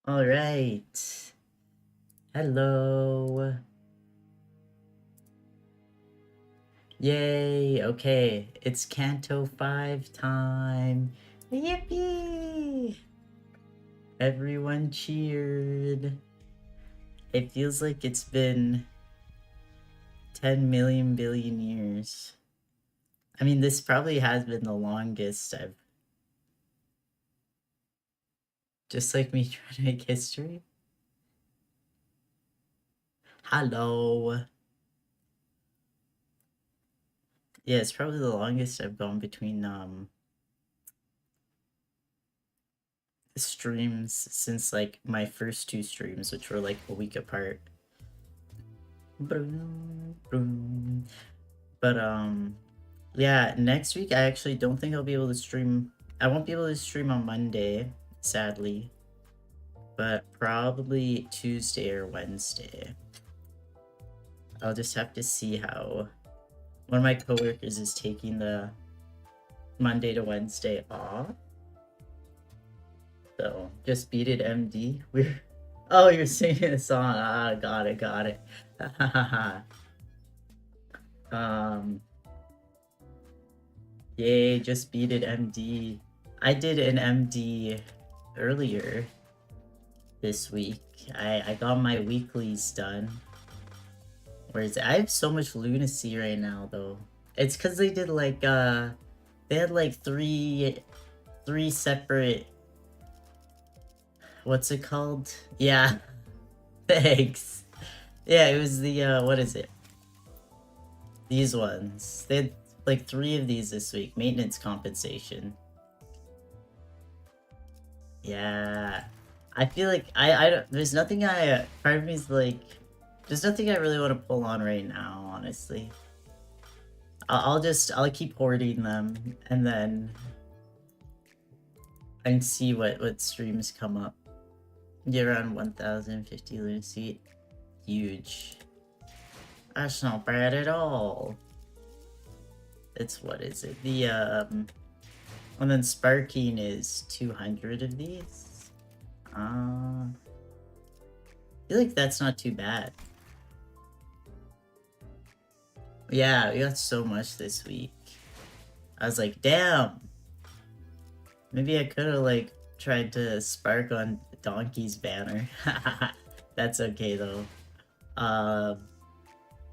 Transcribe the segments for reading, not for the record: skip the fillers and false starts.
All right. Hello. Yay. Okay. It's Canto 5 time. Yippee! Everyone cheered. It feels like it's been 10 million billion years. I mean, this probably has been the longest I've. Just like me trying to make history. Hello. Yeah, it's probably the longest I've gone between streams since like my first two streams, which were like a week apart. But yeah, next week I actually don't think I'll be able to stream. I won't be able to stream on Monday, sadly. But probably Tuesday or Wednesday. I'll just have to see how one of my coworkers is taking the Monday to Wednesday off. So just beat it, MD. We're oh, you're singing a song. Ah, got it. Yay, just beat it, MD. I did an MD earlier this week. I got my weeklies done. Whereas I have so much lunacy right now though. It's cause they did like they had like three separate, what's it called? Yeah. Thanks. Yeah, it was the what is it? These ones. They had like 3 of these this week. Maintenance compensation. Yeah. I feel like I don't, there's nothing part of me's like, there's nothing I really want to pull on right now, honestly. I'll keep hoarding them and then I can see what streams come up. Get around 1,050 lunacy. Huge. That's not bad at all. It's, what is it? The and then sparking is 200 of these. I feel like that's not too bad. Yeah, we got so much this week. I was like, damn. Maybe I could have like tried to spark on Donkey's banner. That's okay though.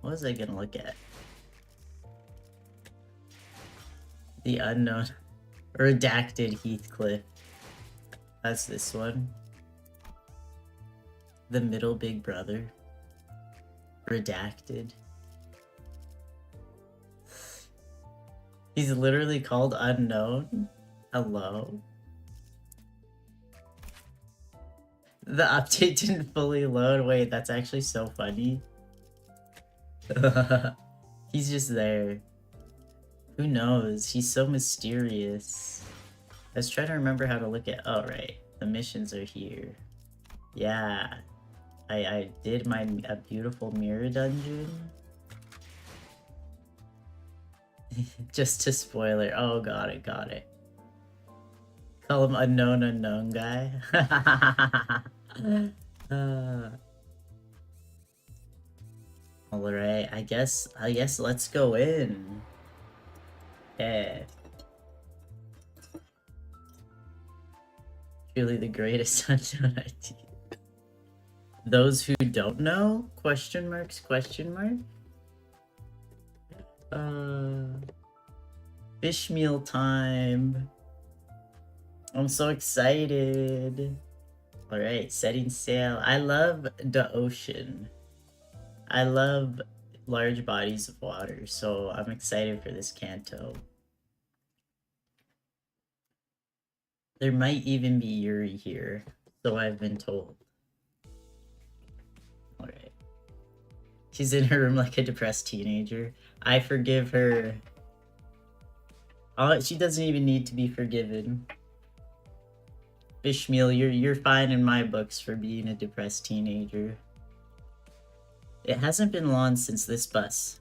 What was I gonna look at? The unknown. Redacted Heathcliff. That's this one. The middle big brother. Redacted. He's literally called unknown. Hello? The update didn't fully load. Wait, that's actually so funny. He's just there. Who knows? He's so mysterious. I was trying to remember how to look at... Oh, right. The missions are here. Yeah. I did a beautiful mirror dungeon. Just to spoiler. Oh, got it. Call him unknown guy. Alright, I guess let's go in. Yeah. Truly the greatest unknown idea. Those who don't know? Question mark? Fish meal time. I'm so excited. Alright, setting sail. I love the ocean. I love large bodies of water, so I'm excited for this Canto. There might even be Yuri here, so I've been told. Alright. She's in her room like a depressed teenager. I forgive her. Oh, she doesn't even need to be forgiven. Fishmeal, you're fine in my books for being a depressed teenager. It hasn't been long since this bus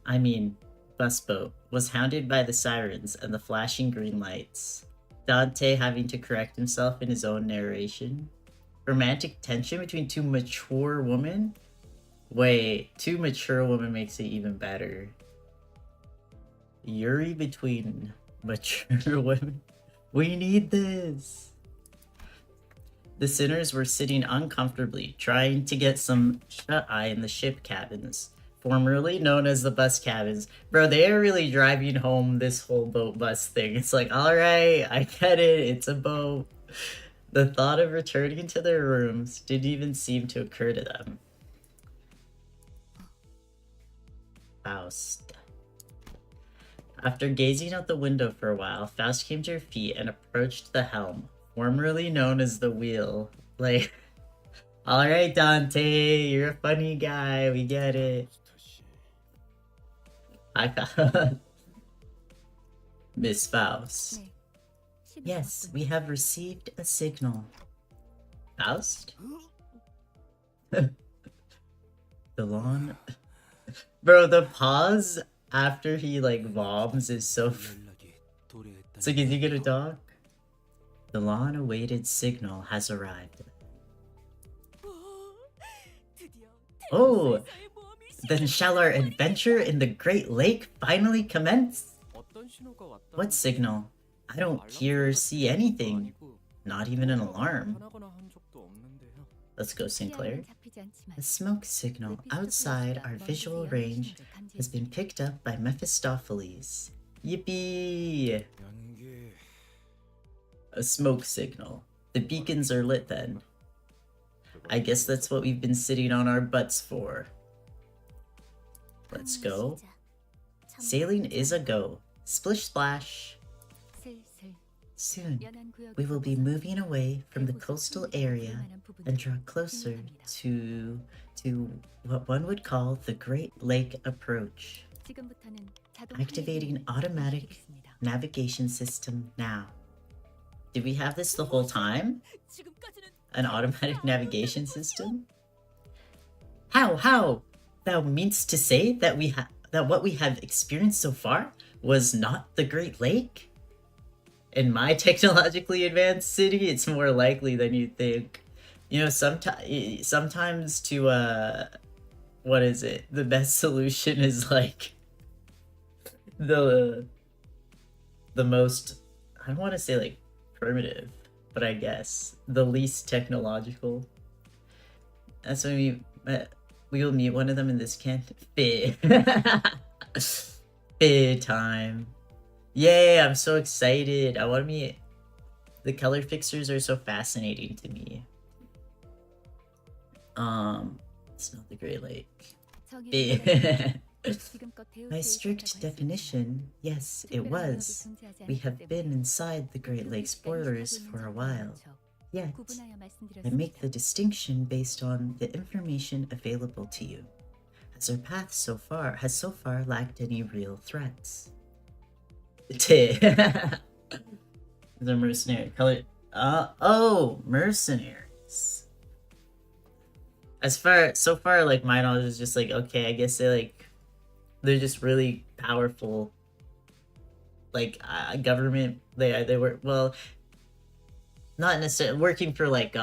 boat, was hounded by the sirens and the flashing green lights. Dante having to correct himself in his own narration. romantic tension between two mature women? Wait, two mature women makes it even better. Yuri between mature women? We need this! The sinners were sitting uncomfortably, trying to get some shut-eye in the ship cabins, formerly known as the bus cabins. Bro, they are really driving home this whole boat bus thing. It's like, alright, I get it, it's a boat. The thought of returning to their rooms didn't even seem to occur to them. Faust. After gazing out the window for a while, Faust came to her feet and approached the helm, formerly known as the wheel. Like, alright, Dante, you're a funny guy, we get it. I found Miss Faust. Yes, we have received a signal. Faust? The lawn. Bro, the pause after he like bombs is so. It's like, is he gonna talk? The long-awaited signal has arrived. Oh, then shall our adventure in the Great Lake finally commence? What signal? I don't hear or see anything. Not even an alarm. Let's go, Sinclair. The smoke signal outside our visual range has been picked up by Mephistopheles. Yippee! A smoke signal. The beacons are lit then. I guess that's what we've been sitting on our butts for. Let's go. Sailing is a go. Splish splash. Soon, we will be moving away from the coastal area and draw closer to what one would call the Great Lake approach. Activating automatic navigation system now. Did we have this the whole time? An automatic navigation system? How? Thou meanst to say that that what we have experienced so far was not the Great Lake? In my technologically advanced city, it's more likely than you think. You know, sometimes to what is it? The best solution is like the most, I don't want to say like primitive, but I guess the least technological. That's when we will meet one of them in this camp. Bid time. Yay, I'm so excited. I want to meet. The color fixtures are so fascinating to me. It's not the Great Lake. By strict definition, yes, it was. We have been inside the Great Lake's borders for a while. Yet, I make the distinction based on the information available to you, as our path has so far lacked any real threats. The mercenary color. Oh, mercenaries. So far, like my knowledge is just like, okay, I guess they're just really powerful. Like government. They were, well, not necessarily working for like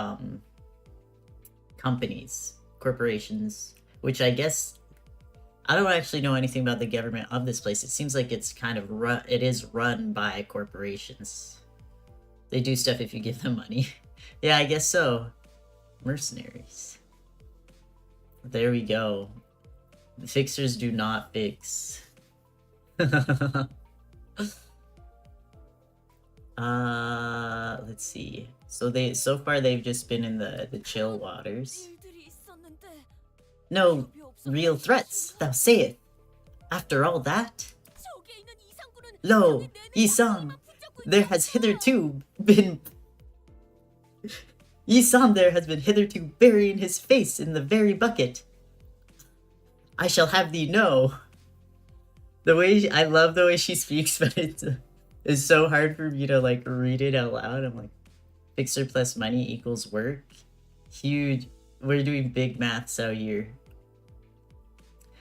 companies, corporations, which I guess. I don't actually know anything about the government of this place. It seems like it's kind of it is run by corporations. They do stuff if you give them money. Yeah, I guess so. Mercenaries. There we go. The fixers do not fix. Let's see. So far they've just been in the chill waters. No real threats, thou sayest. After all that? Lo, Isan, there has hitherto been burying his face in the very bucket. I shall have thee know. I love the way she speaks, but it's so hard for me to like read it out loud. I'm like, fixer plus money equals work. Huge. We're doing big maths out here.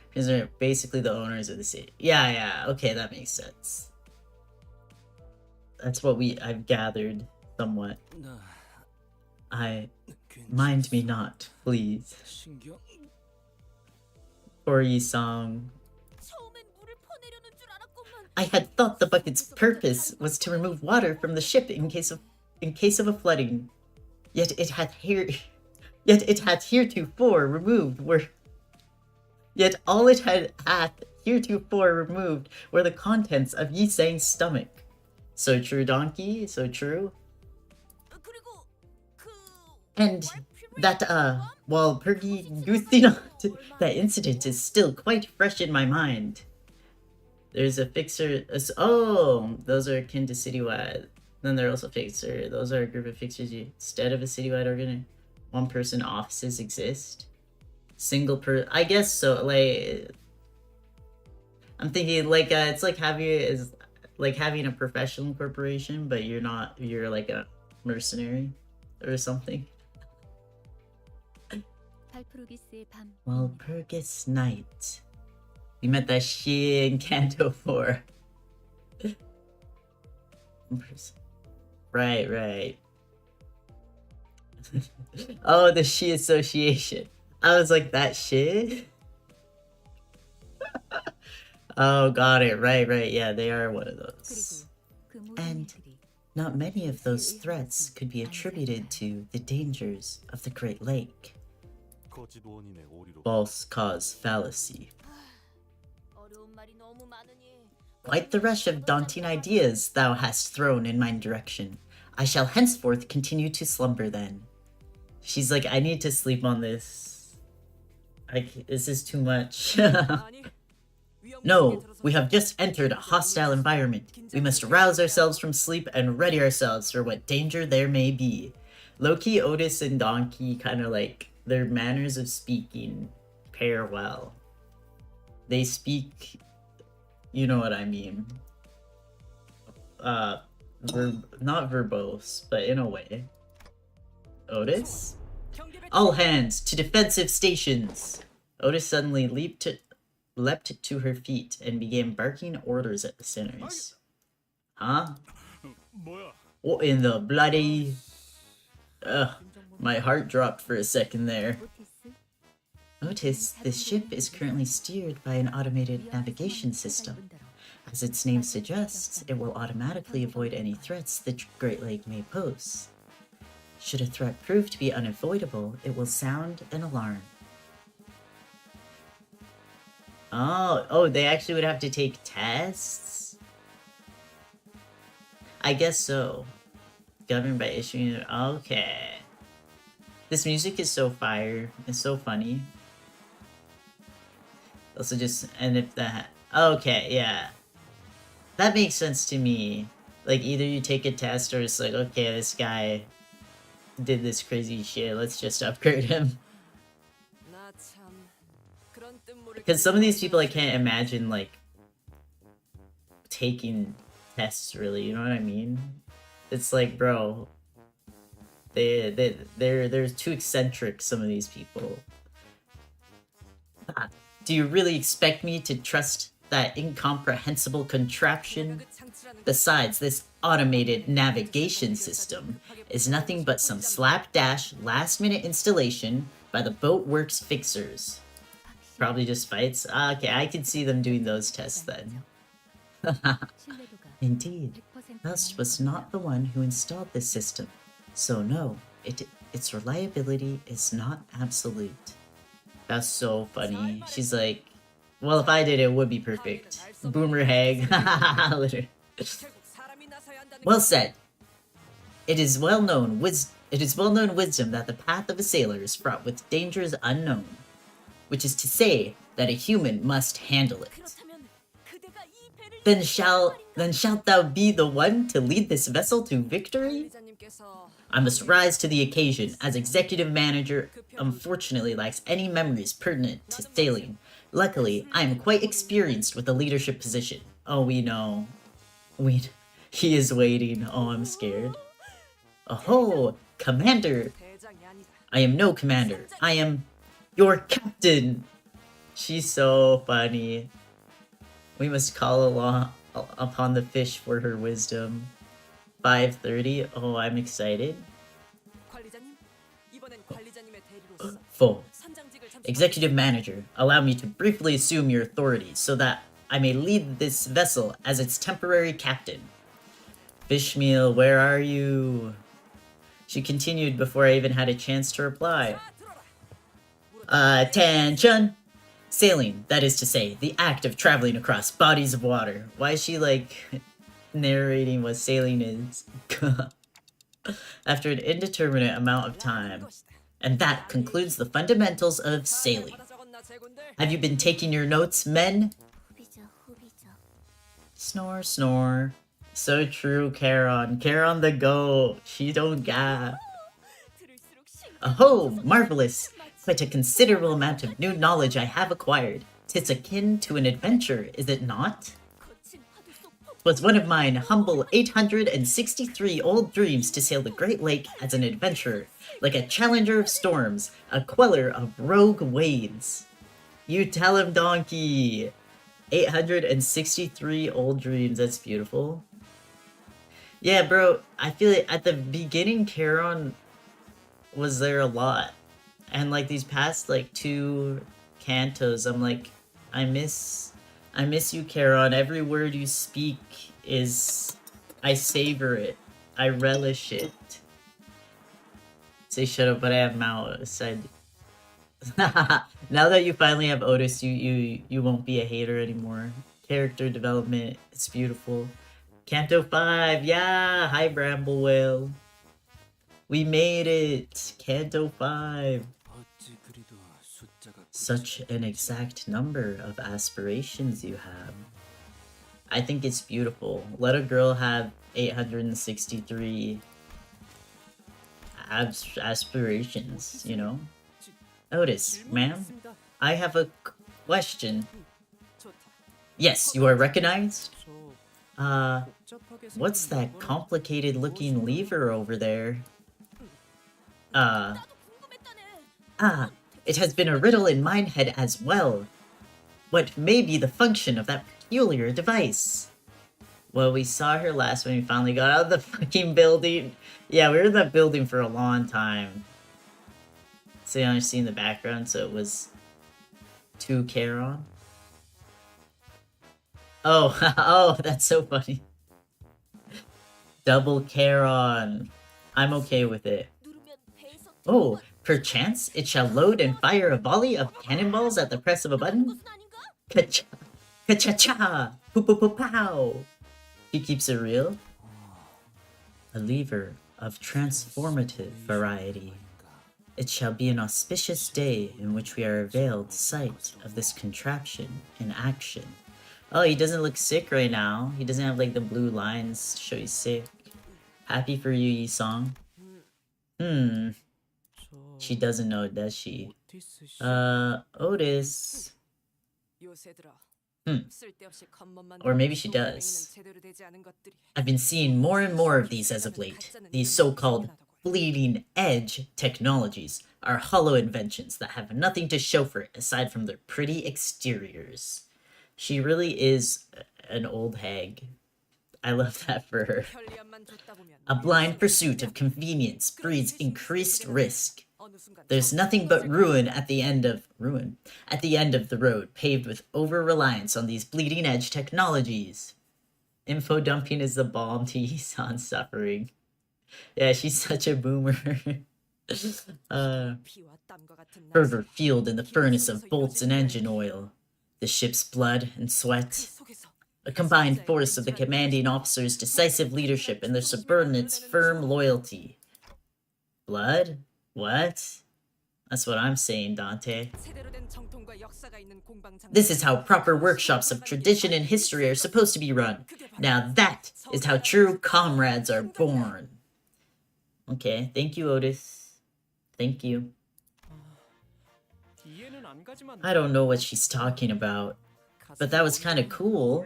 Because they're basically the owners of the city. Yeah, okay, that makes sense. That's what I've gathered somewhat. Mind me not, please. Tori song. I had thought the bucket's purpose was to remove water from the ship in case of a flooding. Yet it hath heretofore removed Yet all it hath heretofore removed were the contents of Yi Sang's stomach. So true, donkey, so true. And that, while Pergy Guthi not, that incident is still quite fresh in my mind. There's a fixer, oh, those are akin to citywide. Then they're also fixer. Those are a group of fixers instead of a citywide organ. One-person offices exist. I guess so, like, I'm thinking, like, it's like having a professional corporation, but you're like a mercenary or something. Walpurgis Night. We met that she in Canto 4. Right. Oh, the she association. I was like, that shit? Oh, got it. Right. Yeah, they are one of those. And not many of those threats could be attributed to the dangers of the Great Lake. False cause fallacy. Quite the rush of daunting ideas thou hast thrown in my direction. I shall henceforth continue to slumber then. She's like, I need to sleep on this. This is too much. No, we have just entered a hostile environment. We must rouse ourselves from sleep and ready ourselves for what danger there may be. Loki, Otis, and Donkey kind of like, their manners of speaking pair well. They speak, you know what I mean. Not verbose, but in a way. Otis? All hands to defensive stations! Otis suddenly leapt to her feet and began barking orders at the sinners. Huh? What in the bloody... Ugh, my heart dropped for a second there. Otis, this ship is currently steered by an automated navigation system. As its name suggests, it will automatically avoid any threats the Great Lake may pose. Should a threat prove to be unavoidable, it will sound an alarm. Oh, they actually would have to take tests? I guess so. Governed by issuing... Okay. This music is so fire. It's so funny. Also just... And if that... Okay, yeah. That makes sense to me. Like, either you take a test or it's like, okay, this guy did this crazy shit. Let's just upgrade him. Because some of these people I can't imagine, like, taking tests, really. You know what I mean? It's like, bro... They're too eccentric, some of these people. Do you really expect me to trust that incomprehensible contraption? Besides, this automated navigation system is nothing but some slapdash last-minute installation by the Boatworks fixers. Probably just fights? Okay, I can see them doing those tests then. Indeed, Rust was not the one who installed this system. So no, its reliability is not absolute. That's so funny. She's like, well, if I did it would be perfect. Boomer hag. Well said. It is well known wisdom that the path of a sailor is fraught with dangers unknown, which is to say that a human must handle it. Then shalt thou be the one to lead this vessel to victory? I must rise to the occasion, as executive manager unfortunately lacks any memories pertinent to sailing. Luckily, I am quite experienced with the leadership position. Oh, we know. He is waiting. Oh, I'm scared. Oh, commander! I am no commander. I am your captain! She's so funny. We must call upon the fish for her wisdom. 5:30. Oh, I'm excited. Full. Executive Manager, allow me to briefly assume your authority so that I may lead this vessel as its temporary captain. Fishmeal, where are you? She continued before I even had a chance to reply. Attention! Sailing, that is to say, the act of traveling across bodies of water. Why is she, like, narrating what sailing is? After an indeterminate amount of time. And that concludes the fundamentals of sailing. Have you been taking your notes, men? Snore, snore. So true, Charon. Charon the goat. She don't gap. Oh, marvelous! Quite a considerable amount of new knowledge I have acquired. 'Tis akin to an adventure, is it not? 'Twas one of mine humble 863 old dreams to sail the Great Lake as an adventurer, like a challenger of storms, a queller of rogue waves. You tell him, donkey! 863 old dreams, that's beautiful. Yeah, bro, I feel like at the beginning, Charon was there a lot. And like these past like 2 cantos, I'm like, I miss you, Charon. Every word you speak is, I savor it. I relish it. Say shut up, but I have mouse. Now that you finally have Otis, you won't be a hater anymore. Character development, it's beautiful. Canto 5, yeah! Hi, Bramble Whale. We made it! Canto 5. Such an exact number of aspirations you have. I think it's beautiful. Let a girl have 863 aspirations, you know? Otis, ma'am, I have a question. Yes, you are recognized? What's that complicated looking lever over there? It has been a riddle in my head as well. What may be the function of that peculiar device? Well, we saw her last when we finally got out of the fucking building. Yeah, we were in that building for a long time. So you only see in the background, so it was 2 Charon. Oh, oh, that's so funny. Double Charon. I'm okay with it. Oh, perchance it shall load and fire a volley of cannonballs at the press of a button? Ka-cha! Ka-cha-cha! Poo-poo-poo-pow! He keeps it real. A lever of transformative variety. It shall be an auspicious day in which we are availed sight of this contraption in action. Oh, he doesn't look sick right now. He doesn't have like the blue lines to show he's sick. Happy for you, Yi-song. She doesn't know, does she? Otis. Or maybe she does. I've been seeing more and more of these as of late. These so-called bleeding edge technologies are hollow inventions that have nothing to show for it aside from their pretty exteriors. She really is an old hag. I love that for her. A blind pursuit of convenience breeds increased risk. There's nothing but ruin at the end of the road, paved with over-reliance on these bleeding-edge technologies. Info dumping is the balm to Yisan's suffering. Yeah, she's such a boomer. Fervor fueled in the furnace of bolts and engine oil. The ship's blood and sweat. A combined force of the commanding officer's decisive leadership and their subordinates' firm loyalty. Blood? What? That's what I'm saying, Dante. This is how proper workshops of tradition and history are supposed to be run. Now that is how true comrades are born. Okay, thank you, Otis. Thank you. I don't know what she's talking about, but that was kind of cool.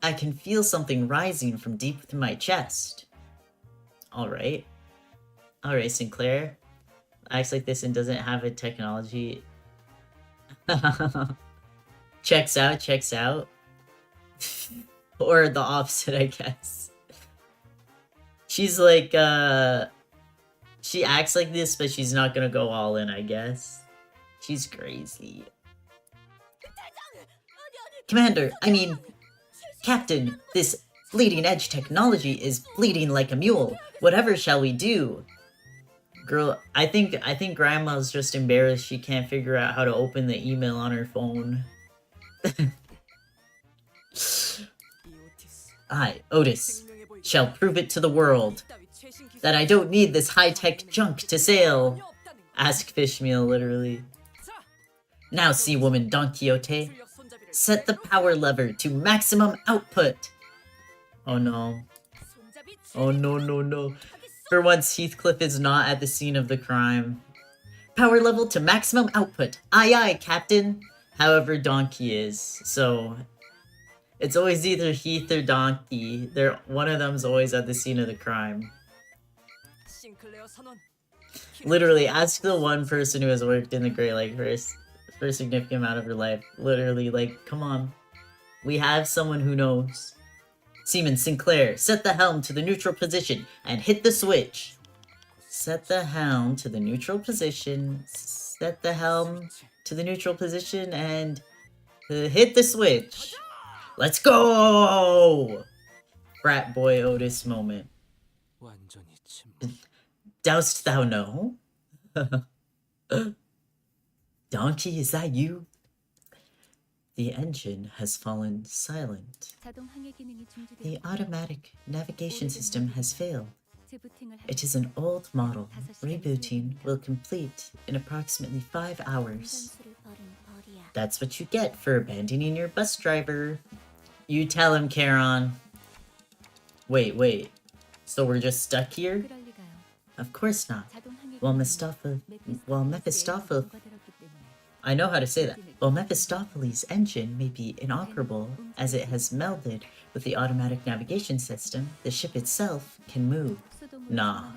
I can feel something rising from deep within my chest. Alright. Alright, Sinclair. Acts like this and doesn't have a technology. Checks out, checks out. Or the opposite, I guess. She's like, She acts like this, but she's not gonna go all in, I guess. She's crazy. Commander, I mean, Captain, this bleeding edge technology is bleeding like a mule. Whatever shall we do? Girl, I think Grandma's just embarrassed she can't figure out how to open the email on her phone. I, Otis, shall prove it to the world that I don't need this high-tech junk to sail. Ask Fishmeal, literally. Now, Sea Woman Don Quixote, set the power lever to maximum output. Oh no. Oh no, no, no. For once, Heathcliff is not at the scene of the crime. Power level to maximum output. Aye aye, Captain. However, Donkey is, so... It's always either Heath or Donkey. One of them's always at the scene of the crime. Literally, ask the one person who has worked in the Great Lake for a significant amount of her life. Literally, like, come on. We have someone who knows. Seaman Sinclair, set the helm to the neutral position and hit the switch. Set the helm to the neutral position. Set the helm to the neutral position and hit the switch. Let's go! Frat boy Otis moment. Dost thou know? Donkey, is that you? The engine has fallen silent. The automatic navigation system has failed. It is an old model. Rebooting will complete in approximately 5 hours. That's what you get for abandoning your bus driver. You tell him, Charon. Wait. So we're just stuck here? Of course not. While Mephistopheles... I know how to say that. While Mephistopheles' engine may be inoperable as it has melded with the automatic navigation system, the ship itself can move. Nah.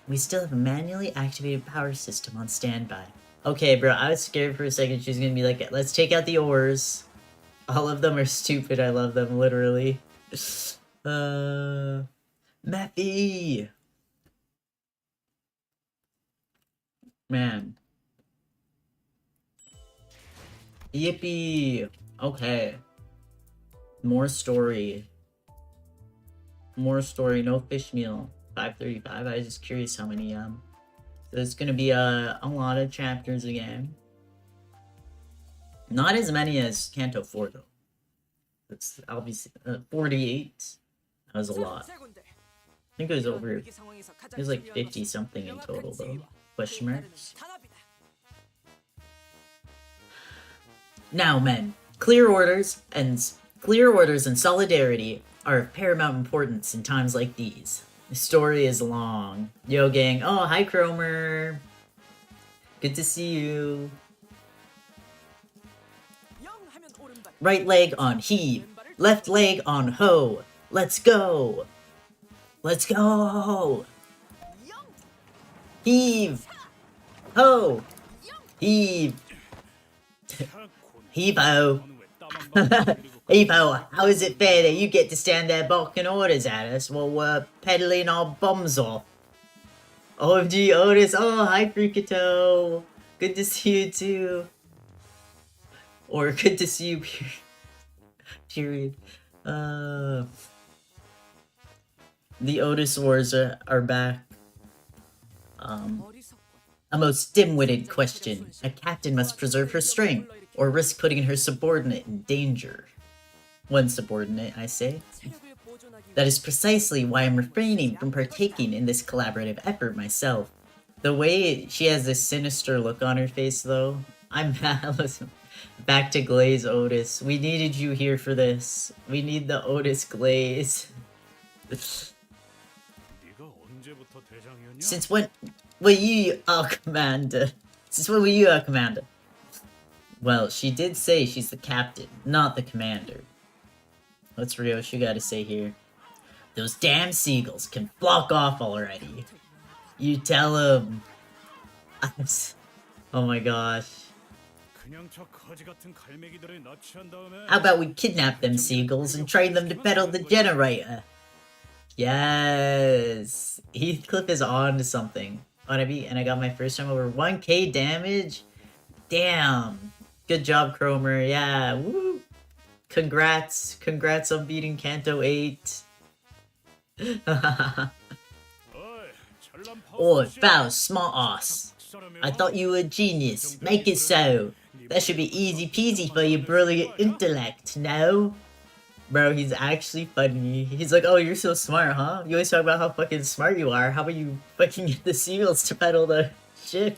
We still have a manually activated power system on standby. Okay, bro, I was scared for a second she was gonna be like, let's take out the oars. All of them are stupid, I love them, literally. Mephi! Man. Yippee! Okay. More story. More story, no fish meal. 535, I was just curious how many, So there's gonna be a lot of chapters again. Not as many as Canto 4, though. It's obviously 48. That was a lot. I think it was over. It was like 50 something in total, though. Question marks. Now, men, clear orders and solidarity are of paramount importance in times like these. The story is long. Yo, gang. Oh, hi, Cromer. Good to see you. Right leg on heave. Left leg on hoe. Let's go. Let's go. Heave. Ho. Heave. Heave-ho. Heave-ho, how is it fair that you get to stand there barking orders at us while we're peddling our bombs off? OMG, Otis. Oh, hi, Frikato. Good to see you, too. Or good to see you, period. The Otis Wars are back. A most dim-witted question. A captain must preserve her strength, or risk putting her subordinate in danger. One subordinate, I say. That is precisely why I'm refraining from partaking in this collaborative effort myself. The way she has this sinister look on her face, though, I'm listen, back to Glaze Otis. We needed you here for this. We need the Otis Glaze. Since when were you our commander? Since when were you our commander? Well, she did say she's the captain, not the commander. What's Ryoshi gotta say here? Those damn seagulls can flock off already. You tell them. Oh my gosh. How about we kidnap them seagulls and train them to pedal the generator? Yes. Heathcliff is on to something. And I got my first time over 1k damage? Damn. Good job, Cromer. Yeah, woo. Congrats. Congrats on beating Canto 8. Oh, Faust, smart ass. I thought you were a genius. Make it so. That should be easy peasy for your brilliant intellect, no? Bro, he's actually funny. He's like, oh, you're so smart, huh? You always talk about how fucking smart you are. How about you fucking get the seagulls to pedal the ship?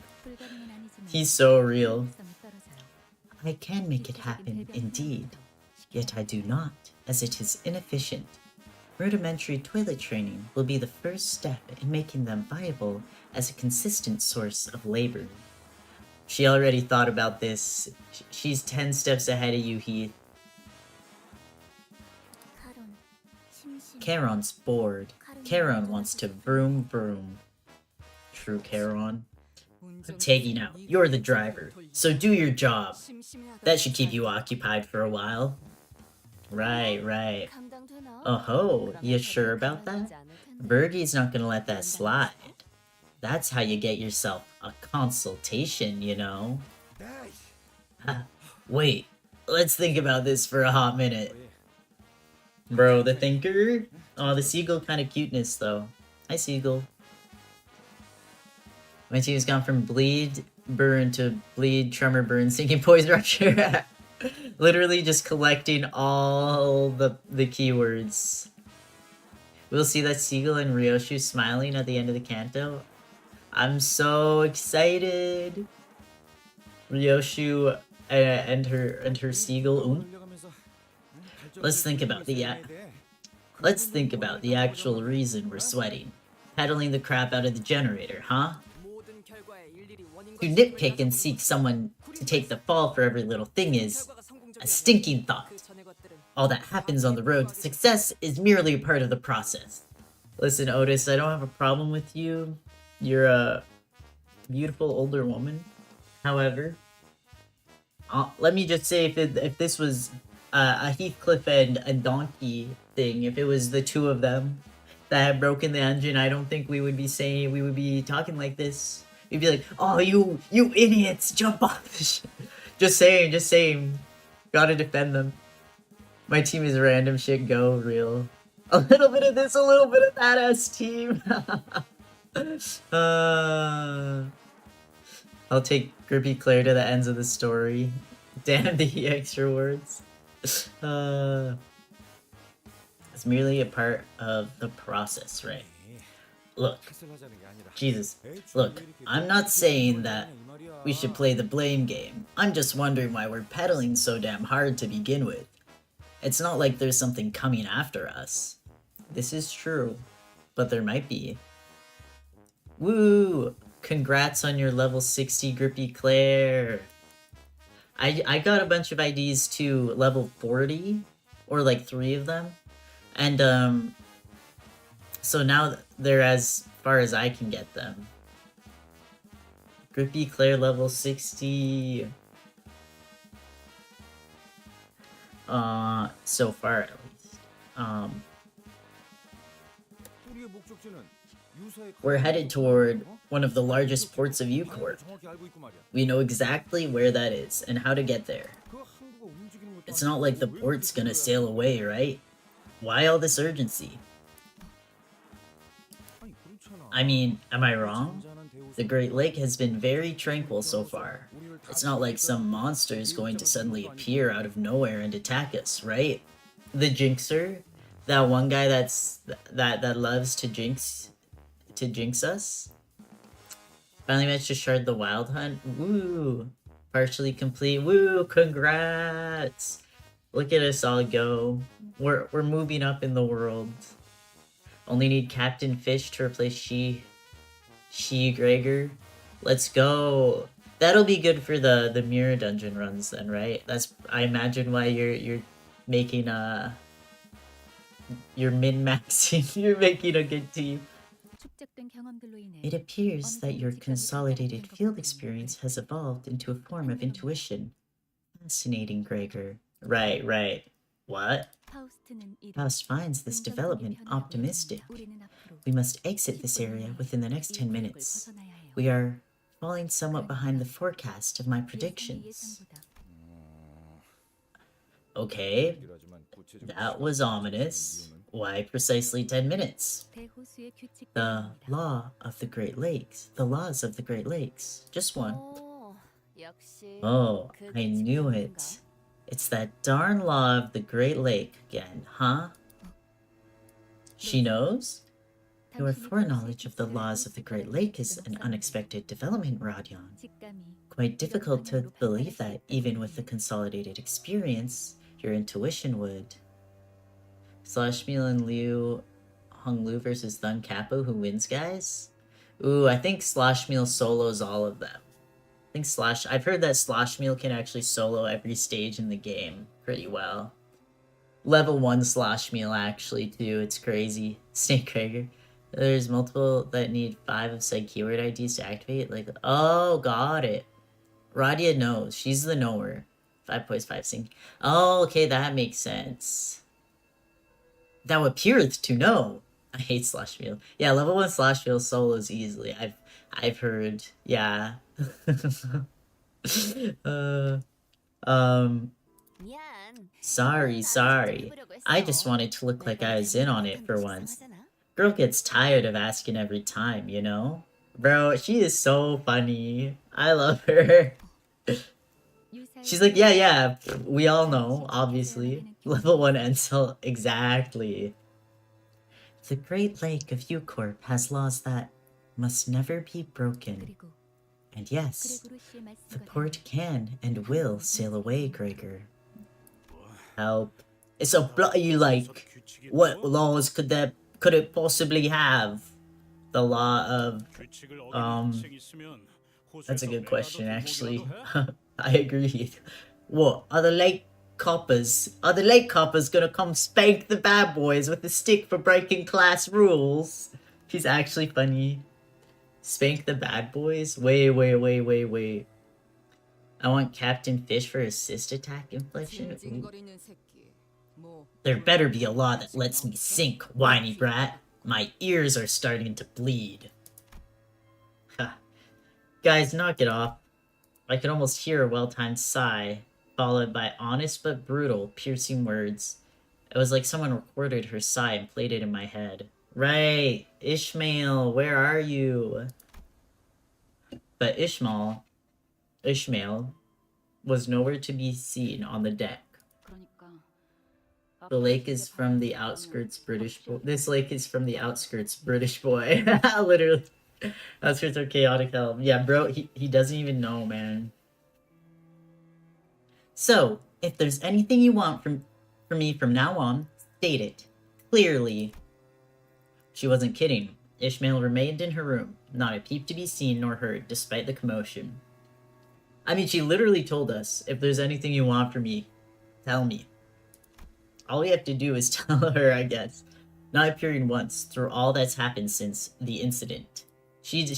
He's so real. I can make it happen, indeed. Yet I do not, as it is inefficient. Rudimentary toilet training will be the first step in making them viable as a consistent source of labor. She already thought about this. She's 10 steps ahead of you, Heath. Charon's bored. Charon wants to vroom vroom. True, Charon. I'm taking out. You're the driver, so do your job. That should keep you occupied for a while. Right. Oh-ho, you sure about that? Bergie's not gonna let that slide. That's how you get yourself a consultation, you know? Wait, let's think about this for a hot minute. Bro, the thinker? Oh, the seagull kind of cuteness, though. Hi, seagull. My team's gone from bleed, burn to bleed, tremor, burn, sinking, poison, rupture. Literally just collecting all the keywords. We'll see that seagull and Ryoshu smiling at the end of the canto. I'm so excited. Ryoshu and her seagull. Let's think about the actual reason we're sweating. Pedaling the crap out of the generator, huh? To nitpick and seek someone to take the fall for every little thing is a stinking thought. All that happens on the road to success is merely a part of the process. Listen, Otis, I don't have a problem with you. You're a beautiful older woman. However, let me just say, if this was a Heathcliff and Donkey thing, if it was the two of them that had broken the engine, I don't think we would be talking like this. We'd be like, oh, you idiots, jump off the ship. Just saying. Gotta defend them. My team is random shit, go real. A little bit of this, a little bit of that, ass team. I'll take Grippy Claire to the ends of the story. Damn the extra words. It's merely a part of the process, right? Look, Jesus, look, I'm not saying that we should play the blame game. I'm just wondering why we're pedaling so damn hard to begin with. It's not like there's something coming after us. This is true, but there might be. Woo! Congrats on your level 60 Grippy Claire. I got a bunch of IDs to level 40, or like 3 of them. And so now they're as far as I can get them. Grippy Claire level 60. So far at least. We're headed toward one of the largest ports of U-Corp. We know exactly where that is and how to get there. It's not like the port's gonna sail away, right? Why all this urgency? I mean, am I wrong? The Great Lake has been very tranquil so far. It's not like some monster is going to suddenly appear out of nowhere and attack us, right? The Jinxer? That one guy that loves to jinx us? Finally managed to shard the Wild Hunt. Woo! Partially complete. Woo! Congrats! Look at us all go. We're moving up in the world. Only need Captain Fish to replace She Gregor. Let's go. That'll be good for the mirror dungeon runs then, right? That's, I imagine, why you're making you're min-maxing. You're making a good team. It appears that your consolidated field experience has evolved into a form of intuition. Fascinating, Gregor. Right. What? Faust finds this development optimistic. We must exit this area within the next 10 minutes. We are falling somewhat behind the forecast of my predictions. Okay, that was ominous. Why precisely 10 minutes? The law of the Great Lakes. The laws of the Great Lakes. Just one. Oh, I knew it. It's that darn law of the Great Lake again, huh? She knows? Your foreknowledge of the laws of the Great Lake is an unexpected development, Radyan. Quite difficult to believe that, even with the consolidated experience, your intuition would. Slashmeal and Hung Liu versus Thun Kappa, who wins, guys? Ooh, I think Slashmeal solos all of them. I've heard that Slashmeal can actually solo every stage in the game pretty well. Level 1 Slashmeal actually too, it's crazy. Snake Krager. There's multiple that need 5 of said keyword IDs to activate. Like, oh, got it. Radia knows. She's the knower. 5.5 sync. Oh, okay, that makes sense. Thou appeareth to know. I hate Slashmeal. Yeah, level 1 Slashmeal solos easily. I've heard. Yeah. Sorry. I just wanted to look like I was in on it for once. Girl gets tired of asking every time, you know? Bro, she is so funny. I love her. She's like, yeah, we all know, obviously. Level 1 Encel, exactly. The Great Lake of Eucorp has laws that must never be broken. And yes, the port can and will sail away, Gregor. Help. It's a bloody lake. What laws could it possibly have? The law of, that's a good question, actually. I agree. What, are the lake coppers gonna come spank the bad boys with a stick for breaking class rules? She's actually funny. Spank the bad boys? Wait. I want Captain Fish for assist attack inflection? Ooh. There better be a law that lets me sink, whiny brat. My ears are starting to bleed. Guys, knock it off. I could almost hear a well-timed sigh, followed by honest but brutal, piercing words. It was like someone recorded her sigh and played it in my head. Right, Ishmael, where are you? But Ishmael was nowhere to be seen on the deck. The lake is from the outskirts British boy. This lake is from the outskirts British boy. Literally. Outskirts are chaotic hell. Yeah, bro, he doesn't even know, man. So, if there's anything you want from me from now on, state it. Clearly. She wasn't kidding. Ishmael remained in her room, not a peep to be seen nor heard, despite the commotion. I mean, she literally told us, if there's anything you want from me, tell me. All we have to do is tell her, I guess. Not appearing once through all that's happened since the incident. She's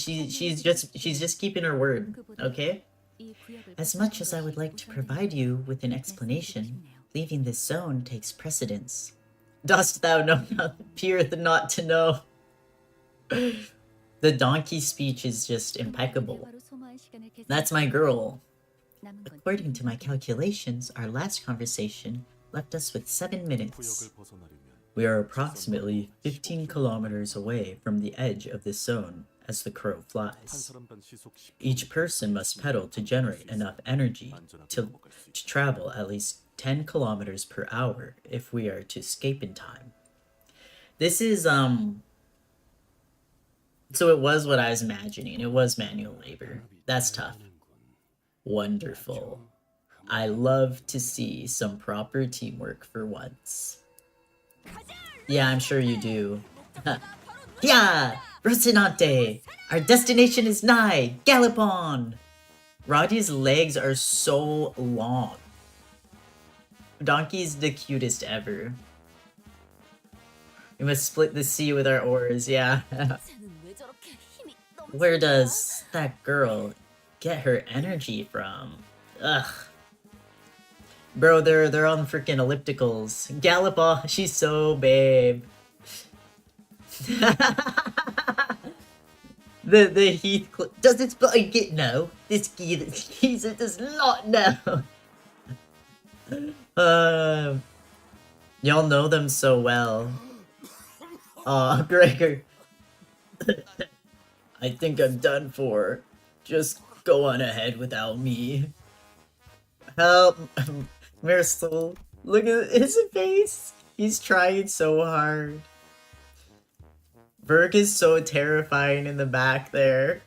just keeping her word, okay? As much as I would like to provide you with an explanation, leaving this zone takes precedence. Dost thou know appeareth not to know? The donkey speech is just impeccable. That's my girl. According to my calculations, our last conversation left us with 7 minutes. We are approximately 15 kilometers away from the edge of this zone as the crow flies. Each person must pedal to generate enough energy to travel at least 10 kilometers per hour if we are to escape in time. This is, so it was what I was imagining. It was manual labor. That's tough. Wonderful. I love to see some proper teamwork for once. Yeah, I'm sure you do. Yeah! Rocinante! Our destination is nigh! Gallop on! Roddy's legs are so long. Donkey's the cutest ever. We must split the sea with our oars, yeah. Where does that girl get her energy from? Ugh. Bro, they're on freaking ellipticals. Gallop off. She's so babe. the Heath does its blanket know? This geezer does not know. Y'all know them so well. Aw, Gregor. I think I'm done for. Just go on ahead without me. Help! Marisol, look at his face! He's trying so hard. Berg is so terrifying in the back there.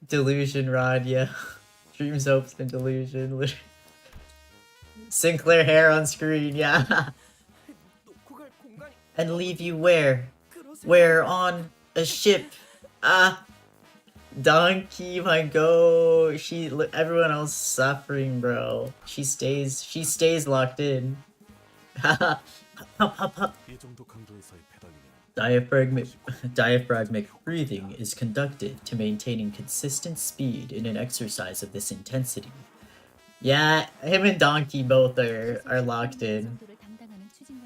Delusion Rod, yeah. Dreams, hopes, and delusion. Sinclair hair on screen, yeah. And leave you where? Where? On a ship. Ah. Donkey, my go. Everyone else suffering, bro. She stays locked in. Hop, hop, hop. Diaphragmic breathing is conducted to maintaining consistent speed in an exercise of this intensity. Yeah, him and Donkey both are locked in.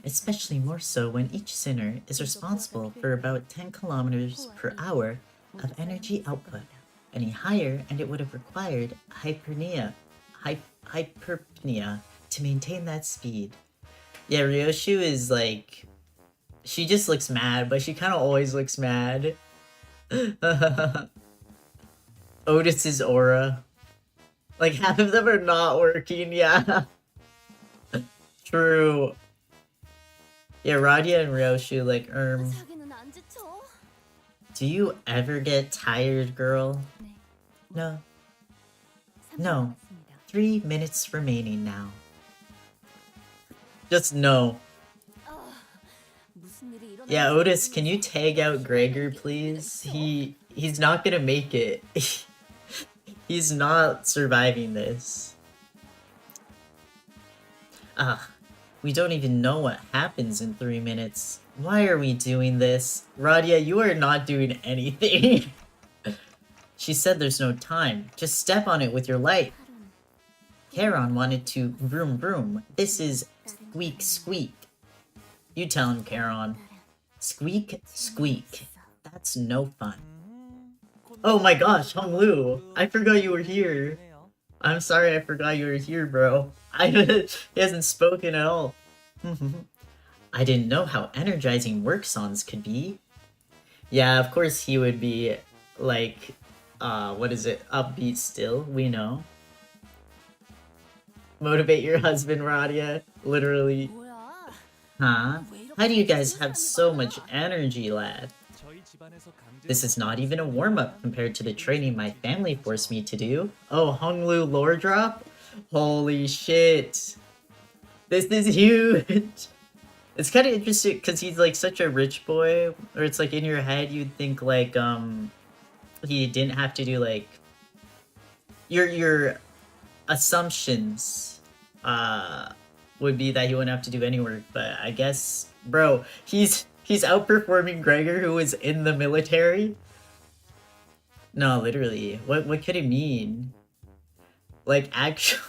Especially more so when each sinner is responsible for about 10 kilometers per hour of energy output. Any higher and it would have required hyperpnea to maintain that speed. Yeah, Ryoshu is like, she just looks mad, but she kind of always looks mad. Otis's aura. Like, half of them are not working, yeah. True. Yeah, Radia and Ryoshu, like, do you ever get tired, girl? No. No. 3 minutes remaining now. Just no. Yeah, Otis, can you tag out Gregor, please? He's not gonna make it. He's not surviving this. We don't even know what happens in 3 minutes. Why are we doing this? Radia, you are not doing anything. She said there's no time. Just step on it with your light. Charon wanted to vroom vroom. This is squeak squeak. You tell him, Charon. Squeak squeak. That's no fun. Oh my gosh, Hong Lu. I forgot you were here. I'm sorry I forgot you were here, bro. He hasn't spoken at all. I didn't know how energizing work songs could be. Yeah, of course he would be, like, what is it? Upbeat still, we know. Motivate your husband, Radia. Literally. Huh? How do you guys have so much energy, lad? This is not even a warm-up compared to the training my family forced me to do. Oh, Honglu lore drop? Holy shit. This is huge. It's kind of interesting because he's like such a rich boy, or it's like in your head you'd think like he didn't have to do like your assumptions would be that he wouldn't have to do any work, but I guess, bro, he's outperforming Gregor, who is in the military. No, literally, what could it mean? Like, actually,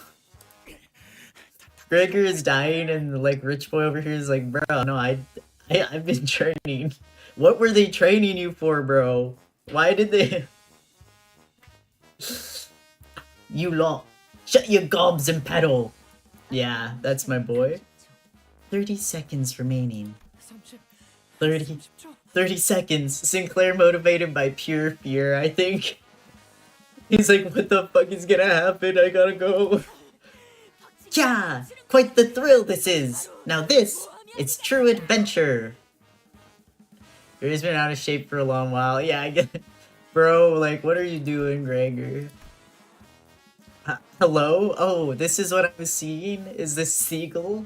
Gregor is dying, and like rich boy over here is like, bro, no, I've been training. What were they training you for, bro? Why did they? You lot, shut your gobs and pedal. Yeah, that's my boy. 30 seconds remaining. 30 seconds. Sinclair motivated by pure fear, I think. He's like, what the fuck is gonna happen? I gotta go. Yeah, quite the thrill this is. Now this, it's true adventure. He's been out of shape for a long while. Yeah, I get it. Bro, like, what are you doing, Gregor? Hello? Oh, this is what I was seeing? Is this seagull?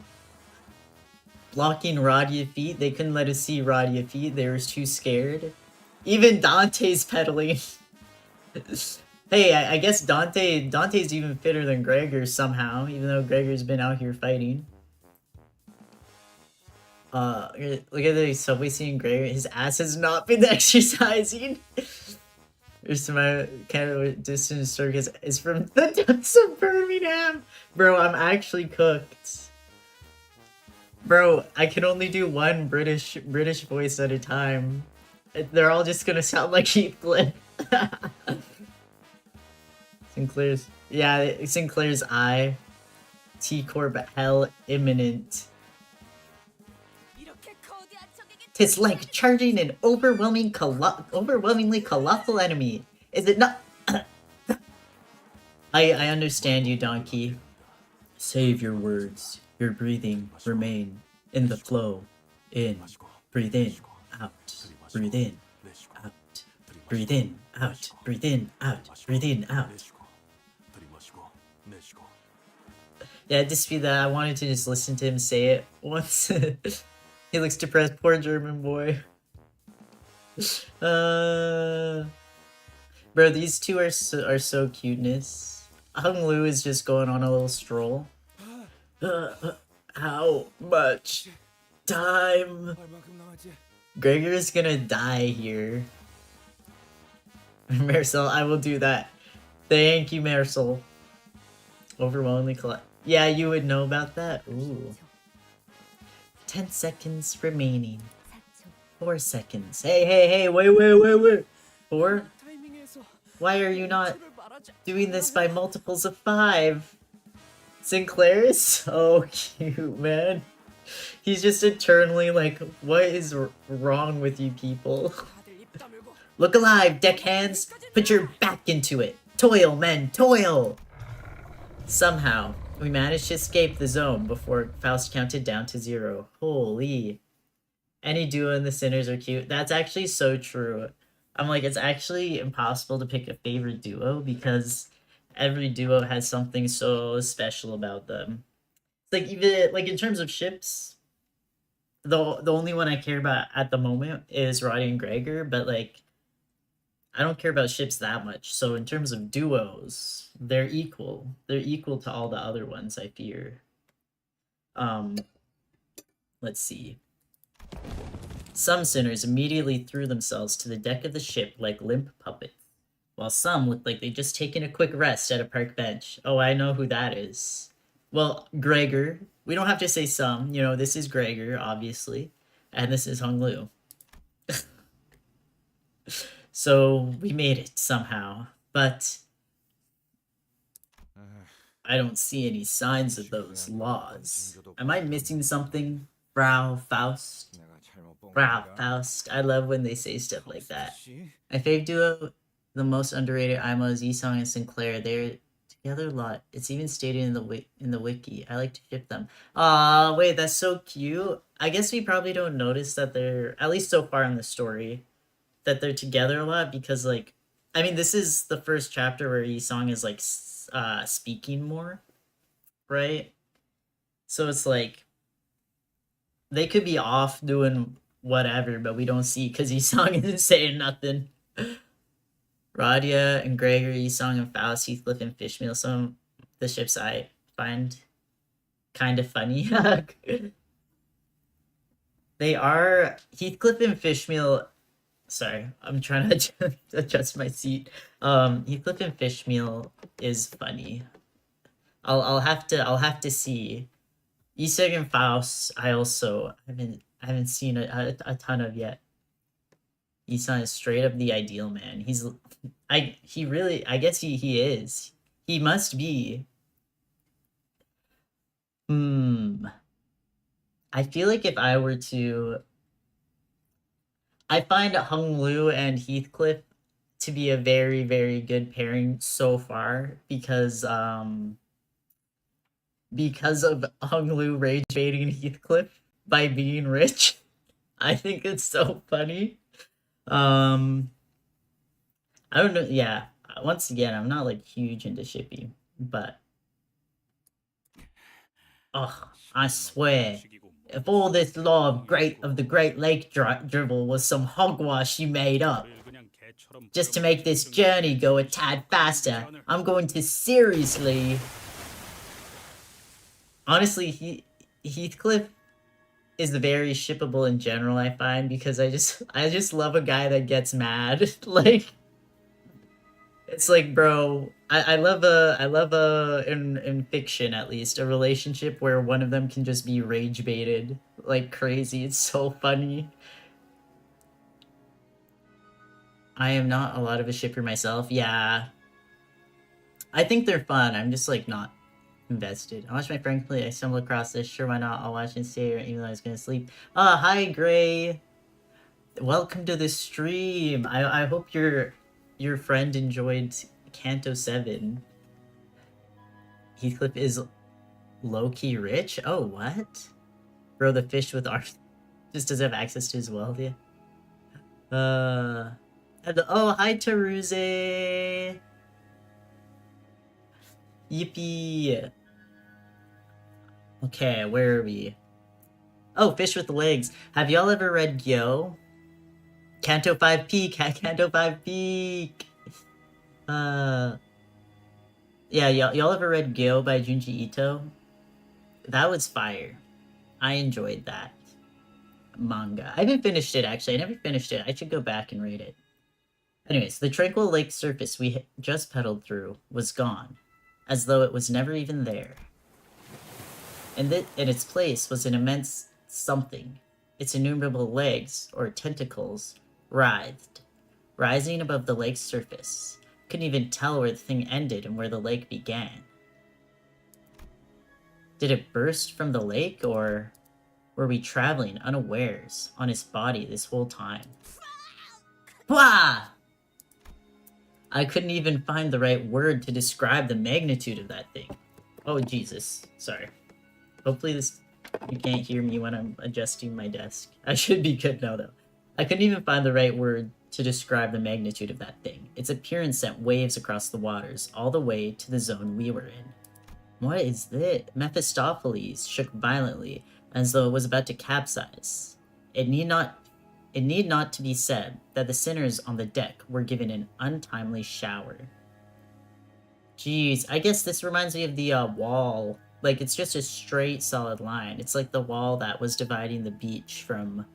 Blocking Radia feet? They couldn't let us see Radia feet. They were too scared. Even Dante's pedaling. Hey, I guess Dante's even fitter than Gregor somehow, even though Gregor's been out here fighting. Look at the subway scene, Gregor. His ass has not been exercising. There's my Canto distance circus is from the depths of Birmingham. Bro, I'm actually cooked. Bro, I can only do one British voice at a time. They're all just gonna sound like Heathcliff. Sinclair's eye. T-Corp hell imminent. Tis like charging an overwhelmingly colossal enemy. Is it not? I understand you, Donkey. Save your words. Your breathing remain in the flow. In. Breathe in. Out. Breathe in. Out. Breathe in. Out. Breathe in. Out. Breathe in. Out. Yeah, dispute that. I wanted to just listen to him say it once. He looks depressed. Poor German boy. Bro, these two are so cuteness. Hung Lu is just going on a little stroll. How much time? Gregor is gonna die here. Marisol, I will do that. Thank you, Marisol. Overwhelmingly collect. Yeah, you would know about that? Ooh. 10 seconds remaining. 4 seconds. Hey, wait. 4? Why are you not doing this by multiples of 5? Sinclair is so cute, man. He's just eternally like, what is wrong with you people? Look alive, deckhands! Put your back into it! Toil, men, toil! Somehow, we managed to escape the zone before Faust counted down to 0. Holy. Any duo in the Sinners are cute. That's actually so true. I'm like, it's actually impossible to pick a favorite duo because every duo has something so special about them. Like, even, like, in terms of ships, the only one I care about at the moment is Roddy and Gregor, but, like, I don't care about ships that much. So in terms of duos, they're equal. They're equal to all the other ones, I fear. Let's see. Some sinners immediately threw themselves to the deck of the ship like limp puppets, while some looked like they'd just taken a quick rest at a park bench. Oh, I know who that is. Well, Gregor. We don't have to say some. You know, this is Gregor, obviously. And this is Hung Lu. So, we made it somehow. But I don't see any signs of those laws. Am I missing something, Frau Faust? Frau Faust. I love when they say stuff like that. My fave duo, the most underrated IMO is Esong and Sinclair. They're together a lot. It's even stated in the wiki. I like to ship them. Aw, wait, that's so cute. I guess we probably don't notice that they're, at least so far in the story, that they're together a lot because, like, I mean, this is the first chapter where Esong is, like, speaking more, right? So it's like, they could be off doing whatever, but we don't see because Esong isn't saying nothing. Radia and Gregor, Esong and Faust, Heathcliff and Fishmeal, some of the ships I find kind of funny. They are, Heathcliff and Fishmeal, sorry, I'm trying to adjust my seat. Heathcliff and Fishmeal is funny. I'll have to see. Eseg and Faust, I also haven't seen a ton of yet. Esong is straight up the ideal man. I guess he is. He must be. I feel like if I were to, I find Hung Lu and Heathcliff to be a very, very good pairing so far because of Hung Lu rage baiting Heathcliff by being rich. I think it's so funny. I don't know, yeah. Once again, I'm not like huge into shipping, but I swear, if all this law of the Great Lake dribble was some hogwash you made up, just to make this journey go a tad faster, I'm going to seriously. Honestly, Heathcliff is very shippable in general, I find, because I just love a guy that gets mad. Like, It's like, bro, I love in fiction at least, a relationship where one of them can just be rage baited like crazy. It's so funny. I am not a lot of a shipper myself. Yeah. I think they're fun. I'm just like not invested. I watched my friend play. I stumbled across this. Sure, why not? I'll watch and stay even though I was gonna sleep. Hi Gray. Welcome to the stream. I hope your friend enjoyed Canto 7. Heathcliff is low-key rich? Oh, what? Bro, the fish with art just doesn't have access to his wealth, yeah. Oh, hi Taruze! Yippee! Okay, where are we? Oh, fish with legs. Have y'all ever read Gyo? Canto 5 Peak! Canto 5 Peak! Yeah, y'all ever read Gyo by Junji Ito? That was fire. I enjoyed that manga. I haven't finished it, actually. I never finished it. I should go back and read it. Anyways, the tranquil lake surface we just pedaled through was gone, as though it was never even there. And in its place was an immense something. Its innumerable legs, or tentacles, writhed, rising above the lake's surface. Couldn't even tell where the thing ended and where the lake began. Did it burst from the lake, or were we traveling unawares on its body this whole time? Wah! I couldn't even find the right word to describe the magnitude of that thing. Oh, Jesus. Sorry. Hopefully you can't hear me when I'm adjusting my desk. I should be good now, though. I couldn't even find the right word to describe the magnitude of that thing. Its appearance sent waves across the waters, all the way to the zone we were in. What is this? Mephistopheles shook violently, as though it was about to capsize. It need not to be said that the sinners on the deck were given an untimely shower. Jeez, I guess this reminds me of the wall. Like, it's just a straight, solid line. It's like the wall that was dividing the beach from,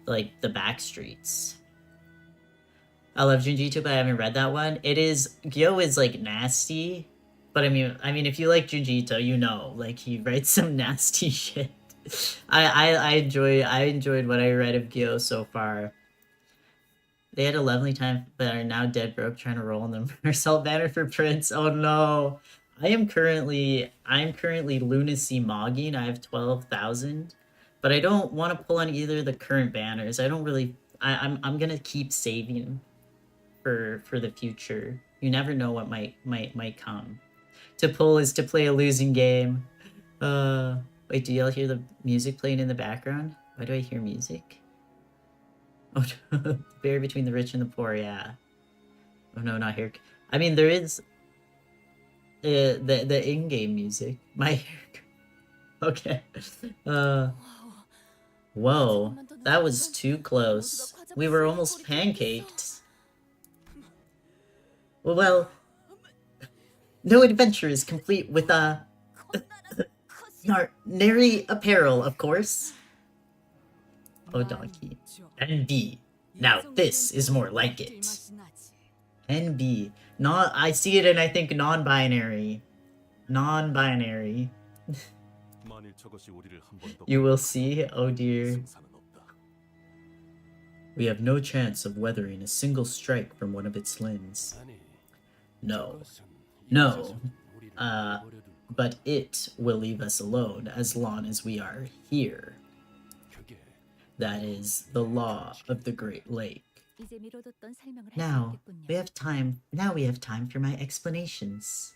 like, the back streets. I love Junji Ito, but I haven't read that one. Gyo is, like, nasty. But I mean, if you like Junji Ito, you know, like, he writes some nasty shit. I enjoyed what I read of Gyo so far. They had a lovely time, but are now dead broke trying to roll in the Marcel banner for Prince. Oh no. I'm currently lunacy mogging. I have 12,000. But I don't want to pull on either of the current banners. I don't really I'm gonna keep saving for the future. You never know what might come. To pull is to play a losing game. Wait, do y'all hear the music playing in the background? Why do I hear music? Oh, the barrier between the rich and the poor, yeah. Oh no, not here. I mean, there is the in-game music. My hair. Okay. Whoa, that was too close. We were almost pancaked. Well, no adventure is complete with nary apparel, of course. Oh, donkey. NB. Now this is more like it. NB. I see it and I think non-binary. Non-binary. You will see? Oh dear. We have no chance of weathering a single strike from one of its limbs. No. No. But it will leave us alone as long as we are here. That is the law of the Great Lake. Now we have time for my explanations.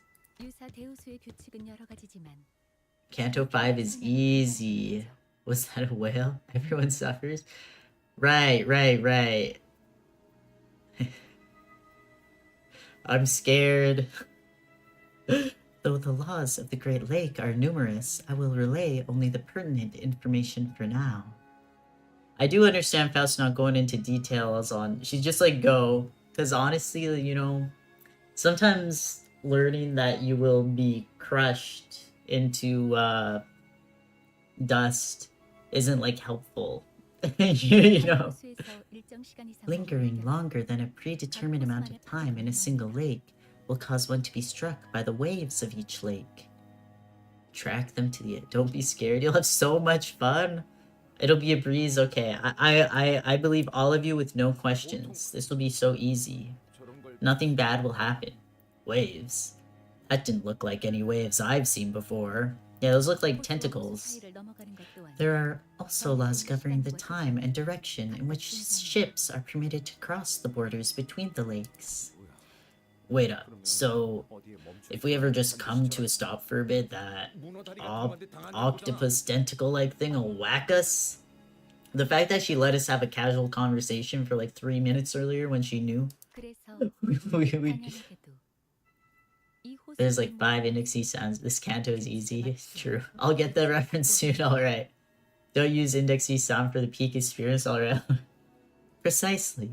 Canto 5 is easy. Was that a whale? Everyone suffers? Right. I'm scared. Though the laws of the Great Lake are numerous, I will relay only the pertinent information for now. I do understand Faust not going into details on... She's just like, go. Because honestly, you know, sometimes learning that you will be crushed into dust isn't, like, helpful. you know? Lingering longer than a predetermined amount of time in a single lake will cause one to be struck by the waves of each lake. Track them to the end. Don't be scared. You'll have so much fun. It'll be a breeze. Okay, I believe all of you with no questions. This will be so easy. Nothing bad will happen. Waves. That didn't look like any waves I've seen before. Yeah, those look like tentacles. There are also laws governing the time and direction in which ships are permitted to cross the borders between the lakes. Wait up, so if we ever just come to a stop for a bit, that octopus tentacle-like thing will whack us? The fact that she let us have a casual conversation for like 3 minutes earlier when she knew. There's like 5 indexy sounds. This canto is easy. True. I'll get the reference soon, alright. Don't use indexy sound for the peak experience, alright. Precisely.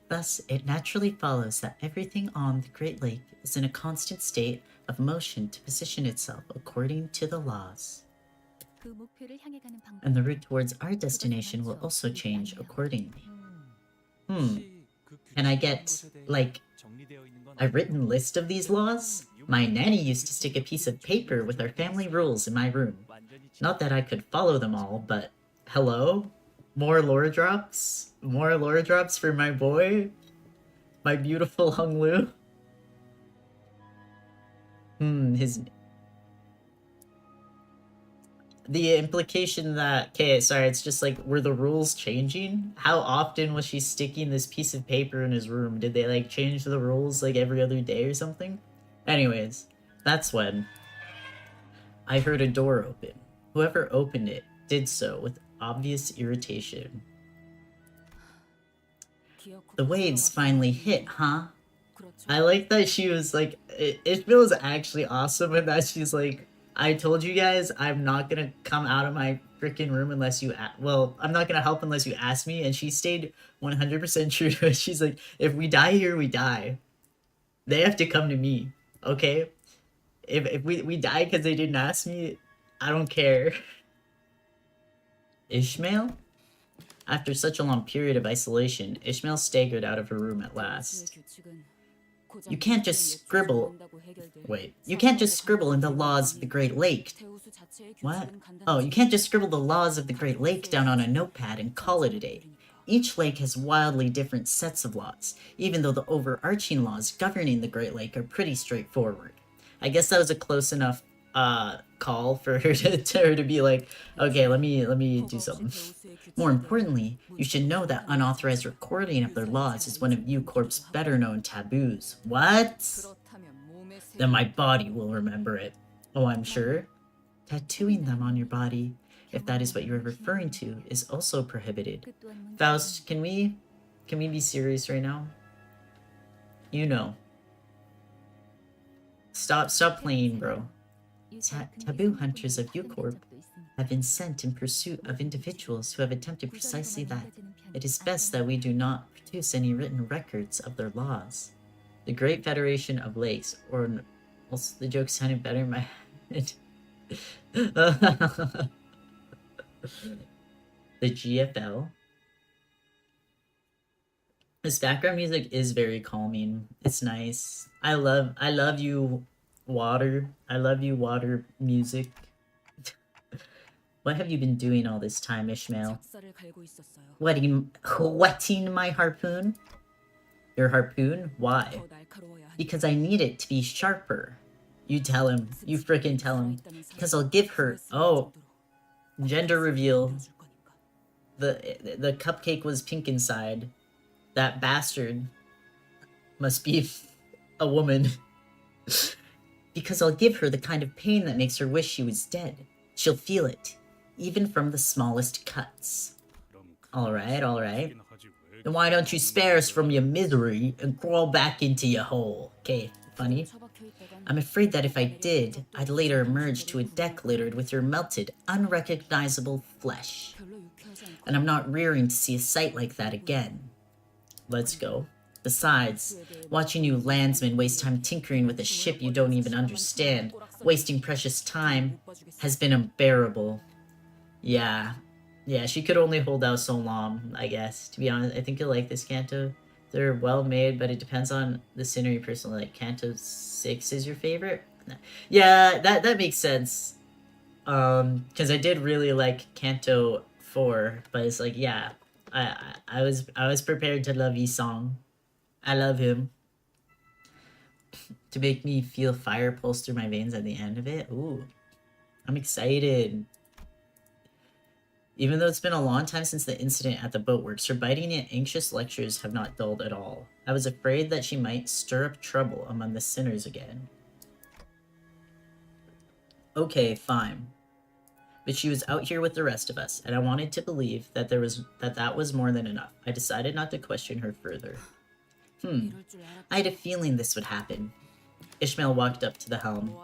Thus, it naturally follows that everything on the Great Lake is in a constant state of motion to position itself according to the laws. And the route towards our destination will also change accordingly. Can I get, like, a written list of these laws? My nanny used to stick a piece of paper with our family rules in my room. Not that I could follow them all, but hello? More lore drops? More lore drops for my boy? My beautiful Hung Lu? The implication that... Okay, sorry, it's just like, were the rules changing? How often was she sticking this piece of paper in his room? Did they, like, change the rules, like, every other day or something? Anyways, that's when I heard a door open. Whoever opened it did so with obvious irritation. The waves finally hit, huh? I like that she was like, it feels actually awesome and that she's like, I told you guys I'm not gonna come out of my freaking room unless you well, I'm not gonna help unless you ask me, and she stayed 100% true to it. She's like, if we die here, we die. They have to come to me, okay? If we die because they didn't ask me, I don't care. Ishmael? After such a long period of isolation, Ishmael staggered out of her room at last. You can't just scribble... Wait. You can't just scribble in the laws of the Great Lake. What? Oh, you can't just scribble the laws of the Great Lake down on a notepad and call it a day. Each lake has wildly different sets of laws, even though the overarching laws governing the Great Lake are pretty straightforward. I guess that was a close enough call for her to be like, okay, let me do something. More importantly, you should know that unauthorized recording of their laws is one of U Corp's better known taboos. What? Then my body will remember it. Oh, I'm sure. Tattooing them on your body, if that is what you're referring to, is also prohibited. Faust, can we be serious right now? You know. Stop playing, bro. Taboo hunters of U-Corp have been sent in pursuit of individuals who have attempted precisely that. It is best that we do not produce any written records of their laws. The Great Federation of Lakes, or also the joke sounded better in my head. The GFL. This background music is very calming. It's nice. I love you, water. I love you, water music. What have you been doing all this time, Ishmael? Whetting my harpoon? Your harpoon? Why? Because I need it to be sharper. You tell him. You frickin' tell him. Because I'll give her... Oh. Gender reveal. The cupcake was pink inside. That bastard must be a woman. Because I'll give her the kind of pain that makes her wish she was dead. She'll feel it, even from the smallest cuts. Alright, alright. Then why don't you spare us from your misery and crawl back into your hole? Okay, funny. I'm afraid that if I did, I'd later emerge to a deck littered with your melted, unrecognizable flesh. And I'm not rearing to see a sight like that again. Let's go. Besides, watching you landsmen waste time tinkering with a ship you don't even understand, wasting precious time, has been unbearable. Yeah, she could only hold out so long, I guess. To be honest, I think you'll like this, Canto. They're well made, but it depends on the scenery personally. Like Canto 6 is your favorite? Yeah, that makes sense. Because I did really like Canto 4, but it's like, yeah, I was prepared to love Song. I love him. To make me feel fire pulse through my veins at the end of it. Ooh, I'm excited. Even though it's been a long time since the incident at the boatworks, her biting and anxious lectures have not dulled at all. I was afraid that she might stir up trouble among the sinners again. Okay, fine. But she was out here with the rest of us, and I wanted to believe that that was more than enough. I decided not to question her further. I had a feeling this would happen. Ishmael walked up to the helm.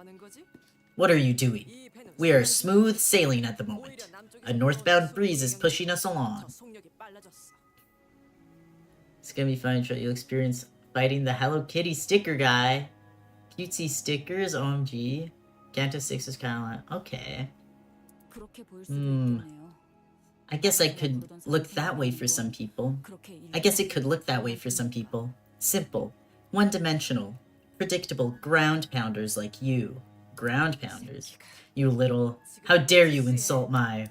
What are you doing? We are smooth sailing at the moment. A northbound breeze is pushing us along. It's gonna be fun. You'll experience fighting the Hello Kitty sticker guy. Cutesy stickers, OMG. Canto 6 is kind of like, okay. I guess I could look that way for some people. I guess it could look that way for some people. Simple, one-dimensional, predictable ground pounders like you. Ground pounders? You little... How dare you insult my...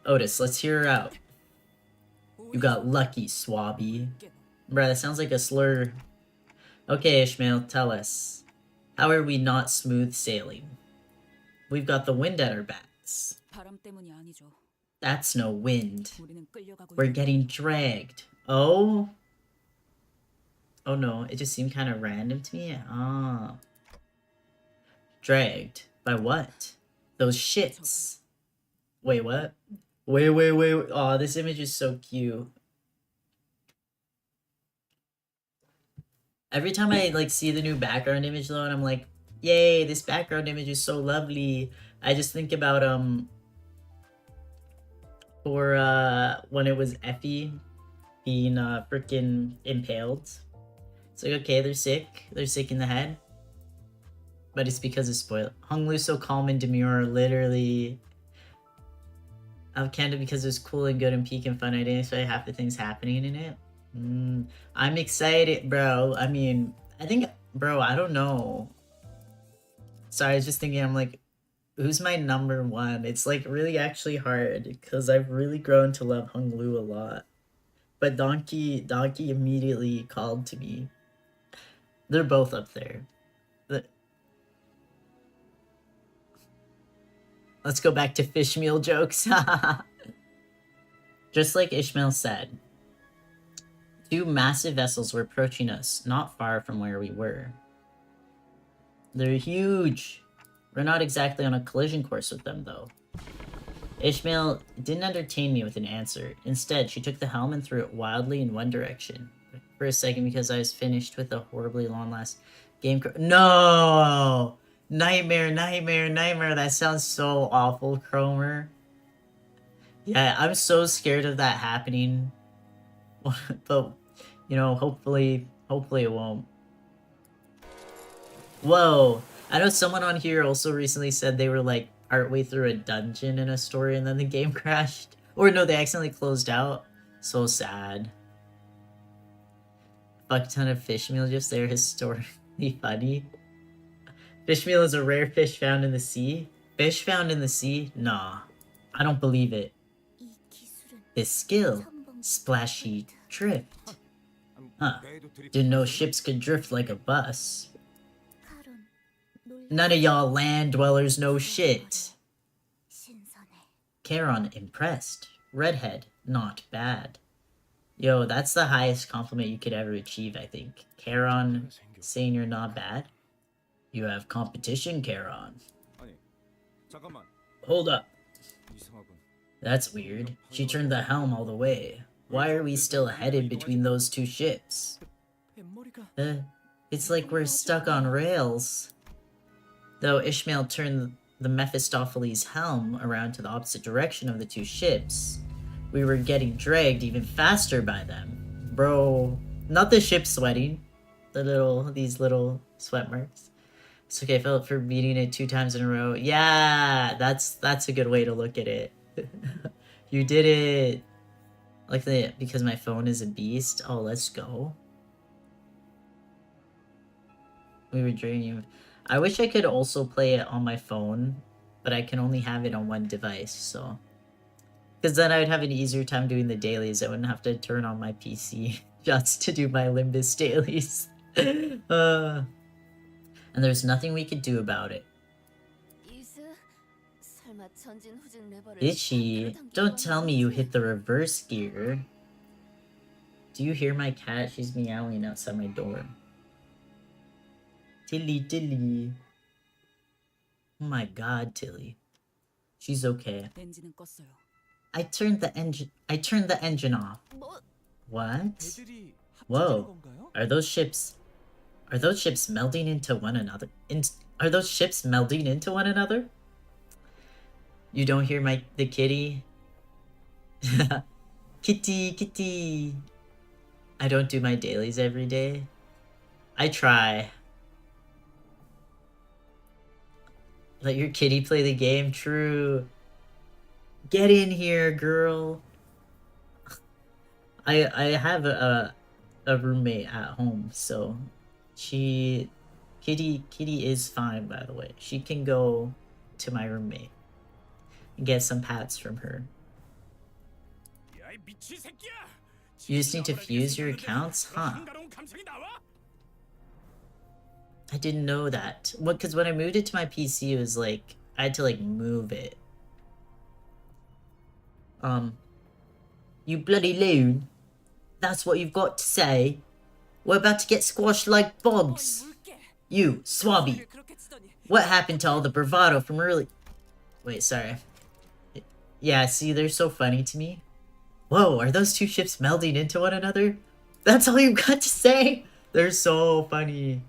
Otis, let's hear her out. You got lucky, swabby. Bruh, that sounds like a slur. Okay, Ishmael, tell us. How are we not smooth sailing? We've got the wind at our backs. That's no wind. We're getting dragged. Oh? Oh no, it just seemed kind of random to me. Ah. Dragged. By what? Those shits. Wait, what? Wait. Oh, this image is so cute. Every time I like see the new background image though, and I'm like, yay, this background image is so lovely. I just think about for when it was Effie being freaking impaled. It's like, okay, they're sick in the head, but it's because of spoil. Hung Lu so calm and demure, literally. Canto because it was cool and good and peak and fun. I didn't expect half the things happening in it. I'm excited, bro. I mean, I think, bro, I don't know. Sorry, I was just thinking, I'm like, who's my number one? It's like really actually hard because I've really grown to love Hung Lu a lot. But Donkey immediately called to me. They're both up there. Let's go back to fish meal jokes. Just like Ishmael said, two massive vessels were approaching us, not far from where we were. They're huge. We're not exactly on a collision course with them, though. Ishmael didn't entertain me with an answer. Instead, she took the helm and threw it wildly in one direction. For a second, because I was finished with a horribly long-last game... No! Nightmare. That sounds so awful, Cromer. Yeah, I'm so scared of that happening. But, you know, hopefully it won't. Whoa! I know someone on here also recently said they were like partway through a dungeon in a story and then the game crashed. Or no, they accidentally closed out. So sad. Fuck ton of fish meal just there, historically funny. Fish meal is a rare fish found in the sea. Fish found in the sea? Nah. I don't believe it. This skill. Splashy drift. Huh. Didn't know ships could drift like a bus. None of y'all land dwellers know shit. Charon impressed. Redhead, not bad. Yo, that's the highest compliment you could ever achieve, I think. Charon saying you're not bad. You have competition, Charon. Hold up. That's weird. She turned the helm all the way. Why are we still headed between those two ships? It's like we're stuck on rails. Though Ishmael turned the Mephistopheles helm around to the opposite direction of the two ships, we were getting dragged even faster by them. Bro, not the ship sweating. These little sweat marks. It's okay, Philip, for beating it 2 times in a row. Yeah, that's a good way to look at it. You did it. Like because my phone is a beast. Oh, let's go. We were dreaming. I wish I could also play it on my phone, but I can only have it on one device, so. Because then I would have an easier time doing the dailies. I wouldn't have to turn on my PC just to do my Limbus dailies. And there's nothing we could do about it. Itchy, don't tell me you hit the reverse gear. Do you hear my cat? She's meowing outside my door. Tilly, Tilly. Oh my god, Tilly. She's okay. I turned the engine off. What? Whoa. Are those ships melding into one another? Are those ships melding into one another? You don't hear the kitty? Kitty, kitty. I don't do my dailies every day. I try. Let your kitty play the game? True. Get in here, girl. I have a roommate at home, so kitty is fine, by the way. She can go to my roommate and get some pats from her. You just need to fuse your accounts? Huh. I didn't know that. Well, because when I moved it to my PC, it was like, I had to like move it. You bloody loon. That's what you've got to say? We're about to get squashed like bugs. You, Swabby. What happened to all the bravado from early... Wait, sorry. Yeah, see, they're so funny to me. Whoa, are those two ships melding into one another? That's all you've got to say? They're so funny.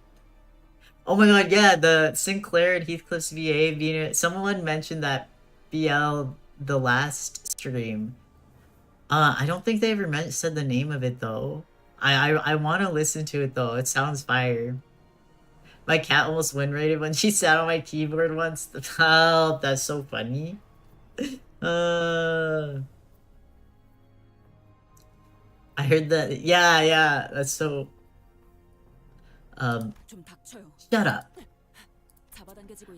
Oh my god, yeah, the Sinclair and Heathcliff's VA being... Someone mentioned that BL the last stream. I don't think they ever said the name of it, though. I want to listen to it, though. It sounds fire. My cat almost win rated when she sat on my keyboard once. Oh, that's so funny. I heard that. Yeah, that's so... Shut up.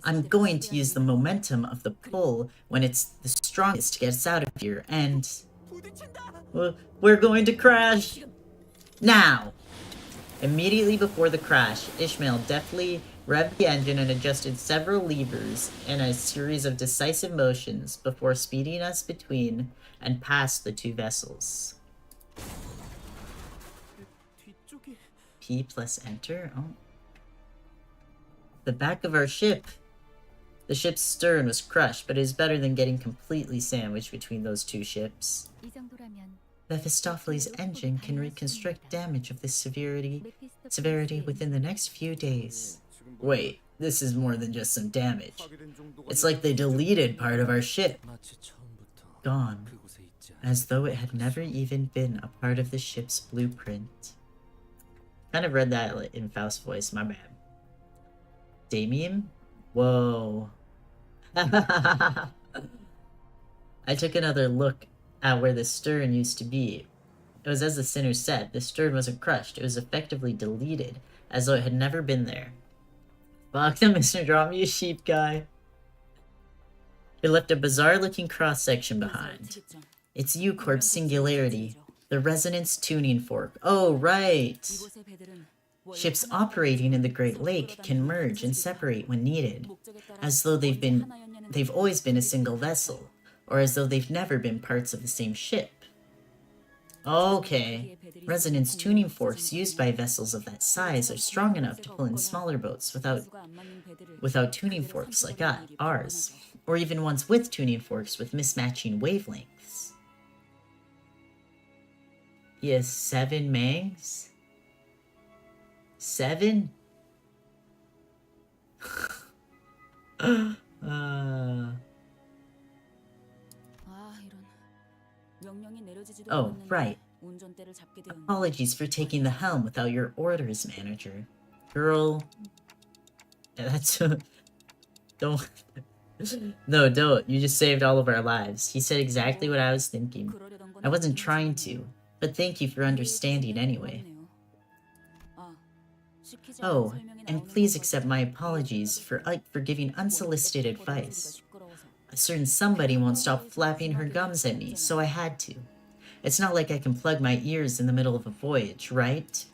I'm going to use the momentum of the pull when it's the strongest to get us out of here, and... We're going to crash! Now! Immediately before the crash, Ishmael deftly revved the engine and adjusted several levers in a series of decisive motions before speeding us between and past the two vessels. P plus enter? Oh. The back of our ship. The ship's stern was crushed, but it is better than getting completely sandwiched between those two ships. Mephistopheles' engine can reconstruct damage of this severity within the next few days. Wait, this is more than just some damage. It's like they deleted part of our ship. Gone. As though it had never even been a part of the ship's blueprint. Kind of read that in Faust's voice, my bad. Damien? Whoa. I took another look at where the stern used to be. It was as the sinner said, the stern wasn't crushed, it was effectively deleted, as though it had never been there. Fuck the Mr. Draw Me a Sheep guy. It left a bizarre-looking cross-section behind. It's U-Corp's singularity, the resonance tuning fork. Oh, right! Ships operating in the Great Lake can merge and separate when needed, as though they've always been a single vessel, or as though they've never been parts of the same ship. Okay. Resonance tuning forks used by vessels of that size are strong enough to pull in smaller boats without tuning forks like ours, or even ones with tuning forks with mismatching wavelengths. He has 7 mangs? 7? Oh, right. Apologies for taking the helm without your orders, manager. Girl. That's... Don't... No, don't. You just saved all of our lives. He said exactly what I was thinking. I wasn't trying to, but thank you for understanding anyway. Oh, and please accept my apologies for giving unsolicited advice. A certain somebody won't stop flapping her gums at me, so I had to. It's not like I can plug my ears in the middle of a voyage, right?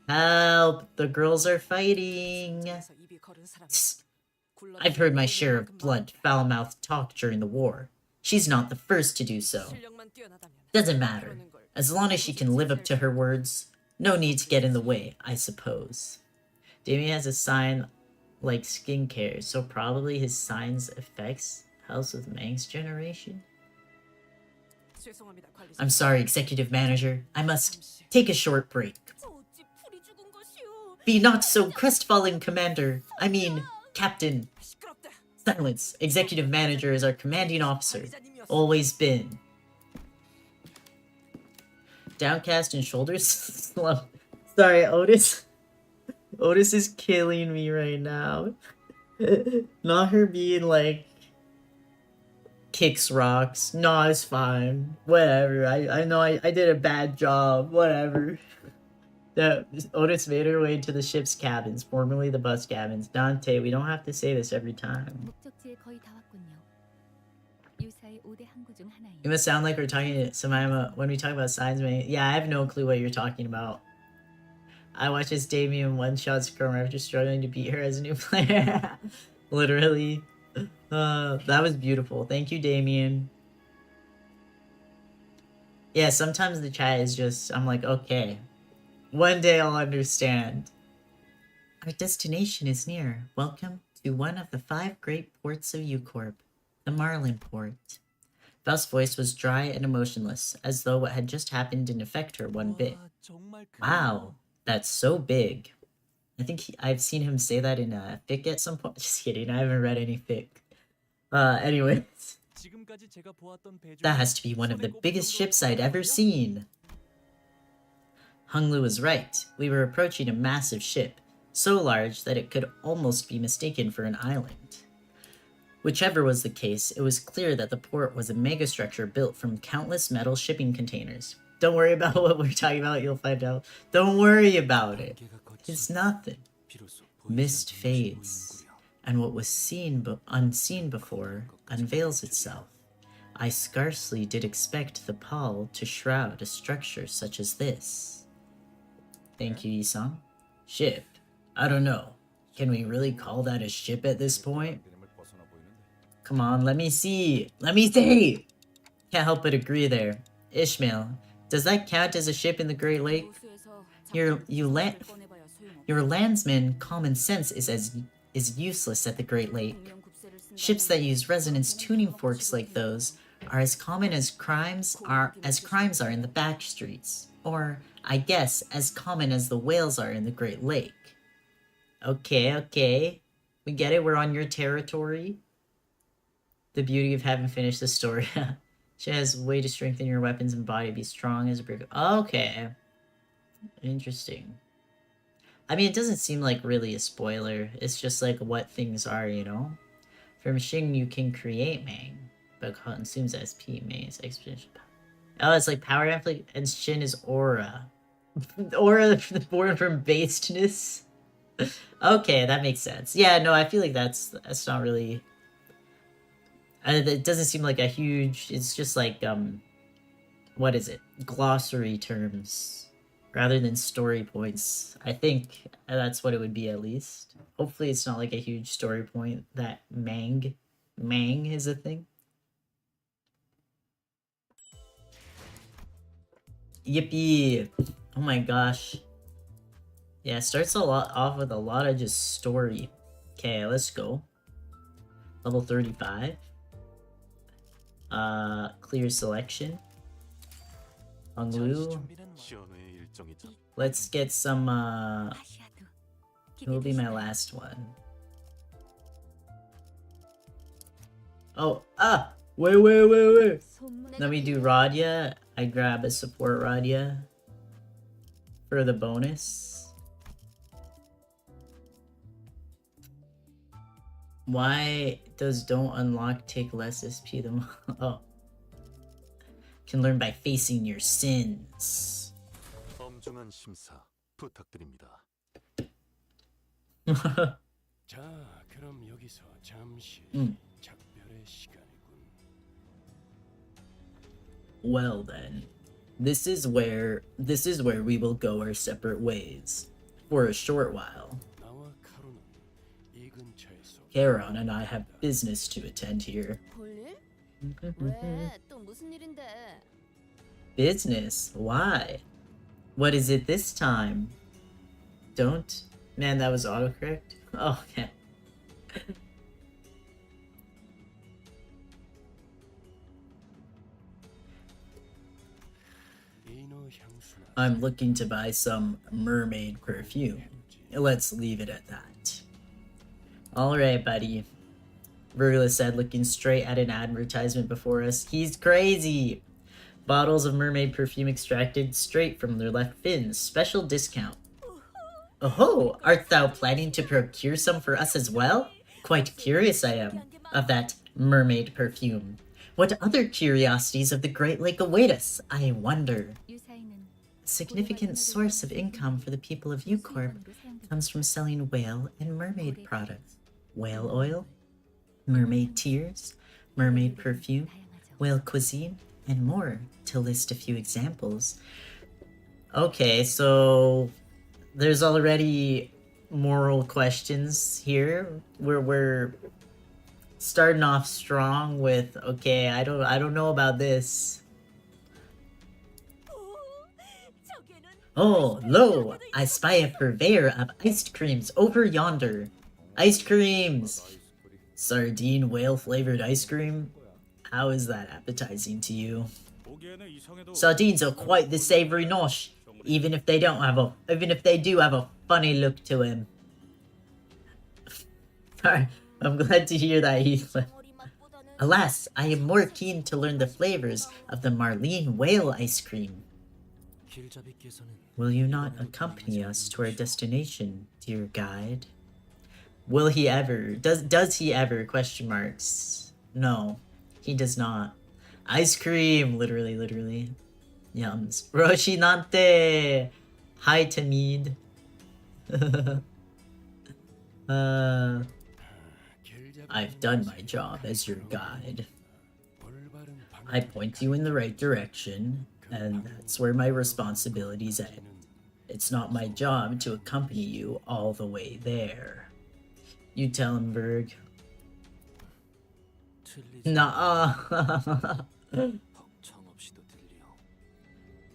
Help! The girls are fighting! Psst. I've heard my share of blunt, foul-mouthed talk during the war. She's not the first to do so. Doesn't matter. As long as she can live up to her words, no need to get in the way, I suppose. Damien has a sign like skincare, so probably his sign's effects helps with Mang's generation? I'm sorry, Executive Manager. I must take a short break. Be not so crestfallen, Commander. I mean, Captain. Silence. Executive Manager is our commanding officer. Always been. Downcast and shoulders slump. Sorry, Otis. Otis is killing me right now. Not her being like kicks rocks. No, it's fine. Whatever. I know I did a bad job. Whatever. Otis made her way to the ship's cabins, formerly the bus cabins. Dante, we don't have to say this every time. It must sound like we're talking to Samaima when we talk about signs. Yeah, I have no clue what you're talking about. I watched this Damien one-shot scrum after struggling to beat her as a new player. Literally. That was beautiful. Thank you, Damien. Yeah, sometimes the chat is just, I'm like, okay. One day I'll understand. Our destination is near. Welcome to one of the 5 great ports of U-Corp, the Marlin Port. Belle's voice was dry and emotionless, as though what had just happened didn't affect her one bit. Wow, that's so big. I think I've seen him say that in a fic at some point. Just kidding, I haven't read any fic. Anyways. That has to be one of the biggest ships I'd ever seen. Hung Lu was right. We were approaching a massive ship, so large that it could almost be mistaken for an island. Whichever was the case, it was clear that the port was a megastructure built from countless metal shipping containers. Don't worry about what we're talking about, you'll find out. Don't worry about it. It's nothing. Mist fades, and what was seen but unseen before unveils itself. I scarcely did expect the pall to shroud a structure such as this. Thank you, Isang. Ship? I don't know. Can we really call that a ship at this point? Come on, let me see! Let me see! Can't help but agree there. Ishmael, does that count as a ship in the Great Lake? Your landsman common sense is useless at the Great Lake. Ships that use resonance tuning forks like those are as common as crimes are in the back streets, or I guess as common as the whales are in the Great Lake. Okay, we get it. We're on your territory. The beauty of having finished the story. She has a way to strengthen your weapons and body, be strong as a brick. Okay, interesting. I mean, it doesn't seem like really a spoiler. It's just like what things are, you know. From Xing, you can create Mang, but consumes SP. Mang is exponential power. Oh, it's like power amplification, and Shin is aura. Aura born from basedness. Okay, that makes sense. Yeah, no, I feel like that's not really. It doesn't seem like a huge. It's just like what is it? Glossary terms rather than story points. I think that's what it would be at least. Hopefully, it's not like a huge story point that Mang is a thing. Yippee! Oh my gosh. Yeah, it starts off with a lot of just story. Okay, let's go. Level 35. Clear selection. Hung Lu. Let's get some, it will be my last one. Oh, wait. Let me do Radia. I grab a support Radia for the bonus. Why does don't unlock take less SP than oh. can learn by facing your sins. 엄중한 심사 부탁드립니다. 자, 그럼 여기서 잠시 작별의 시간이군. Well then, this is where we will go our separate ways for a short while. 나와 카로는 이 근처에서 Charon and I have business to attend here. 볼일? 왜? 또 무슨 일인데? Business? Why? What is it this time? Don't? Man, that was autocorrect? Oh, okay. I'm looking to buy some mermaid perfume. Let's leave it at that. Alright, buddy. Virgula said, looking straight at an advertisement before us. He's crazy! Bottles of mermaid perfume extracted straight from their left fins. Special discount. Oh, art thou planning to procure some for us as well? Quite curious I am of that mermaid perfume. What other curiosities of the Great Lake await us, I wonder? A significant source of income for the people of U-Corp comes from selling whale and mermaid products. Whale oil, mermaid tears, mermaid perfume, whale cuisine, and more, to list a few examples. Okay, so there's already moral questions here. We're starting off strong with, okay, I don't know about this. Oh, lo, I spy a purveyor of iced creams over yonder. Iced creams! Sardine whale flavored ice cream? How is that appetizing to you? Sardines are quite the savory nosh, even if they do have a funny look to him. I'm glad to hear that, Heath. Alas, I am more keen to learn the flavors of the Marlene whale ice cream. Will you not accompany us to our destination, dear guide? Will he ever? Does he ever? Question marks. No, he does not. Ice cream, literally. Yums. Roshinante! Hi, Tamid. I've done my job as your guide. I point you in the right direction, and that's where my responsibilities end. It's not my job to accompany you all the way there. You tell him, Berg. Nuh-uh.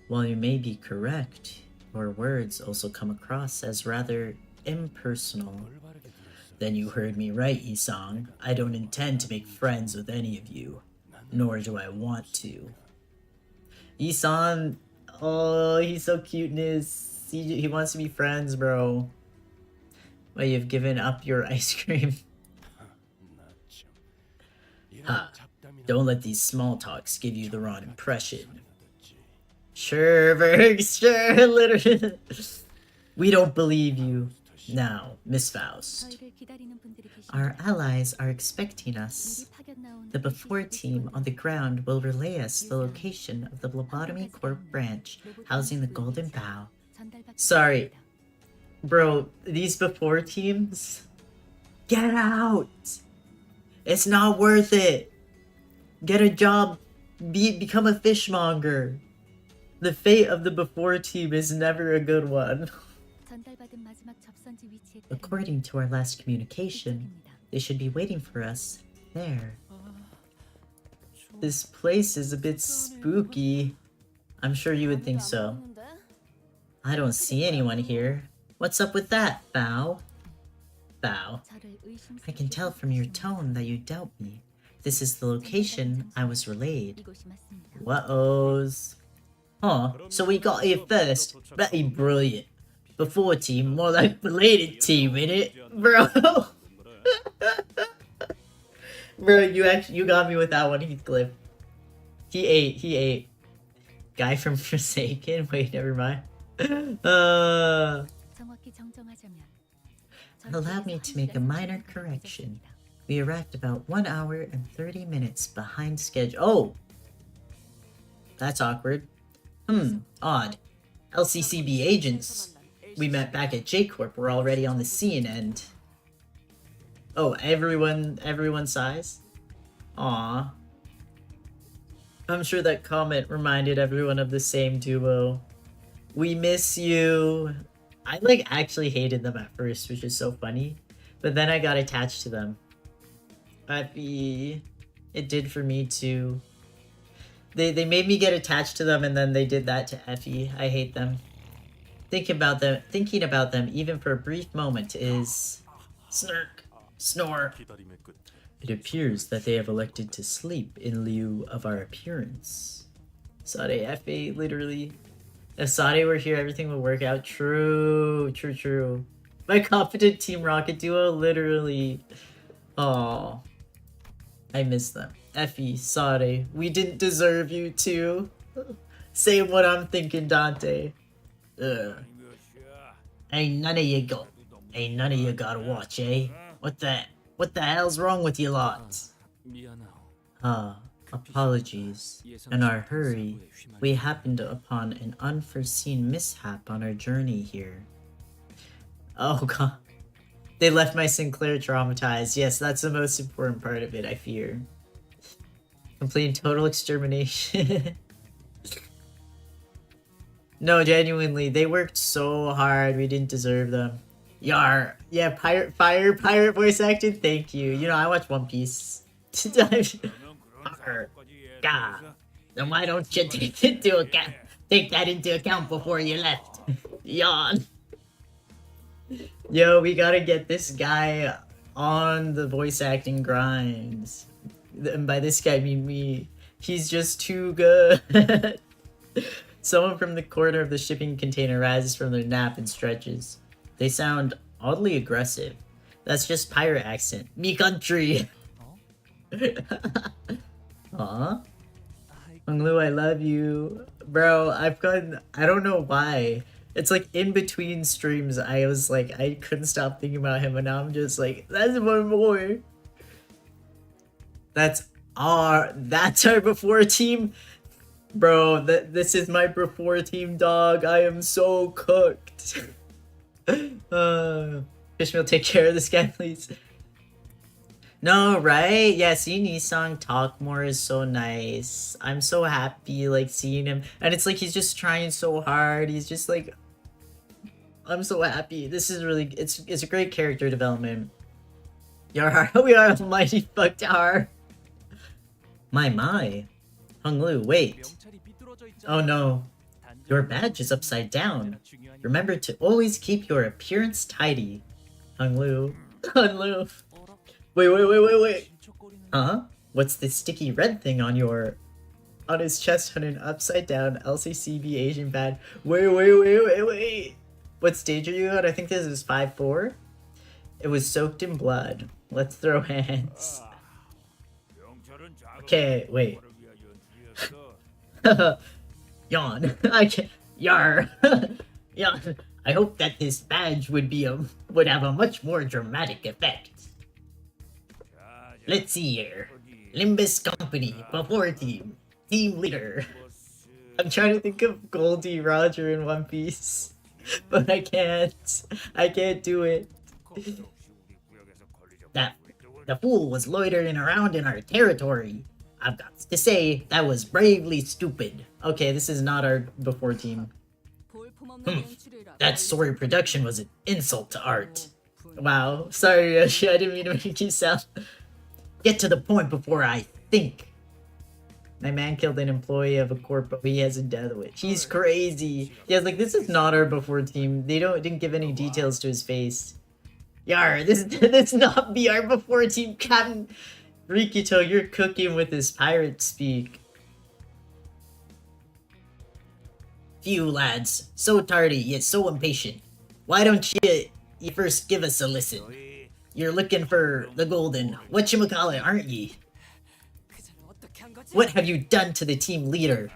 While you may be correct, your words also come across as rather impersonal. Then you heard me right, Isang. I don't intend to make friends with any of you, nor do I want to. Isang, oh, he's so cuteness. He wants to be friends, bro. Well, you've given up your ice cream. Ha, don't let these small talks give you the wrong impression. Sure, Berg, sure, literally. We don't believe you. Now, Miss Faust. Our allies are expecting us. The Before team on the ground will relay us the location of the Lobotomy Corp branch housing the Golden Bow. Sorry. Bro, these Before teams? Get out! It's not worth it! Get a job, become a fishmonger. The fate of the Before team is never a good one. According to our last communication, they should be waiting for us there. This place is a bit spooky. I'm sure you would think so. I don't see anyone here. What's up with that, Bao? Bao. I can tell from your tone that you doubt me. This is the location I was relayed. What-ohs? Huh, so we got here first. Very brilliant. Before team, more like belated team, innit? Bro. Bro, you got me with that one, Heathcliff. He ate. Guy from Forsaken? Wait, never mind. Allow me to make a minor correction. We arrived about 1 hour and 30 minutes behind schedule. Oh! That's awkward. Odd. LCCB agents we met back at J-Corp were already on the scene and... Oh, everyone sighs? Aw. I'm sure that comment reminded everyone of the same duo. We miss you. I like actually hated them at first, which is so funny. But then I got attached to them. It did for me too. They made me get attached to them and then they did that to Effie. I hate them. Thinking about them even for a brief moment is... Snore. It appears that they have elected to sleep in lieu of our appearance. Sade, Effie, literally. If Sade were here, everything would work out. True. My confident Team Rocket duo, literally. Aww. I miss them. Effie, Sade, we didn't deserve you too. Say what I'm thinking, Dante. Ugh. Ain't none of you gotta watch, eh? What the hell's wrong with you lot? Apologies. In our hurry, we happened upon an unforeseen mishap on our journey here. Oh god. They left my Sinclair traumatized. Yes, that's the most important part of it, I fear. Complete and total extermination. No, genuinely, they worked so hard. We didn't deserve them. Yar. Yeah, pirate voice acting. Thank you. You know, I watch One Piece. Gah. Then why don't you take that into account before you left? Yawn. Yo, we gotta get this guy on the voice acting grinds. And by this guy, I mean me. He's just too good. Someone from the corner of the shipping container rises from their nap and stretches. They sound oddly aggressive. That's just pirate accent. Me country! Aw. Honglu, I love you. Bro, I don't know why. It's like in between streams, I was like, I couldn't stop thinking about him, and now I'm just like, that's my boy. That's our before team. Bro, this is my before team, dog. I am so cooked. Fishmeal, take care of this guy, please. No, right? Yeah, seeing Nissan talk more is so nice. I'm so happy, like, seeing him. And it's like he's just trying so hard. He's just like... I'm so happy. This is really... It's a great character development. We are almighty fucked hard. My. Honglu, wait. Oh no. Your badge is upside down. Remember to always keep your appearance tidy. Honglu. Wait. Huh? What's this sticky red thing on his chest on an upside down LCCB Asian badge? Wait. What stage are you at? I think this is 5-4. It was soaked in blood. Let's throw hands. Okay, wait. Yawn. I can't. Yar. Yawn. I hope that this badge would have a much more dramatic effect. Let's see here. Limbus Company, before team leader. I'm trying to think of Goldie Roger in One Piece, but I can't do it. The fool was loitering around in our territory. I've got to say, that was bravely stupid. Okay, this is not our before team. That story production was an insult to art. Wow, sorry Yoshi, I didn't mean to make you sound... Get to the point before I think. My man killed an employee of a corp, but he has a death wish. He's crazy. Yeah, like, this is not our before team. They didn't give any details to his face. Yar, this not be our before team, Captain Rikito. You're cooking with his pirate speak. Phew, lads. So tardy, yet so impatient. Why don't you first give us a listen? You're looking for the golden whatchamacallit, aren't ye? What have you done to the team leader?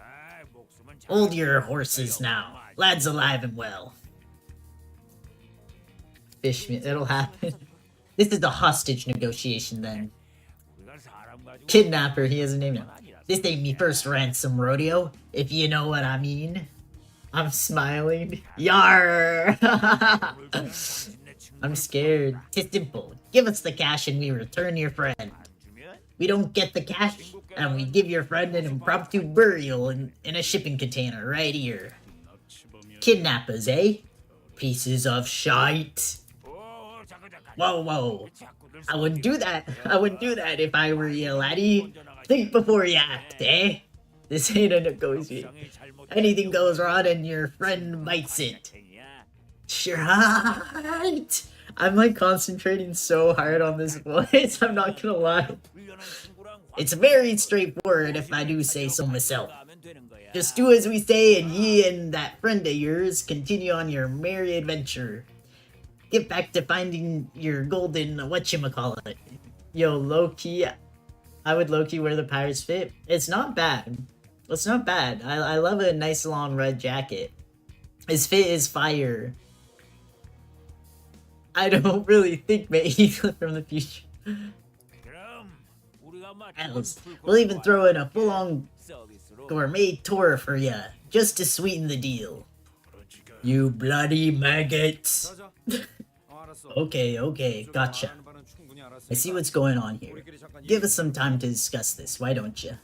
Hold your horses now. Lad's alive and well. Fishman, it'll happen. This is the hostage negotiation then. Kidnapper, he has a name now. This ain't me first ransom rodeo, if you know what I mean. I'm smiling. Yar! I'm scared. It's simple. Give us the cash and we return your friend. We don't get the cash, and we give your friend an impromptu burial in a shipping container right here. Kidnappers, eh? Pieces of shite. Whoa, whoa. I wouldn't do that. I wouldn't do that if I were you, laddie. Think before you act, eh? This ain't a negotiation. Anything goes wrong and your friend bites it. Shite! I'm like concentrating so hard on this voice, I'm not gonna lie. It's very straightforward if I do say so myself. Just do as we say and ye and that friend of yours continue on your merry adventure. Get back to finding your golden whatchamacallit. Yo, low-key, I would low-key wear the pirate's fit. It's not bad. It's not bad. I love a nice long red jacket. His fit is fire. I don't really think maybe from the future. Else, we'll even throw in a full-on gourmet tour for ya, just to sweeten the deal. You bloody maggots. Okay, gotcha. I see what's going on here. Give us some time to discuss this, why don't you?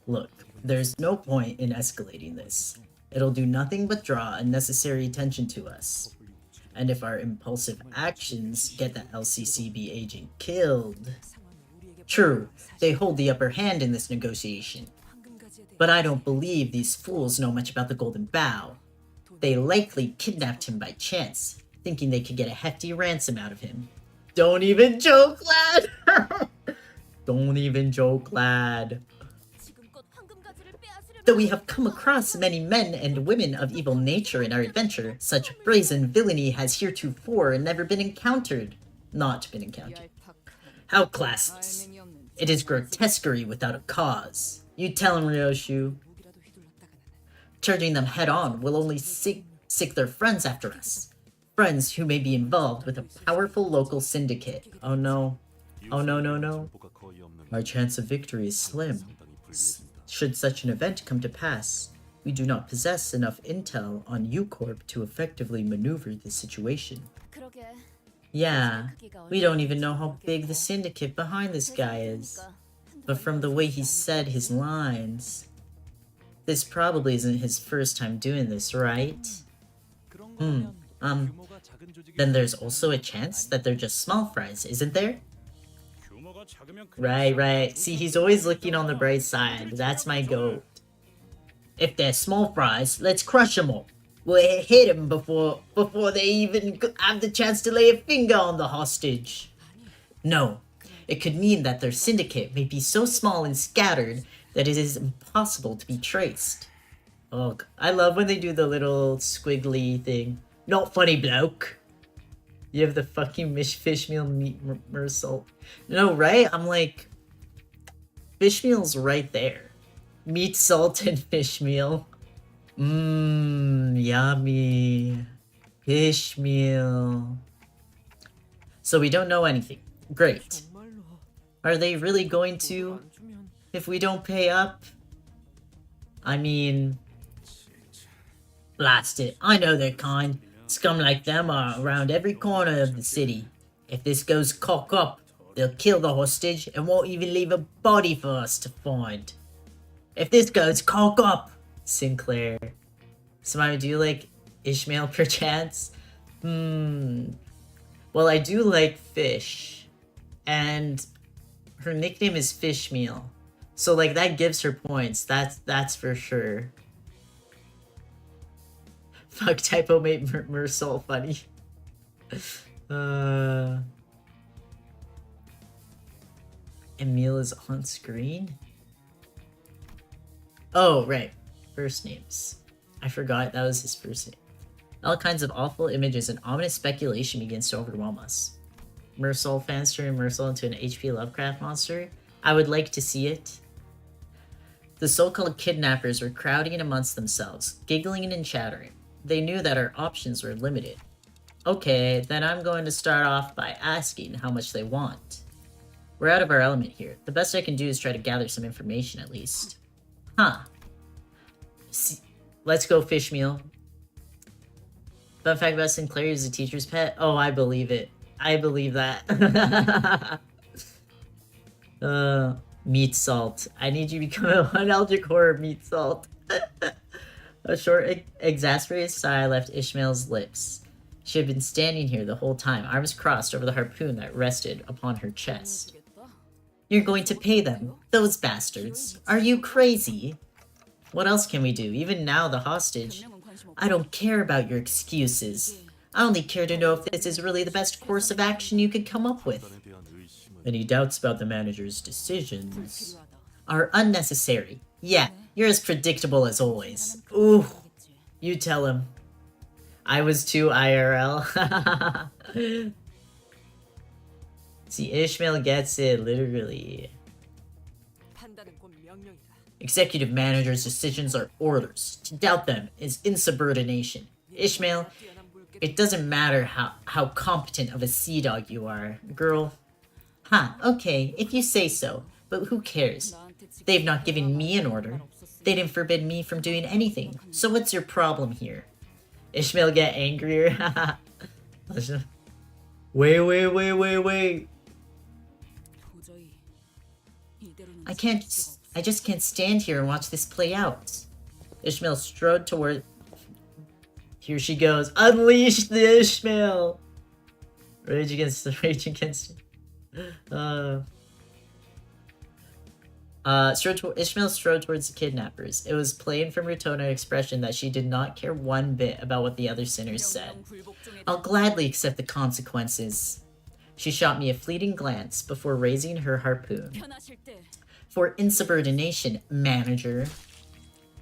Look, there's no point in escalating this. It'll do nothing but draw unnecessary attention to us. And if our impulsive actions get that LCCB agent killed... True, they hold the upper hand in this negotiation. But I don't believe these fools know much about the Golden Bough. They likely kidnapped him by chance, thinking they could get a hefty ransom out of him. Don't even joke, lad! Don't even joke, lad. Though we have come across many men and women of evil nature in our adventure, such brazen villainy has heretofore never been encountered. Not been encountered. How classless. It is grotesquerie without a cause. You tell him, Ryoshu. Charging them head-on will only sick their friends after us. Friends who may be involved with a powerful local syndicate. Oh no. Oh no. Our chance of victory is slim. Should such an event come to pass, we do not possess enough intel on U-Corp to effectively maneuver the situation. Yeah, we don't even know how big the syndicate behind this guy is. But from the way he said his lines... This probably isn't his first time doing this, right? Then there's also a chance that they're just small fries, isn't there? Right. See, he's always looking on the bright side. That's my goat. If they're small fries, let's crush them all. We'll hit them before they even have the chance to lay a finger on the hostage. No, it could mean that their syndicate may be so small and scattered that it is impossible to be traced. Oh, I love when they do the little squiggly thing. Not funny, bloke. You have the fucking fish meal meat morsel. No, right? I'm like, fish meal's right there. Meat, salt, and fish meal. Yummy. Fish meal. So we don't know anything. Great. Are they really going to? If we don't pay up? I mean... Blast it. I know their kind. Scum like them are around every corner of the city. If this goes cock up, they'll kill the hostage and won't even leave a body for us to find. If this goes cock up, Sinclair. Samaya, do you like Ishmael perchance? Well, I do like fish. And her nickname is Fish Meal. So, like, that gives her points. That's for sure. Fuck, typo made Mersol funny. Emil is on screen? Oh, right. First names. I forgot that was his first name. All kinds of awful images and ominous speculation begins to overwhelm us. Mersol fans turn Mersol into an HP Lovecraft monster? I would like to see it. The so-called kidnappers were crowding amongst themselves, giggling and chattering. They knew that our options were limited. Okay, then I'm going to start off by asking how much they want. We're out of our element here. The best I can do is try to gather some information at least. Huh. See, let's go fish meal. Fun fact about Sinclair, he's a teacher's pet. Oh, I believe it. I believe that. Meat salt. I need you to become a one-eldric horror meat salt. A short, exasperated sigh left Ishmael's lips. She had been standing here the whole time, arms crossed over the harpoon that rested upon her chest. You're going to pay them, those bastards. Are you crazy? What else can we do? Even now, the hostage. I don't care about your excuses. I only care to know if this is really the best course of action you could come up with. Any doubts about the manager's decisions are unnecessary. Yeah, you're as predictable as always. Ooh, you tell him. I was too IRL. See, Ishmael gets it, literally. Executive manager's decisions are orders. To doubt them is insubordination. Ishmael, it doesn't matter how competent of a sea dog you are, girl. Huh, okay, if you say so. But who cares? They've not given me an order. They didn't forbid me from doing anything. So what's your problem here? Ishmael get angrier. Wait. I just can't stand here and watch this play out. Ishmael strode toward... Here she goes. Unleash the Ishmael! Rage against... Ishmael strode towards the kidnappers. It was plain from her tone and expression that she did not care one bit about what the other sinners said. I'll gladly accept the consequences. She shot me a fleeting glance before raising her harpoon. For insubordination, manager.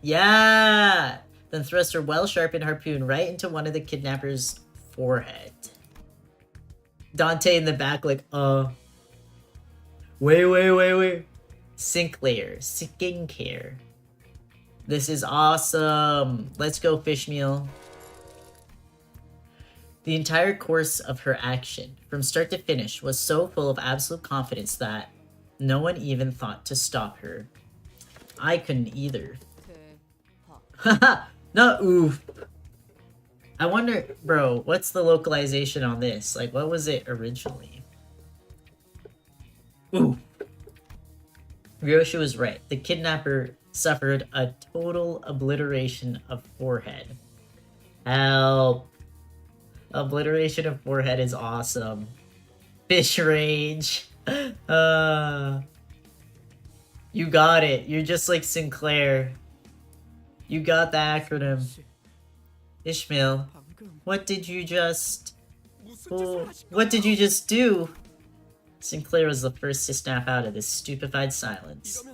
Yeah! Then thrust her well-sharpened harpoon right into one of the kidnappers' forehead. Dante in the back like, Wait. Sinclair, skincare. This is awesome. Let's go, fish meal. The entire course of her action, from start to finish, was so full of absolute confidence that no one even thought to stop her. I couldn't either. Haha, not oof. I wonder, bro, what's the localization on this? Like, what was it originally? Ooh. Ryoshi was right. The kidnapper suffered a total obliteration of forehead. Help. Obliteration of forehead is awesome. Fish rage. You got it. You're just like Sinclair. You got the acronym. Ishmael, what did you just... what did you just do? Sinclair was the first to snap out of this stupefied silence.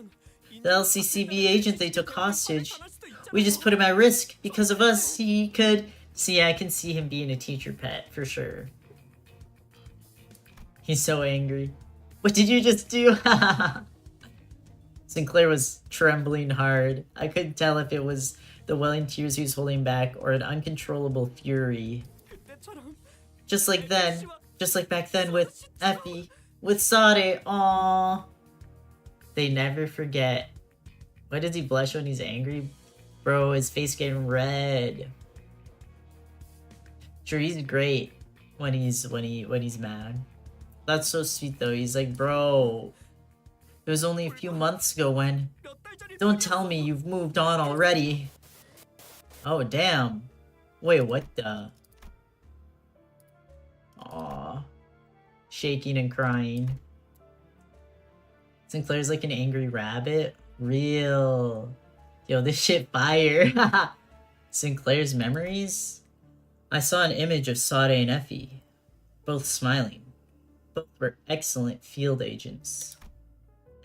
The LCCB agent they took hostage. We just put him at risk. Because of us, he could... See, I can see him being a teacher pet, for sure. He's so angry. What did you just do? Sinclair was trembling hard. I couldn't tell if it was the welling tears he was holding back or an uncontrollable fury. Just like then. Just like back then with Effie. With Sade. Aww. They never forget. Why does he blush when he's angry? Bro, his face getting red. Sure, he's great when he's mad. That's so sweet though. He's like, bro, it was only a few months ago when... Don't tell me you've moved on already. Oh, damn. Wait, what the... Aww. Shaking and crying. Sinclair's like an angry rabbit? Real. Yo, this shit fire. Sinclair's memories? I saw an image of Sade and Effie. Both smiling. Both were excellent field agents.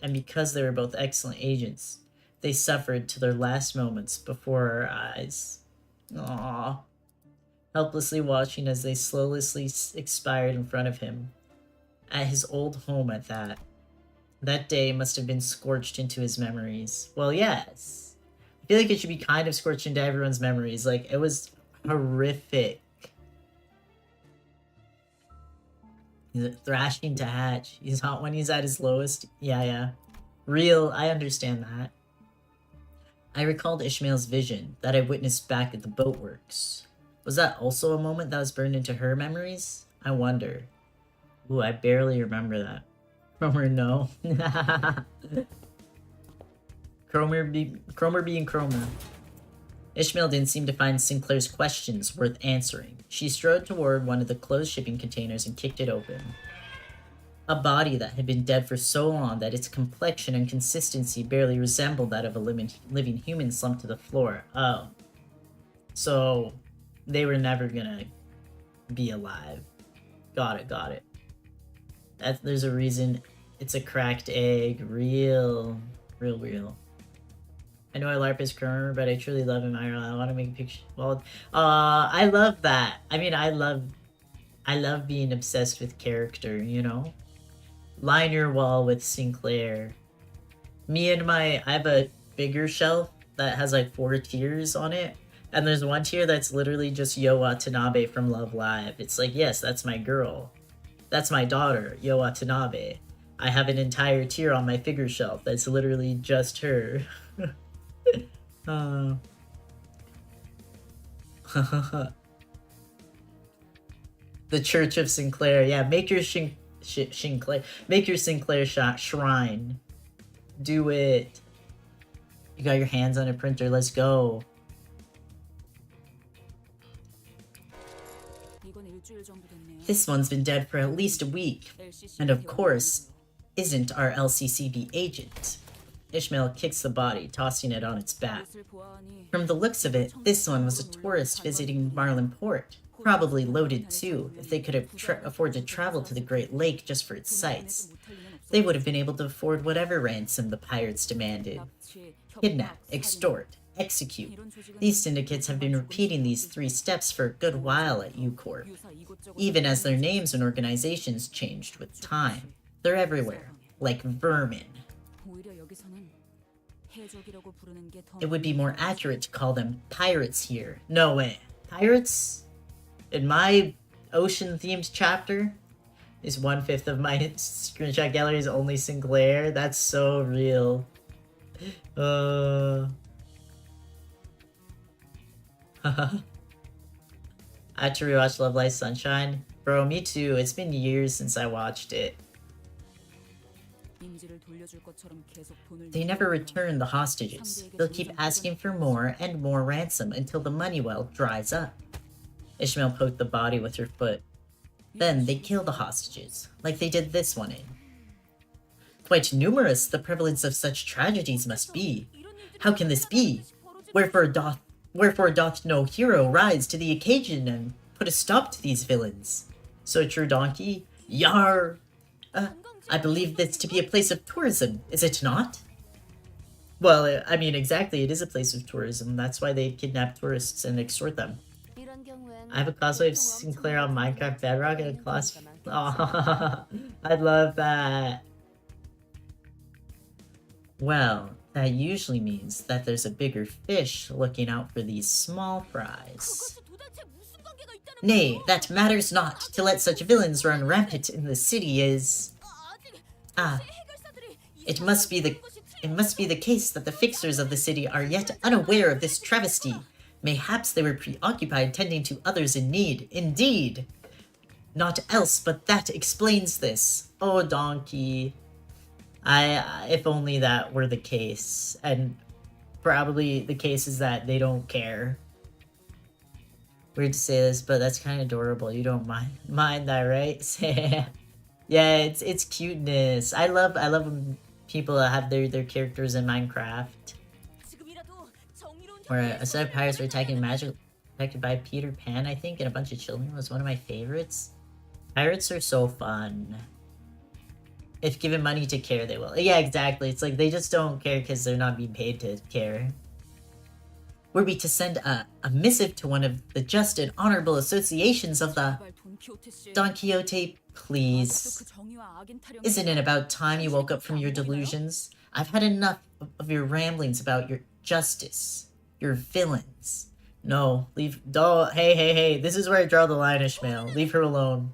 And because they were both excellent agents, they suffered to their last moments before our eyes. Aww. Helplessly watching as they slowly expired in front of him. At his old home at that. That day must have been scorched into his memories. Well, yes. I feel like it should be kind of scorched into everyone's memories. Like, it was horrific. He's thrashing to hatch. He's hot when he's at his lowest. Yeah. Real, I understand that. I recalled Ishmael's vision that I witnessed back at the boatworks. Was that also a moment that was burned into her memories? I wonder. Ooh, I barely remember that. Cromer, no. Cromer being Cromer. Ishmael didn't seem to find Sinclair's questions worth answering. She strode toward one of the closed shipping containers and kicked it open. A body that had been dead for so long that its complexion and consistency barely resembled that of a living human slumped to the floor. Oh. So, they were never gonna be alive. Got it. There's a reason it's a cracked egg. Real. I know I LARP his Cromer, but I truly love him. I want to make a picture. Well, I love that. I mean, I love being obsessed with character, you know? Line your wall with Sinclair. I have a bigger shelf that has like 4 tiers on it. And there's one tier that's literally just Yo Watanabe from Love Live. It's like, yes, that's my girl. That's my daughter, Yo Watanabe. I have an entire tier on my figure shelf that's literally just her. The Church of Sinclair. Yeah, make your make your Sinclair shrine. Do it. You got your hands on a printer. Let's go. This one's been dead for at least a week, and of course, isn't our LCCB agent. Ishmael kicks the body, tossing it on its back. From the looks of it, this one was a tourist visiting Marlin Port, probably loaded too, if they could afford to travel to the Great Lake just for its sights. They would have been able to afford whatever ransom the pirates demanded. Kidnap, extort, execute. These syndicates have been repeating these 3 steps for a good while at U-Corp, even as their names and organizations changed with time. They're everywhere, like vermin. It would be more accurate to call them pirates here. No way. Pirates? In my ocean-themed chapter, is 1/5 of my screenshot gallery is only Sinclair. That's so real. I had to rewatch Love Live Sunshine. Bro, me too. It's been years since I watched it. They never return the hostages. They'll keep asking for more and more ransom until the money well dries up. Ishmael poked the body with her foot. Then they kill the hostages, like they did this one in. Quite numerous the prevalence of such tragedies must be. How can this be? Wherefore doth no hero rise to the occasion and put a stop to these villains? So true, donkey. Yar! I believe this to be a place of tourism, is it not? Well, I mean, exactly, it is a place of tourism. That's why they kidnap tourists and extort them. I have a cosplay of Sinclair on Minecraft Bedrock and a class. Oh, I love that. Well, that usually means that there's a bigger fish looking out for these small fries. Nay, that matters not. To let such villains run rampant in the city is... It must be the case that the fixers of the city are yet unaware of this travesty. Mayhaps they were preoccupied tending to others in need. Indeed! Not else, but that explains this. Oh, donkey. If only that were the case. And probably the case is that they don't care. Weird to say this, but that's kind of adorable. You don't mind that, right? Yeah, it's cuteness. I love when people have their characters in Minecraft. Where a set of pirates were attacking magic affected by Peter Pan, I think, and a bunch of children was one of my favorites. Pirates are so fun. If given money to care, they will. Yeah, exactly. It's like they just don't care because they're not being paid to care. Were we to send a missive to one of the just and honorable associations of the... Don Quixote, please. Isn't it about time you woke up from your delusions? I've had enough of your ramblings about your justice. Your villains. No, leave... Hey, this is where I draw the line, Ishmael. Leave her alone.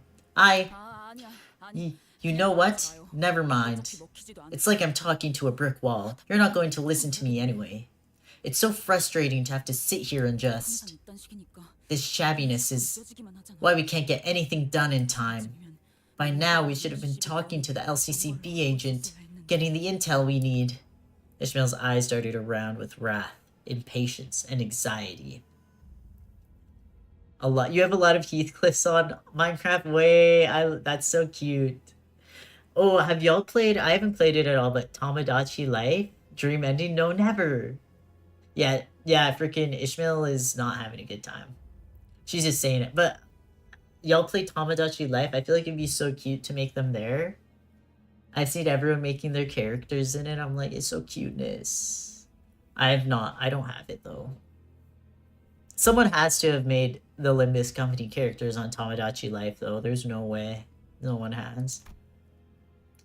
You know what? Never mind. It's like I'm talking to a brick wall. You're not going to listen to me anyway. It's so frustrating to have to sit here and just... This shabbiness is why we can't get anything done in time. By now, we should have been talking to the LCCB agent, getting the intel we need. Ishmael's eyes darted around with wrath, impatience, and anxiety. You have a lot of Heathcliffs on Minecraft? That's so cute. Oh, have y'all played? I haven't played it at all, but Tomodachi Life? Dream Ending? No, never. Yeah, freaking Ishmael is not having a good time. She's just saying it. But y'all play Tomodachi Life? I feel like it'd be so cute to make them there. I've seen everyone making their characters in it. I'm like, it's so cuteness. I don't have it though. Someone has to have made the Limbus company characters on Tomodachi Life though. There's no way. No one has.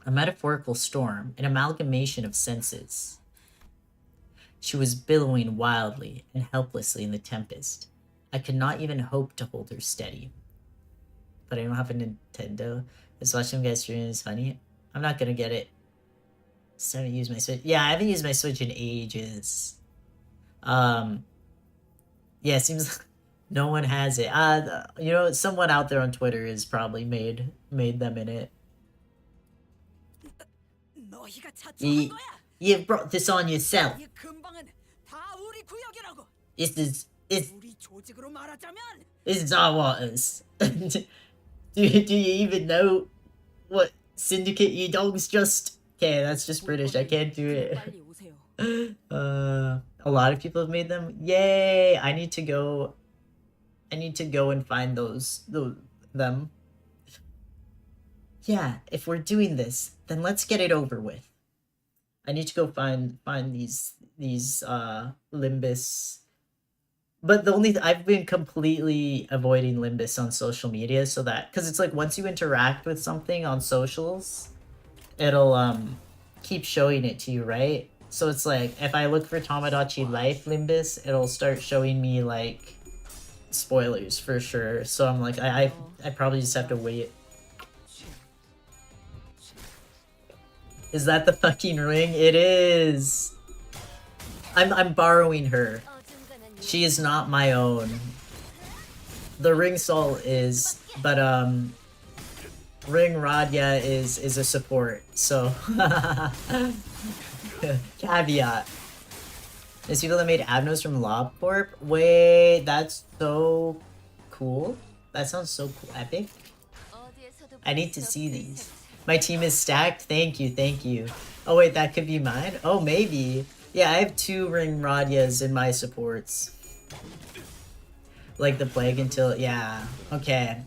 A metaphorical storm, an amalgamation of senses. She was billowing wildly and helplessly in the tempest. I could not even hope to hold her steady. But I don't have a Nintendo. Just watching guys stream is funny. I'm not gonna get it. Just haven't used my Switch. Yeah, I haven't used my Switch in ages. Yeah, it seems like no one has it. You know, someone out there on Twitter has probably made them in it. You brought this on yourself. This is our waters. do you even know what syndicate you dogs just... Okay, that's just British. I can't do it. A lot of people have made them. Yay! I need to go and find them. Yeah, if we're doing this, then let's get it over with. I need to go find these Limbus. But I've been completely avoiding Limbus on social media so that, because it's like once you interact with something on socials, it'll keep showing it to you, right? So it's like if I look for Tomodachi Life Limbus, it'll start showing me like spoilers for sure. So I'm like, I probably just have to wait. Is that the fucking ring? It is. I'm borrowing her. She is not my own. The ring soul is, but ring Radya is a support. So caveat. There's people that made Abnos from LobCorp. Wait, that's so cool. That sounds so cool. Epic. I need to see these. My team is stacked. Thank you. Oh wait, that could be mine? Oh, maybe. Yeah, I have 2 ring Radyas in my supports. Like the plague until... Yeah. Okay.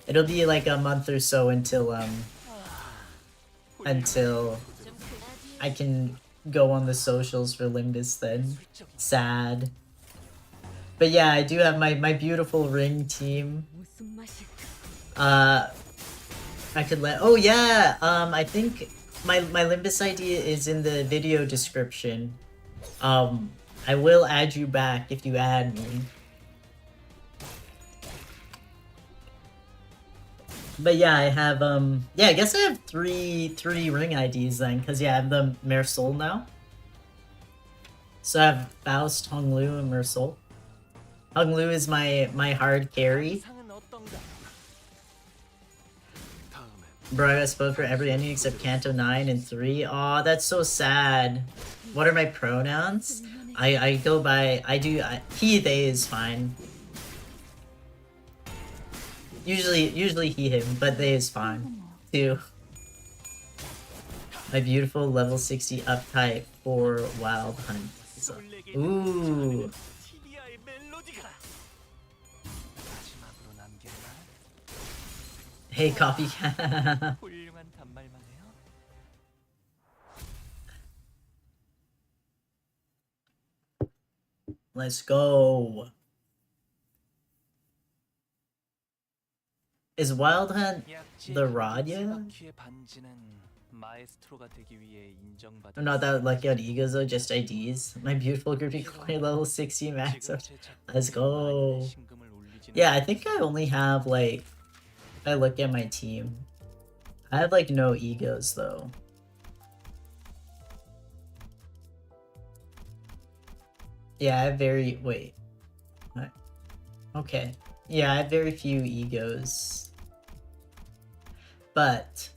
It'll be like a month or so until I can go on the socials for Limbus then. Sad. But yeah, I do have my beautiful ring team. I could let... Oh yeah! I think my Limbus ID is in the video description. I will add you back if you add me. But yeah, I have, yeah, I guess I have three ring IDs then, because yeah, I have the Mersol now. So I have Faust, Honglu, and Mersol. Honglu is my hard carry. Bro, I got spoke for every ending except Canto 9 and 3. Aw, that's so sad. What are my pronouns? I go by, he, they is fine. Usually he, him, but they is fine, too. My beautiful level 60 uptype for Wild Hunt. So, ooh. Hey, copycat. Let's go. Is Wild Hunt the Radya? I'm not that lucky on egos though, just IDs. My beautiful groupie clay level 60 max. Let's go. Yeah, I think I only have like, if I look at my team, I have like no egos though. Yeah, I have very wait. What? Okay. Yeah, I have very few egos. But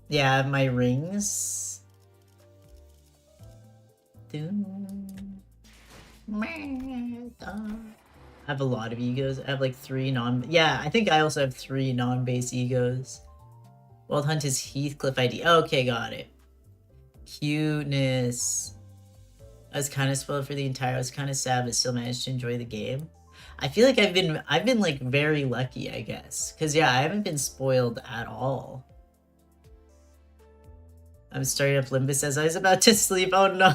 yeah, I have my rings. I have a lot of egos. I have like 3 non. Yeah, I think I also have 3 non-base egos. Wild Hunt is Heathcliff ID. Okay, got it. Cuteness. I was kind of spoiled for the entire. I was kind of sad, but still managed to enjoy the game. I feel like I've been like very lucky, I guess, because yeah, I haven't been spoiled at all. I'm starting up Limbus as I was about to sleep. Oh no.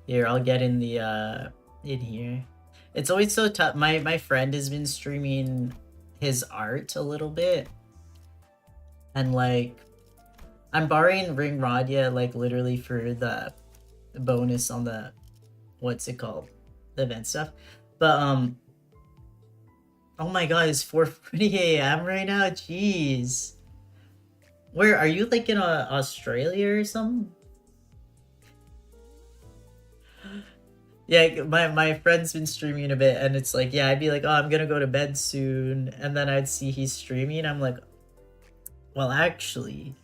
Here, I'll get in the in here. It's always so tough. My friend has been streaming his art a little bit, and like I'm borrowing Ring Radia like literally for the bonus on the what's it called, the event stuff. But oh my god, it's 4:40 a.m. right now. Jeez, where are you? Like in Australia or something? Yeah, my friend's been streaming a bit, and it's like, yeah, I'd be like, oh, I'm gonna go to bed soon, and then I'd see he's streaming. I'm like, well, actually,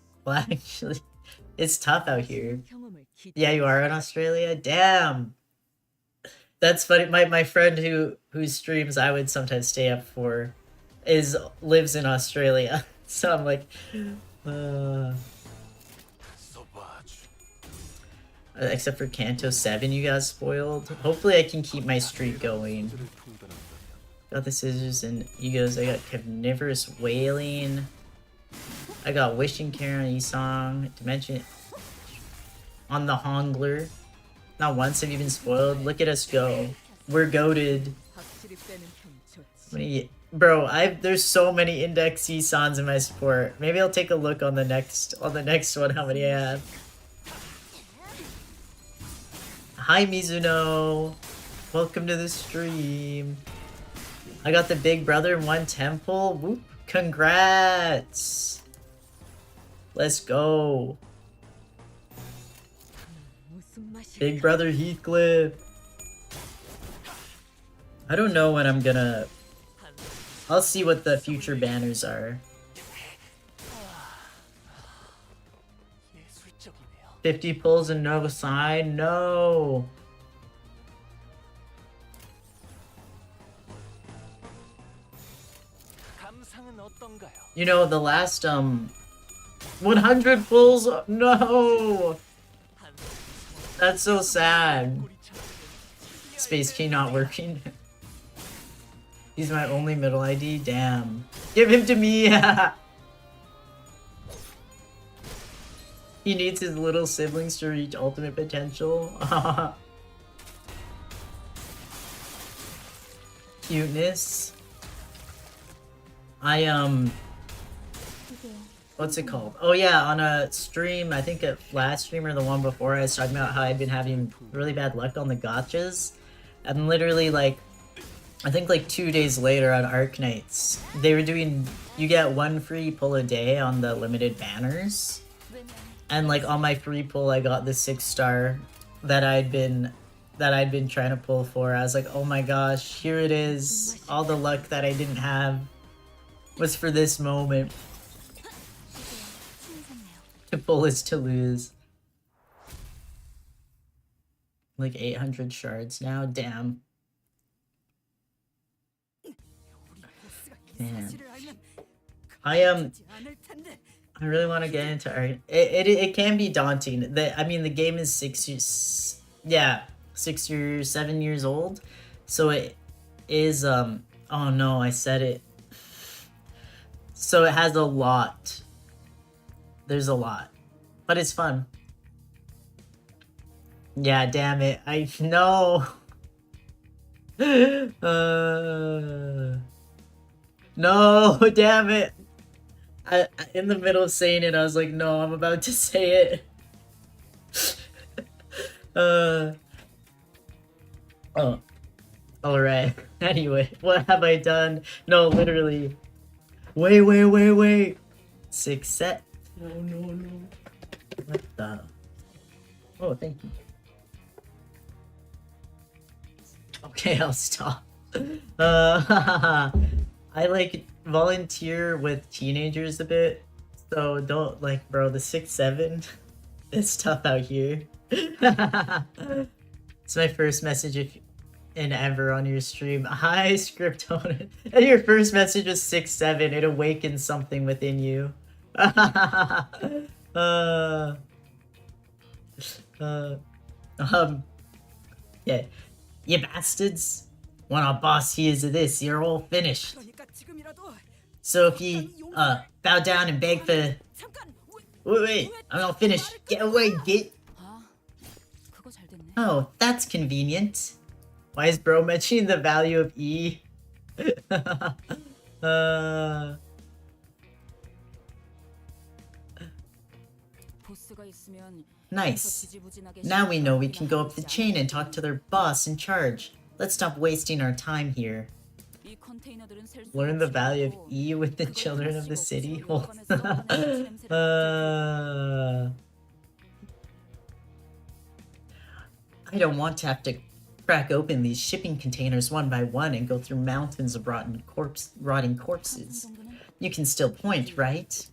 it's tough out here. Yeah, you are in Australia. Damn, that's funny. My friend who streams, I would sometimes stay up for, lives in Australia. So I'm like, except for Canto 7 you got spoiled. Hopefully I can keep my streak going. Got the scissors and egos. I got carnivorous wailing. I got wishing care on Esong. Dimension on the Hongler. Not once have you been spoiled. Look at us go. We're goated. Bro, there's so many index Esons in my support. Maybe I'll take a look on the next one how many I have. Hi Mizuno, welcome to the stream. I got the big brother in 1 temple. Whoop. Congrats. Let's go. Big brother Heathcliff. I don't know when I'm gonna... I'll see what the future banners are. 50 pulls and no sign? No! You know, the last, 100 pulls? No! That's so sad. Space key not working. He's my only middle ID? Damn. Give him to me! He needs his little siblings to reach ultimate potential. Cuteness. What's it called? Oh yeah, on a stream, I think last stream or the one before, I was talking about how I've been having really bad luck on the gotchas. And literally like, I think like 2 days later on Arknights, they were doing, you get 1 free pull a day on the limited banners. And like on my free pull, I got the 6-star that I'd been trying to pull for. I was like, oh my gosh, here it is. All the luck that I didn't have was for this moment. To pull is to lose. Like 800 shards now, damn. Man. I really want to get into art. It can be daunting. I mean, the game is 6 years, yeah, 6 or 7 years old, so it is. Oh no, I said it. So it has a lot. There's a lot, but it's fun. Yeah, damn it. I know. No, damn it. In the middle of saying it, I was like, no, I'm about to say it. Oh. Alright. Anyway, what have I done? No, literally. Wait. 6 set. No. What the? Oh, thank you. Okay, I'll stop. I like volunteer with teenagers a bit, so don't like, bro, the 6-7 it's tough out here. It's my first message in ever on your stream. Hi, script owner. And your first message was 6-7. It awakens something within you. Yeah. You bastards. When our boss hears of this, you're all finished. So if you, bow down and beg for... Wait, I'm not finished. Get away, git. Oh, that's convenient. Why is bro mentioning the value of E? Nice. Now we know we can go up the chain and talk to their boss in charge. Let's stop wasting our time here. Learn the value of E with the children of the city? I don't want to have to crack open these shipping containers one by one and go through mountains of rotting corpses. You can still point, right?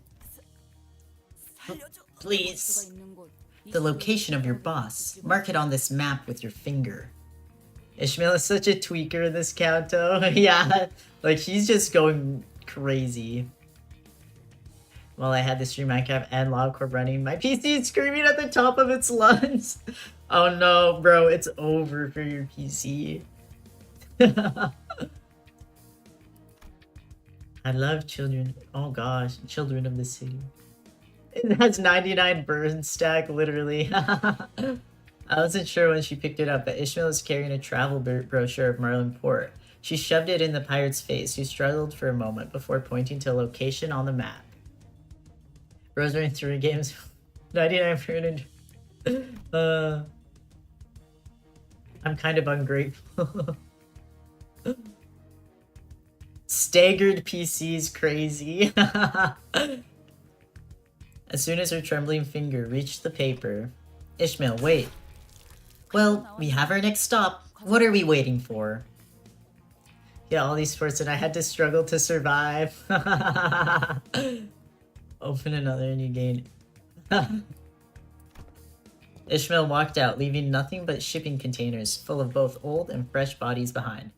Please. The location of your boss. Mark it on this map with your finger. Ishmael is such a tweaker in this Canto. Yeah, like he's just going crazy. While I had the stream Minecraft and LobCorp running, my PC is screaming at the top of its lungs. Oh no, bro, it's over for your PC. I love children. Oh gosh, children of the city. It has 99 burn stack, literally. I wasn't sure when she picked it up, but Ishmael was carrying a travel brochure of Marlin Port. She shoved it in the pirate's face, who struggled for a moment before pointing to a location on the map. Rose running through games. 99 burn. I'm kind of ungrateful. Staggered PC's crazy. As soon as her trembling finger reached the paper, Ishmael, wait. Well, we have our next stop. What are we waiting for? Yeah, all these sports and I had to struggle to survive. Open another and you gain. Ishmael walked out, leaving nothing but shipping containers full of both old and fresh bodies behind.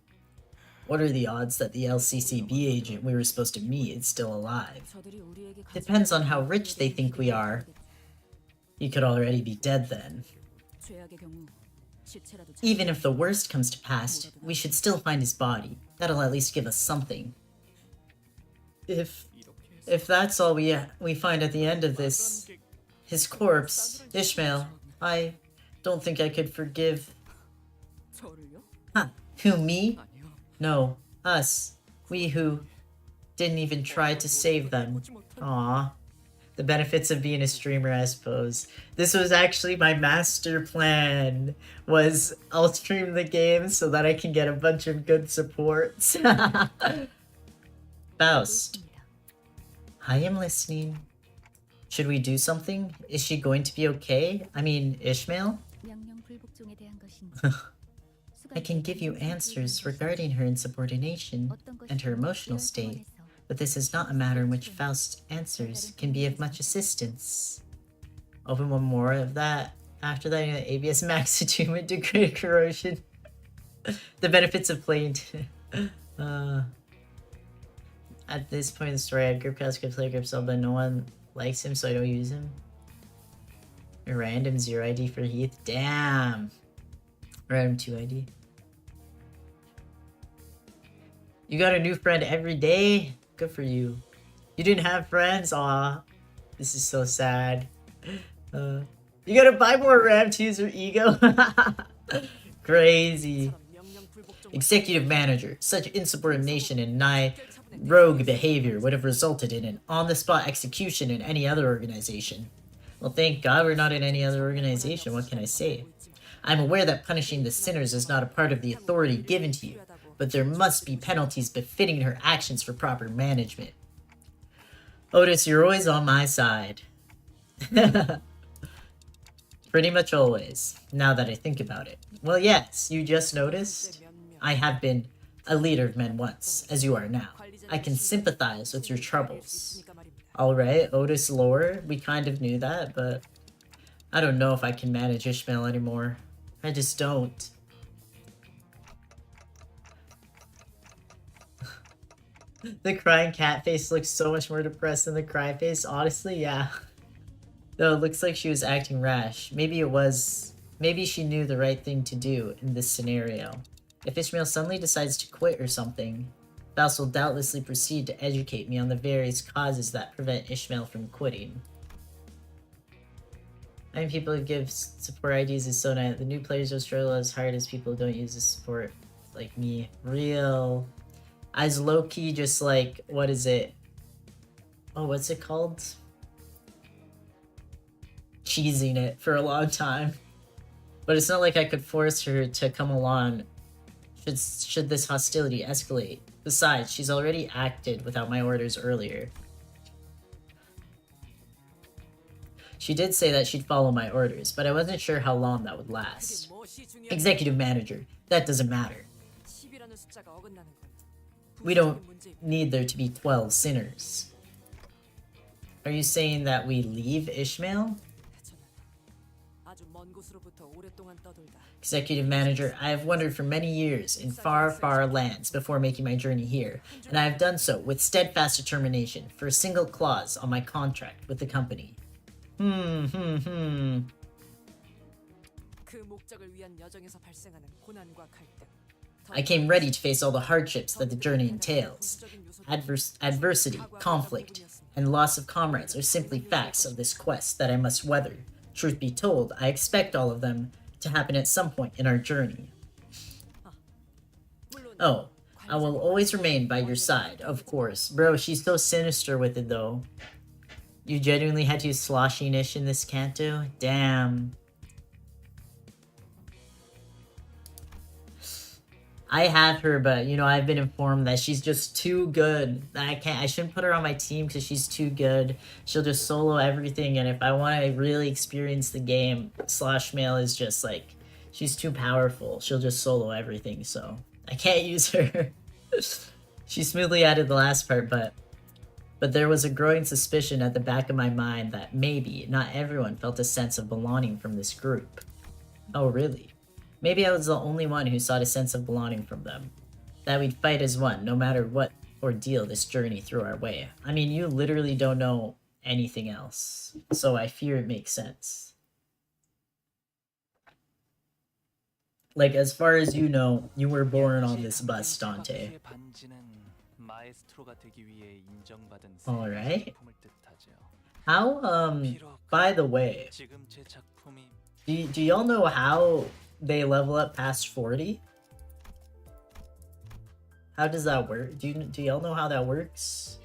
What are the odds that the LCCB agent we were supposed to meet is still alive? Depends on how rich they think we are. He could already be dead then. Even if the worst comes to pass, we should still find his body. That'll at least give us something. If that's all we find at the end of this, his corpse, Ishmael, I don't think I could forgive. Huh? Who, me? No, us. We who didn't even try to save them. Aww. The benefits of being a streamer, I suppose. This was actually my master plan, was I'll stream the game so that I can get a bunch of good supports. Faust. I am listening. Should we do something? Is she going to be okay? I mean, Ishmael? I can give you answers regarding her insubordination and her emotional state, but this is not a matter in which Faust's answers can be of much assistance. Open one more of that. After that, ABS max attunement to greater corrosion. The benefits of playing. At this point in the story, I have grip cast, could play grip cell, but no one likes him, so I don't use him. A random 0 ID for Heath. Damn. Random 2 ID. You got a new friend every day? Good for you. You didn't have friends? Aw. This is so sad. You gotta buy more RAM to use your ego? Crazy. Executive manager. Such insubordination and nigh rogue behavior would have resulted in an on-the-spot execution in any other organization. Well, thank God we're not in any other organization. What can I say? I'm aware that punishing the sinners is not a part of the authority given to you, but there must be penalties befitting her actions for proper management. Otis, you're always on my side. Pretty much always, now that I think about it. Well, yes, you just noticed. I have been a leader of men once, as you are now. I can sympathize with your troubles. Alright, Otis lore, we kind of knew that, but I don't know if I can manage Ishmael anymore. I just don't. The crying cat face looks so much more depressed than the cry face. Honestly, yeah. Though it looks like she was acting rash. Maybe she knew the right thing to do in this scenario. If Ishmael suddenly decides to quit or something, Faust will doubtlessly proceed to educate me on the various causes that prevent Ishmael from quitting. I mean, people who give support IDs is so nice. The new players will struggle as hard as people who don't use the support like me. Real. I was low-key just like, what is it? Oh, what's it called? Cheesing it for a long time. But it's not like I could force her to come along should this hostility escalate. Besides, she's already acted without my orders earlier. She did say that she'd follow my orders, but I wasn't sure how long that would last. Executive manager, that doesn't matter. We don't need there to be 12 sinners. Are you saying that we leave Ishmael? Executive manager, I have wandered for many years in far, far lands before making my journey here, and I have done so with steadfast determination for a single clause on my contract with the company. I came ready to face all the hardships that the journey entails. Adversity, conflict, and loss of comrades are simply facts of this quest that I must weather. Truth be told, I expect all of them to happen at some point in our journey. Oh, I will always remain by your side, of course. Bro, she's so sinister with it, though. You genuinely had to use sloshiness in this Canto? Damn. I have her, but, you know, I've been informed that she's just too good. I shouldn't put her on my team because she's too good. She'll just solo everything, and if I want to really experience the game, Sloshmail is just, like, she's too powerful. She'll just solo everything, so I can't use her. She smoothly added the last part, but there was a growing suspicion at the back of my mind that maybe not everyone felt a sense of belonging from this group. Oh, really? Maybe I was the only one who sought a sense of belonging from them. That we'd fight as one, no matter what ordeal this journey threw our way. I mean, you literally don't know anything else, so I fear it makes sense. Like, as far as you know, you were born on this bus, Dante. Alright. How, by the way, do y'all know how they level up past 40? How does that work? Do y'all know how that works?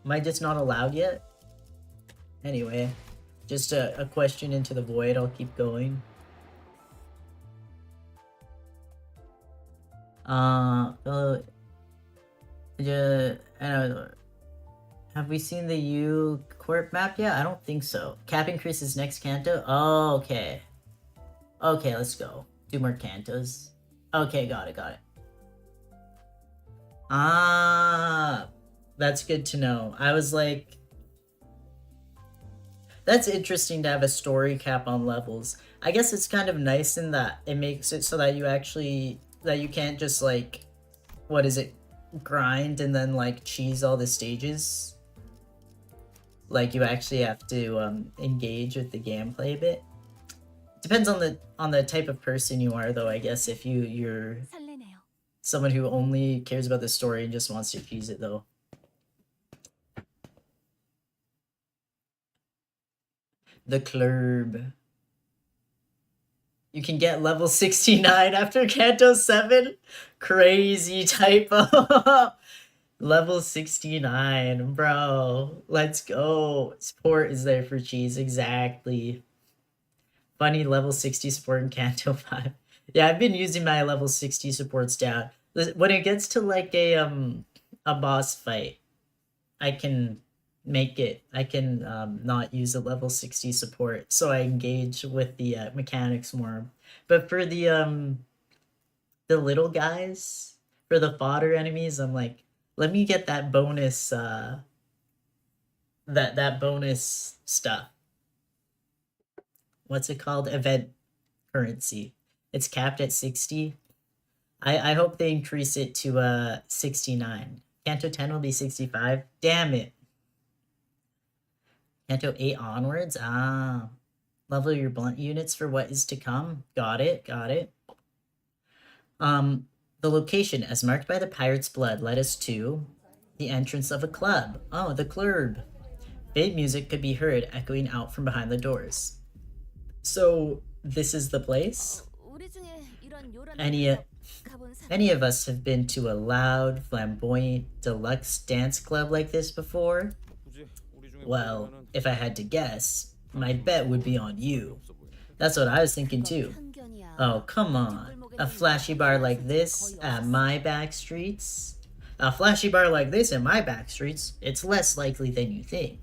Am I just not allowed yet? Anyway, just a question into the void. I'll keep going. Have we seen the U Corp map yet? I don't think so. Cap increases next Canto? Oh, okay. Okay, let's go. 2 more Cantos. Okay, got it. Ah, that's good to know. I was like, that's interesting to have a story cap on levels. I guess it's kind of nice in that it makes it so that you can't just like, what is it, grind and then like cheese all the stages. Like, you actually have to engage with the gameplay a bit. Depends on the type of person you are, though. I guess if you're someone who only cares about the story and just wants to cheese it, though. The club. You can get level 69 after Canto 7? Crazy typo. Level 69, bro. Let's go. Support is there for cheese, exactly. Funny level 60 support in Canto 5. Yeah, I've been using my level 60 supports down. When it gets to like a boss fight, I can not use a level 60 support, so I engage with the mechanics more. But for the little guys, for the fodder enemies, I'm like, let me get that bonus that bonus stuff. What's it called? Event currency. It's capped at 60. I hope they increase it to 69. Canto 10 will be 65. Damn it. Canto 8 onwards? Ah. Level your blunt units for what is to come. Got it. The location, as marked by the pirate's blood, led us to the entrance of a club. Oh, the club. Faint music could be heard echoing out from behind the doors. So, this is the place? Any of us have been to a loud, flamboyant, deluxe dance club like this before? Well, if I had to guess, my bet would be on you. That's what I was thinking too. Oh, come on. A flashy bar like this at my back streets? A flashy bar like this in my back streets? It's less likely than you think.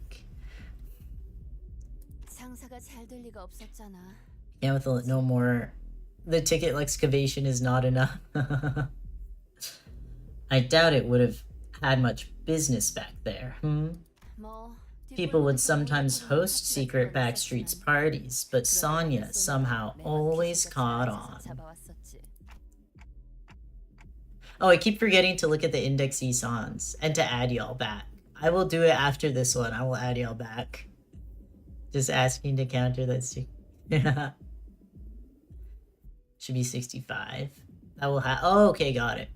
Yeah, with no more... The ticket excavation is not enough. I doubt it would have had much business back there, People would sometimes host secret backstreets parties, but Sonya somehow always caught on. Oh, I keep forgetting to look at the index songs and to add y'all back. I will do it after this one. I will add y'all back. Just asking to counter that. Should be 65. That will have. Oh, okay, got it.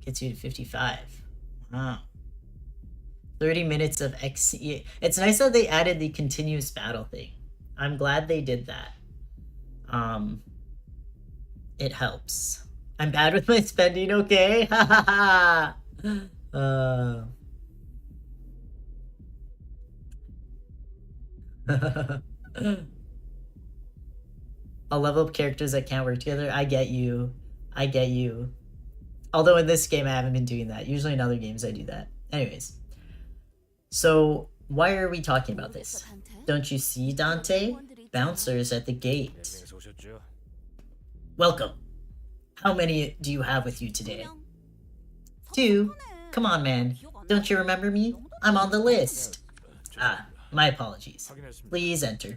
Gets you to 55. Wow. 30 minutes of XC. It's nice that they added the continuous battle thing. I'm glad they did that. It helps. I'm bad with my spending, okay? Ha ha ha! I'll level up characters that can't work together. I get you. Although in this game I haven't been doing that. Usually in other games I do that. Anyways. So, why are we talking about this? Don't you see, Dante? Bouncers at the gate. Welcome. How many do you have with you today? 2? Come on, man. Don't you remember me? I'm on the list. Ah, my apologies. Please enter.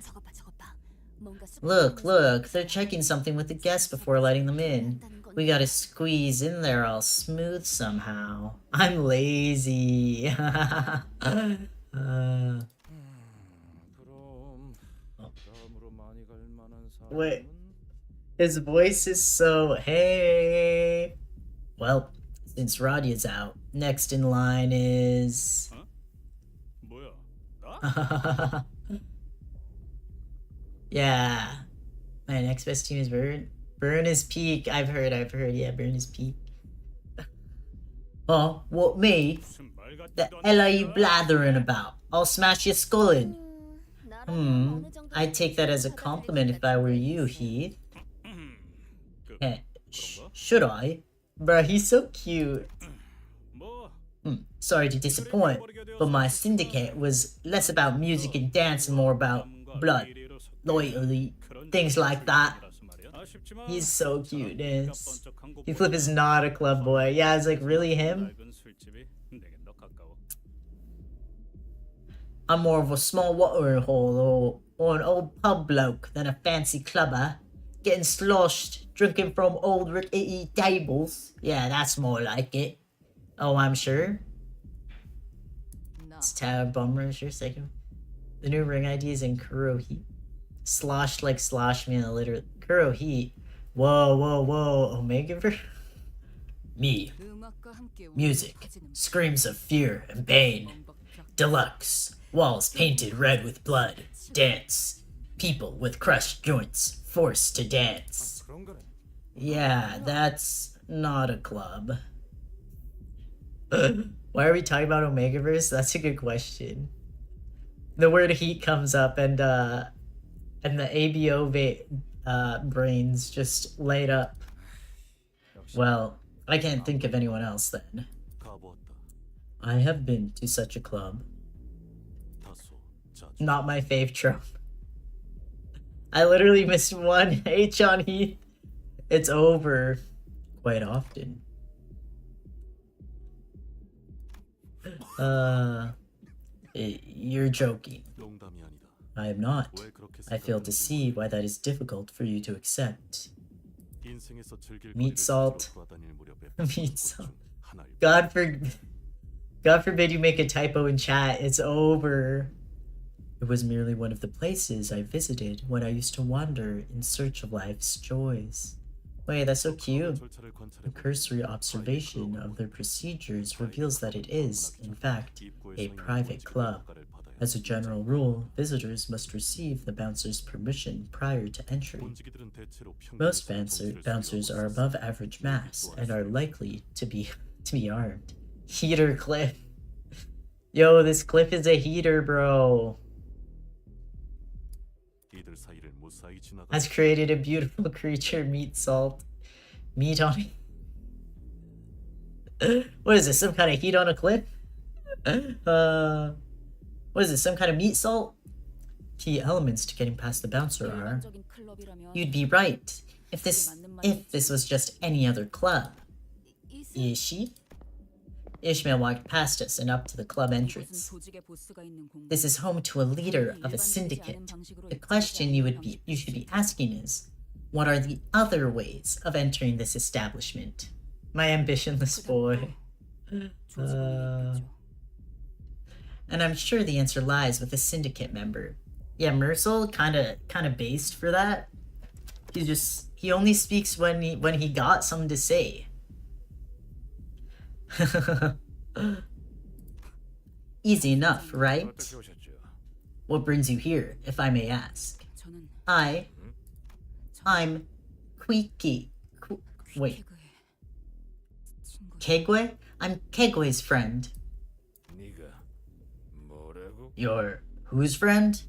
Look, they're checking something with the guests before letting them in. We gotta squeeze in there all smooth somehow. I'm lazy. Wait. His voice is so... Hey. Well, since Radia's out, next in line is... Yeah. My next best team is Burn. Burn is peak. I've heard. Yeah, Burn is peak. Oh, what, me? The hell are you blathering about? I'll smash your skull in. I'd take that as a compliment if I were you, Heath. Should I? Bruh, he's so cute. Sorry to disappoint, but my syndicate was less about music and dance and more about blood, loyalty, things like that. He's so cute, Heathcliff is not a club boy. Yeah, it's like, really him? I'm more of a small watering hole or an old pub bloke than a fancy clubber. Getting sloshed, drinking from old rickety tables. Yeah, that's more like it. Oh, I'm sure. It's Tower Bummer, sure, second. The new ring ID is in Kuro Heat. Sloshed like slosh me in the litter. Kuro Heat. Whoa. Omega? Me. Music. Screams of fear and pain. Deluxe. Walls painted red with blood. Dance. People with crushed joints forced to dance. Yeah, that's not a club. Why are we talking about Omegaverse? That's a good question. The word heat comes up and And the ABO brains just laid up. Well, I can't think of anyone else then. 가보았다. I have been to such a club. 다소 자주. Not my fave trope. I literally missed one H on Heath. It's over quite often. You're joking. 농담이 아니다. I am not. 왜 그렇게 I fail to 생각하는지 see why that is difficult for you to accept. 인생에서 즐길 Meat 거리를 salt. 스스로 돌아다닐 무렵에 Meat 본 salt. 것 중 하나일 God forbid you make a typo in chat. It's over. It was merely one of the places I visited when I used to wander in search of life's joys. Wait, that's so cute. 절차를 관찰해 A cursory observation of their procedures reveals that it is, in fact, a private club. As a general rule, visitors must receive the bouncer's permission prior to entry. Most bouncers are above average mass and are likely to be armed. Heater cliff. Yo, this cliff is a heater, bro. 이들 사이를 무사히 지나가 Has created a beautiful creature, meat salt. Meat on what is this, some kind of heat on a cliff? What is this, some kind of meat salt? Key elements to getting past the bouncer are... You'd be right. If this was just any other club. Is she? Ishmael walked past us and up to the club entrance. This is home to a leader of a syndicate. The question you should be asking is, what are the other ways of entering this establishment? My ambitionless boy. And I'm sure the answer lies with a syndicate member. Yeah, Mercel kinda based for that. He only speaks when he got something to say. Easy enough, right? What brings you here, if I may ask? I'm Quiki. Wait. Kegwe? I'm Kegwe's friend. Your whose friend?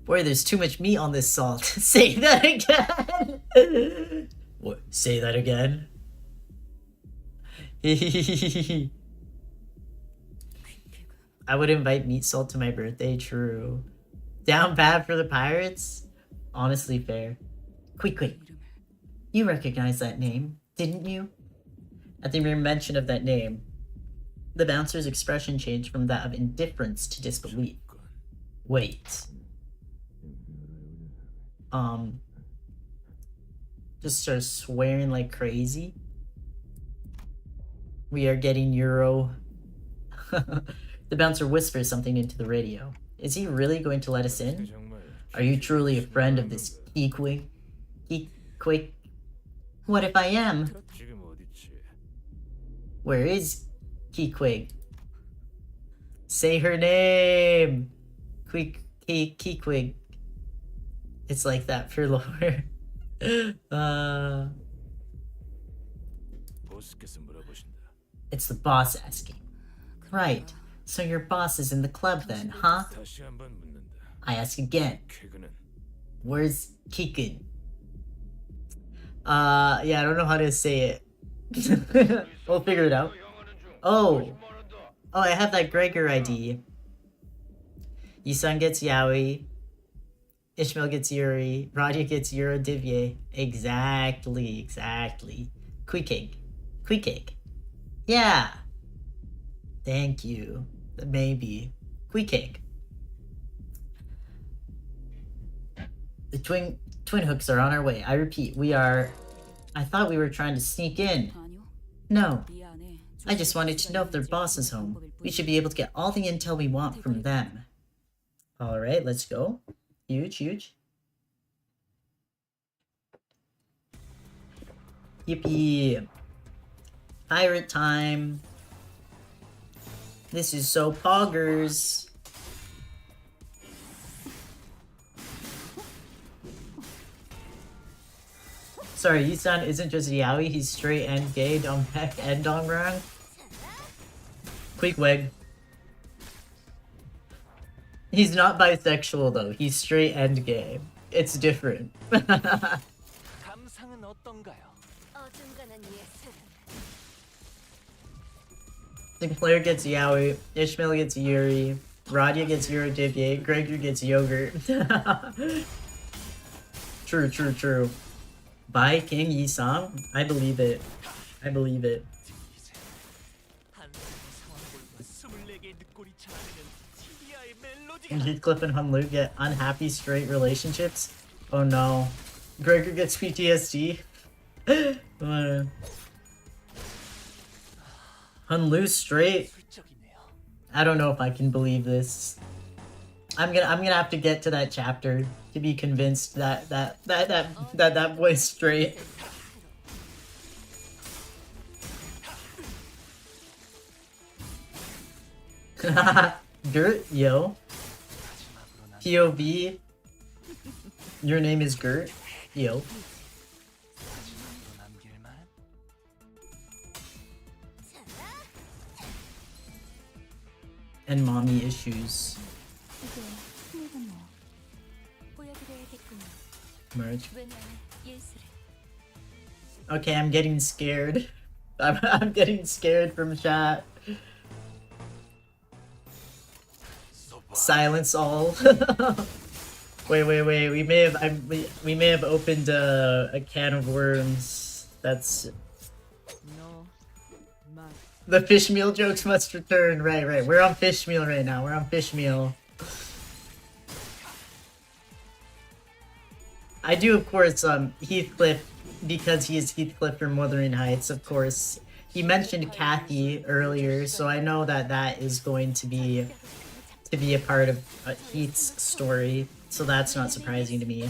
Boy, there's too much meat on this salt. Say that again! What? Say that again? I would invite meat salt to my birthday, true. Down bad for the pirates? Honestly fair. Quick. You recognize that name, didn't you? At the mere mention of that name, the bouncer's expression changed from that of indifference to disbelief. Wait. Just starts swearing like crazy. We are getting Euro. The bouncer whispers something into the radio. Is he really going to let us in? Are you truly a friend of this Kikwi? Kikwi? What if I am? Where is Kikwig? Say her name! Kikwig. It's like that for lore. It's the boss asking. Right, so your boss is in the club then, huh? I ask again. Where's Kikin? Yeah, I don't know how to say it. We'll figure it out. Oh, I have that Gregor ID. Yisan gets Yaoi. Ishmael gets Yuri. Radia gets Eurodivye. Exactly. Quick. Yeah. Thank you. Maybe. Quick. The twin hooks are on our way. I repeat, I thought we were trying to sneak in. No. I just wanted to know if their boss is home. We should be able to get all the intel we want from them. Alright, let's go. Huge. Yippee. Pirate time. This is so poggers. Sorry, Yisan isn't just yaoi, he's straight and gay, Dongbaek and Dongrang. Quick wig. He's not bisexual though. He's straight and gay. It's different. 감상은 어떤가요? 어중간한 예술. Sinclair gets Yaoi, Ishmael gets Yuri, Radia gets Eurodivie, Gregor gets Yogurt. True, true, true. By King Yi-sang? I believe it. I believe it. Heathcliff and Hunlu get unhappy straight relationships? Oh no. Gregor gets PTSD? Hunlu straight? I don't know if I can believe this. I'm gonna have to get to that chapter to be convinced that boy's straight. Gert, yo. POV. Your name is Gert, yo. And mommy issues. 이제 흥미롭네요. 보여드려야겠군요. Merge. 왜 나의 예술을? Okay, I'm getting scared. I'm getting scared from chat. Silence all. Wait. We may have opened a can of worms. That's the fish meal jokes must return. Right. We're on fish meal right now. We're on fish meal. I do, of course, Heathcliff, because he is Heathcliff from Wuthering Heights, of course. He mentioned Kathy earlier, so I know that that is going to be a part of Heath's story, so that's not surprising to me.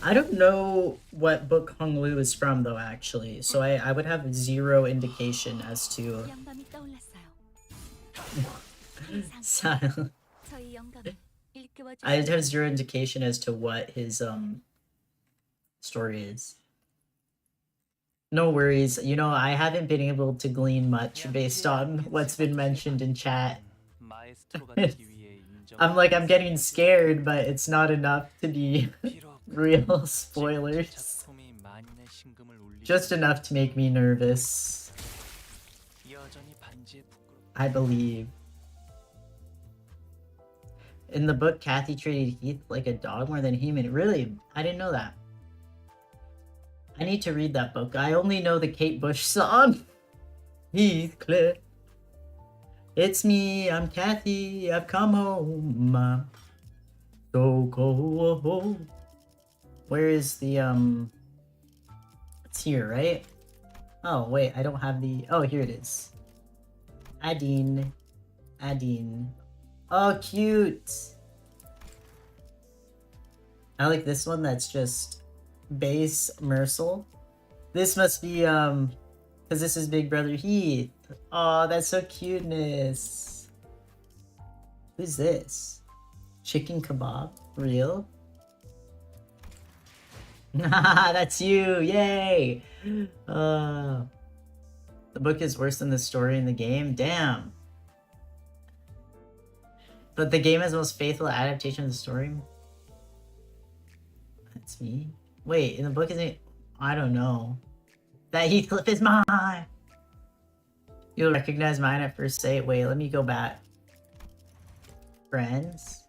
I don't know what book Hung Lu is from, though, actually, so I would have zero indication as to... 영감이 떠올랐어요. Silent. 저희 영감을 일깨워 I'd have zero indication as to what his story is. No worries, you know, I haven't been able to glean much based on what's been mentioned in chat. I'm getting scared, but it's not enough to be real spoilers. Just enough to make me nervous. I believe. In the book, Kathy treated Heath like a dog more than a human. Really? I didn't know that. I need to read that book. I only know the Kate Bush song. Heathcliff. It's me, I'm Kathy, I've come home. I'm so cold. Where is the, it's here, right? Oh, wait, I don't have the, oh, here it is. Adine. Oh, cute. I like this one that's just base Mercel. This must be, because this is Big Brother Heath. Oh, that's so cuteness. Who's this? Chicken kebab? Real? That's you! Yay! The book is worse than the story in the game? Damn. But the game has the most faithful adaptation of the story? That's me? Wait, in the book isn't... I don't know. That Heathcliff is mine! You'll recognize mine at first sight. Wait, let me go back. Friends?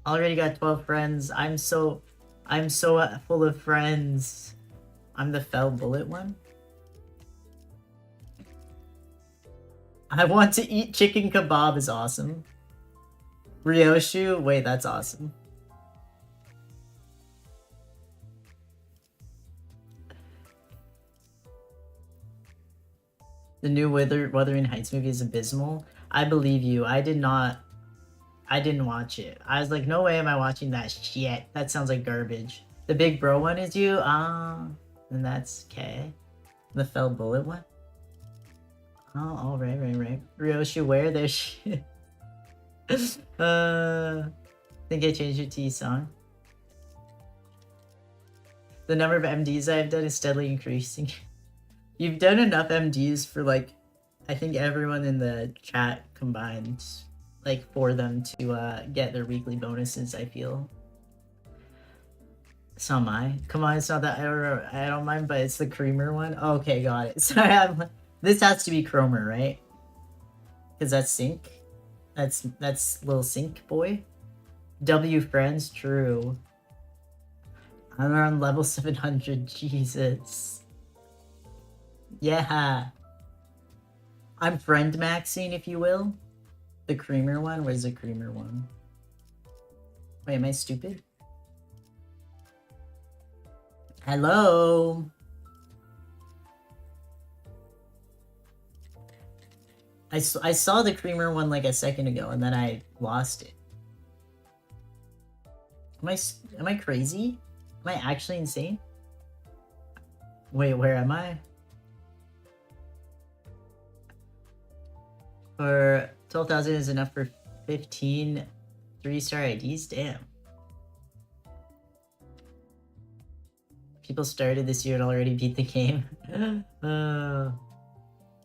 Already got 12 friends. I'm so full of friends. I'm the fell bullet one? I want to eat chicken kebab is awesome. Ryoshu? Wait, that's awesome. The new Wuthering Heights movie is abysmal. I believe you. I didn't watch it. I was like, no way am I watching that shit. That sounds like garbage. The big bro one is you? Then that's okay. The fell bullet one? Oh, right. Ryoshu, where? There's shit. Think I changed your T song. The number of MDs I've done is steadily increasing. You've done enough MDs for, like, I think everyone in the chat combined. like for them to get their weekly bonuses, I feel. So am I. Come on, it's not that I don't mind, but it's the creamer one. Okay, got it. Sorry, this has to be Cromer, right? Because that's Sync. That's little Sync boy. W friends, true. I'm around level 700, Jesus. Yeah. I'm friend maxing, if you will. The creamer one? Where's the creamer one? Wait, am I stupid? Hello? I saw the creamer one like a second ago and then I lost it. Am I crazy? Am I actually insane? Wait, where am I? For 12,000 is enough for 15 3-star IDs? Damn. People started this year and already beat the game.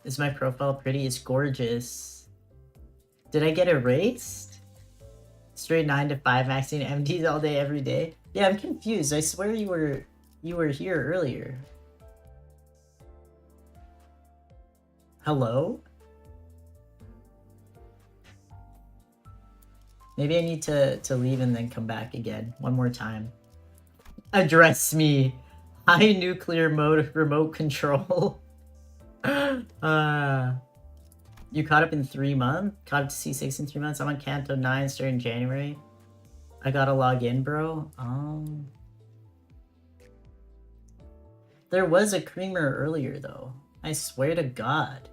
Is my profile pretty? It's gorgeous. Did I get erased? Straight 9 to 5 maxing MDs all day every day? Yeah, I'm confused. I swear you were here earlier. Hello? Maybe I need to leave and then come back again one more time. Address me. High nuclear mode remote control. You caught up in 3 months? Caught up to C6 in 3 months? I'm on Canto 9 starting January. I gotta log in, bro. There was a creamer earlier, though. I swear to God.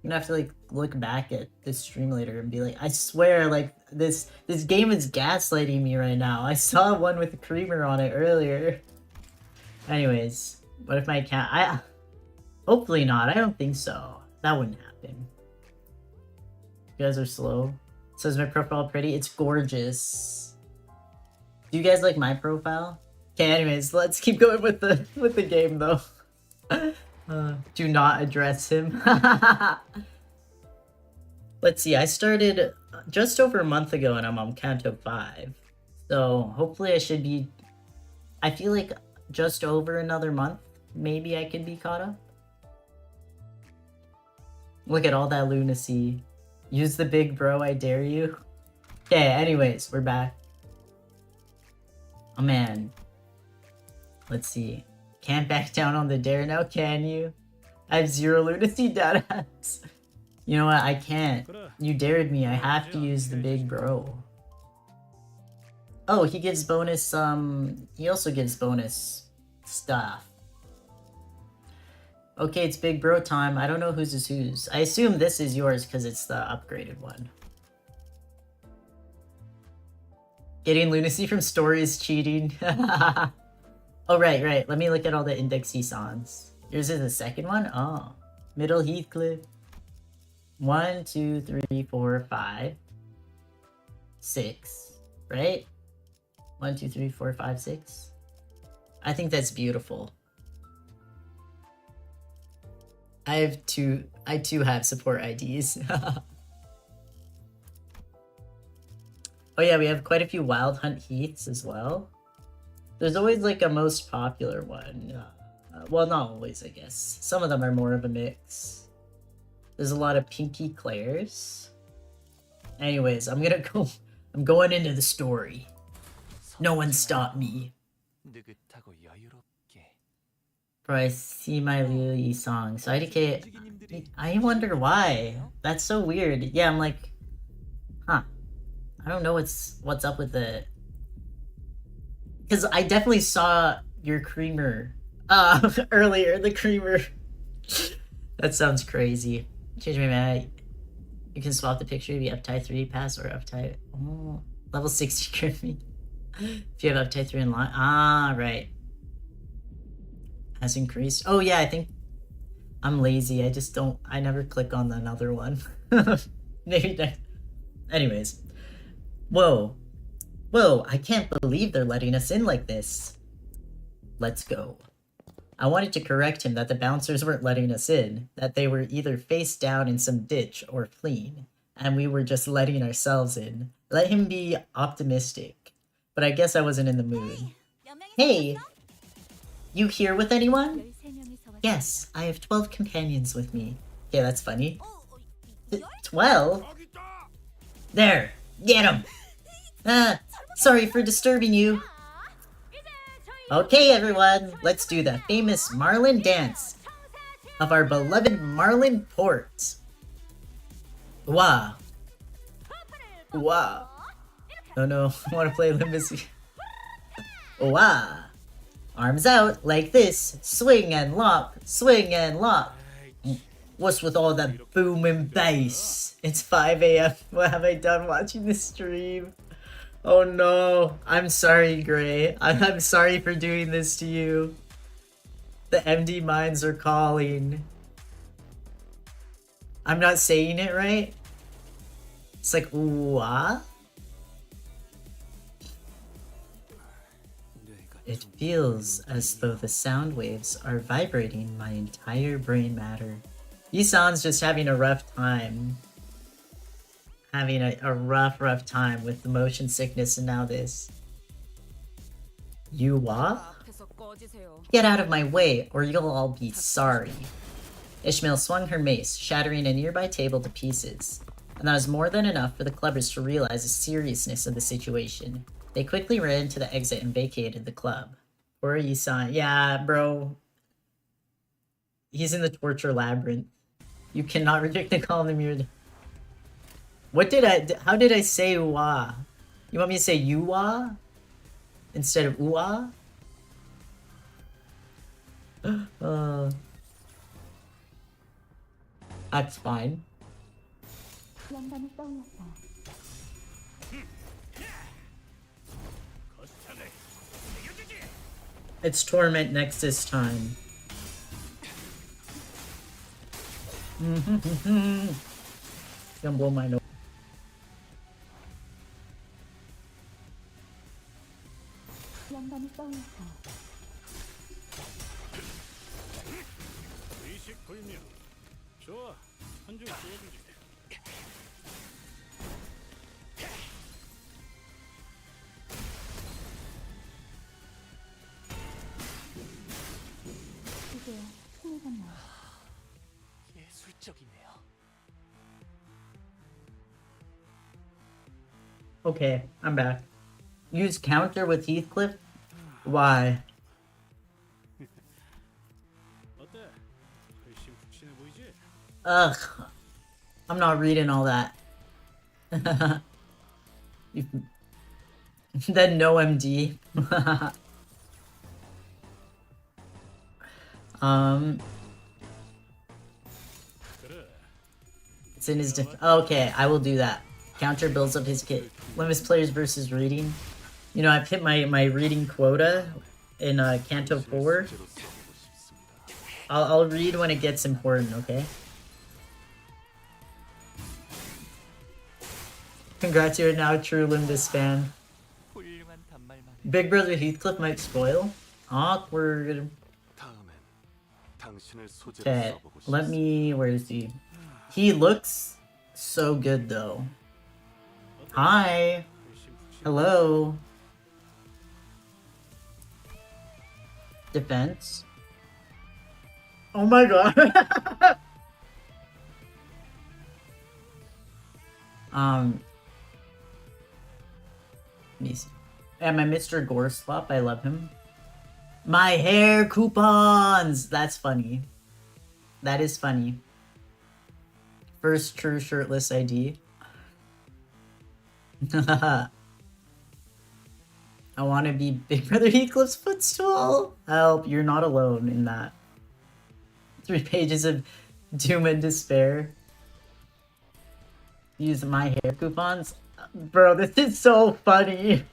I'm gonna have to, like, look back at this stream later and be like, I swear, like, this game is gaslighting me right now. I saw one with a creamer on it earlier. Anyways, what if my account... Hopefully not. I don't think so. That wouldn't happen. You guys are slow. So is my profile pretty? It's gorgeous. Do you guys like my profile? Okay, anyways, let's keep going with the game though. Do not address him. Let's see, I started just over a month ago and I'm on Canto 5. So hopefully I should be... I feel like just over another month, maybe I could be caught up. Look at all that lunacy. Use the big bro, I dare you. Okay, anyways, we're back. Oh man. Let's see. Can't back down on the dare now, can you? I have 0 lunacy deadass. You know what? I can't. You dared me. I have to use the big bro. Oh, he gives bonus, he also gives bonus stuff. Okay, it's big bro time. I don't know whose is whose. I assume this is yours because it's the upgraded one. Getting lunacy from story is cheating. Oh, right. Let me look at all the indexy songs. Yours is the second one? Oh. Middle Heathcliff. 1, 2, 3, 4, 5. 6. Right? 1, 2, 3, 4, 5, 6. I think that's beautiful. I too have support IDs. Oh yeah, we have quite a few Wild Hunt Heaths as well. There's always like a most popular one. Well, not always, I guess. Some of them are more of a mix. There's a lot of Pinky Clairs. Anyways, I'm going into the story. No one stop me. Bro, I see my Lily song. So I wonder why. That's so weird. Yeah, I'm like, huh. I don't know what's up with it. Because I definitely saw your creamer earlier, the creamer. That sounds crazy. Change my mind. You can swap the picture to be uptie 3 pass or uptie... Oh, level 60 creepy. If you have uptie 3 in line. Ah, right. Has increased. Oh yeah, I think I'm lazy. I never click on another one. Maybe next. Anyways. Whoa, I can't believe they're letting us in like this. Let's go. I wanted to correct him that the bouncers weren't letting us in, that they were either face down in some ditch or fleeing. and we were just letting ourselves in. Let him be optimistic. But I guess I wasn't in the mood. Hey! You here with anyone? 13명이서 왔. Yes, I have 12 companions with me. Okay, that's funny. 12? There! Get him! Ah, sorry for disturbing you. Okay, everyone, let's do the famous Marlin dance of our beloved Marlin port. Wow. Wow. Oh no, I want to play Limbus. Wow. Arms out, like this. Swing and lock, swing and lock. What's with all that boom and bass? It's 5 a.m. What have I done watching this stream? Oh no. I'm sorry, Gray. I'm sorry for doing this to you. The MD minds are calling. I'm not saying it right. It's like, ooh, ah? It feels as though the sound waves are vibrating my entire brain matter. Yisan's just having a rough time. Having a rough time with the motion sickness and now this. You what? Get out of my way or you'll all be sorry. Ishmael swung her mace, shattering a nearby table to pieces. And that was more than enough for the clubbers to realize the seriousness of the situation. They quickly ran to the exit and vacated the club. Poor Yisan. Yeah, bro. He's in the torture labyrinth. You cannot reject the call in the mirror. What did how did I say ooh-ah? You want me to say you-ah? Instead of ooh-ah? That's fine. 영감이 떠올랐어. It's Torment Nexus time. Gonna blow my nose. 영감이 떠올랐어. 의식 불명. 좋아. 한 줄 쏘아주지. 이제 힘을 건너. 예술적이네요. Okay, I'm back. Use counter with Heathcliff? Why? 어때? 훨씬 푹신해 보이지? Ugh. I'm not reading all that. Then no MD. It's in his okay, I will do that. Counter builds up his kit. Limbus players versus reading. You know, I've hit my reading quota in Canto 4. I'll read when it gets important, okay? Congrats, you're now a true Limbus fan. Big Brother Heathcliff might spoil. Awkward. Okay, let me... Where is he? He looks so good, though. Hi! Hello! Defense? Oh my god! Let me see. And my Mr. Gorslop, I love him. My hair coupons! That's funny. That is funny. First true shirtless ID. I want to be Big Brother Heathcliff's footstool. Help, you're not alone in that. 3 pages of doom and despair. Use my hair coupons. Bro, this is so funny.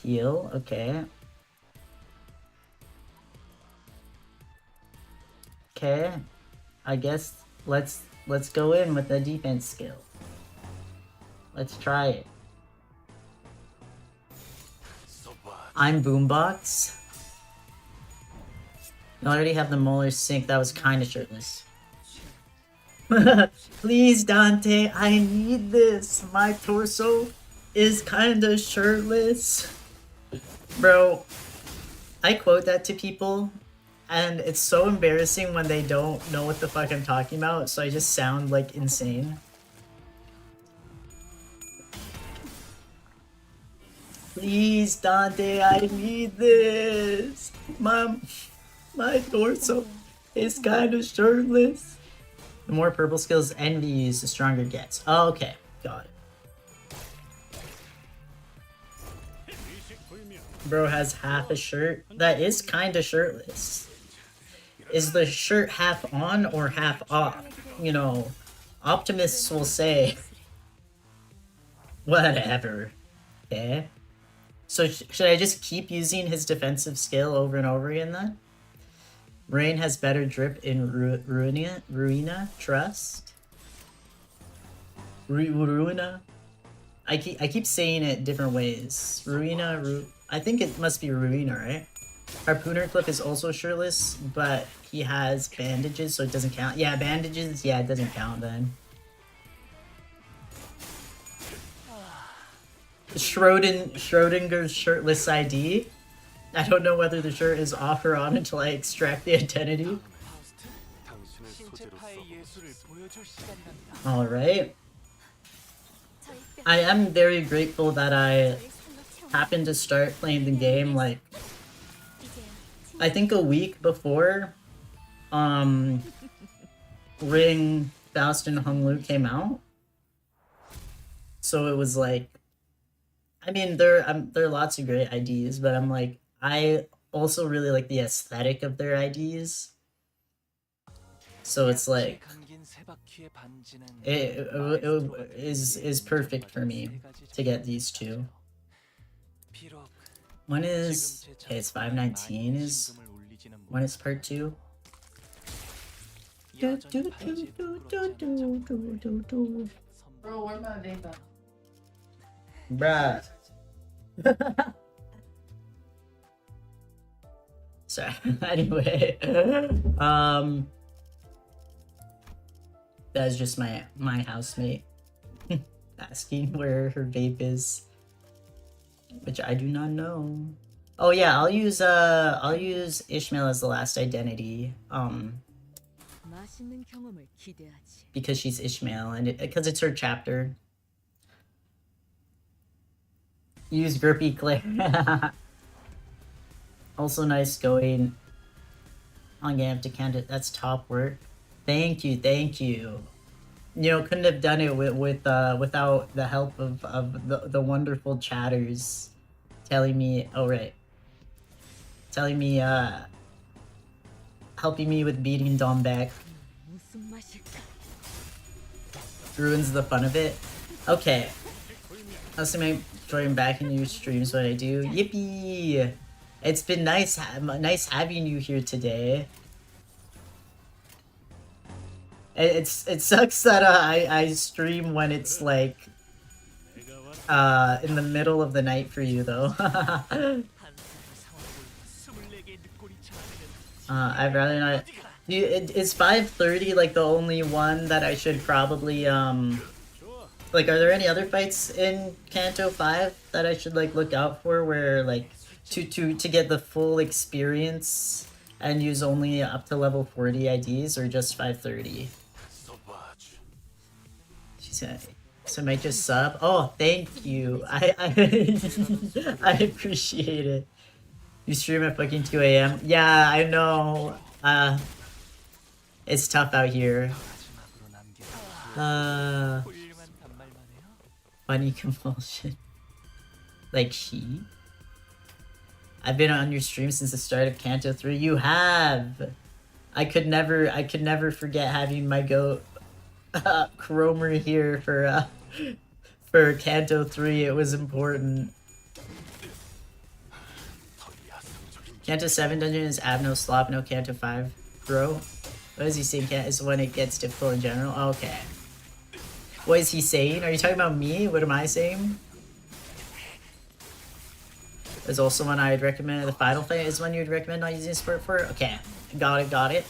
Heal, okay. Okay. I guess let's go in with the defense skill. Let's try it. I'm Boombox. You already have the molar sync. That was kind of shirtless. Please, Dante, I need this. My torso is kinda shirtless. Bro, I quote that to people, and it's so embarrassing when they don't know what the fuck I'm talking about, so I just sound like insane. Please, Dante, I need this. My torso is kind of shirtless. The more purple skills Envy uses, the stronger it gets. Oh, okay, got it. Bro has half a shirt that is kind of shirtless. Is the shirt half on or half off? You know, optimists will say, whatever. Okay. So should I just keep using his defensive skill over and over again then? Rain has better drip in Ruina, trust. Ruina. I keep saying it different ways. I think it must be Ruina, right? Harpooner Cliff is also shirtless, but he has bandages, so it doesn't count. Yeah, bandages, yeah, it doesn't count then. Schrodinger's shirtless ID. I don't know whether the shirt is off or on until I extract the identity. Alright. I am very grateful that I happened to start playing the game like I think a week before Ring, Faust, and Hung Lu came out. So it was like, I mean, there are lots of great IDs, but I'm like, I also really like the aesthetic of their IDs. So it's like, it is perfect for me to get these two. When is, okay, it's 519 is, when is part 2? Bro, where's my vapor? Bruh. Sorry. Anyway, that's just my housemate asking where her vape is, which I do not know. Oh yeah, I'll use Ishmael as the last identity, because she's Ishmael and because it's her chapter. Use Grippy Claire. Also nice going on game to Canto. That's top work. Thank you, thank you. You know, couldn't have done it without the help of the wonderful chatters telling me, oh right, telling me, helping me with beating Dom back. Ruins the fun of it. Okay. Also, may join back in your streams when I do. Yippee! It's been nice having you here today. It sucks that I stream when it's like in the middle of the night for you though. I'd rather not. Is 5:30 like the only one that I should probably like, are there any other fights in Canto 5 that I should like look out for where like to get the full experience and use only up to level 40 IDs, or just 5:30? She said, so might just sub. Oh, thank you. I appreciate it. You stream at fucking 2 AM. Yeah, I know. It's tough out here. Funny compulsion. Like she? I've been on your stream since the start of Canto 3. You have! I could never forget having my goat Cromer here for Canto 3. It was important. Canto 7 dungeon is Ab no slop, no Canto 5. Bro, what is he saying? Is when it gets difficult in general? Okay. What is he saying? Are you talking about me? What am I saying? There's also one I'd recommend. The final fight is one you'd recommend not using support for? Okay. Got it.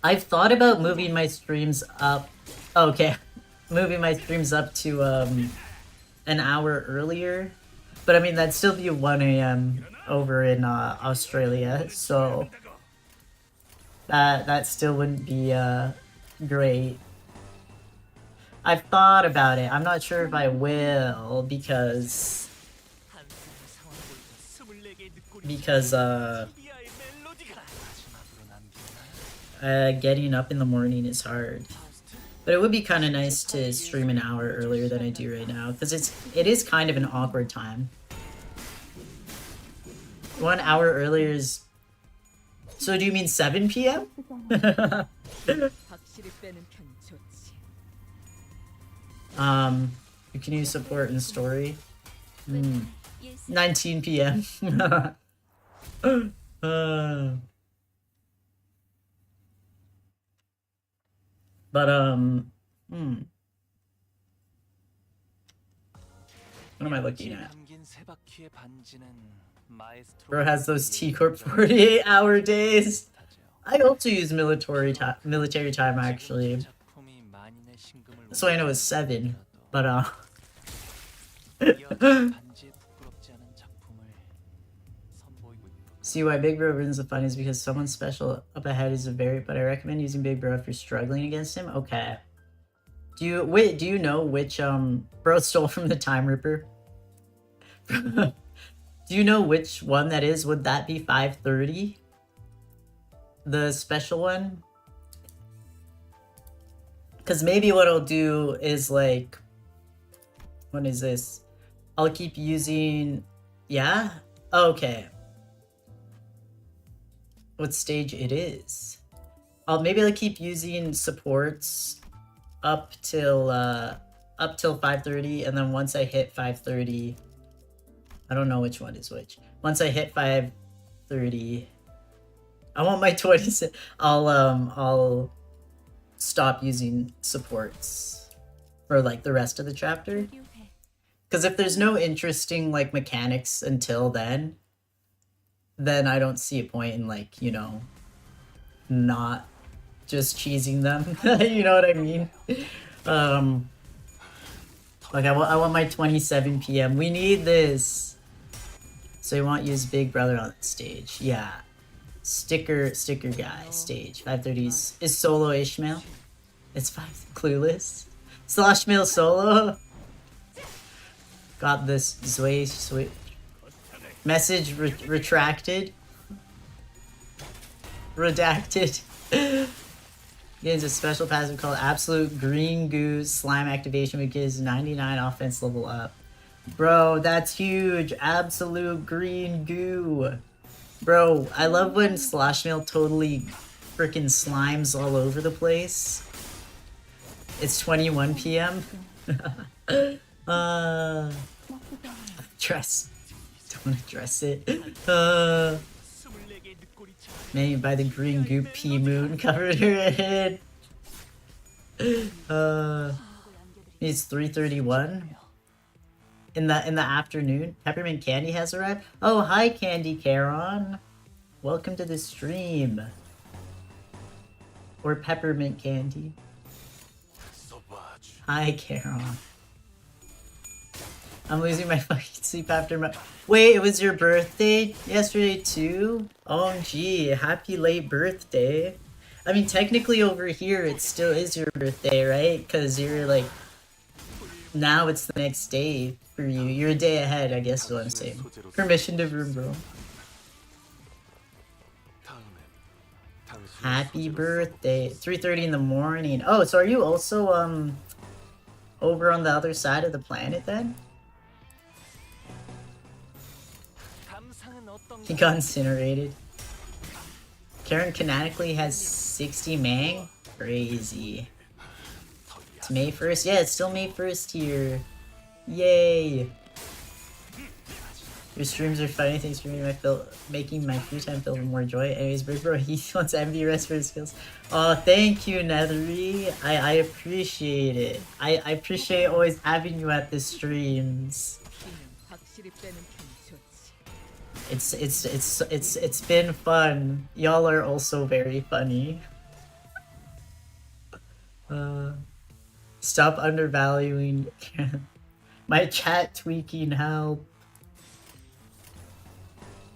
I've thought about moving my streams up. Okay, moving my streams up to an hour earlier, but I mean that'd still be 1 a.m. over in Australia, so that still wouldn't be great. I've thought about it. I'm not sure if I will because getting up in the morning is hard. But it would be kind of nice to stream an hour earlier than I do right now, because it is kind of an awkward time. 1 hour earlier is... So do you mean 7 p.m.? You can use support and story. 19 p.m. But what am I looking at? Bro has those T-Corp 48-hour days. I also use military time actually. So I know it's 7, but see why Big Bro ruins the fun is because someone special up ahead is but I recommend using Big Bro if you're struggling against him. Okay. Do you know which Bro stole from the Time Ripper? Do you know which one that is? Would that be 530? The special one? Because maybe what I'll do is like, what is this? I'll keep using, yeah? Okay. What stage it is? Maybe I'll keep using supports up till 530, and then once I hit 530, I don't know which one is which. Once I hit 530, I want my 20. I'll stop using supports for like the rest of the chapter. Because if there's no interesting like mechanics until then I don't see a point in like, you know, not just cheesing them. You know what I mean? Like I want my 27 p.m. We need this. So you want to use Big Brother on that stage. Yeah. Sticker guy stage. 530 is solo Ishmael. It's 5 clueless. Sloshmail solo. Got this Zway message retracted. Redacted. Gains a special passive called Absolute Green Goo Slime Activation, which gives 99 offense level up. Bro, that's huge. Absolute Green Goo. Bro, I love when Sloshmail totally freaking slimes all over the place. It's 21 p.m. Dress. Don't want to dress it. Made by the green goop pea moon covered her head. It's 3:31 in the afternoon. Peppermint Candy has arrived. Oh, hi Candy Caron. Welcome to the stream. Or Peppermint Candy. Hi Caron. I'm losing my fucking sleep after my... Wait, it was your birthday yesterday too? OMG, happy late birthday. I mean, technically over here, it still is your birthday, right? Because you're like... Now it's the next day for you. You're a day ahead, I guess is what I'm saying. Permission to room, bro. Happy birthday. 3:30 in the morning. Oh, so are you also, over on the other side of the planet then? He got incinerated. Karen canonically has 60 mang? Crazy. It's May 1st? Yeah, it's still May 1st here. Yay! Your streams are funny. Thanks for making my free time filled with more joy. Anyways, Big Bro, he wants MV rest for his skills. Oh, thank you, Nethery. I appreciate it. I appreciate always having you at the streams. It's been fun. Y'all are also very funny. Stop undervaluing my chat tweaking, help.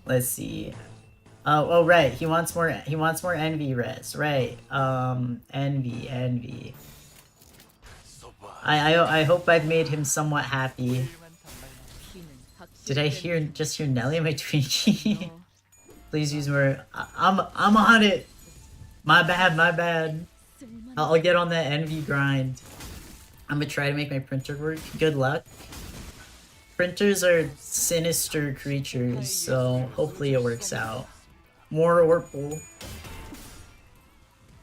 Let's see. Oh right, he wants more envy res, right. Envy. I hope I've made him somewhat happy. Did I just hear Nelly? Am I tweaking? Please use more. I'm on it. My bad. I'll get on that envy grind. I'm gonna try to make my printer work. Good luck. Printers are sinister creatures, so hopefully it works out. More Orpal.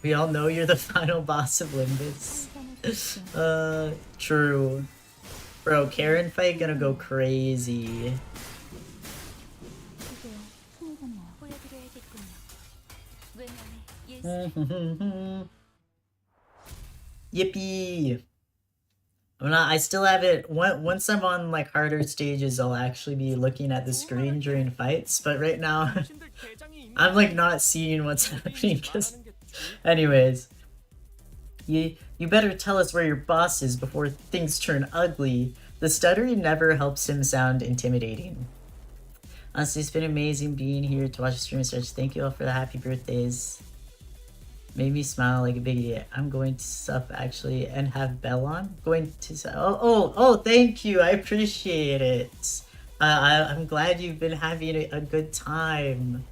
We all know you're the final boss of Limbus. True. Bro, Karen fight gonna go crazy. Yippee! I still have it. Once I'm on like harder stages, I'll actually be looking at the screen during fights. But right now, I'm like not seeing what's happening. Cause, anyways, you better tell us where your boss is before things turn ugly. The stuttering never helps him sound intimidating. Honestly, it's been amazing being here to watch the stream and such. Thank you all for the happy birthdays. Made me smile like a big idiot. I'm going to sup actually and have Bell on. Going to oh, thank you. I appreciate it. I'm glad you've been having a good time.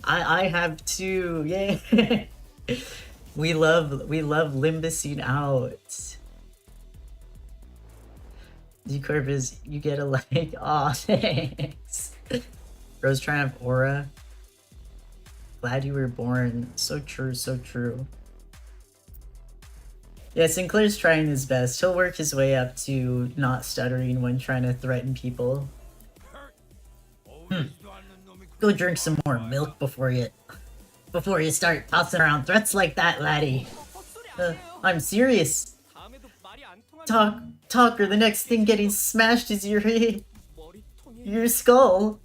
I have too. Yeah. we love limbusing out. D-Corp you get a like. Aw, thanks. Bro's trying to have aura. Glad you were born. So true, so true. Yeah, Sinclair's trying his best. He'll work his way up to not stuttering when trying to threaten people. Go drink some more milk before you start tossing around threats like that, laddie. I'm serious. Talk, or the next thing getting smashed is your skull.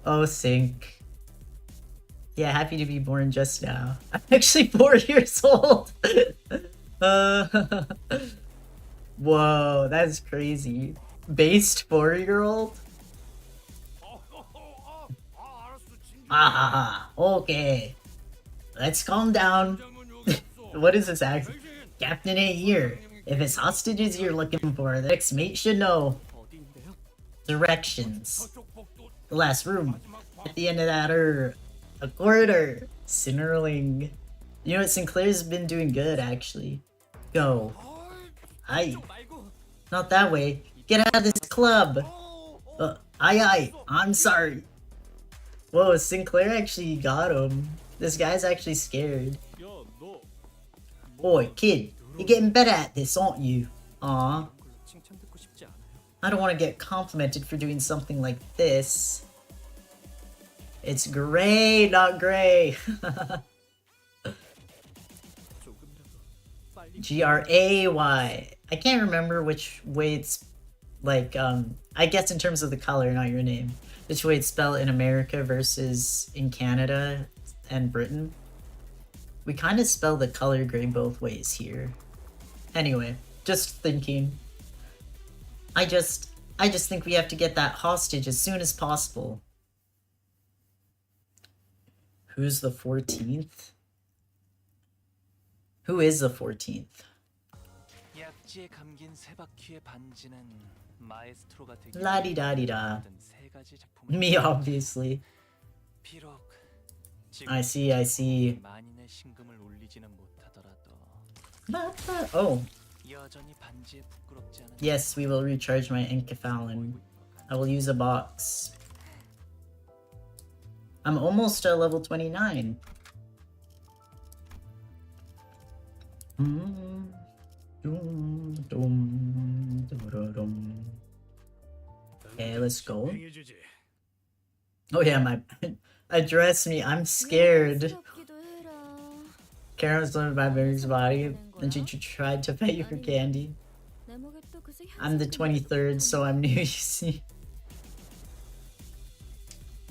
Oh, Sync. Yeah, happy to be born just now. I'm actually 4 years old. Whoa, that's crazy. Based 4-year-old? Okay. Let's calm down. What is this accent? Captain ain't here. If it's hostages you're looking for, the next mate should know. Directions. The last room. At the end of that a corridor. Sinnerling. You know what, Sinclair's been doing good actually. Go. Aye. Not that way. Get out of this club. Aye. I'm sorry. Whoa, Sinclair actually got him. This guy's actually scared. Boy, kid, you're getting better at this, aren't you? Aw. I don't want to get complimented for doing something like this. It's gray, not gray. Gray. I can't remember which way it's like, I guess in terms of the color, not your name. Which way it's spelled in America versus in Canada and Britain. We kind of spell the color gray both ways here. Anyway, just thinking. I just think we have to get that hostage as soon as possible. Who's the 14th? Who is the 14th? La-di-da-di-da. Me, obviously. I see. Oh. Yes, we will recharge my enkephalon. I will use a box. I'm almost at level 29. Okay, let's go. Oh yeah, address me, I'm scared. Karen was living by Mary's body, and she tried to pay you for candy. I'm the 23rd, so I'm new, you see.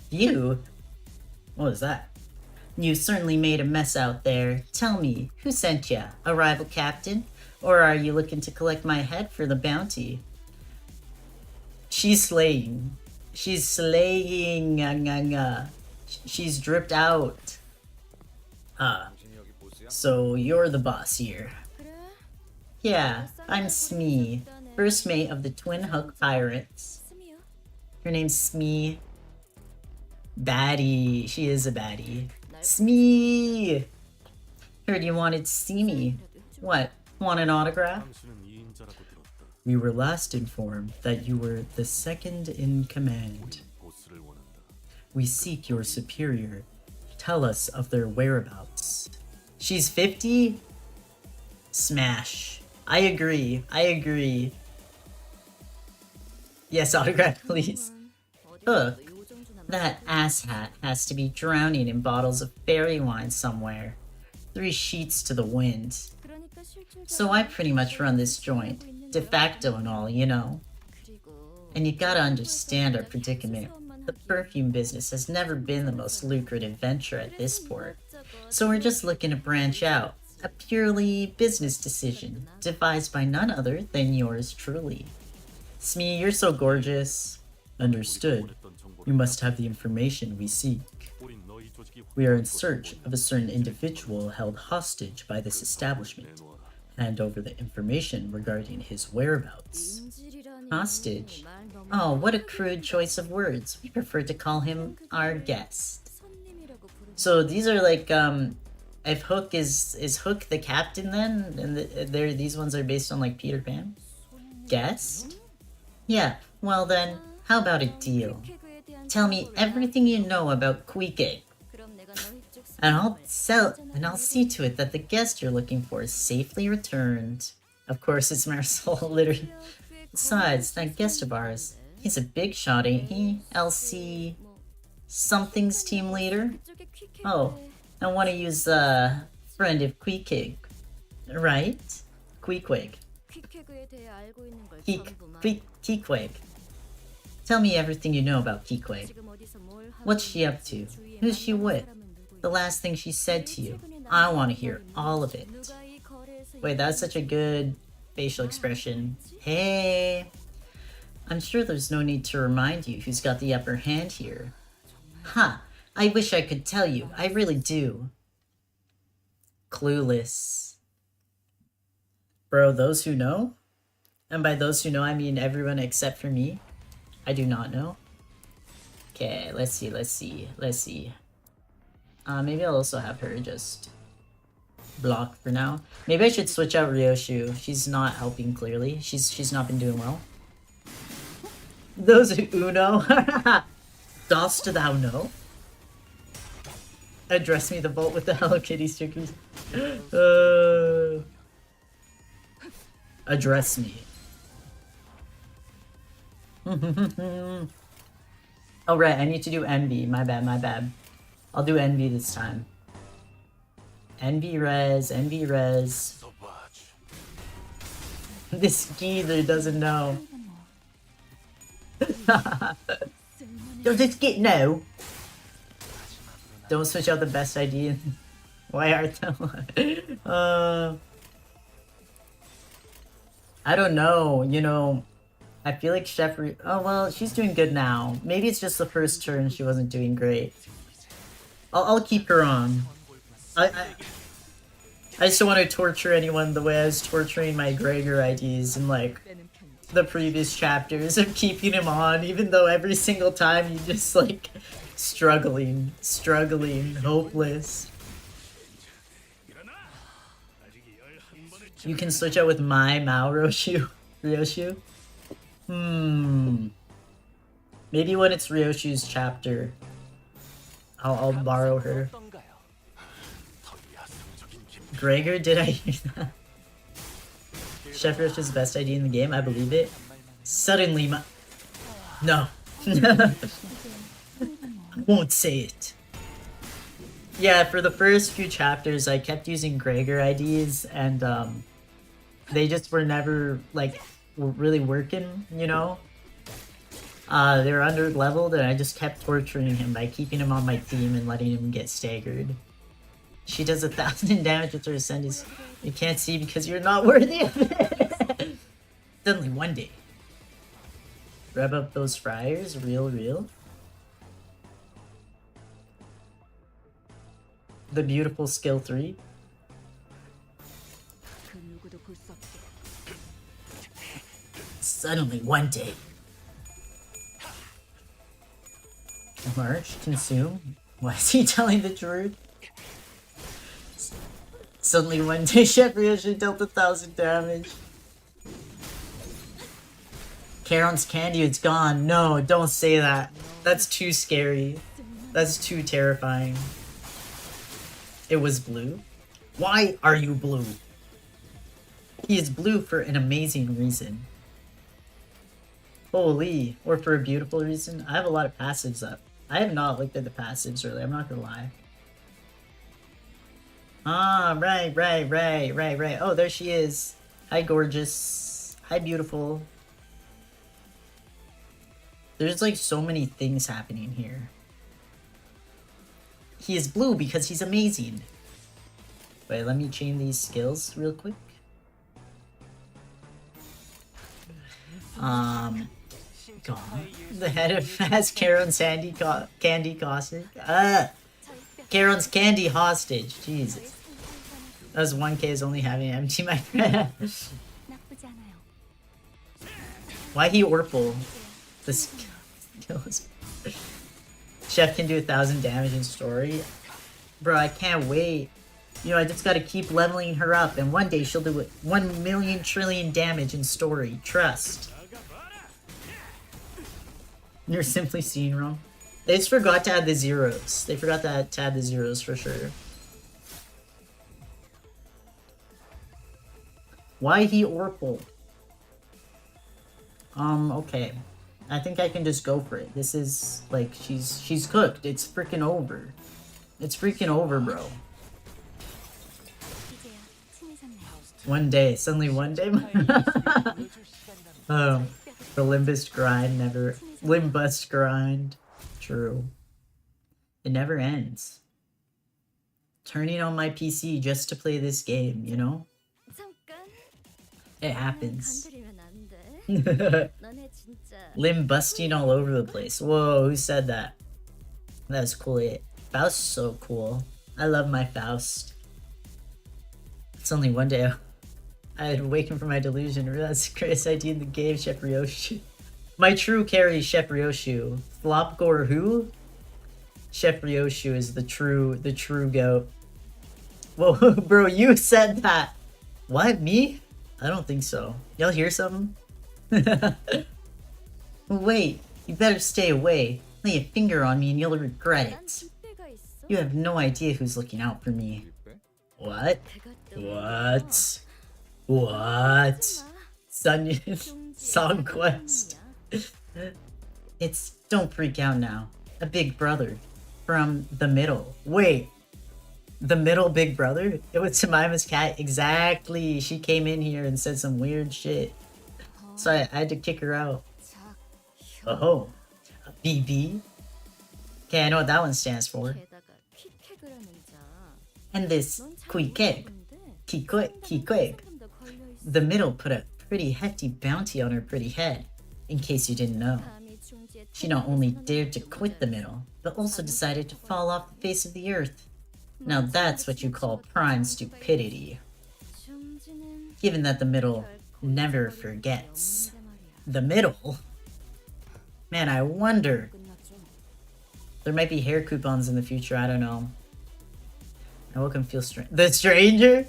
You? What was that? You certainly made a mess out there. Tell me, who sent ya? A rival captain? Or are you looking to collect my head for the bounty? She's slaying. She's slaying. She's dripped out. So you're the boss here. Yeah, I'm Smee, first mate of the Twin Hook Pirates. Her name's Smee. Baddie. She is a baddie. Smee! Heard you wanted to see me. What? Want an autograph? 당신은 2인자라고 들었다. We were last informed that you were the second in command. 보스를 원한다. We seek your superior. Tell us of their whereabouts. She's 50? Smash. I agree. Yes, autograph, please. Look, that asshat has to be drowning in bottles of fairy wine somewhere. 3 sheets to the wind. So I pretty much run this joint. De facto and all, you know. And you gotta understand our predicament. The perfume business has never been the most lucrative venture at this port. So we're just looking to branch out. A purely business decision, devised by none other than yours truly. Smee, you're so gorgeous. Understood. You must have the information we seek. 우린 너희 조직이 We are in search of a certain individual held hostage by this establishment. 내놓아라. Hand over the information regarding his whereabouts. Hostage? Oh, what a crude choice of words. We prefer to call him our guest. So these are like, if Hook is Hook the captain then? And these ones are based on like Peter Pan? Guest? Yeah, well then, how about a deal? Tell me everything you know about Queequeg, and I'll see to it that the guest you're looking for is safely returned. Of course, it's Marisol, literally. Besides, that guest of ours, he's a big shot, ain't he? LC something's team leader? Oh, I want to use friend of Queequeg, right? Queequeg. Queequeg. Tell me everything you know about Queequeg. What's she up to? Who's she with? The last thing she said to you. I want to hear all of it. Wait, that's such a good facial expression. Hey! I'm sure there's no need to remind you who's got the upper hand here. Ha! I wish I could tell you. I really do. Clueless. Bro, those who know? And by those who know, I mean everyone except for me. I do not know. Okay, let's see. Maybe I'll also have her just block for now. Maybe I should switch out Ryoshu. She's not helping clearly. She's not been doing well. Those who know. Dost thou know? Address me the vault with the Hello Kitty stickers. Address me. Oh right, I need to do Envy. My bad. I'll do Envy this time. Envy res. This geezer doesn't know. Does this get no? Don't switch out the best ID. Why aren't I don't know, you know. I feel like oh well, she's doing good now. Maybe it's just the first turn she wasn't doing great. I'll keep her on. I just don't want to torture anyone the way I was torturing my Gregor IDs in like the previous chapters of keeping him on, even though every single time you just like struggling, hopeless. You can switch out with my Mao Ryoshu. Maybe when it's Ryoshu's chapter, I'll borrow her. Gregor, did I hear that? Chef Ryoshu's best idea in the game, I believe it. Suddenly my... No. I won't say it. Yeah, for the first few chapters, I kept using Gregor IDs, and they just were never, like, really working, you know? They were under-leveled, and I just kept torturing him by keeping him on my team and letting him get staggered. She does 1,000 damage with her ascendancy. You can't see because you're not worthy of it. Suddenly one day. Rev up those friars, real. The beautiful skill 3. Suddenly one day. March, consume. Why is he telling the truth? Suddenly one day, Chef Ryoshi dealt 1,000 damage. Charon's candy, it's gone. No, don't say that. That's too scary. That's too terrifying. It was blue? Why are you blue? He is blue for an amazing reason. Holy, or for a beautiful reason. I have a lot of passives up. I have not looked at the passives really, I'm not gonna lie. Ah, right. Oh, there she is. Hi, gorgeous. Hi, beautiful. There's like so many things happening here. He is blue because he's amazing. Wait, let me chain these skills real quick. God. The head of has Charon's candy hostage. Charon's candy hostage. Jesus. That's 1K is only having empty, my friend. Why he Orpal? The skill is... Chef can do 1,000 damage in story. Bro, I can't wait. You know, I just gotta keep leveling her up, and one day she'll do 1 million trillion damage in story. Trust. You're simply seeing wrong. They just forgot to add the zeros. They forgot to add the zeros for sure. Why he Orpal? Okay. I think I can just go for it. This is, like, she's cooked. It's freaking over. It's freaking over, bro. One day. Suddenly one day. The Limbus grind never... Limbus grind. True. It never ends. Turning on my PC just to play this game, you know? It happens. Limb busting all over the place. Whoa, who said that? That's cool. Faust's so cool. I love my Faust. It's only one day I had awakened from my delusion and realized the greatest idea in the game, Chef Ryoshu. My true carry, Chef Ryoshu. Flopgore who? Chef Ryoshu is the true goat. Whoa, bro, you said that. What, me? I don't think so. Y'all hear something? Wait, you better stay away. Lay a finger on me and you'll regret it. You have no idea who's looking out for me. What? What? What? Song Quest. It's don't freak out now. A big brother from the middle. Wait. The middle big brother? It was Jemima's cat. Exactly. She came in here and said some weird shit. So I had to kick her out. Oh. BB? Okay, I know what that one stands for. And this Kuikeg. Kikweg. The middle put a pretty hefty bounty on her pretty head, in case you didn't know. She not only dared to quit the middle, but also decided to fall off the face of the earth. Now that's what you call prime stupidity. Given that the middle never forgets. The middle? Man, I wonder. There might be hair coupons in the future, I don't know. I woke and feel strange. The stranger?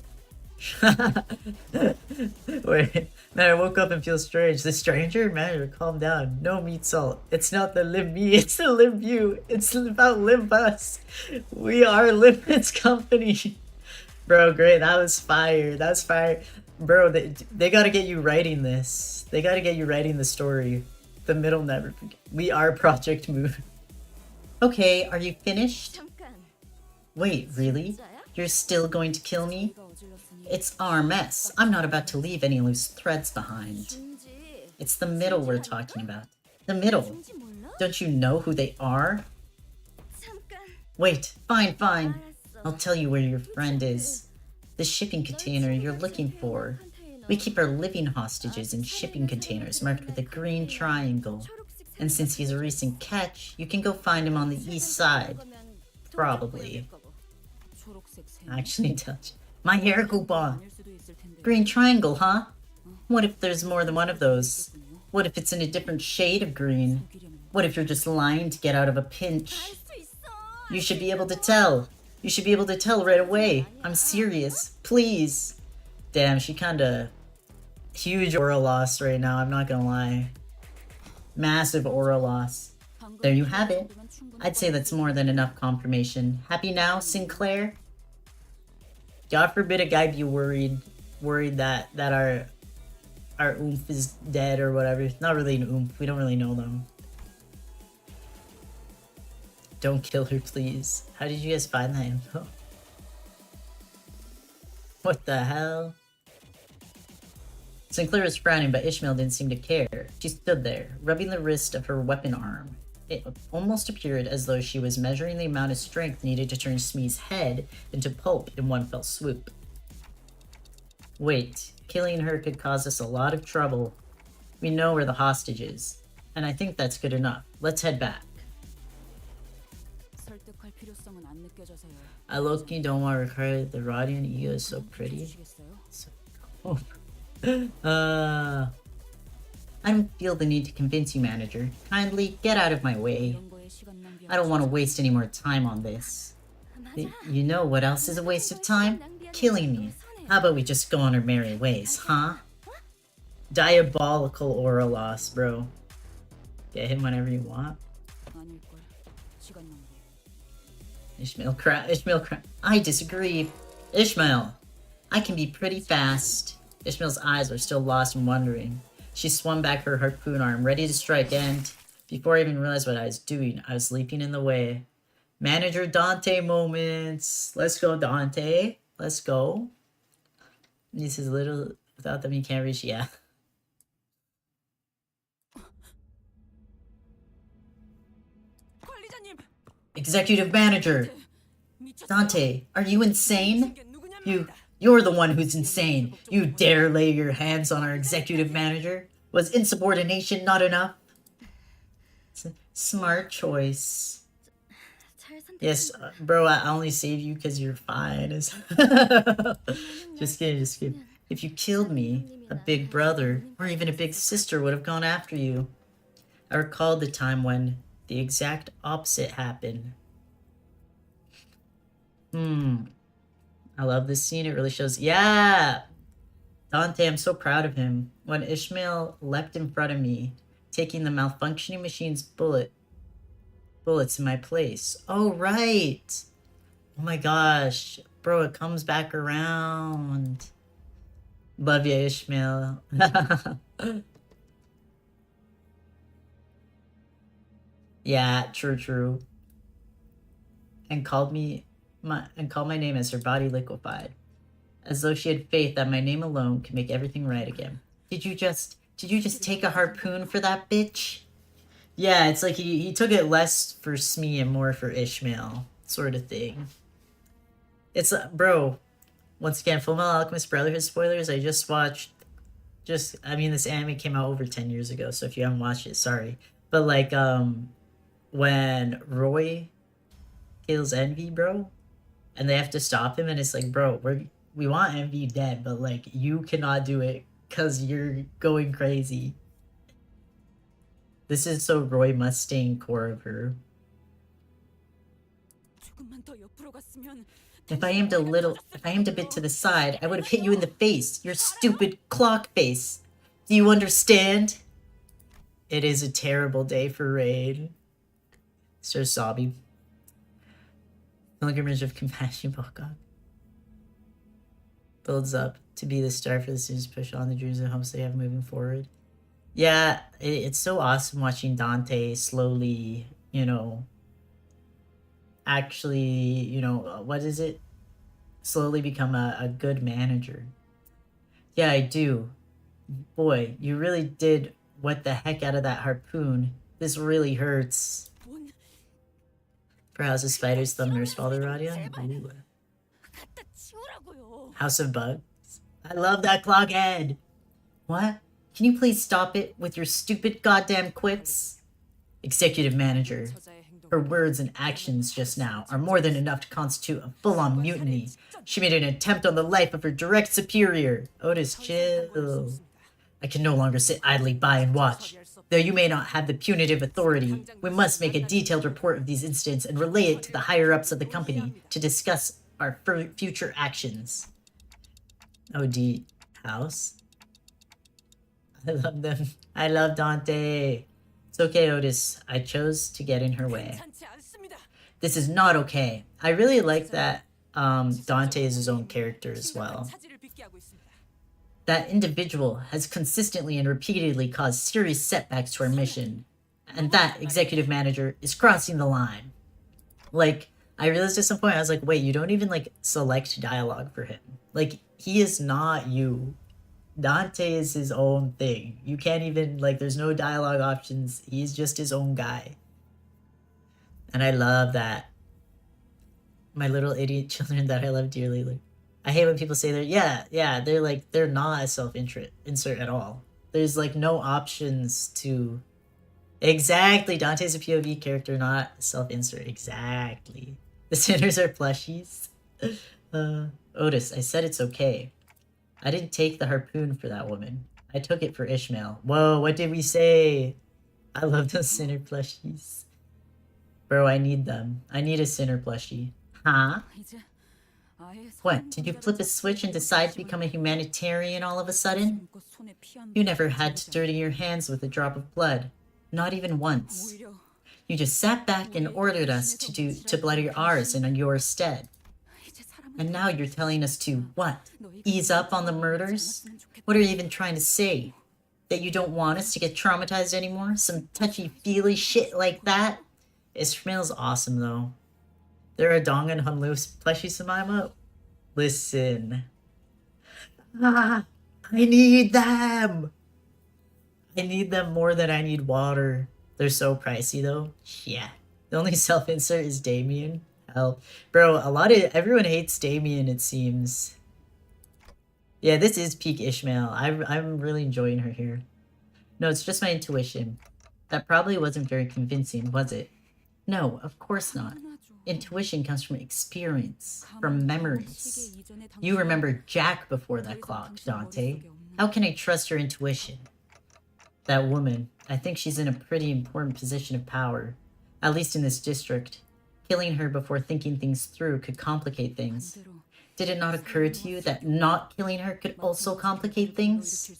Wait, man, I woke up and feel strange. The stranger? Man, calm down. No meat salt. It's not the limb me, it's the limb you. It's about Limbus. We are Limbus company. Bro, great. That was fire. That was fire. Bro, they gotta get you writing this. They gotta get you writing the story. The middle never forget. We are Project Moon. Okay, are you finished? Wait, really? You're still going to kill me? It's our mess. I'm not about to leave any loose threads behind. It's the middle we're talking about. The middle. Don't you know who they are? Wait, fine. I'll tell you where your friend is. The shipping container you're looking for. We keep our living hostages in shipping containers marked with a green triangle. And since he's a recent catch, you can go find him on the east side. Probably. Actually, touch. My hair coupon. Green triangle, huh? What if there's more than one of those? What if it's in a different shade of green? What if you're just lying to get out of a pinch? You should be able to tell. You should be able to tell right away. I'm serious. Please. Damn, she kinda... Huge aura loss right now, I'm not gonna lie. Massive aura loss. There you have it. I'd say that's more than enough confirmation. Happy now, Sinclair? God forbid a guy be worried that our oomph is dead or whatever. Not really an oomph, we don't really know them. Don't kill her, please. How did you guys find that info? What the hell? Sinclair was frowning, but Ishmael didn't seem to care. She stood there, rubbing the wrist of her weapon arm. It almost appeared as though she was measuring the amount of strength needed to turn Smee's head into pulp in one fell swoop. Wait, killing her could cause us a lot of trouble. We know where the hostage is, and I think that's good enough. Let's head back. I low-key don't want to recall the Radiant ego is so pretty. So cool. I don't feel the need to convince you, manager. Kindly get out of my way. I don't want to waste any more time on this. You know what else is a waste of time? Killing me. How about we just go on our merry ways, huh? Diabolical aura loss, bro. Get him whenever you want. Ishmael crap. I disagree. Ishmael, I can be pretty fast. Ishmael's eyes were still lost and wondering. She swung back her harpoon arm, ready to strike, and before I even realized what I was doing, I was leaping in the way. Manager Dante moments. Let's go, Dante. Let's go. This is little without them you can't reach. Yeah. Executive manager. Dante, are you insane? You're the one who's insane. You dare lay your hands on our executive manager? Was insubordination not enough? Smart choice. Yes, bro, I only save you because you're fine. Just kidding. If you killed me, a big brother, or even a big sister would have gone after you. I recalled the time when the exact opposite happened. I love this scene. It really shows. Yeah! Dante, I'm so proud of him. When Ishmael leapt in front of me, taking the malfunctioning machine's bullets in my place. Oh, right! Oh my gosh. Bro, it comes back around. Love ya, Ishmael. Yeah, true. And called my name as her body liquefied, as though she had faith that my name alone could make everything right again. Did you just take a harpoon for that bitch? Yeah, it's like he took it less for Smee and more for Ishmael, sort of thing. It's bro. Once again, Fullmetal Alchemist Brotherhood spoilers. I just watched. This anime came out over 10 years ago, so if you haven't watched it, sorry. But like, when Roy kills Envy, bro, and they have to stop him, and it's like, bro, we want Envy dead, but like, you cannot do it because you're going crazy. This is so Roy Mustang core of her. If I aimed a bit to the side, I would have hit you in the face, your stupid clock face. Do you understand? It is a terrible day for Raid. Sir Sobby. Pilgrimage of Compassion, oh god. Builds up to be the start for the students push on the dreams and hopes they have moving forward. Yeah, it's so awesome watching Dante slowly, actually, what is it? Slowly become a good manager. Yeah, I do. Boy, you really did wet the heck out of that harpoon. This really hurts. Perhaps the spider's thumb nurse father Radia? Ooh. House of Bugs. I love that clockhead. What? Can you please stop it with your stupid goddamn quips? Executive Manager. Her words and actions just now are more than enough to constitute a full-on mutiny. She made an attempt on the life of her direct superior. Otis, chill. I can no longer sit idly by and watch. Though you may not have the punitive authority, we must make a detailed report of these incidents and relay it to the higher-ups of the company to discuss our future actions. OD House. I love them. I love Dante. It's okay, Otis. I chose to get in her way. This is not okay. I really like that Dante is his own character as well. That individual has consistently and repeatedly caused serious setbacks to our mission. And that executive manager is crossing the line. Like, I realized at some point, I was like, wait, you don't even, like, select dialogue for him. Like, he is not you. Dante is his own thing. You can't even, like, there's no dialogue options. He's just his own guy. And I love that. My little idiot children that I love dearly. Like, I hate when people say they're like, they're not a self-insert at all. There's, like, no options to... Exactly, Dante's a POV character, not self-insert. Exactly. The sinners are plushies. Otis, I said it's okay. I didn't take the harpoon for that woman. I took it for Ishmael. Whoa, what did we say? I love those sinner plushies. Bro, I need them. I need a sinner plushie. Huh? What, did you flip a switch and decide to become a humanitarian all of a sudden? You never had to dirty your hands with a drop of blood. Not even once. You just sat back and ordered us to bloody ours in your stead. And now you're telling us to, what? Ease up on the murders? What are you even trying to say? That you don't want us to get traumatized anymore? Some touchy-feely shit like that? Ishmael's awesome, though. There are Dong and Hunloose plushie Samaima? Listen. I need them! I need them more than I need water. They're so pricey, though. Yeah. The only self-insert is Damien. Hell. Bro, everyone hates Damien, it seems. Yeah, this is peak Ishmael. I'm really enjoying her here. No, it's just my intuition. That probably wasn't very convincing, was it? No, of course not. Intuition comes from experience, from memories. You remember Jack before that clock, Dante. How can I trust your intuition? That woman, I think she's in a pretty important position of power. At least in this district. Killing her before thinking things through could complicate things. Did it not occur to you that not killing her could also complicate things?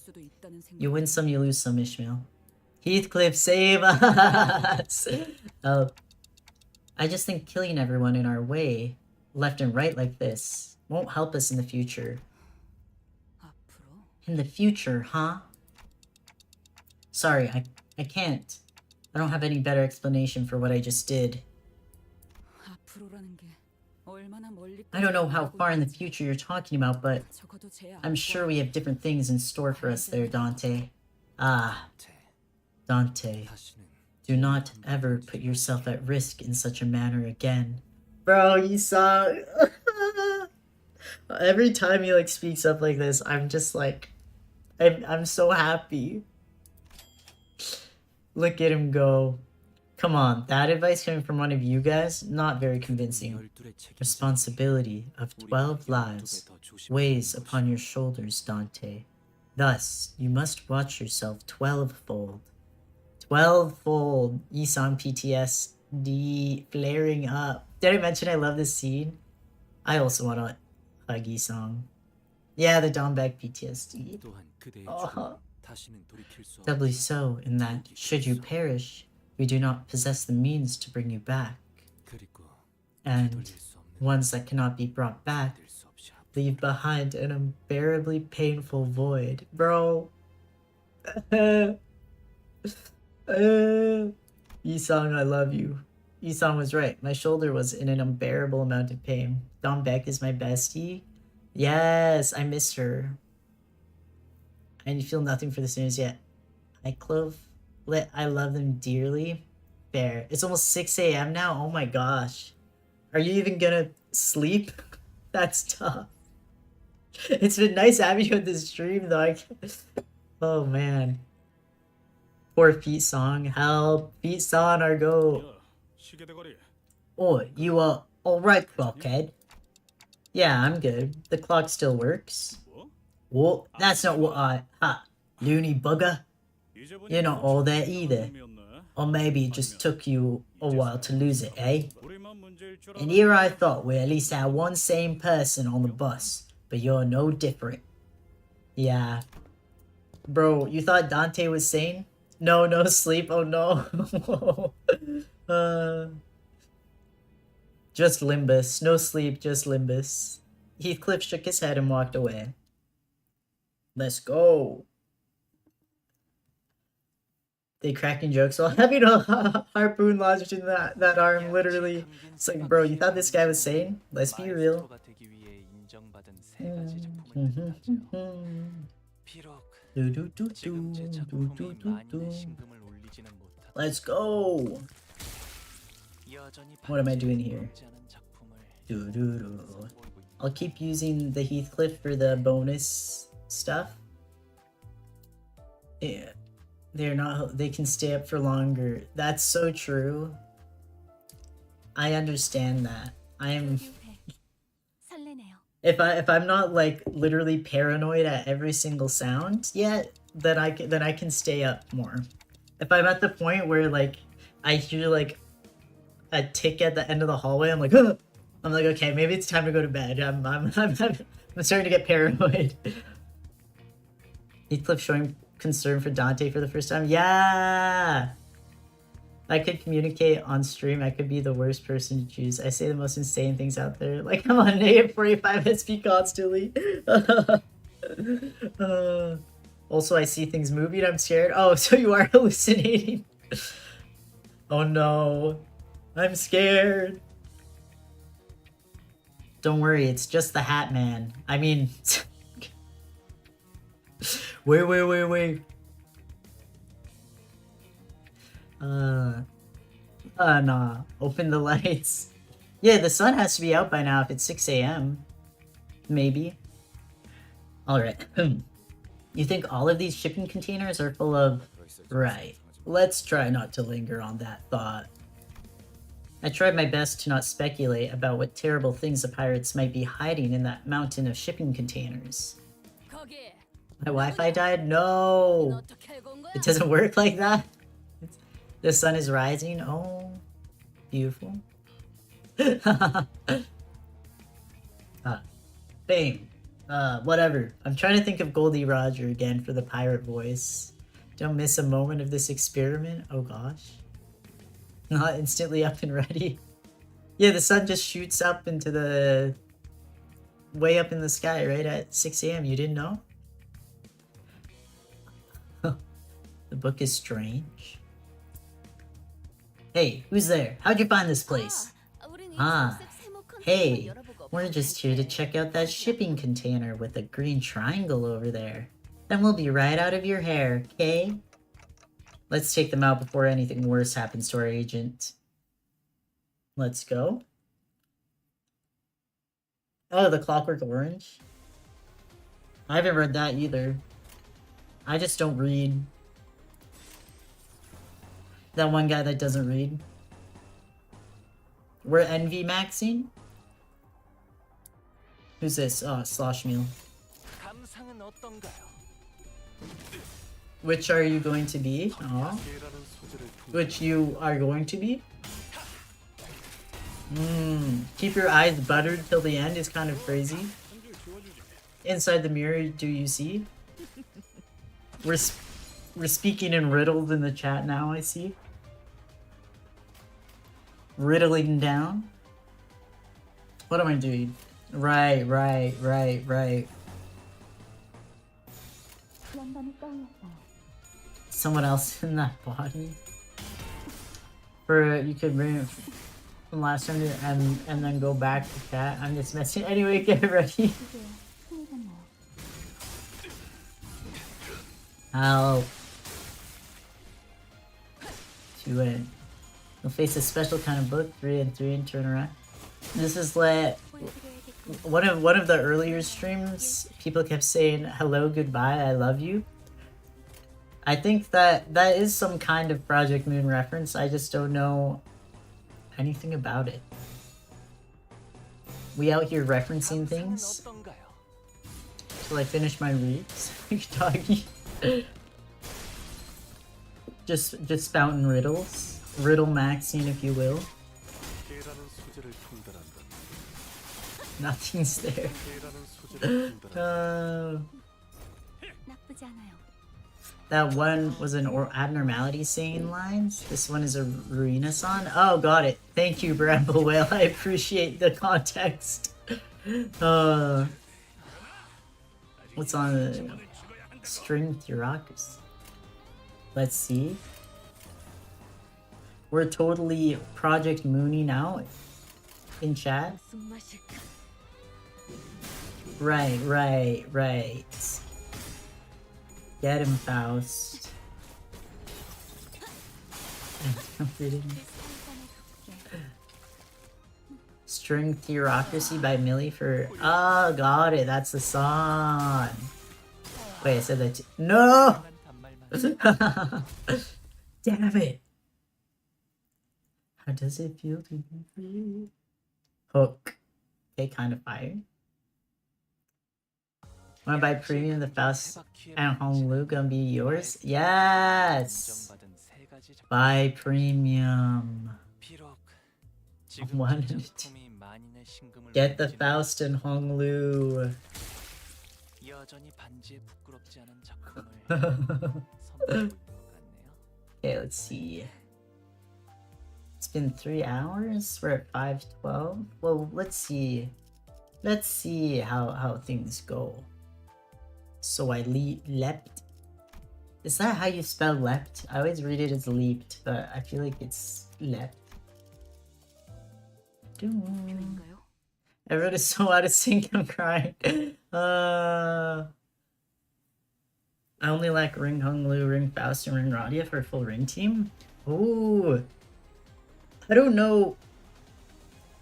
You win some, you lose some, Ishmael. Heathcliff, save us! I just think killing everyone in our way, left and right like this, won't help us in the future. In the future, huh? Sorry, I can't. I don't have any better explanation for what I just did. I don't know how far in the future you're talking about, but I'm sure we have different things in store for us there, Dante. Ah, Dante. Do not ever put yourself at risk in such a manner again. Bro, you saw... Every time he, like, speaks up like this, I'm just like... I'm so happy. Look at him go. Come on, that advice coming from one of you guys? Not very convincing. Responsibility of 12 lives weighs upon your shoulders, Dante. Thus, you must watch yourself 12-fold. 12-fold. Isang PTSD flaring up. Did I mention I love this scene? I also want to hug Isang. Yeah, the Dombek PTSD. Oh. Doubly so, in that, should you perish, we do not possess the means to bring you back. And, ones that cannot be brought back, leave behind an unbearably painful void. Bro. Isang, I love you. Isang was right. My shoulder was in an unbearable amount of pain. Dombek is my bestie. Yes, I miss her. And you feel nothing for the sinners yet. Clove, I love them dearly. Fair. It's almost 6 a.m. now. Oh my gosh. Are you even gonna sleep? That's tough. It's been nice having you on this stream though. Oh man. Poor Pete Song. Help. Pete Song, our go. 야, 시계 대가리. Oh, you alright, Clockhead? Yeah, I'm good. The clock still works. 뭐? Well, that's not what loony bugger. 이제 보니 You're not all that either. 놈이었네. Or maybe it just took you a while to lose it, eh? 우리만 문제일 줄 And here I thought we at least had one sane person on the bus, but you're no different. Yeah. Bro, you thought Dante was sane? No, no sleep. Oh no. Just Limbus. No sleep, just Limbus. Heathcliff shook his head and walked away. Let's go. They cracking jokes while having a harpoon lodged in that arm, literally. It's like, bro, you thought this guy was sane? Let's be real. Let's go. What am I doing here? I'll keep using the Heathcliff for the bonus stuff. Yeah. They can stay up for longer. That's so true. I understand that. If I'm not like literally paranoid at every single sound yet, then I can stay up more. If I'm at the point where like I hear like a tick at the end of the hallway, I'm like, ugh! I'm like, okay, maybe it's time to go to bed. I'm starting to get paranoid. Heathcliff showing concern for Dante for the first time. Yeah, I could communicate on stream. I could be the worst person to choose. I say the most insane things out there. Like, come on, negative 45 SP constantly. Also, I see things moving. I'm scared. Oh, so you are hallucinating. Oh no, I'm scared. Don't worry, it's just the Hat Man. I mean, wait. Nah. Open the lights. Yeah, the sun has to be out by now if it's 6 a.m. Maybe. Alright. You think all of these shipping containers are full of... Right. Let's try not to linger on that thought. I tried my best to not speculate about what terrible things the pirates might be hiding in that mountain of shipping containers. My Wi-Fi died? No! It doesn't work like that? The sun is rising? Oh, beautiful. Bang. Whatever. I'm trying to think of Goldie Roger again for the pirate voice. Don't miss a moment of this experiment. Oh gosh. Not instantly up and ready. Yeah, the sun just shoots up into the... way up in the sky, right at 6 a.m. You didn't know? The book is strange. Hey, who's there? How'd you find this place? Hey, we're just here to check out that shipping container with a green triangle over there. Then we'll be right out of your hair, okay? Let's take them out before anything worse happens to our agent. Let's go. Oh, the Clockwork Orange? I haven't read that either. I just don't read. That one guy that doesn't read. We're Envy Maxing? Who's this? Oh, Slosh Meal. Which are you going to be? Aw. Which you are going to be? Keep your eyes buttered till the end is kind of crazy. Inside the mirror, do you see? We're speaking in riddles in the chat now, I see. Riddling down. What am I doing? Right. Someone else in that body. You could bring it from last time and then go back to chat. I'm just messing. Anyway, get ready. Help. To it. You'll face a special kind of book, 3 and 3 and turn around. This is lit. one of the earlier streams, people kept saying hello, goodbye, I love you. I think that is some kind of Project Moon reference. I just don't know anything about it. We out here referencing things. Till I finish my reads. Doggy. just spouting riddles. Riddle maxing, if you will. Nothing's there. 나쁘지 않아요. That one was an abnormality saying lines. This one is a Ruina song. Oh, got it. Thank you, Bramble Whale. I appreciate the context. What's on the string Thuracus? Let's see. We're totally Project Moony now in chat. 무슨 맛일까? Right. Get him, Faust. String Theocracy by Millie for... Oh, got it. That's the song. Wait, I said that too. No! Damn it. How does it feel to be free? Hook. Okay, kind of fire. Wanna buy premium? The Faust and Honolulu gonna be yours? Yes! Buy premium. Get the Faust and Honolulu. Okay, let's see. It's been 3 hours. We're at 5:12. Well, let's see. Let's see how things go. So I leapt. Is that how you spell leapt? I always read it as leaped, but I feel like it's leapt. 그런가요? Everyone is so out of sync, I'm crying. I only lack Ring Hung Lu, Ring Faust, and Ring Radia for a full ring team. Ooh. I don't know.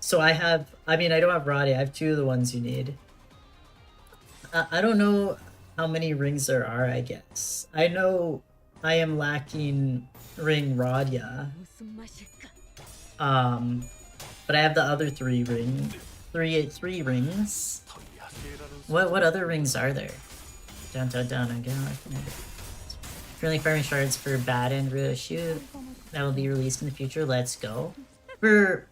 So I don't have Radia, I have 2 of the ones you need. I don't know how many rings there are, I guess. I know I am lacking Ring Radia. 무슨 맛일까? But I have the other 3 rings. 3 rings. What other rings are there? Down again. Currently farming shards for Bad and Shoot. That will be released in the future. Let's go. For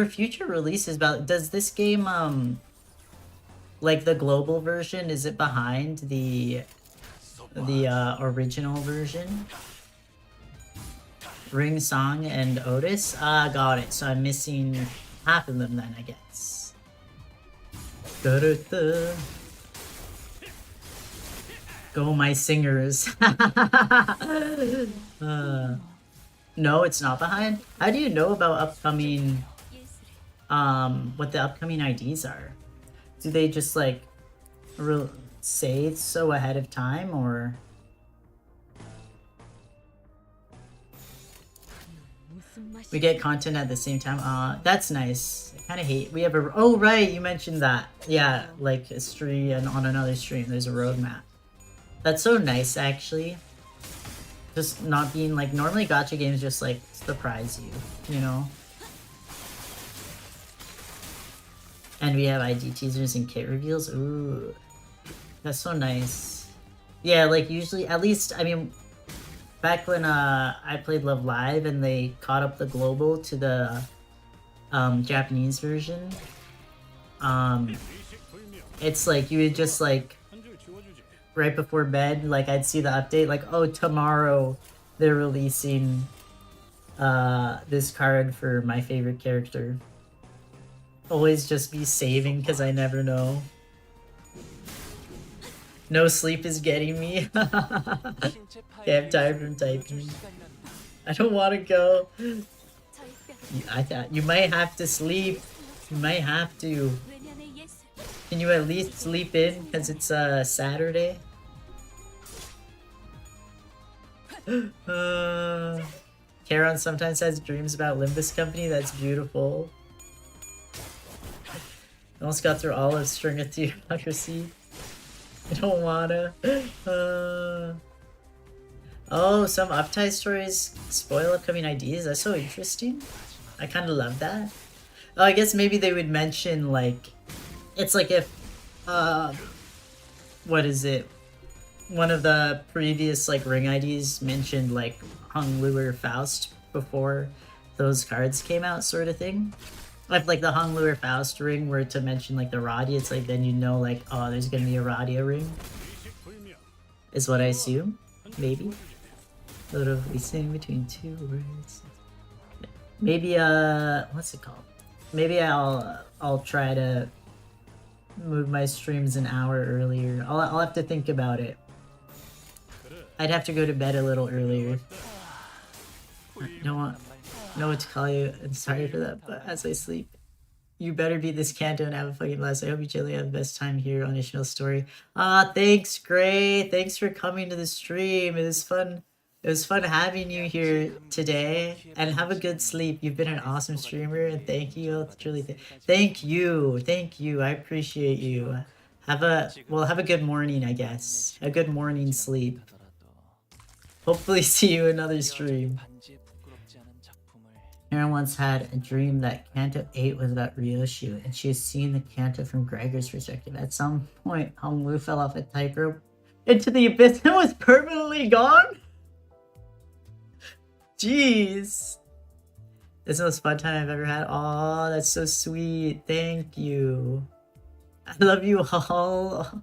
future releases, does this game like the global version, is it behind the original version? Ring Song and Otis? Ah, got it. So I'm missing half of them then, I guess. Da-da-da. Go my singers. No, it's not behind. How do you know about upcoming, what the upcoming IDs are? Do they just like say it so ahead of time, or? We get content at the same time. That's nice. I kind of hate. We have a. Oh right, you mentioned that. Yeah, like a stream and on another stream, there's a roadmap. That's so nice, actually. Just not being like normally gacha games just like surprise you know. And we have ID teasers and kit reveals. Ooh, that's so nice. Yeah, like usually, at least I mean. Back when I played Love Live and they caught up the global to the Japanese version, it's like you would just like right before bed, like I'd see the update like, oh, tomorrow they're releasing this card for my favorite character. Always just be saving because I never know. No sleep is getting me. Okay, I'm tired from typing. I don't want to go. I thought you might have to sleep. You might have to. Can you at least sleep in? Because it's Saturday. Karen sometimes has dreams about Limbus Company. That's beautiful. Almost got through all of String of Theocracy. I don't wanna. Oh, some uptight stories spoil upcoming ideas. That's so interesting. I kind of love that. Oh, I guess maybe they would mention, like, it's like if, what is it? One of the previous, like, ring IDs mentioned, like, Hung Lure Faust before those cards came out, sort of thing. If, like, the Hung Lure Faust ring were to mention, like, the Radia, it's like, then you know, like, oh, there's gonna be a Radia ring. Is what I assume. Maybe. Sort of listening between two words. Maybe, what's it called? Maybe I'll try to move my streams an hour earlier. I'll have to think about it. I'd have to go to bed a little earlier. I don't know what to call you, and sorry for that, but as I sleep, you better beat this Canto and have a fucking blast. I hope you generally have the best time here on Ishmael Story. Thanks, Gray. Thanks for coming to the stream. It was fun. It was fun having you here today, and have a good sleep. You've been an awesome streamer, and thank you. Truly, thank you. Thank you. I appreciate you. Have a good morning, I guess. A good morning sleep. Hopefully see you another stream. Karen once had a dream that Canto 8 was about Ryoshu, and she has seen the Canto from Gregor's perspective. At some point, Hong Lu fell off a tightrope into the abyss and was permanently gone? Jeez. It's the most fun time I've ever had. Oh, that's so sweet. Thank you. I love you all.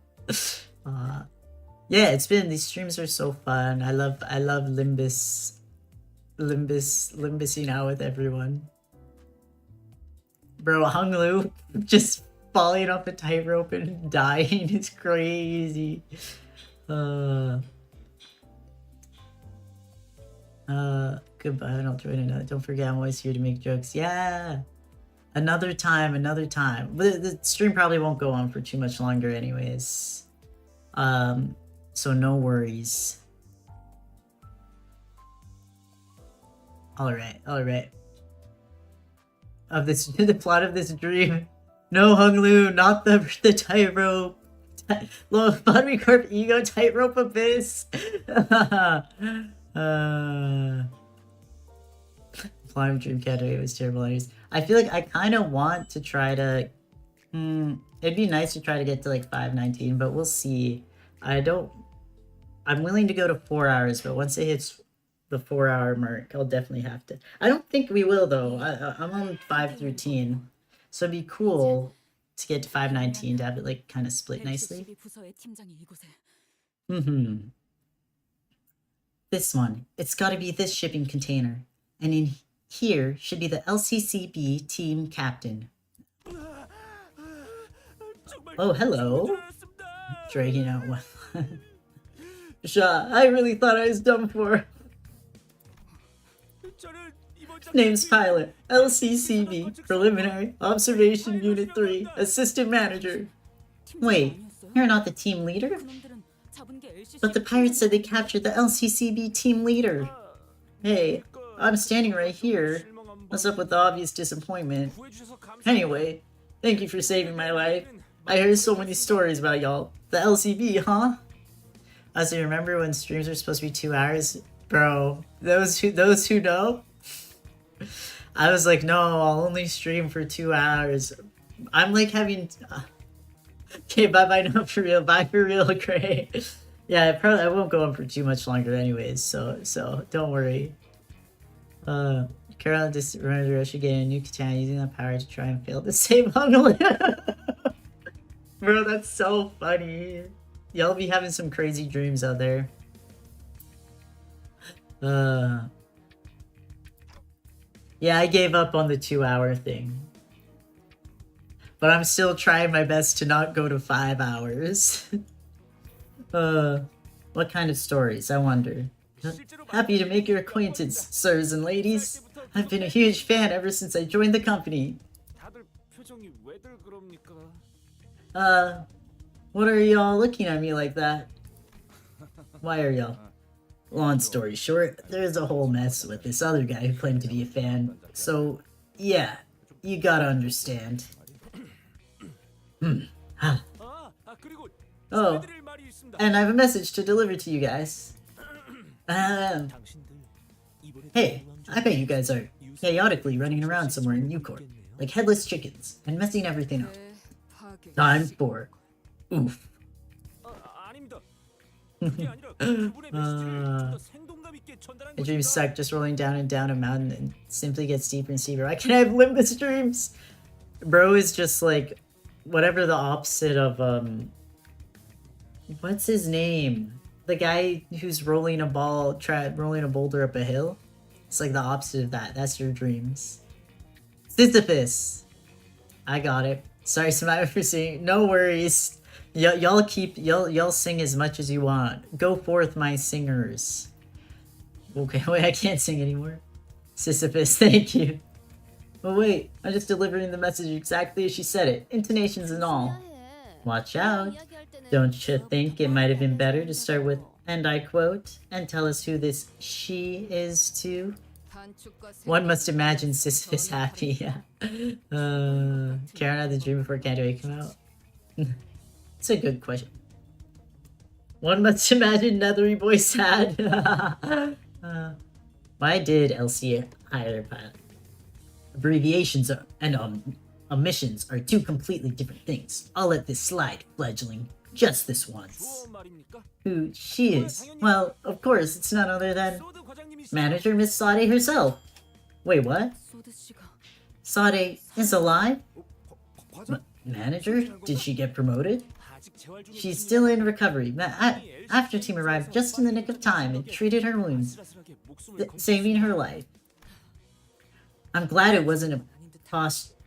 Yeah, these streams are so fun. I love Limbusing out with everyone. Bro, Hung Lu just falling off a tightrope and dying is crazy. Goodbye, and I'll join another. Don't forget, I'm always here to make jokes. Yeah! Another time. The stream probably won't go on for too much longer anyways. So no worries. Alright. The plot of this dream. No, Hung Lu, not the tightrope. Lottery Corp ego tightrope abyss. Flying Dream Category was terrible. I feel like I kind of want to try to. It'd be nice to try to get to like 519, but we'll see. I'm willing to go to 4 hours, but once it hits the 4 hour mark, I'll definitely have to. I don't think we will though. I'm on 513, so it'd be cool to get to 519 to have it like kind of split nicely. This one, it's got to be this shipping container, and in here should be the LCCB team captain. Oh, hello. Dragging out one. Shah, I really thought I was done for. Name's Pilot, LCCB, Preliminary Observation Unit 3, Assistant Manager. Wait, you're not the team leader? But the pirates said they captured the LCCB team leader. Hey, I'm standing right here. What's up with the obvious disappointment? Anyway, thank you for saving my life. I heard so many stories about y'all. The LCB, huh? As I remember when streams were supposed to be 2 hours? Bro, those who know? I was like, no, I'll only stream for 2 hours. I'm like having... Okay, bye-bye now for real. Bye for real, Gray. Yeah, I won't go on for too much longer anyways, so don't worry. Carol just remembered Russia getting a new katana using that power to try and fail to save Hung Lu. Bro, that's so funny. Y'all be having some crazy dreams out there. Yeah, I gave up on the 2 hour thing. But I'm still trying my best to not go to 5 hours. What kind of stories, I wonder? Happy to make your acquaintance, sirs and ladies. I've been a huge fan ever since I joined the company. What are y'all looking at me like that? Why are y'all? Long story short, there's a whole mess with this other guy who claimed to be a fan. So, yeah, you gotta understand. 그리고 Oh, 저희들 말이 있습니다. and I have a message to deliver to you guys. Hey, I bet you guys are chaotically running around somewhere in Newcourt, like headless chickens, and messing everything up. Time for oof. 아닙니다. 그게 아니라 그분의 메시지를 좀더 생동감 있게 전달한 My dreams 것입니다. suck just rolling down and down a mountain and simply gets deeper and deeper. I can have Limbus dreams. Bro is just like whatever the opposite of what's his name? The guy who's rolling a rolling a boulder up a hill. It's like the opposite of that. That's your dreams. Sisyphus. I got it. Sorry, Samantha, for singing. No worries. Y'all sing as much as you want. Go forth, my singers. Okay, wait, I can't sing anymore. Sisyphus, thank you. Oh wait, I'm just delivering the message exactly as she said it. Intonations and all. Watch out. Don't you think it might have been better to start with, and I quote, and tell us who this she is too? One must imagine Sisyphus happy, yeah. Karen had the dream before Canto came out. It's a good question. One must imagine Nethery Boy sad. Why did LC hire a pilot? Abbreviations and omissions are two completely different things. I'll let this slide, fledgling. Just this once. Who she is? Well, of course, it's none other than manager Miss Sade herself. Wait, what? Sade is alive? Manager? Did she get promoted? She's still in recovery. After team arrived just in the nick of time and treated her wounds, saving her life. I'm glad it wasn't a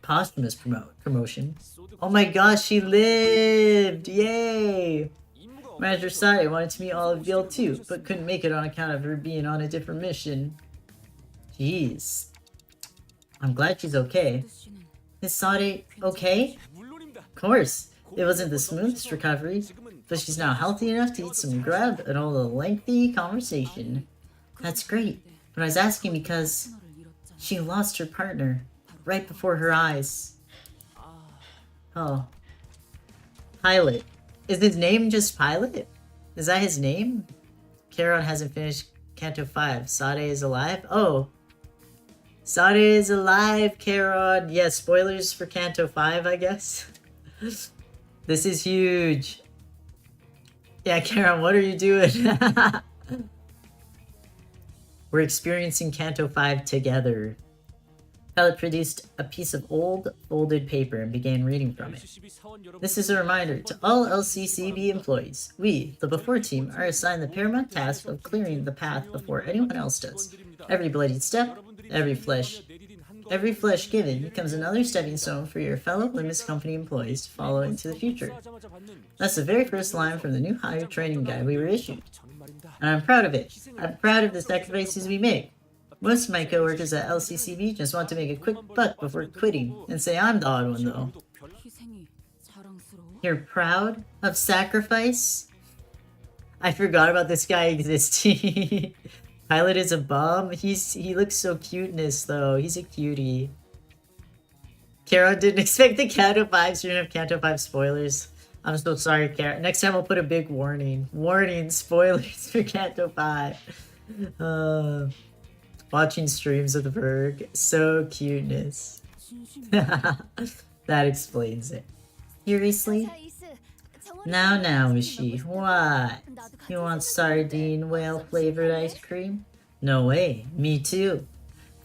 posthumous promotion. Oh my gosh, she lived! Yay! Manager Sade wanted to meet all of y'all too, but couldn't make it on account of her being on a different mission. Jeez. I'm glad she's okay. Is Sade okay? Of course. It wasn't the smoothest recovery, but she's now healthy enough to eat some grub and all the lengthy conversation. That's great, but I was asking because she lost her partner right before her eyes. Oh. Pilot. Is his name just Pilot? Is that his name? Charon hasn't finished Canto 5. Sade is alive? Oh. Sade is alive, Charon. Yeah, spoilers for Canto 5, I guess. This is huge. Yeah, Charon, what are you doing? We're experiencing Canto 5 together. Pilot produced a piece of old, folded paper and began reading from it. This is a reminder to all LCCB employees. We, the Before team, are assigned the paramount task of clearing the path before anyone else does. Every bloodied step, every flesh given becomes another stepping stone for your fellow Limbus Company employees to follow into the future. That's the very first line from the new hire training guide we were issued. And I'm proud of it. I'm proud of the sacrifices we make. Most of my coworkers at LCCB just want to make a quick buck before quitting and say I'm the odd one though. You're proud of sacrifice? I forgot about this guy existing. Pilot is a bum. He looks so cuteness though. He's a cutie. Charon didn't expect the Canto 5 stream of Canto 5 spoilers. I'm so sorry, Charon. Next time I'll put a big warning. Warning, spoilers for Canto 5. Watching streams of the Berg. So cuteness. That explains it. Seriously? Now, Ishi. What? You want sardine whale flavored ice cream? No way. Me too.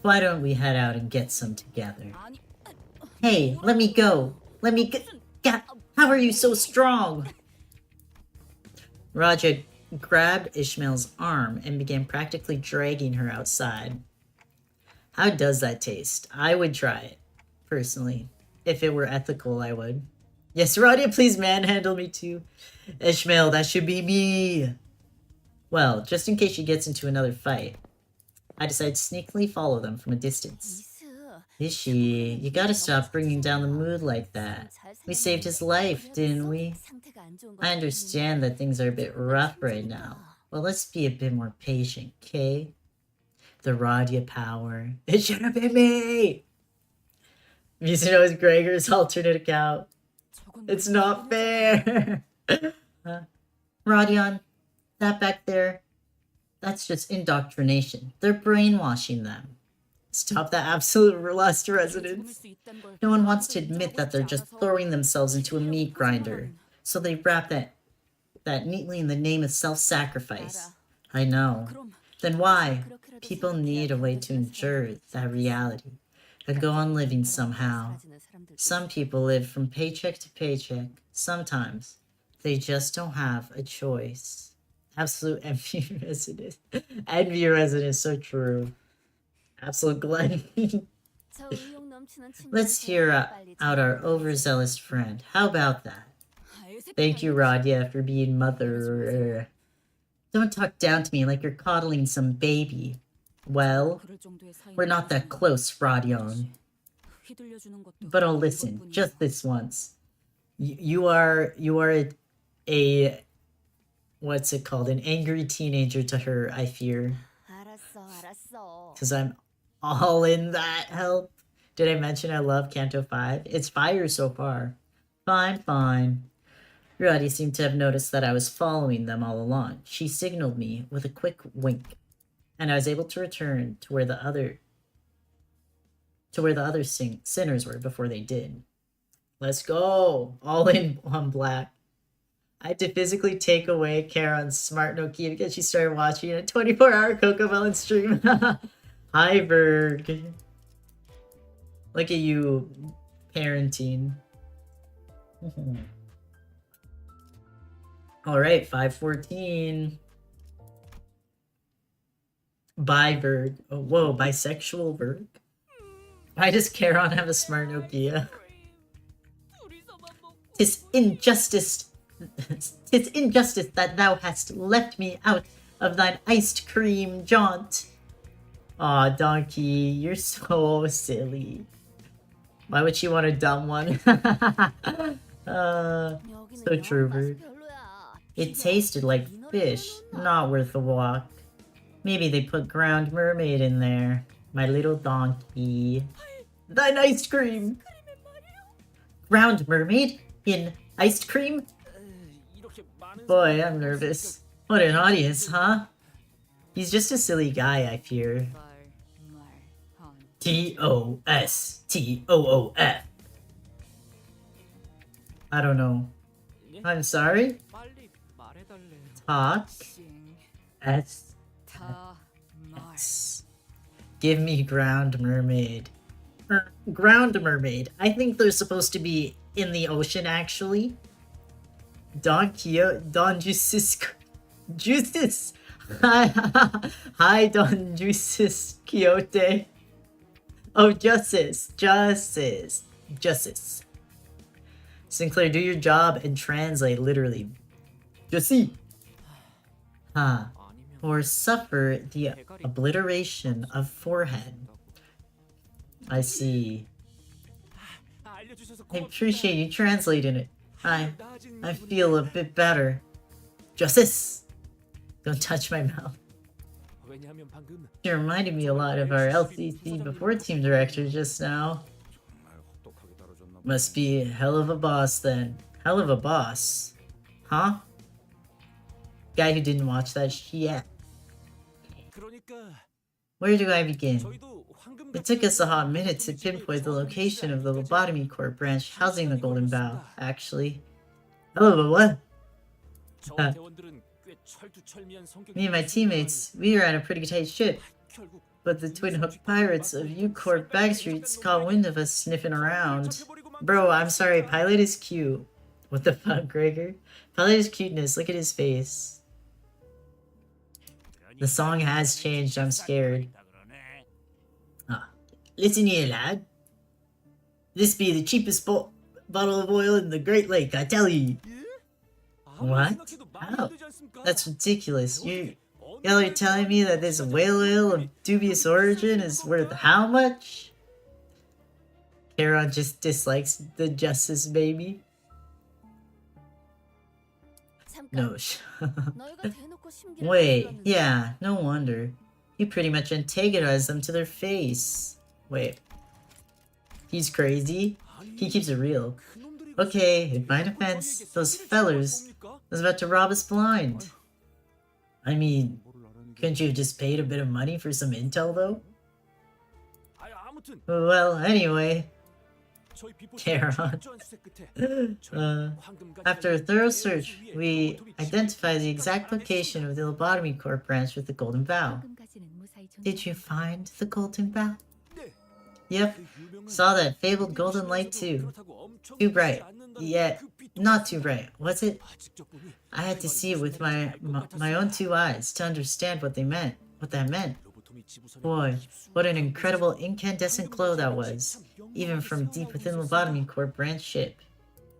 Why don't we head out and get some together? Hey, let me go. Let me go. How are you so strong? Raja grabbed Ishmael's arm and began practically dragging her outside. How does that taste? I would try it, personally. If it were ethical, I would. Yes, Raja, please manhandle me too. Ishmael, that should be me. Well, just in case she gets into another fight, I decide to sneakily follow them from a distance. Ishi, you gotta stop bringing down the mood like that. We saved his life, didn't we? I understand that things are a bit rough right now, but let's be a bit more patient, okay? The Radia power. It should have been me! Mizuno is Gregor's alternate account. It's not fair. Rodion, that back there, that's just indoctrination. They're brainwashing them. Stop that absolute lust resonance. No one wants to admit that they're just throwing themselves into a meat grinder. So they wrap that neatly in the name of self-sacrifice. I know. Then why? People need a way to endure that reality and go on living somehow. Some people live from paycheck to paycheck. Sometimes they just don't have a choice. Absolute envy resonance. Envy resonance, so true. Absolute gluttony. Let's hear out our overzealous friend. How about that? Thank you, Radia, for being mother. Don't talk down to me like you're coddling some baby. Well, we're not that close, Rodion. But I'll listen, just this once. You are a what's it called? An angry teenager to her, I fear. Because I'm all in that help. Did I mention I love Canto 5? It's fire so far. Fine. Ruddy seemed to have noticed that I was following them all along. She signaled me with a quick wink, and I was able to return to where the other sinners were before they did. Let's go! All in on black. I had to physically take away Karen's smart Nokia because she started watching a 24-hour Cocomelon stream. Hi, Berg. Look at you parenting. Alright, 514. Bye, Berg. Oh, whoa, bisexual Berg? Why does Charon have a smart Nokia? 'Tis injustice that thou hast left me out of thine iced cream jaunt. Aw, Donkey, you're so silly. Why would she want a dumb one? So true, Berg. It tasted like fish, not worth a walk. Maybe they put ground mermaid in there. My little donkey. Thine ice cream! Ground mermaid? In ice cream? Boy, I'm nervous. What an audience, huh? He's just a silly guy, I fear. T-O-S-T-O-O-F. I don't know. I'm sorry? Talk. S. Give me ground mermaid. Ground mermaid. I think they're supposed to be in the ocean, actually. Don Justice. Justice. Hi, Don Justice Quixote. Oh, Justice. Sinclair, do your job and translate literally. Justice. Or suffer the obliteration of forehead. I see. I appreciate you translating it. I feel a bit better. Justice! Don't touch my mouth. She reminded me a lot of our LCC before team director just now. Must be a hell of a boss then. Hell of a boss. Huh? Guy who didn't watch that shit. Where do I begin? It took us a hot minute to pinpoint the location of the lobotomy corp branch housing the Golden Bough, actually. Hello, what? Me and my teammates, we were on a pretty tight ship. But the twin hook pirates of U-Corp Backstreets caught wind of us sniffing around. Bro, I'm sorry, Pilot is cute. What the fuck, Gregor? Pilot is cuteness, look at his face. The song has changed, I'm scared. Listen here, lad. This be the cheapest bottle of oil in the Great Lake, I tell you. What? How? That's ridiculous. Y'all are telling me that this whale oil of dubious origin is worth how much? Charon just dislikes the Justice baby. No. Wait, yeah, no wonder. You pretty much antagonized them to their face. Wait. He's crazy? He keeps it real. Okay, in my defense, those fellers was about to rob us blind. I mean, couldn't you have just paid a bit of money for some intel, though? 아무튼 Well, anyway, 저희 비포 Charon. 철저한 수색 끝에 After a thorough search, we identified the exact location of the Lobotomy Corp branch with the Golden Bow. 방금까지는 무사히 존. Did you find the Golden Bow? 네. Yep, 그 유명한 saw that fabled golden light too. 그렇다고 엄청 Too bright, 빛이 않는다는 yet 그 빛도 not too bright, was it? 직접 보니 I had to see it with my own two eyes to understand what that meant. 로보토미 지부선에 Boy, what an incredible incandescent glow that was, even from deep within Lobotomy Corp branch ship.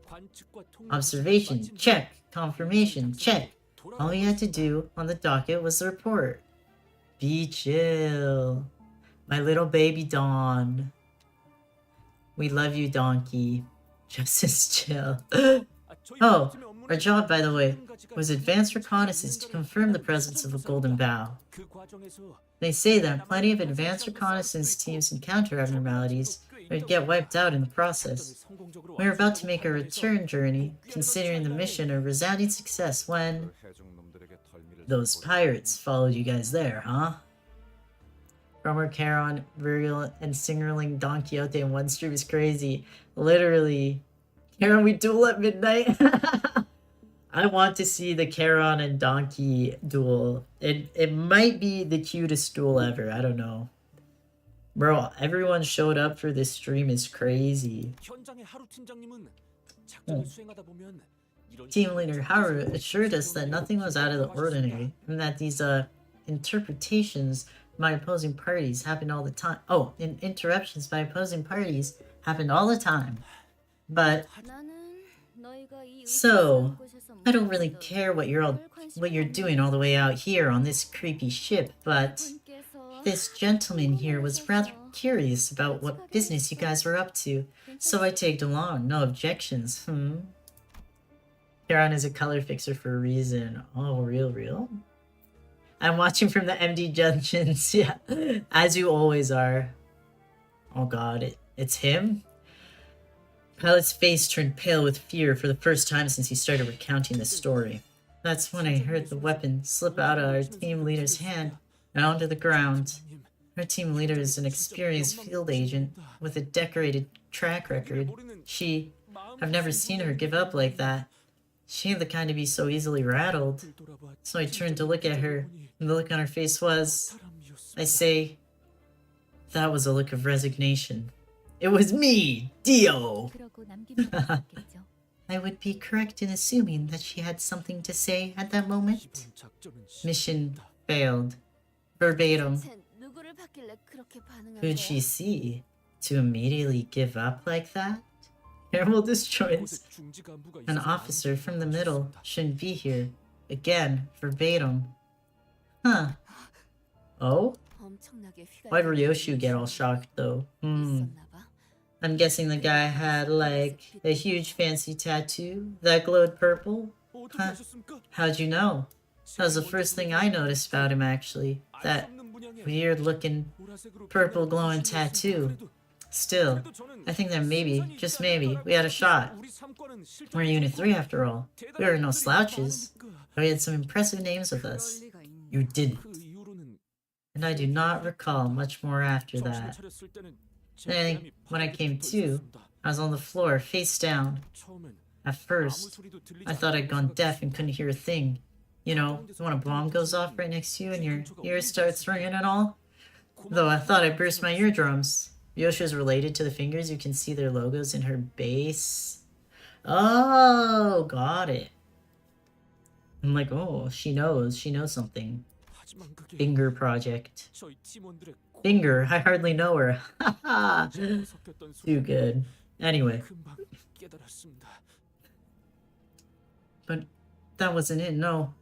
관측과 통신 Observation, check. Confirmation, check. All we had to do on the docket was the report. Be chill. My little baby Dawn. We love you, Donkey. Just as chill. Oh, our job, by the way, was advanced reconnaissance to confirm the presence of the Golden Bow. They say that plenty of advanced reconnaissance teams encounter abnormalities would get wiped out in the process. We were about to make a return journey, considering the mission a resounding success when those pirates followed you guys there, huh? Romer, Charon, Virgil, and Singerling Don Quixote in one stream is crazy. Literally. Charon, we duel at midnight. I want to see the Charon and Donkey duel. It might be the cutest duel ever. I don't know. Bro, everyone showed up for this stream is crazy. Team leader Haru assured us that nothing was out of the ordinary, and that these interpretations by opposing parties happened all the time. Oh, and interruptions by opposing parties happened all the time. But so I don't really care what you're doing all the way out here on this creepy ship, but this gentleman here was rather curious about what business you guys were up to, so I tagged along. No objections. Charon is a color fixer for a reason. Oh, real? I'm watching from the MD Junctions, yeah, as you always are. Oh god, it's him? Pilot's face turned pale with fear for the first time since he started recounting the story. That's when I heard the weapon slip out of our team leader's hand and onto the ground. Our team leader is an experienced field agent with a decorated track record. I've never seen her give up like that. She ain't the kind to be so easily rattled. So I turned to look at her, and the look on her face was, that was a look of resignation. It was me, Dio! I would be correct in assuming that she had something to say at that moment. Mission failed. Verbatim. Who'd she see? To immediately give up like that? Heraldist choice. An officer from the middle shouldn't be here. Again, verbatim. Huh. Oh? Why'd Ryoshu get all shocked though? I'm guessing the guy had like a huge fancy tattoo that glowed purple? Huh. How'd you know? That was the first thing I noticed about him actually. That weird looking purple glowing tattoo. Still, I think that maybe, just maybe, we had a shot. We're Unit 3 after all. We were no slouches. But we had some impressive names with us. You didn't. And I do not recall much more after that. Then, when I came to, I was on the floor, face down. At first, I thought I'd gone deaf and couldn't hear a thing. You know, when a bomb goes off right next to you and your ears starts ringing and all. Though I thought I burst my eardrums. Yoshi's related to the fingers. You can see their logos in her base. Oh, got it. I'm like, oh, she knows something. Finger project. Finger, I hardly know her. Haha. Too good. Anyway. But that wasn't it, no.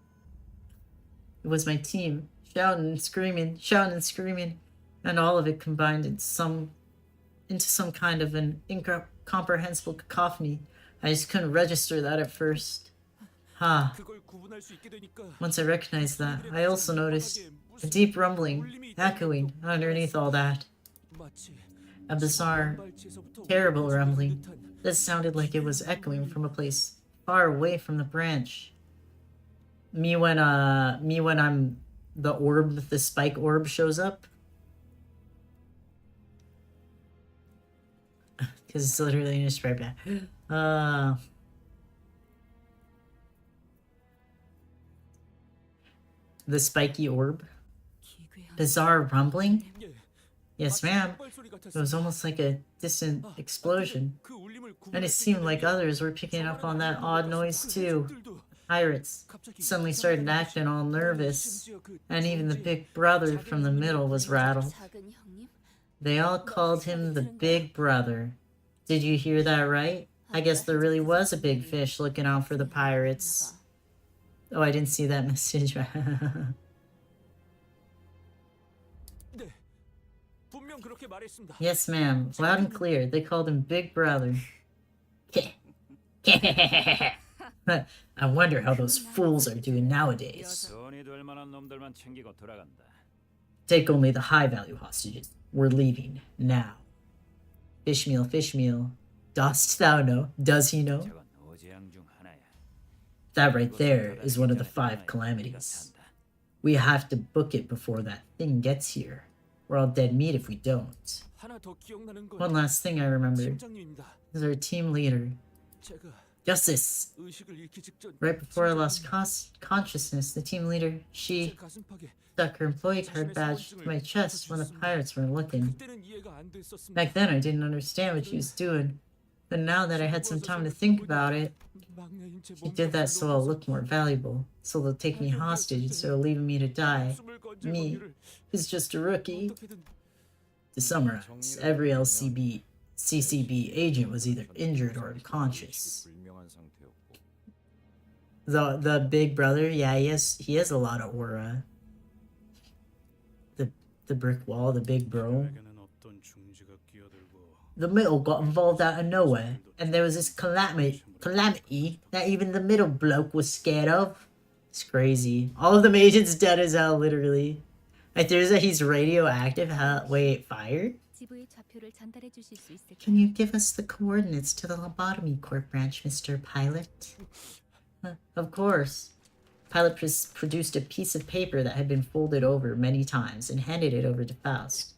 It was my team. Shouting and screaming. And all of it combined into some kind of an incomprehensible cacophony. I just couldn't register that at first. Once I recognized that, I also noticed a deep rumbling, echoing underneath all that. A bizarre, terrible rumbling. That sounded like it was echoing from a place far away from the branch. Me when I'm the orb, the spike orb shows up. Because it's literally just right back. The spiky orb. Bizarre rumbling? Yes, ma'am. It was almost like a distant explosion. And it seemed like others were picking up on that odd noise too. Pirates suddenly started acting all nervous, and even the big brother from the middle was rattled. They all called him the Big Brother. Did you hear that right? I guess there really was a big fish looking out for the pirates. Oh, I didn't see that message. Yes, ma'am. Loud and clear. They called him Big Brother. I wonder how those fools are doing nowadays. Take only the high-value hostages. We're leaving now. Fishmeal, fishmeal. Dost thou know? Does he know? That right there is one of the 5 calamities. We have to book it before that thing gets here. We're all dead meat if we don't. One last thing I remember is our team leader. Justice! Right before I lost consciousness, the team leader, she stuck her employee card badge to my chest when the pirates were looking. Back then I didn't understand what she was doing, but now that I had some time to think about it, she did that so I'll look more valuable, so they'll take me hostage instead of leaving me to die. Me, who's just a rookie. To summarize, every CCB agent was either injured or unconscious. The Big Brother, yeah, he has a lot of aura. The brick wall, the big bro. The middle got involved out of nowhere, and there was this calamity that even the middle bloke was scared of. It's crazy. All of them agents dead as hell, literally. Like, there's a he's radioactive. Wait, fired? Can you give us the coordinates to the lobotomy court branch, Mr. Pilot? Of course. Pilot produced a piece of paper that had been folded over many times and handed it over to Faust.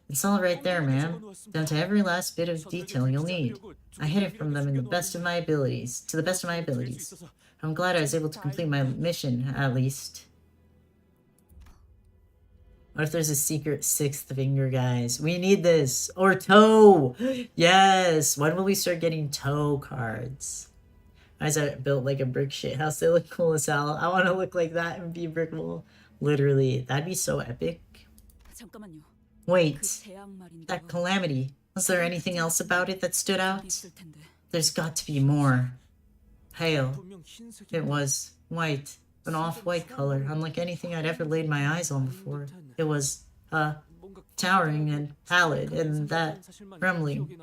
It's all right there, ma'am. Down to every last bit of detail you'll need. I hid it from them to the best of my abilities. I'm glad I was able to complete my mission, at least. What if there's a secret 6th finger, guys? We need this. Or toe! Yes! When will we start getting toe cards? Why is that built like a brick shit house? They look cool as hell. I want to look like that and be a brick wall. Literally. That'd be so epic. Wait. That calamity. Was there anything else about it that stood out? There's got to be more. Pale. It was white. An off-white color, unlike anything I'd ever laid my eyes on before. It was, towering and pallid, and that trembling.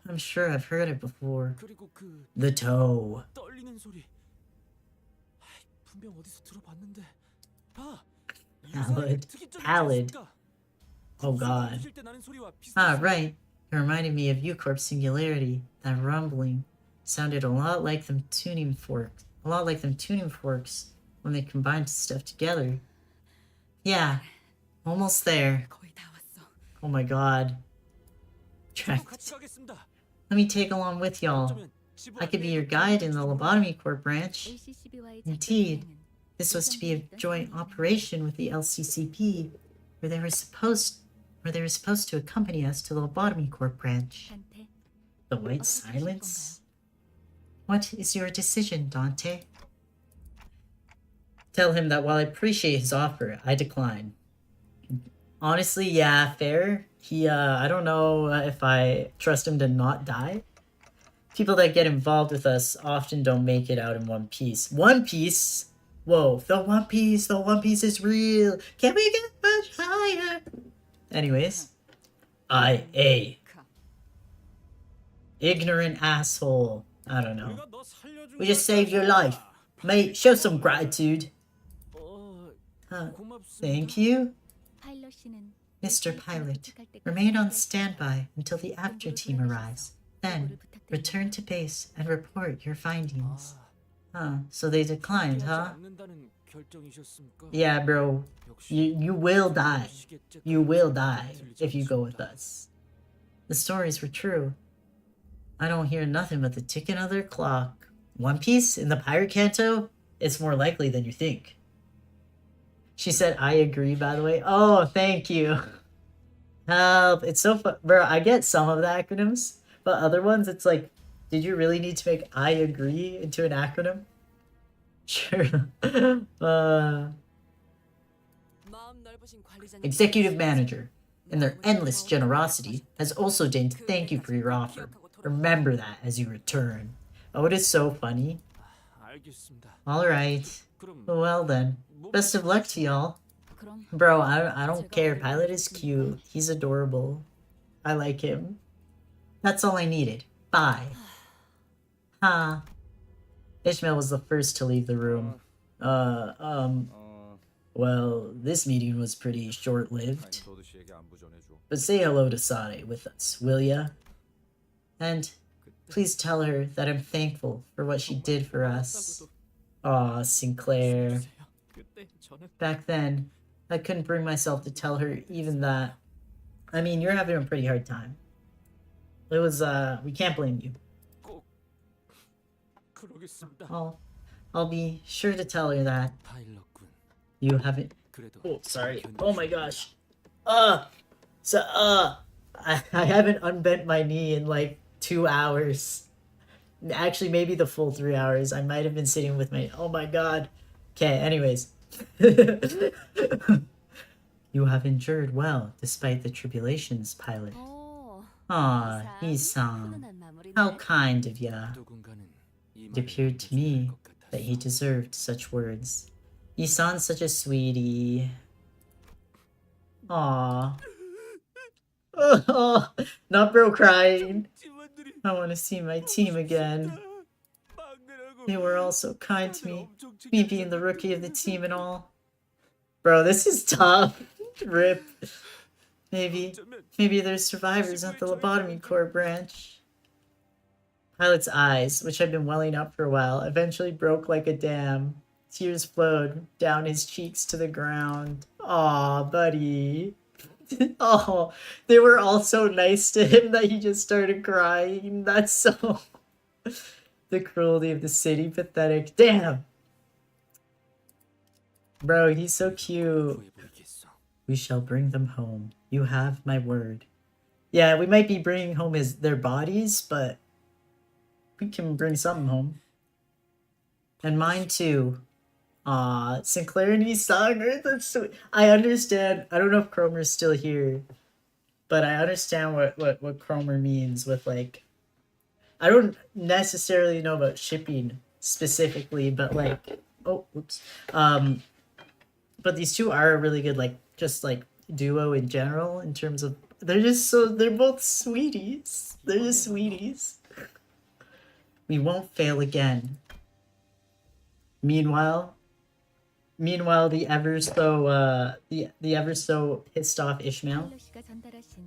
I'm sure I've heard it before. The toe. Pallid. Oh god. Ah, right. It reminded me of U-Corp Singularity. That rumbling sounded a lot like them tuning forks. When they combined stuff together. Yeah. Almost there. Oh my god. Tracked. Let me take along with y'all. I could be your guide in the lobotomy court branch. Indeed. This was to be a joint operation with the LCCP, where they were supposed to accompany us to the lobotomy court branch. The White Silence? What is your decision, Dante? Tell him that while I appreciate his offer, I decline. Honestly, yeah, fair. I don't know if I trust him to not die. People that get involved with us often don't make it out in one piece. One Piece? Whoa, the One Piece is real. Can we get much higher? Anyways. Ignorant asshole. I don't know. We just saved your life. Mate, show some gratitude. Thank you. Mr. Pilot, remain on standby until the after team arrives. Then, return to base and report your findings. Huh, so they declined, huh? Yeah, bro. You will die. You will die if you go with us. The stories were true. I don't hear nothing but the ticking of their clock. One Piece in the Pirate Canto? It's more likely than you think. She said, I agree, by the way. Oh, thank you. Help. It's so fun. Bro, I get some of the acronyms, but other ones, it's like, did you really need to make I agree into an acronym? Sure. Executive manager, in their endless generosity, has also deigned to thank you for your offer. Remember that as you return. Oh, it is so funny. Alright. Well then. Best of luck to y'all. Bro, I don't care. Pilot is cute. He's adorable. I like him. That's all I needed. Bye. Huh. Ishmael was the first to leave the room. Well, this meeting was pretty short-lived. But say hello to Sade with us, will ya? And please tell her that I'm thankful for what she did for us. Aw, Sinclair. Back then, I couldn't bring myself to tell her even that. I mean, you're having a pretty hard time. It was, we can't blame you. I'll be sure to tell her that. You haven't... Oh, sorry. Oh my gosh. I haven't unbent my knee in like 2 hours. Actually, maybe the full 3 hours. I might have been sitting with my... Oh my god. Okay, anyways. You have endured well, despite the tribulations, Pilot. Aw, Isan. How kind of ya. It appeared to me that he deserved such words. Isan's such a sweetie. Aww. Oh, not bro crying. I want to see my team again. They were all so kind to me. Me being the rookie of the team and all. Bro, this is tough. Rip. Maybe there's survivors at the lobotomy core branch. Pilot's eyes, which had been welling up for a while, eventually broke like a dam. Tears flowed down his cheeks to the ground. Aw, buddy. Oh, they were all so nice to him that he just started crying. That's so... The cruelty of the city, pathetic. Damn! Bro, he's so cute. We shall bring them home. You have my word. Yeah, we might be bringing home their bodies, but we can bring some home. And mine too. Aw, Sinclair and Isan, that's so... I understand. I don't know if Cromer's still here, but I understand what Cromer means with, like... I don't necessarily know about shipping specifically, but, like... Oh, oops. But these two are a really good, like, just, like, duo in general, in terms of... They're just so... They're both sweeties. They're just sweeties. We won't fail again. Meanwhile, the ever so pissed off Ishmael.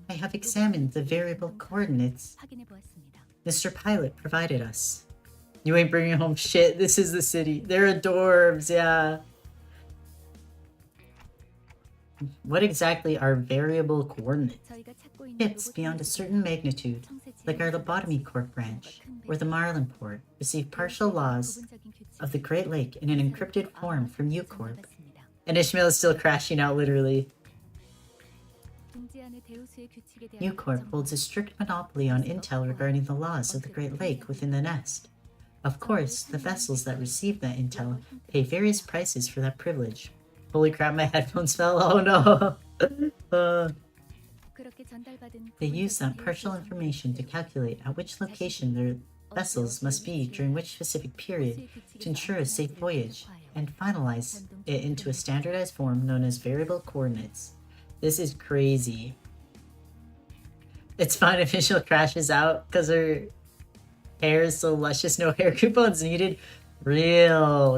I have examined the variable coordinates Mr. Pilot provided us. You ain't bringing home shit. This is the city. They're adorbs, yeah. What exactly are variable coordinates? Ships beyond a certain magnitude, like our lobotomy core branch, or the Marlin port, receive partial laws of the Great Lake in an encrypted form from U-Corp. And Ishmael is still crashing out, literally. U-Corp holds a strict monopoly on intel regarding the laws of the Great Lake within the nest. Of course, the vessels that receive that intel pay various prices for that privilege. Holy crap, my headphones fell. Oh no! They use that partial information to calculate at which location their vessels must be during which specific period to ensure a safe voyage, and finalize it into a standardized form known as variable coordinates. This is crazy. It's fine if Ishmael crashes out because her hair is so luscious, no hair coupons needed. Real.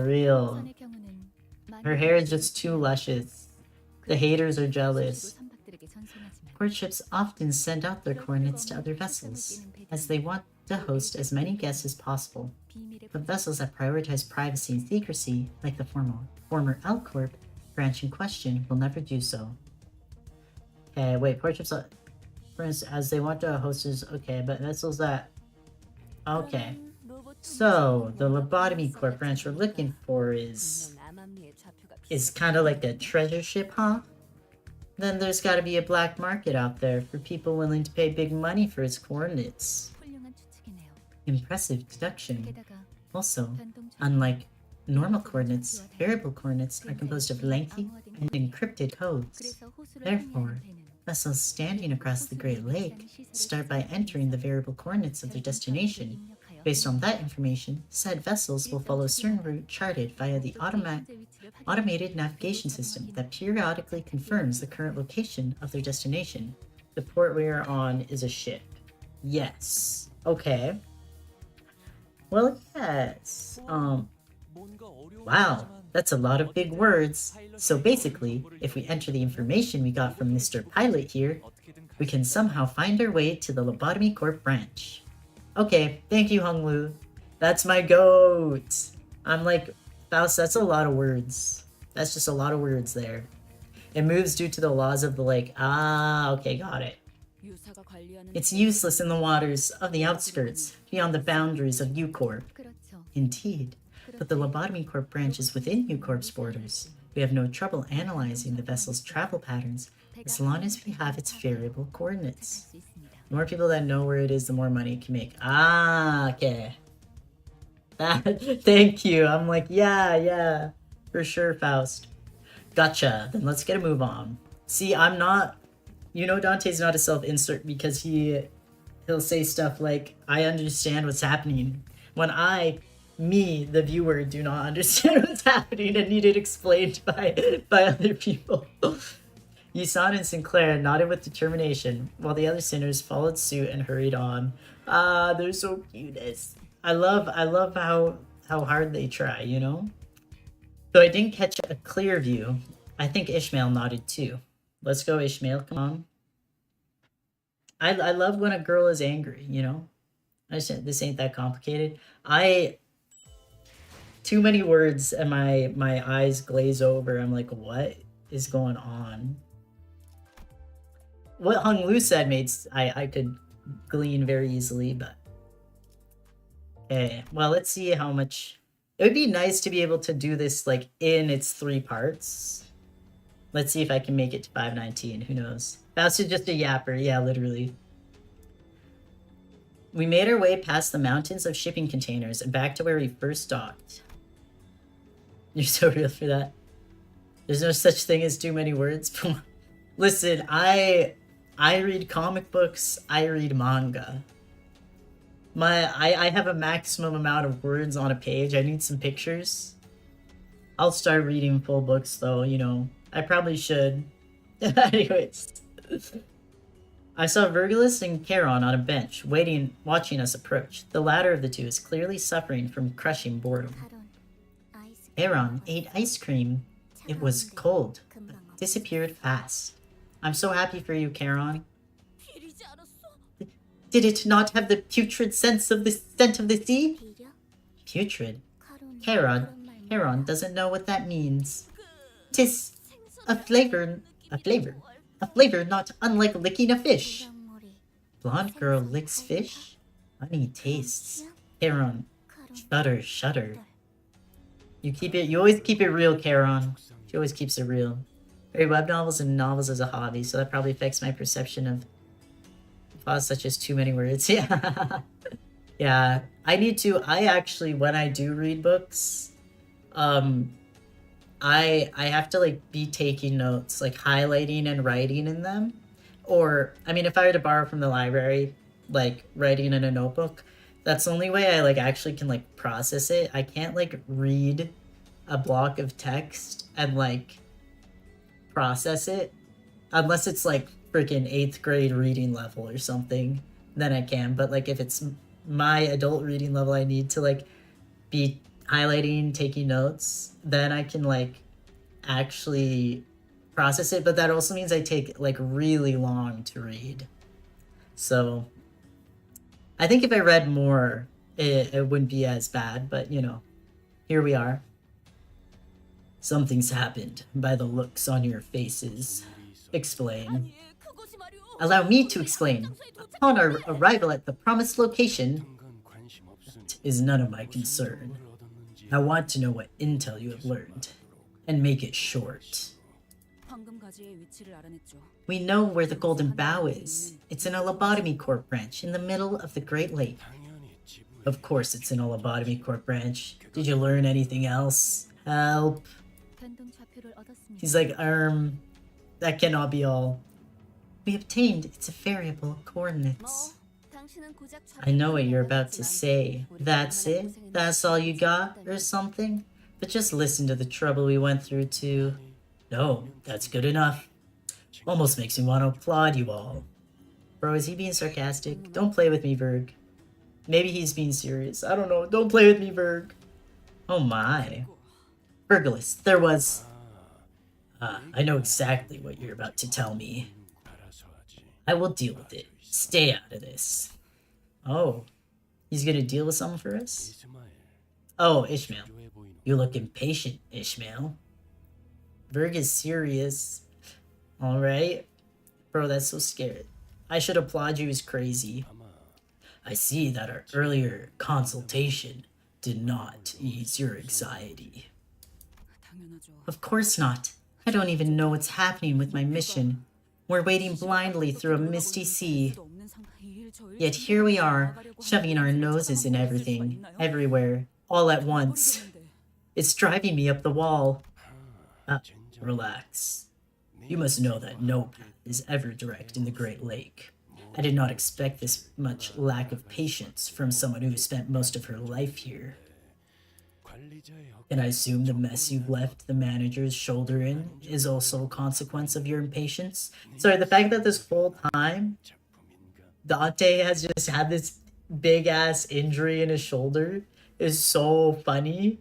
Her hair is just too luscious. The haters are jealous. port ships often send out their coordinates to other vessels, as they want to host as many guests as possible. But vessels that prioritize privacy and secrecy, like the former L Corp branch in question, will never do so. Okay, wait, port ships, for instance, as they want to host as, okay, but vessels that, okay. So, the Lobotomy Corp branch we're looking for is kind of like a treasure ship, huh? Then there's gotta be a black market out there for people willing to pay big money for its coordinates. Impressive deduction. Also, unlike normal coordinates, variable coordinates are composed of lengthy and encrypted codes. Therefore, vessels standing across the Great Lake start by entering the variable coordinates of their destination. Based on that information, said vessels will follow a certain route charted via the automated navigation system that periodically confirms the current location of their destination. The port we are on is a ship. Yes. Okay. Well, yes. Wow, that's a lot of big words. So basically, if we enter the information we got from Mr. Pilot here, we can somehow find our way to the Lobotomy Corp branch. Okay, thank you, Hung Lu. That's my goat. I'm like, Faust, that's a lot of words. That's just a lot of words there. It moves due to the laws of the lake. Ah, okay, got it. It's useless in the waters of the outskirts, beyond the boundaries of U-Corp. Indeed, but the Lobotomy Corp branch is within U-Corp's borders. We have no trouble analyzing the vessel's travel patterns, as long as we have its variable coordinates. The more people that know where it is, the more money it can make. Ah, okay. Thank you. I'm like, yeah, for sure, Faust. Gotcha. Then let's get a move on. See, I'm not, Dante's not a self-insert because he'll say stuff like, I understand what's happening, when me, the viewer, do not understand what's happening and need it explained by other people. Yisan and Sinclair nodded with determination, while the other sinners followed suit and hurried on. Ah, they're so cute. I love how hard they try, Though I didn't catch a clear view, I think Ishmael nodded too. Let's go, Ishmael, come on. I love when a girl is angry, This ain't that complicated. Too many words and my eyes glaze over. I'm like, what is going on? What Hung Lu said I could glean very easily, but okay. Well, let's see how much. It would be nice to be able to do this like in its 3 parts. Let's see if I can make it to 519. Who knows? That's just a yapper. Yeah, literally. We made our way past the mountains of shipping containers and back to where we first docked. You're so real for that. There's no such thing as too many words. Listen, I read comic books, I read manga. I have a maximum amount of words on a page. I need some pictures. I'll start reading full books though, I probably should. Anyways. I saw Virgilus and Charon on a bench, watching us approach. The latter of the two is clearly suffering from crushing boredom. Charon ate ice cream. It was cold, but disappeared fast. I'm so happy for you, Charon. Did it not have the putrid scent of the sea? Putrid? Charon doesn't know what that means. 'Tis a flavor not unlike licking a fish. Blonde girl licks fish? Funny tastes. Charon, shudder. You always keep it real, Charon. She always keeps it real. I read web novels and novels as a hobby, so that probably affects my perception of thoughts such as too many words. Yeah. Yeah. I actually, when I do read books, I have to like be taking notes, like highlighting and writing in them. Or, I mean, if I were to borrow from the library, like writing in a notebook, that's the only way I like actually can like process it. I can't like read a block of text and like process it unless it's like freaking 8th grade reading level or something. Then I can. But like if it's my adult reading level, I need to like be highlighting, taking notes. Then I can like actually process it, but that also means I take like really long to read. So I think if I read more, it wouldn't be as bad, but you know, here we are. Something's happened by the looks on your faces. Explain. Allow me to explain. Upon our arrival at the promised location, that is none of my concern. I want to know what intel you have learned, and make it short. We know where the Golden Bough is. It's in a lobotomy corp branch in the middle of the Great Lake. Of course it's in a lobotomy corp branch. Did you learn anything else? Help. He's like, that cannot be all. We obtained its variable coordinates. I know what you're about to say. That's it? That's all you got? Or something? But just listen to the trouble we went through to... No, that's good enough. Almost makes me want to applaud you all. Bro, is he being sarcastic? Don't play with me, Verg. Maybe he's being serious. I don't know. Don't play with me, Verg. Oh my. Vergilus, there was... I know exactly what you're about to tell me. I will deal with it. Stay out of this. Oh. He's gonna deal with something for us? Oh, Ishmael. You look impatient, Ishmael. Verg is serious. Alright. Bro, that's so scary. I should applaud you is crazy. I see that our earlier consultation did not ease your anxiety. Of course not. I don't even know what's happening with my mission. We're wading blindly through a misty sea. Yet here we are, shoving our noses in everything, everywhere, all at once. It's driving me up the wall. Relax. You must know that no path is ever direct in the Great Lake. I did not expect this much lack of patience from someone who spent most of her life here. And I assume the mess you've left the manager's shoulder in is also a consequence of your impatience? Sorry, the fact that this whole time, Dante has just had this big-ass injury in his shoulder is so funny.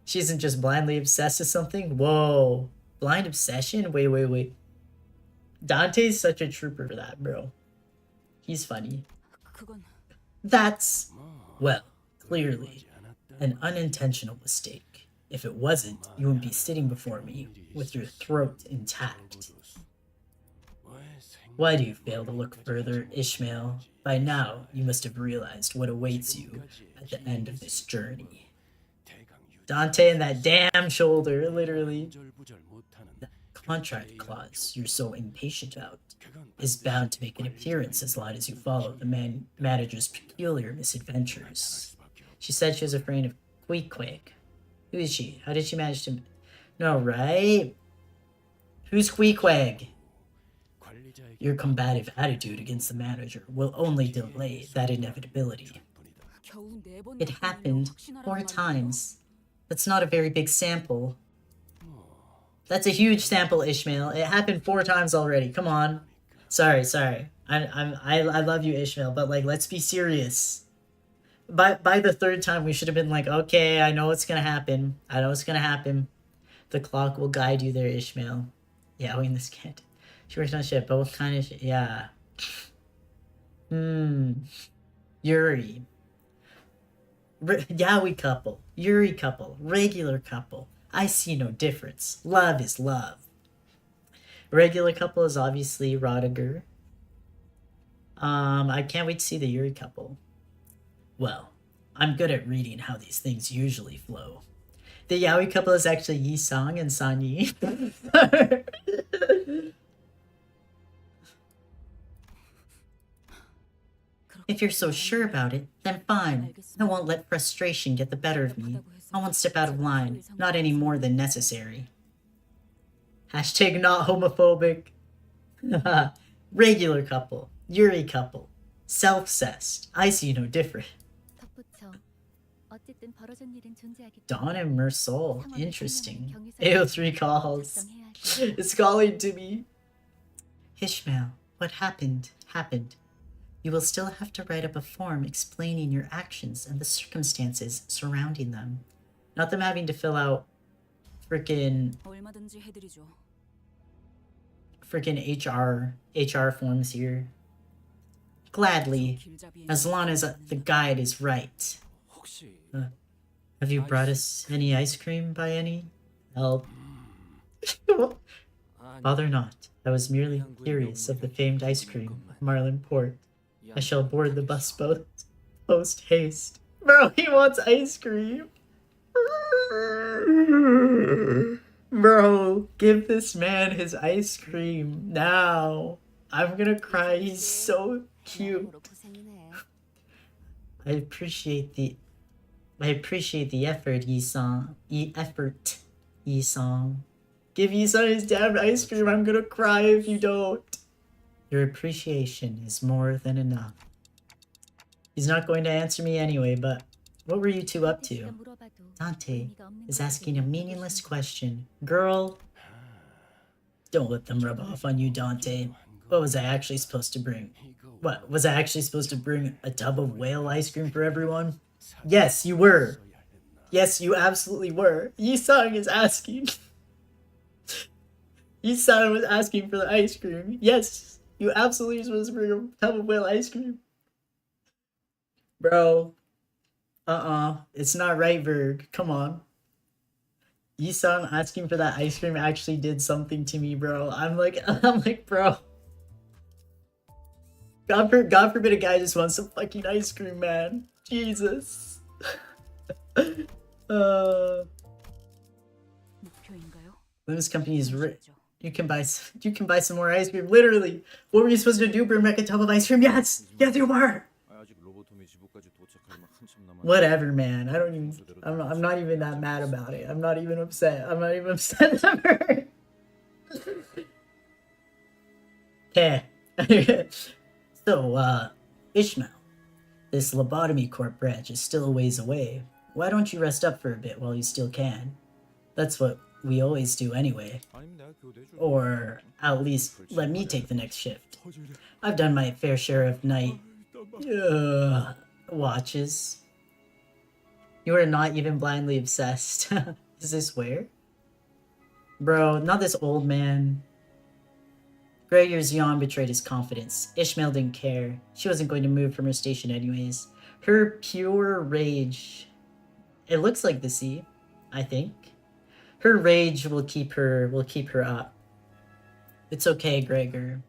She isn't just blindly obsessed with something? Whoa. Blind obsession? Wait. Dante's such a trooper for that, bro. He's funny. That's, well, clearly an unintentional mistake. If it wasn't, you wouldn't be sitting before me with your throat intact. Why do you fail to look further, Ishmael? By now, you must have realized what awaits you at the end of this journey. Dante and that damn shoulder, literally. The contract clause you're so impatient about is bound to make an appearance as long as you follow the manager's peculiar misadventures. She said she was afraid of Queequeg. Who is she? How did she manage to... No, right? Who's Queequeg? Your combative attitude against the manager will only delay that inevitability. It happened 4 times. That's not a very big sample. That's a huge sample, Ishmael. It happened 4 times already. Come on. Sorry. I love you, Ishmael, but like, let's be serious. By the 3rd time, we should have been like, okay, I know what's gonna happen. The clock will guide you there, Ishmael. Yeah, in this kid. She works on ship, but what kind of shit? Yeah. Yuri. Yaoi couple. Yuri couple. Regular couple. I see no difference. Love is love. Regular couple is obviously Rodiger. I can't wait to see the Yuri couple. Well, I'm good at reading how these things usually flow. The Yaoi couple is actually Yi Sang and San Yi. If you're so sure about it, then fine. I won't let frustration get the better of me. I won't step out of line, not any more than necessary. Hashtag not homophobic. Regular couple. Yuri couple. Self-cessed. I see no different. Dawn and Mersol. Interesting. AO3 calls. It's calling to me. Ishmael, what happened, happened. You will still have to write up a form explaining your actions and the circumstances surrounding them. Not them having to fill out freaking freaking HR forms here. Gladly, as long as the guide is right. 혹시 Have you brought us any ice cream by any help? 아니, Bother not. I was merely curious of the famed ice cream, Marlin Port. I shall board the bus boat post haste. Bro, he wants ice cream. Bro, give this man his ice cream now. I'm gonna cry. He's so cute. I appreciate the effort, Yi-san. Yi-san. Give Yi-san his damn ice cream. I'm gonna cry if you don't. Your appreciation is more than enough. He's not going to answer me anyway, but what were you two up to? Dante is asking a meaningless question. Girl, don't let them rub off on you, Dante. What was I actually supposed to bring? What, was I actually supposed to bring a tub of whale ice cream for everyone? Yes, you were. Yes, you absolutely were. Yi-san is asking. Yi-san was asking for the ice cream. Yes, you absolutely supposed to bring a tub of whale ice cream. Bro. It's not right, Berg. Come on. Yi-san asking for that ice cream actually did something to me, bro. I'm like, bro. God forbid a guy just wants some fucking ice cream, man. Jesus. Limbus company is rich. You can buy some more ice cream. Literally. What were you supposed to do? Bring back a tub of ice cream? Yes! Yes, you were! Whatever, man. I don't even. I'm not even that mad about it. I'm not even upset. I'm not even upset ever. Okay. So, Ishmael, this lobotomy corp branch is still a ways away. Why don't you rest up for a bit while you still can? That's what we always do anyway. Or at least let me take the next shift. I've done my fair share of night watches. You are not even blindly obsessed. Is this where? Bro, not this old man. Gregor's yawn betrayed his confidence. Ishmael didn't care. She wasn't going to move from her station anyways. Her pure rage. It looks like the sea, I think. Her rage will keep her up. It's okay, Gregor.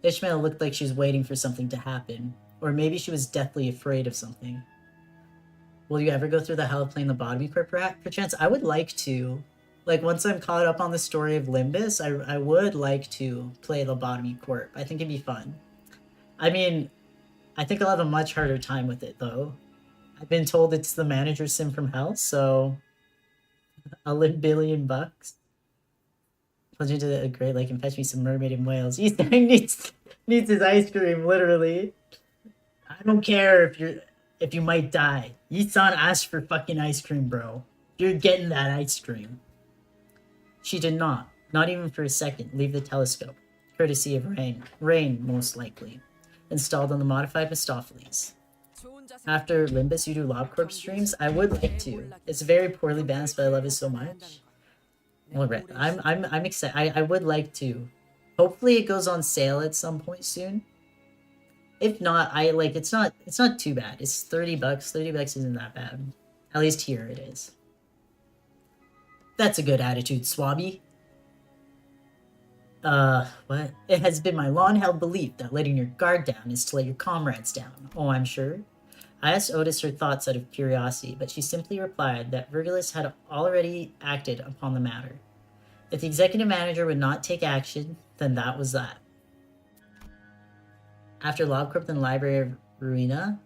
Ishmael looked like she was waiting for something to happen. Or maybe she was deathly afraid of something. Will you ever go through the hell of playing the lobotomy corp perchance? I would like to. Like, once I'm caught up on the story of Limbus, I would like to play lobotomy corp. I think it'd be fun. I mean, I think I'll have a much harder time with it, though. I've been told it's the manager sim from hell, so I'll live $1 billion. Plunge into the Great Lake and fetch me some mermaid and whales. Easter needs his ice cream, literally. I don't care if you might die. Yi-san asked for fucking ice cream, bro. You're getting that ice cream. She did not even for a second, leave the telescope, courtesy of Rain, most likely, installed on the modified Mistopheles. After Limbus, you do LobCorp streams? I would like to. It's very poorly balanced, but I love it so much. Well, right. I'm excited. I would like to. Hopefully it goes on sale at some point soon. If not, it's not too bad. It's $30. $30 isn't that bad. At least here it is. That's a good attitude, Swabby. What? It has been my long-held belief that letting your guard down is to let your comrades down. Oh, I'm sure. I asked Otis her thoughts out of curiosity, but she simply replied that Virgilus had already acted upon the matter. If the executive manager would not take action, then that was that. After LobCorp, then Library of Ruina?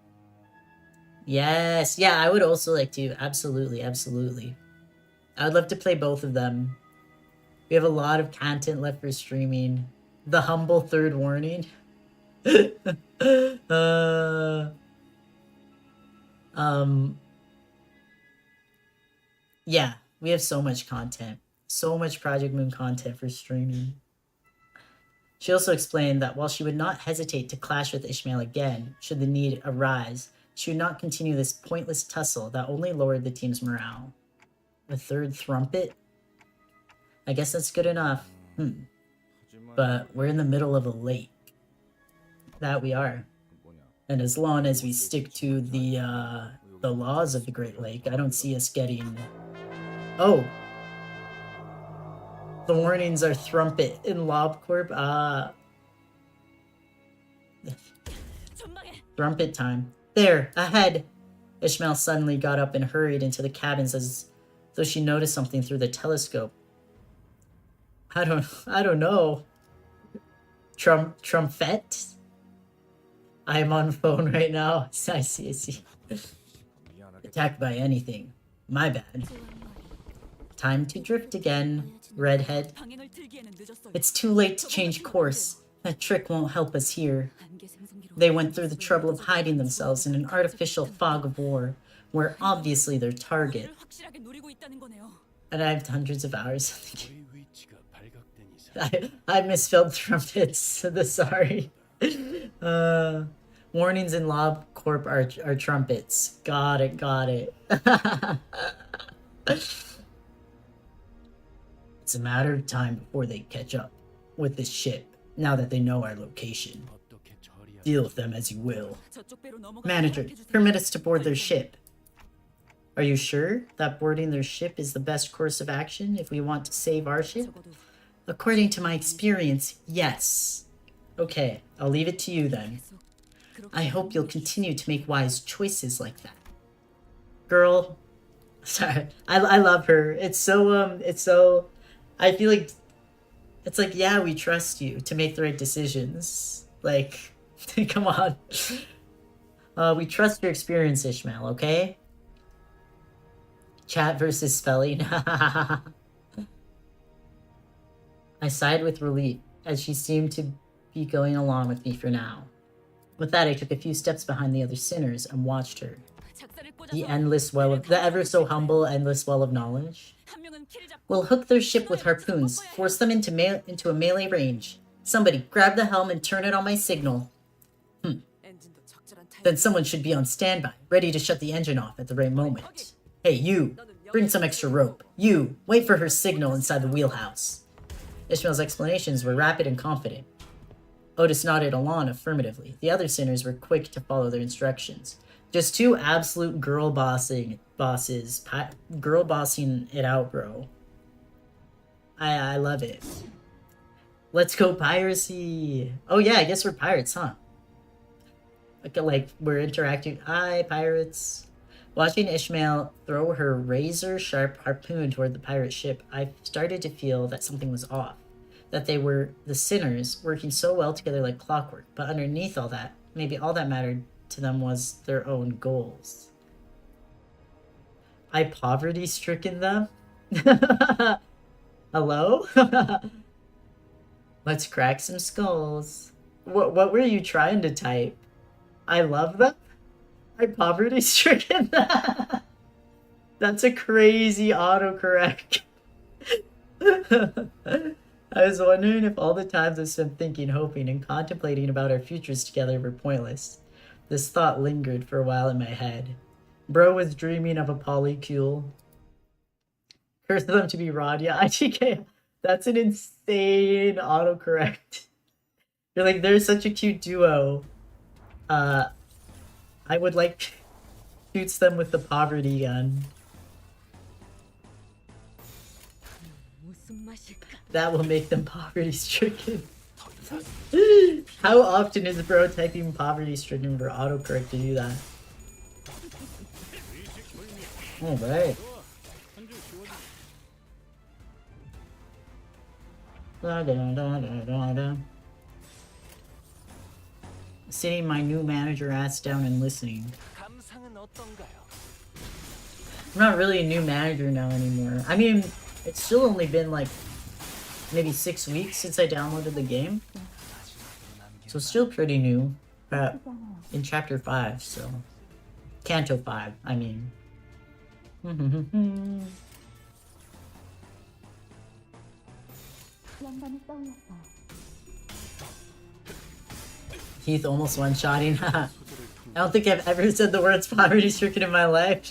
Yes, yeah, I would also like to. Absolutely, absolutely. I would love to play both of them. We have a lot of content left for streaming. The humble third warning. Yeah, we have so much content. So much Project Moon content for streaming. She also explained that while she would not hesitate to clash with Ishmael again, should the need arise, she would not continue this pointless tussle that only lowered the team's morale. A third Thrumpet? I guess that's good enough. But we're in the middle of a lake. That we are. And as long as we stick to the laws of the Great Lake, I don't see us getting... Oh! The warnings are Thrumpet in LobCorp. Thrumpet time. There, ahead! Ishmael suddenly got up and hurried into the cabins as though she noticed something through the telescope. I don't know. Trumpet? I am on phone right now. I see. Attacked by anything. My bad. Time to drift again, redhead. It's too late to change course. That trick won't help us here. They went through the trouble of hiding themselves in an artificial fog of war. We're obviously their target. And I have hundreds of hours. I misspelled trumpets. Sorry. Warnings in LobCorp are trumpets. Got it. It's a matter of time before they catch up with this ship, now that they know our location. Deal with them as you will. Manager, permit us to board their ship. Are you sure that boarding their ship is the best course of action if we want to save our ship? According to my experience, yes. Okay, I'll leave it to you then. I hope you'll continue to make wise choices like that. Girl, sorry, I love her. It's so, I feel like, it's like, yeah, we trust you to make the right decisions. Like, come on. We trust your experience, Ishmael, okay? Chat versus spelling. I sighed with relief, as she seemed to be going along with me for now. With that, I took a few steps behind the other sinners and watched her. The ever so humble endless well of knowledge. We'll hook their ship with harpoons, force them into a melee range. Somebody, grab the helm and turn it on my signal. Then someone should be on standby, ready to shut the engine off at the right moment. Hey, you! Bring some extra rope. You! Wait for her signal inside the wheelhouse. Ishmael's explanations were rapid and confident. Otis nodded along affirmatively. The other sinners were quick to follow their instructions. Just two absolute girl bossing it out, bro. I love it. Let's go piracy. Oh yeah, I guess we're pirates, huh? Like we're interacting. Hi, pirates. Watching Ishmael throw her razor-sharp harpoon toward the pirate ship, I started to feel that something was off. That they were the sinners working so well together like clockwork. But underneath all that, maybe all that mattered to them was their own goals. I poverty-stricken them? Hello? Let's crack some skulls. What were you trying to type? I love them? I poverty-stricken them? That's a crazy autocorrect. I was wondering if all the times I spent thinking, hoping, and contemplating about our futures together were pointless. This thought lingered for a while in my head. Bro was dreaming of a polycule. Curse them to be Rod. Yeah, ITK. That's an insane autocorrect. You're like, they're such a cute duo. I would like shoots them with the poverty gun. That will make them poverty-stricken. How often is bro typing poverty-stricken for autocorrect to do that? Alright. Sitting my new manager ass down and listening. I'm not really a new manager now anymore. I mean, it's still only been like maybe 6 weeks since I downloaded the game. So still pretty new. In chapter 5, so. Canto 5, I mean. Heath almost one-shotting. I don't think I've ever said the words poverty-stricken in my life.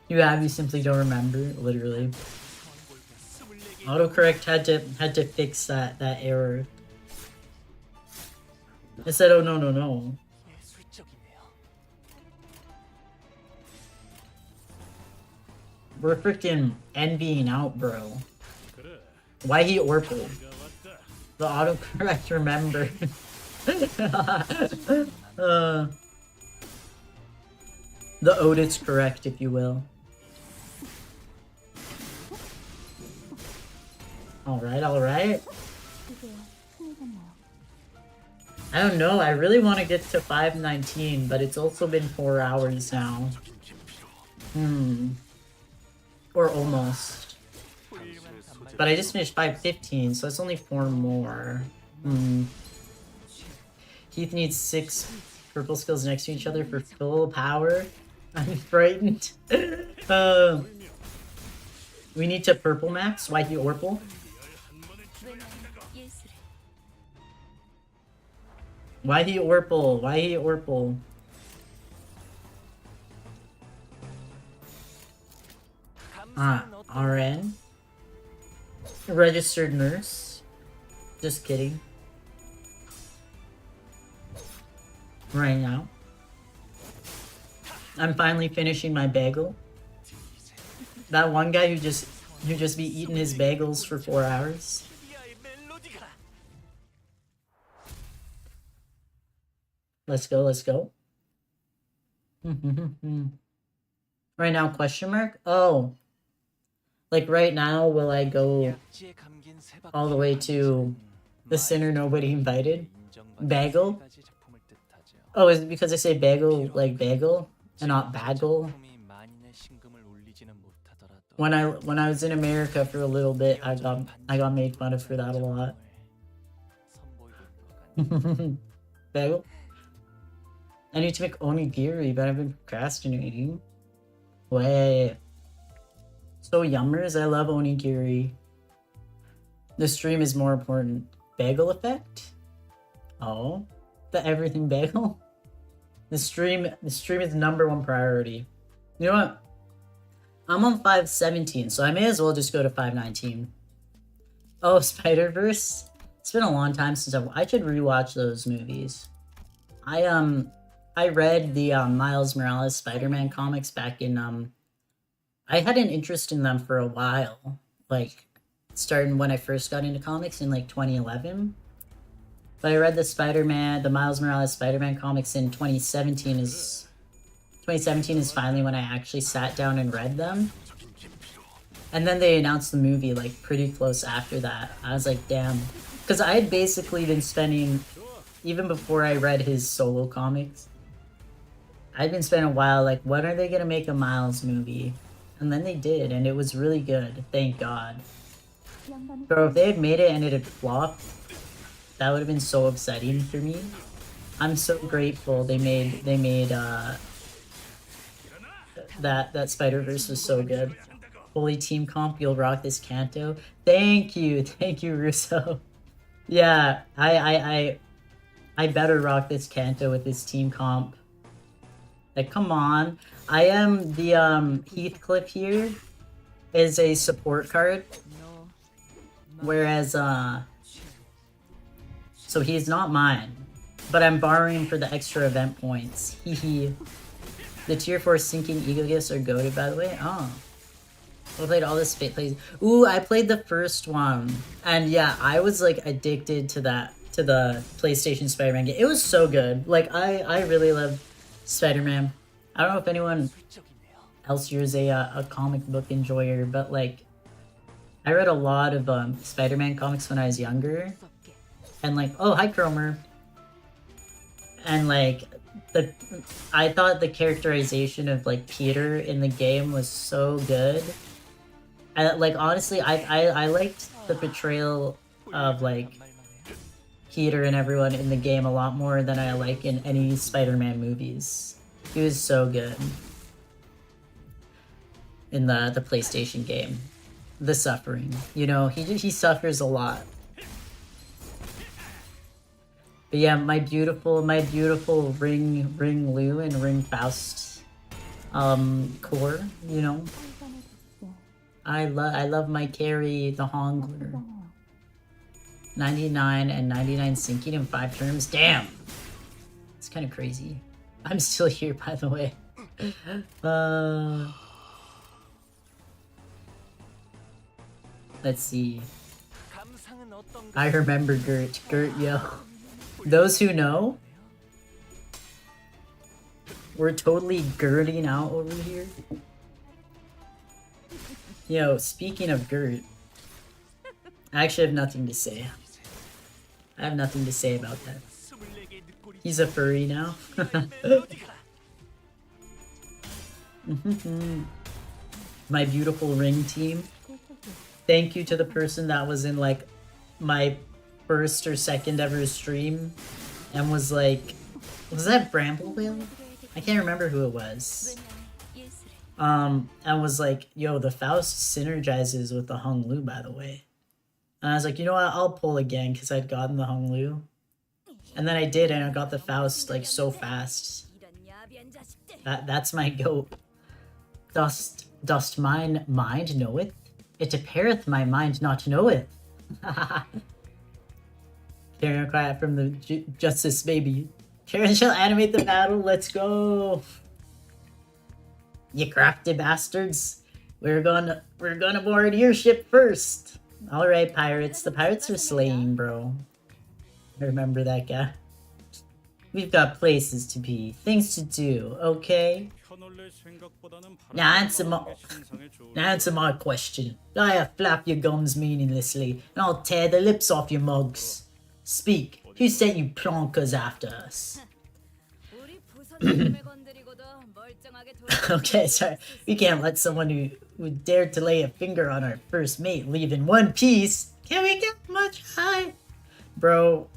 You simply don't remember, literally. Autocorrect had to fix that error. It said, oh no. We're freaking envying out, bro. 그래. Why he Orpal? 네가 왔다. The autocorrect remember. The Otis correct, if you will. Alright. I don't know, I really want to get to 519, but it's also been 4 hours now. Or almost. But I just finished 515, so it's only 4 more. Heath needs 6 purple skills next to each other for full power. I'm frightened. We need to purple max. Why he Orpal? Why he Orpal? RN. Registered nurse. Just kidding. Right now. I'm finally finishing my bagel. That one guy who just be eating his bagels for 4 hours. Let's go. Right now, question mark? Oh. Like right now, will I go all the way to the sinner nobody invited? Bagel? Oh, is it because I say bagel like bagel and not bagel? When I was in America for a little bit, I got made fun of for that a lot. Bagel? I need to make onigiri, but I've been procrastinating. Wait. So yummers, I love onigiri. The stream is more important. Bagel effect? Oh, the everything bagel? The stream is #1 priority. You know what? I'm on 517, so I may as well just go to 519. Oh, Spider-Verse? It's been a long time since I should rewatch those movies. I read the Miles Morales Spider-Man comics back in I had an interest in them for a while, like starting when I first got into comics in like 2011. But I read the Miles Morales Spider-Man comics in 2017 is finally when I actually sat down and read them. And then they announced the movie like pretty close after that. I was like, damn. Because I had basically been spending, even before I read his solo comics, I'd been spending a while like, when are they going to make a Miles movie? And then they did, and it was really good. Thank God. Bro, if they had made it and it had flopped, that would have been so upsetting for me. I'm so grateful they made that Spider-Verse was so good. Holy team comp, you'll rock this Canto. Thank you, Russo. Yeah, I better rock this Canto with this team comp. Like, come on. I am the Heathcliff here is a support card, whereas so he's not mine, but I'm borrowing for the extra event points. Hehe. The tier 4 sinking ego gifts are goated, by the way. Oh, I played all this plays. Ooh, I played the first one, and yeah, I was like addicted to the PlayStation Spider-Man game. It was so good. Like I really love Spider-Man. I don't know if anyone else here is a comic book enjoyer, but like I read a lot of Spider-Man comics when I was younger, and like, oh, hi Cromer, and like I thought the characterization of like Peter in the game was so good, and like honestly, I liked the portrayal of like Peter and everyone in the game a lot more than I like in any Spider-Man movies. He was so good in the PlayStation game. The suffering, you know, he suffers a lot. But yeah, my beautiful Ring Lu and Ring Faust core, you know. I love my carry, the Hongler. 99 and 99 sinking in 5 terms. Damn! It's kind of crazy. I'm still here, by the way. Let's see. I remember Gert. Gert, yo. Those who know, we're totally girding out over here. Yo, speaking of Gert, I actually have nothing to say. I have nothing to say about that. He's a furry now. My beautiful ring team. Thank you to the person that was in like my first or second ever stream and was like, was that Bramble Whale? I can't remember who it was. And was like, yo, the Faust synergizes with the Hung Lu, by the way. And I was like, you know what, I'll pull again because I'd gotten the Hung Lu. And then I did, and I got the Faust like so fast. That's my goat. Dost mine mind knoweth? It appeareth my mind not knoweth. Karen quiet from the Justice baby. Karen shall animate the battle. Let's go. You crafty bastards. We're gonna board your ship first. All right, pirates. The pirates are slaying, bro. I remember that guy. We've got places to be, things to do. Okay. Now answer my question. I flap your gums meaninglessly, and I'll tear the lips off your mugs. Speak. Who sent you plonkers after us? Okay, sorry. We can't let someone who dared to lay a finger on our first mate leave in one piece. Can we get much high? Bro,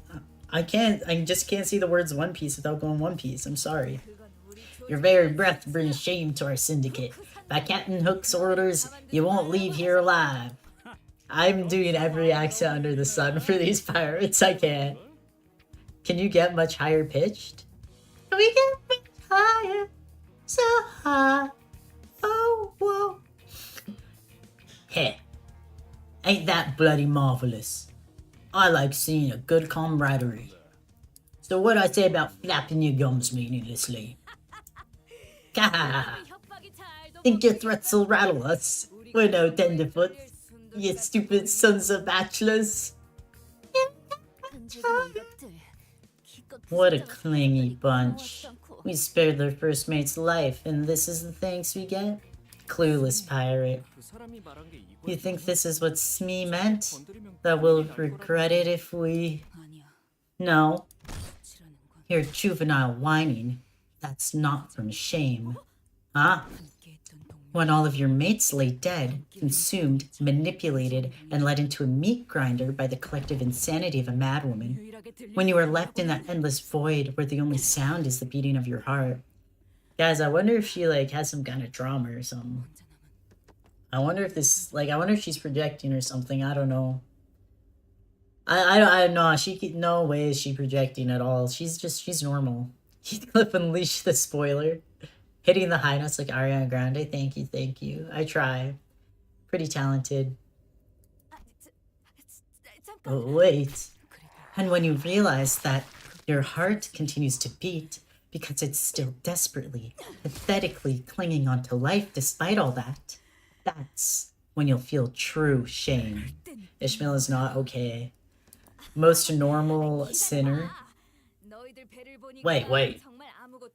I just can't see the words One Piece without going One Piece. I'm sorry. Your very breath brings shame to our syndicate. By Captain Hook's orders, you won't leave here alive. I'm doing every accent under the sun for these pirates. I can't. Can you get much higher pitched? Can we get much higher? So high. Oh, whoa. Hey, ain't that bloody marvelous? I like seeing a good camaraderie. So what I say about flapping your gums meaninglessly? Think your threats will rattle us? We're no tenderfoot, you stupid sons of bachelors. What a clingy bunch. We spared their first mate's life, and this is the thanks we get? Clueless pirate. You think this is what Smee meant? That we'll regret it if we... No. Your juvenile whining. That's not from shame. Huh? When all of your mates lay dead, consumed, manipulated, and led into a meat grinder by the collective insanity of a madwoman. When you are left in that endless void where the only sound is the beating of your heart. Guys, I wonder if she, like, has some kind of trauma or something. I wonder if this, like, I wonder if she's projecting or something. I don't know. I don't know. No way is she projecting at all. She's normal. Heathcliff unleashed the spoiler. Hitting the high notes like Ariana Grande. Thank you. I try. Pretty talented. But wait. And when you realize that your heart continues to beat because it's still desperately, pathetically clinging onto life despite all that, that's when you'll feel true shame. Ishmael is not okay. Most normal sinner. Wait.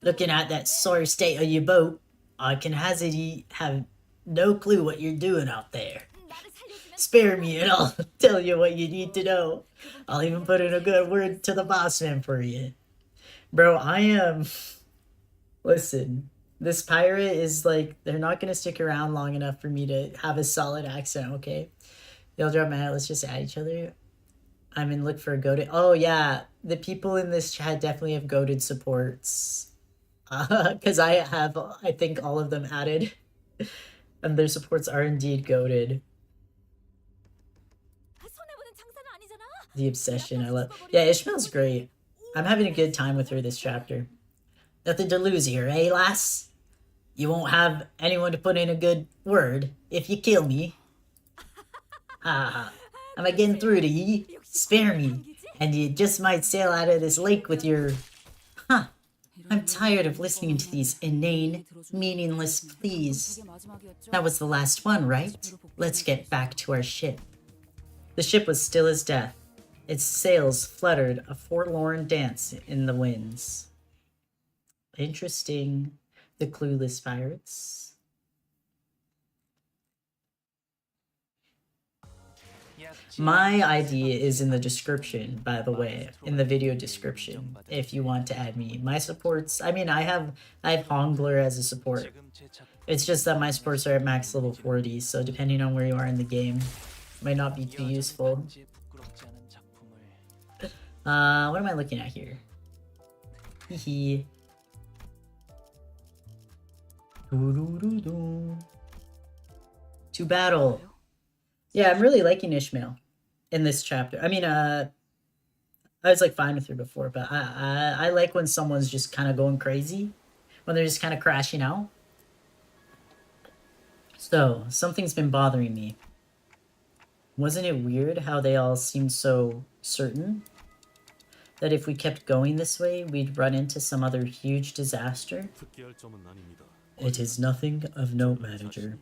Looking at that sorry state of your boat, I can hazard have no clue what you're doing out there. Spare me and I'll tell you what you need to know. I'll even put in a good word to the boss man for you. Bro, I am... Listen, this pirate is like, they're not going to stick around long enough for me to have a solid accent, okay? They'll drop my hat, let's just add each other. I'm in look for a goated... Oh yeah, the people in this chat definitely have goated supports. Because I have, I think, all of them added. And their supports are indeed goated. The obsession, I love... Yeah, Ishmael's great. I'm having a good time with her this chapter. Nothing to lose here, eh, lass? You won't have anyone to put in a good word if you kill me. Ah, am I getting through to ye? Spare me, and you just might sail out of this lake with your... Huh. I'm tired of listening to these inane, meaningless pleas. That was the last one, right? Let's get back to our ship. The ship was still as death. Its sails fluttered a forlorn dance in the winds. Interesting. The clueless pirates. My ID is in the description, by the way, in the video description, if you want to add me. My supports, I mean, I have Hongler as a support. It's just that my supports are at max level 40, so depending on where you are in the game, might not be too useful. What am I looking at here? Hehe. To battle. Yeah, I'm really liking Ishmael in this chapter. I mean, I was like fine with her before, but I like when someone's just kind of going crazy, when they're just kind of crashing out. So, something's been bothering me. Wasn't it weird how they all seemed so certain that if we kept going this way, we'd run into some other huge disaster? 특기할 점은 아닙니다. It is nothing of note, manager.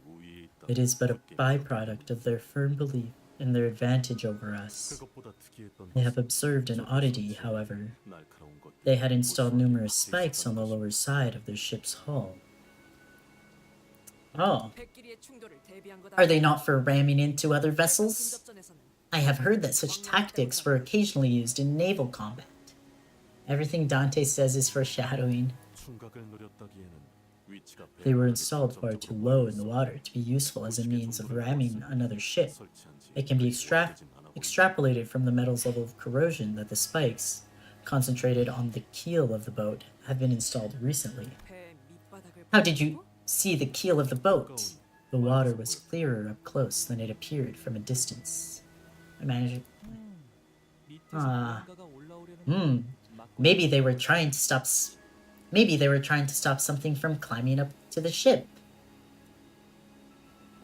It is but a byproduct of their firm belief in their advantage over us. 그것보다 특이했던 They have observed an oddity, however. 날카로운 것. They had installed numerous spikes on the lower side of their ship's hull. Oh. Are they not for ramming into other vessels? I have heard that such tactics were occasionally used in naval combat. Everything Dante says is foreshadowing. 충각을 노렸다기에는 위치가 They were installed far too low in the water to be useful as a means of ramming another ship. It can be extrapolated from the metal's level of corrosion that the spikes, concentrated on the keel of the boat, have been installed recently. How did you see the keel of the boat? The water was clearer up close than it appeared from a distance. I managed... Maybe they were trying to stop... Maybe they were trying to stop something from climbing up to the ship.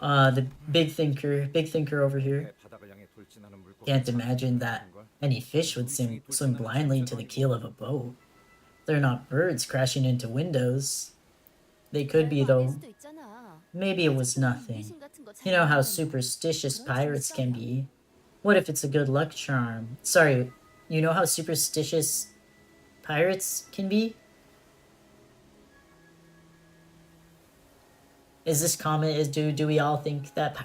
The big thinker over here. Can't imagine that any fish would swim blindly into the keel of a boat. They're not birds crashing into windows. They could be, though. Maybe it was nothing. You know how superstitious pirates can be. What if it's a good luck charm? Sorry, you know how superstitious pirates can be? Is this comment, do we all think that...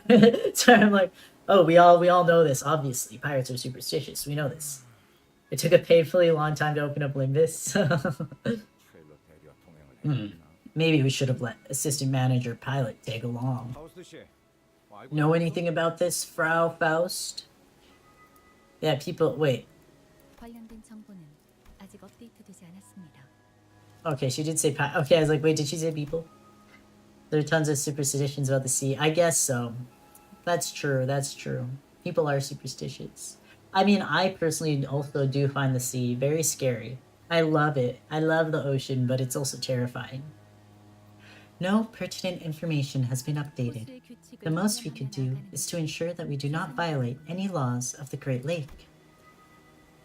Sorry, I'm like, oh, we all know this, obviously. Pirates are superstitious, we know this. It took a painfully long time to open up Limbus. Maybe we should have let assistant manager pilot tag along. Know anything about this, Frau Faust? Yeah, people, wait. Okay, she did say okay, I was like, wait, did she say people? There are tons of superstitions about the sea. I guess so. That's true, that's true. People are superstitious. I mean, I personally also do find the sea very scary. I love it. I love the ocean, but it's also terrifying. No pertinent information has been updated. The most we could do is to ensure that we do not violate any laws of the Great Lake.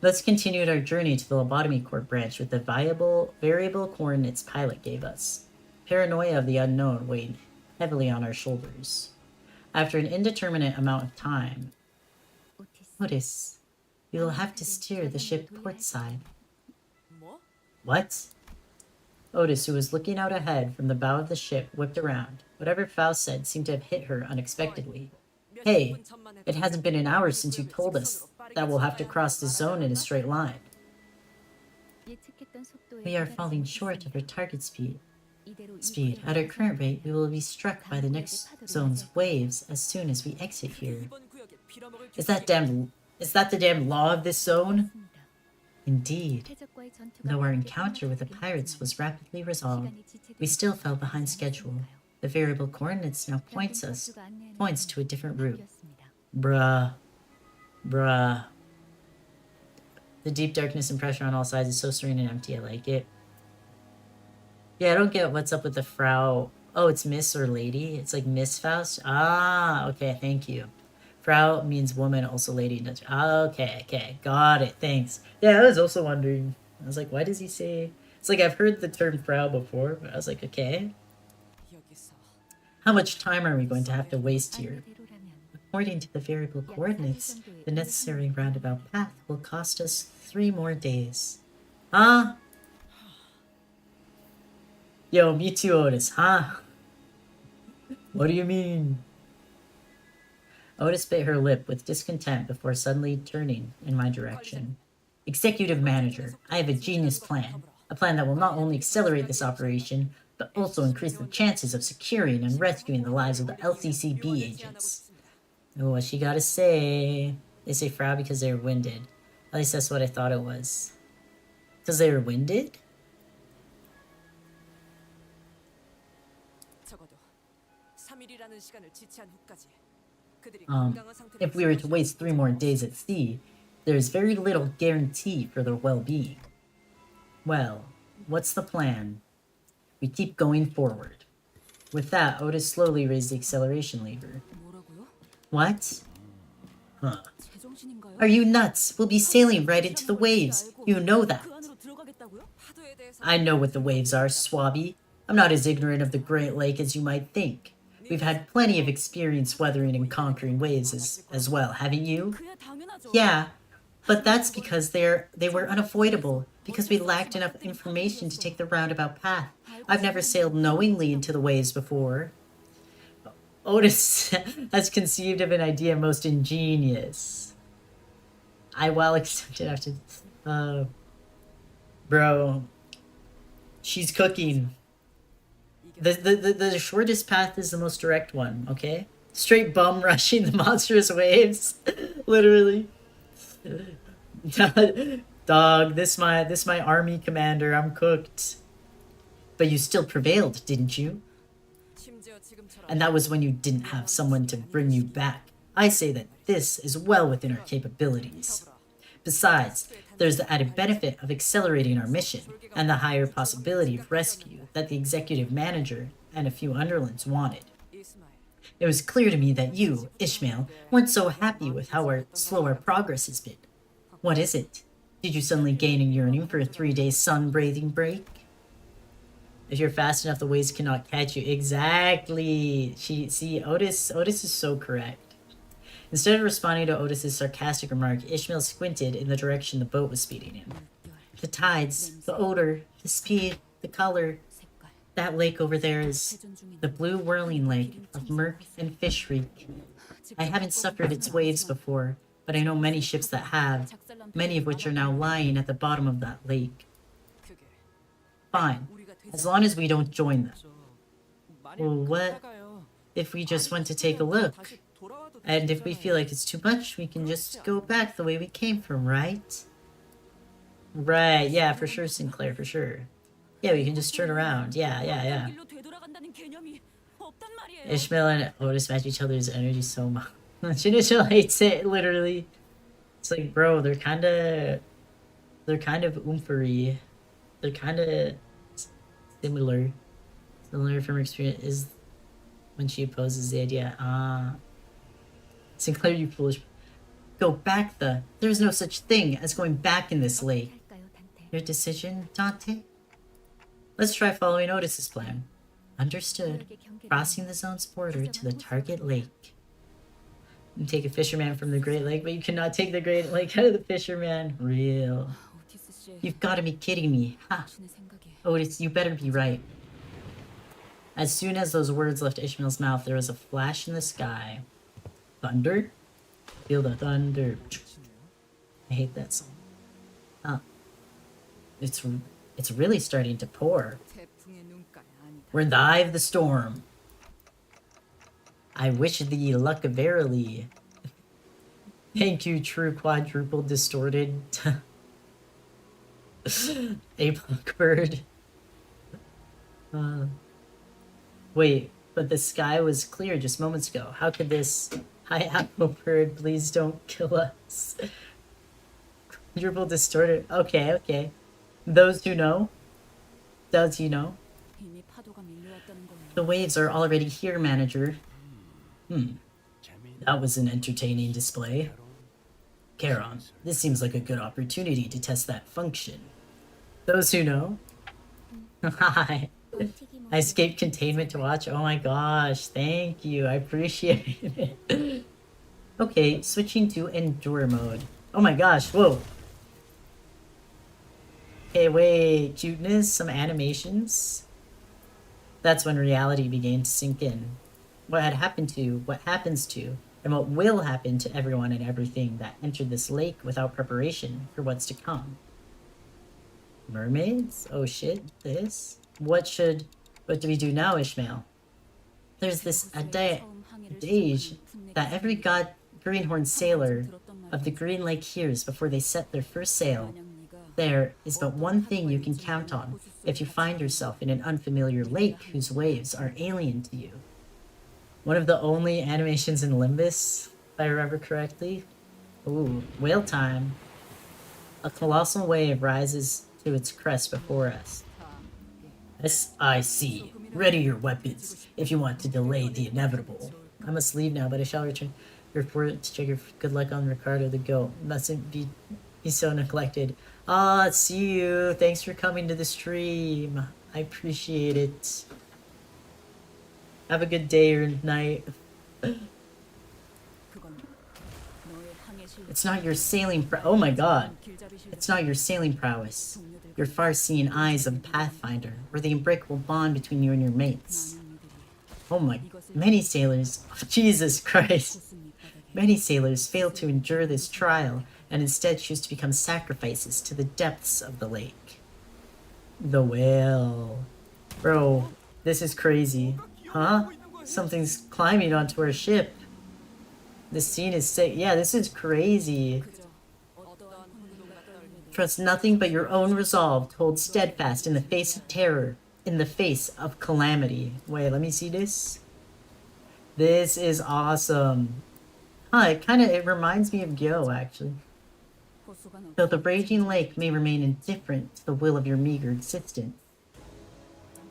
Let's continue our journey to the lobotomy core branch with the variable coordinates pilot gave us. Paranoia of the unknown weighed heavily on our shoulders. After an indeterminate amount of time, Otis, we will have to steer the ship port side. What? Otis, who was looking out ahead from the bow of the ship, whipped around. Whatever Faust said seemed to have hit her unexpectedly. Hey, it hasn't been an hour since you told us that we'll have to cross the zone in a straight line. We are falling short of our target speed. At our current rate, we will be struck by the next zone's waves as soon as we exit here. Is that the damn law of this zone? Indeed. Though our encounter with the pirates was rapidly resolved, we still fell behind schedule. The variable coordinates now points to a different route. Bruh. The deep darkness and pressure on all sides is so serene and empty, I like it. Yeah, I don't get what's up with the Frau. Oh, it's Miss or Lady? It's like Miss Faust? Ah, okay, thank you. Frau means woman, also lady in Dutch. Okay, okay, got it. Thanks. Yeah, I was also wondering. I was like, why does he say? It's like I've heard the term Frau before, but I was like, okay. How much time are we going to have to waste here? According to the variable coordinates, the necessary roundabout path will cost us 3 more days. Huh? Yo, me too, Otis, huh? What do you mean? Otis bit her lip with discontent before suddenly turning in my direction. Executive Manager, I have a genius plan. A plan that will not only accelerate this operation, but also increase the chances of securing and rescuing the lives of the LCCB agents. Oh, what she gotta say? They say Frau because they were winded. At least that's what I thought it was. Because they were winded? If we were to waste 3 more days at sea, there is very little guarantee for their well-being. Well, what's the plan? We keep going forward. With that, Otis slowly raised the acceleration lever. What? Huh. Are you nuts? We'll be sailing right into the waves. You know that. I know what the waves are, Swabby. I'm not as ignorant of the Great Lake as you might think. We've had plenty of experience weathering and conquering waves as well, haven't you? Yeah, but that's because they were unavoidable, because we lacked enough information to take the roundabout path. I've never sailed knowingly into the waves before. Otis has conceived of an idea most ingenious. I well accepted after... bro. She's cooking. The shortest path is the most direct one, okay? Straight bum rushing the monstrous waves. Literally. Dog, this my army commander, I'm cooked. But you still prevailed, didn't you? And that was when you didn't have someone to bring you back. I say that this is well within our capabilities. Besides, there's the added benefit of accelerating our mission, and the higher possibility of rescue that the executive manager and a few underlings wanted. It was clear to me that you, Ishmael, weren't so happy with how slow our progress has been. What is it? Did you suddenly gain a yearning for a 3-day sunbathing break? If you're fast enough, the waves cannot catch you. Exactly. Otis is so correct. Instead of responding to Otis's sarcastic remark, Ishmael squinted in the direction the boat was speeding in. The tides, the odor, the speed, the color. That lake over there is the blue whirling lake of murk and fish reek. I haven't suffered its waves before, but I know many ships that have, many of which are now lying at the bottom of that lake. Fine, as long as we don't join them. Well, what if we just went to take a look? And if we feel like it's too much, we can just go back the way we came from, right? Right, yeah, for sure, Sinclair, for sure. Yeah, we can just turn around. Yeah. Ishmael and Otis match each other's energy so much. Initial hates it, literally. It's like, bro, they're kind of oomphery. They're kind of similar. Similar from experience is when she opposes the idea. Sinclair, you foolish. Go back there's no such thing as going back in this lake. Your decision, Dante? Let's try following Otis's plan. Understood. Crossing the zone's border to the target lake. You take a fisherman from the Great Lake, but you cannot take the Great Lake out of the fisherman. Real. You've got to be kidding me. Ha! Otis, you better be right. As soon as those words left Ishmael's mouth, there was a flash in the sky. Thunder? Feel the thunder. I hate that song. It's really starting to pour. We're in the eye of the storm. I wish thee luck verily. Thank you, true quadruple distorted. A blackbird. Wait, but the sky was clear just moments ago. How could this... Hi, apple bird, please don't kill us. Quadruple distorted. Okay. Those who know? Does he know? The waves are already here, manager. That was an entertaining display. Charon, this seems like a good opportunity to test that function. Those who know. Hi. I escaped containment to watch. Oh my gosh, thank you. I appreciate it. Okay, switching to endure mode. Oh my gosh, whoa. Okay, wait, cuteness, some animations. That's when reality began to sink in. What had happened to, what happens to, and what will happen to everyone and everything that entered this lake without preparation for what's to come. Mermaids? Oh shit, this? What do we do now, Ishmael? There's this adage that every greenhorn sailor of the Green Lake hears before they set their first sail. There is but one thing you can count on if you find yourself in an unfamiliar lake whose waves are alien to you. One of the only animations in Limbus, if I remember correctly. Ooh, whale time. A colossal wave rises to its crest before us. I see. Ready your weapons if you want to delay the inevitable. I must leave now, but I shall return report to check your good luck on Ricardo the goat. Mustn't be so neglected. Ah, see you. Thanks for coming to the stream. I appreciate it. Have a good day or night. It's not your sailing oh my god. It's not your sailing prowess. Your far-seeing eyes of a pathfinder, or the unbreakable bond between you and your mates. Oh my, many sailors, oh, Jesus Christ. Many sailors fail to endure this trial, and instead choose to become sacrifices to the depths of the lake. The whale. Bro, this is crazy. Huh? Something's climbing onto our ship. This scene is sick. Yeah, this is crazy. Trust nothing but your own resolve to hold steadfast in the face of terror, in the face of calamity. Wait, let me see this. This is awesome. Huh, it reminds me of Gyo, actually. Though the raging lake may remain indifferent to the will of your meager existence.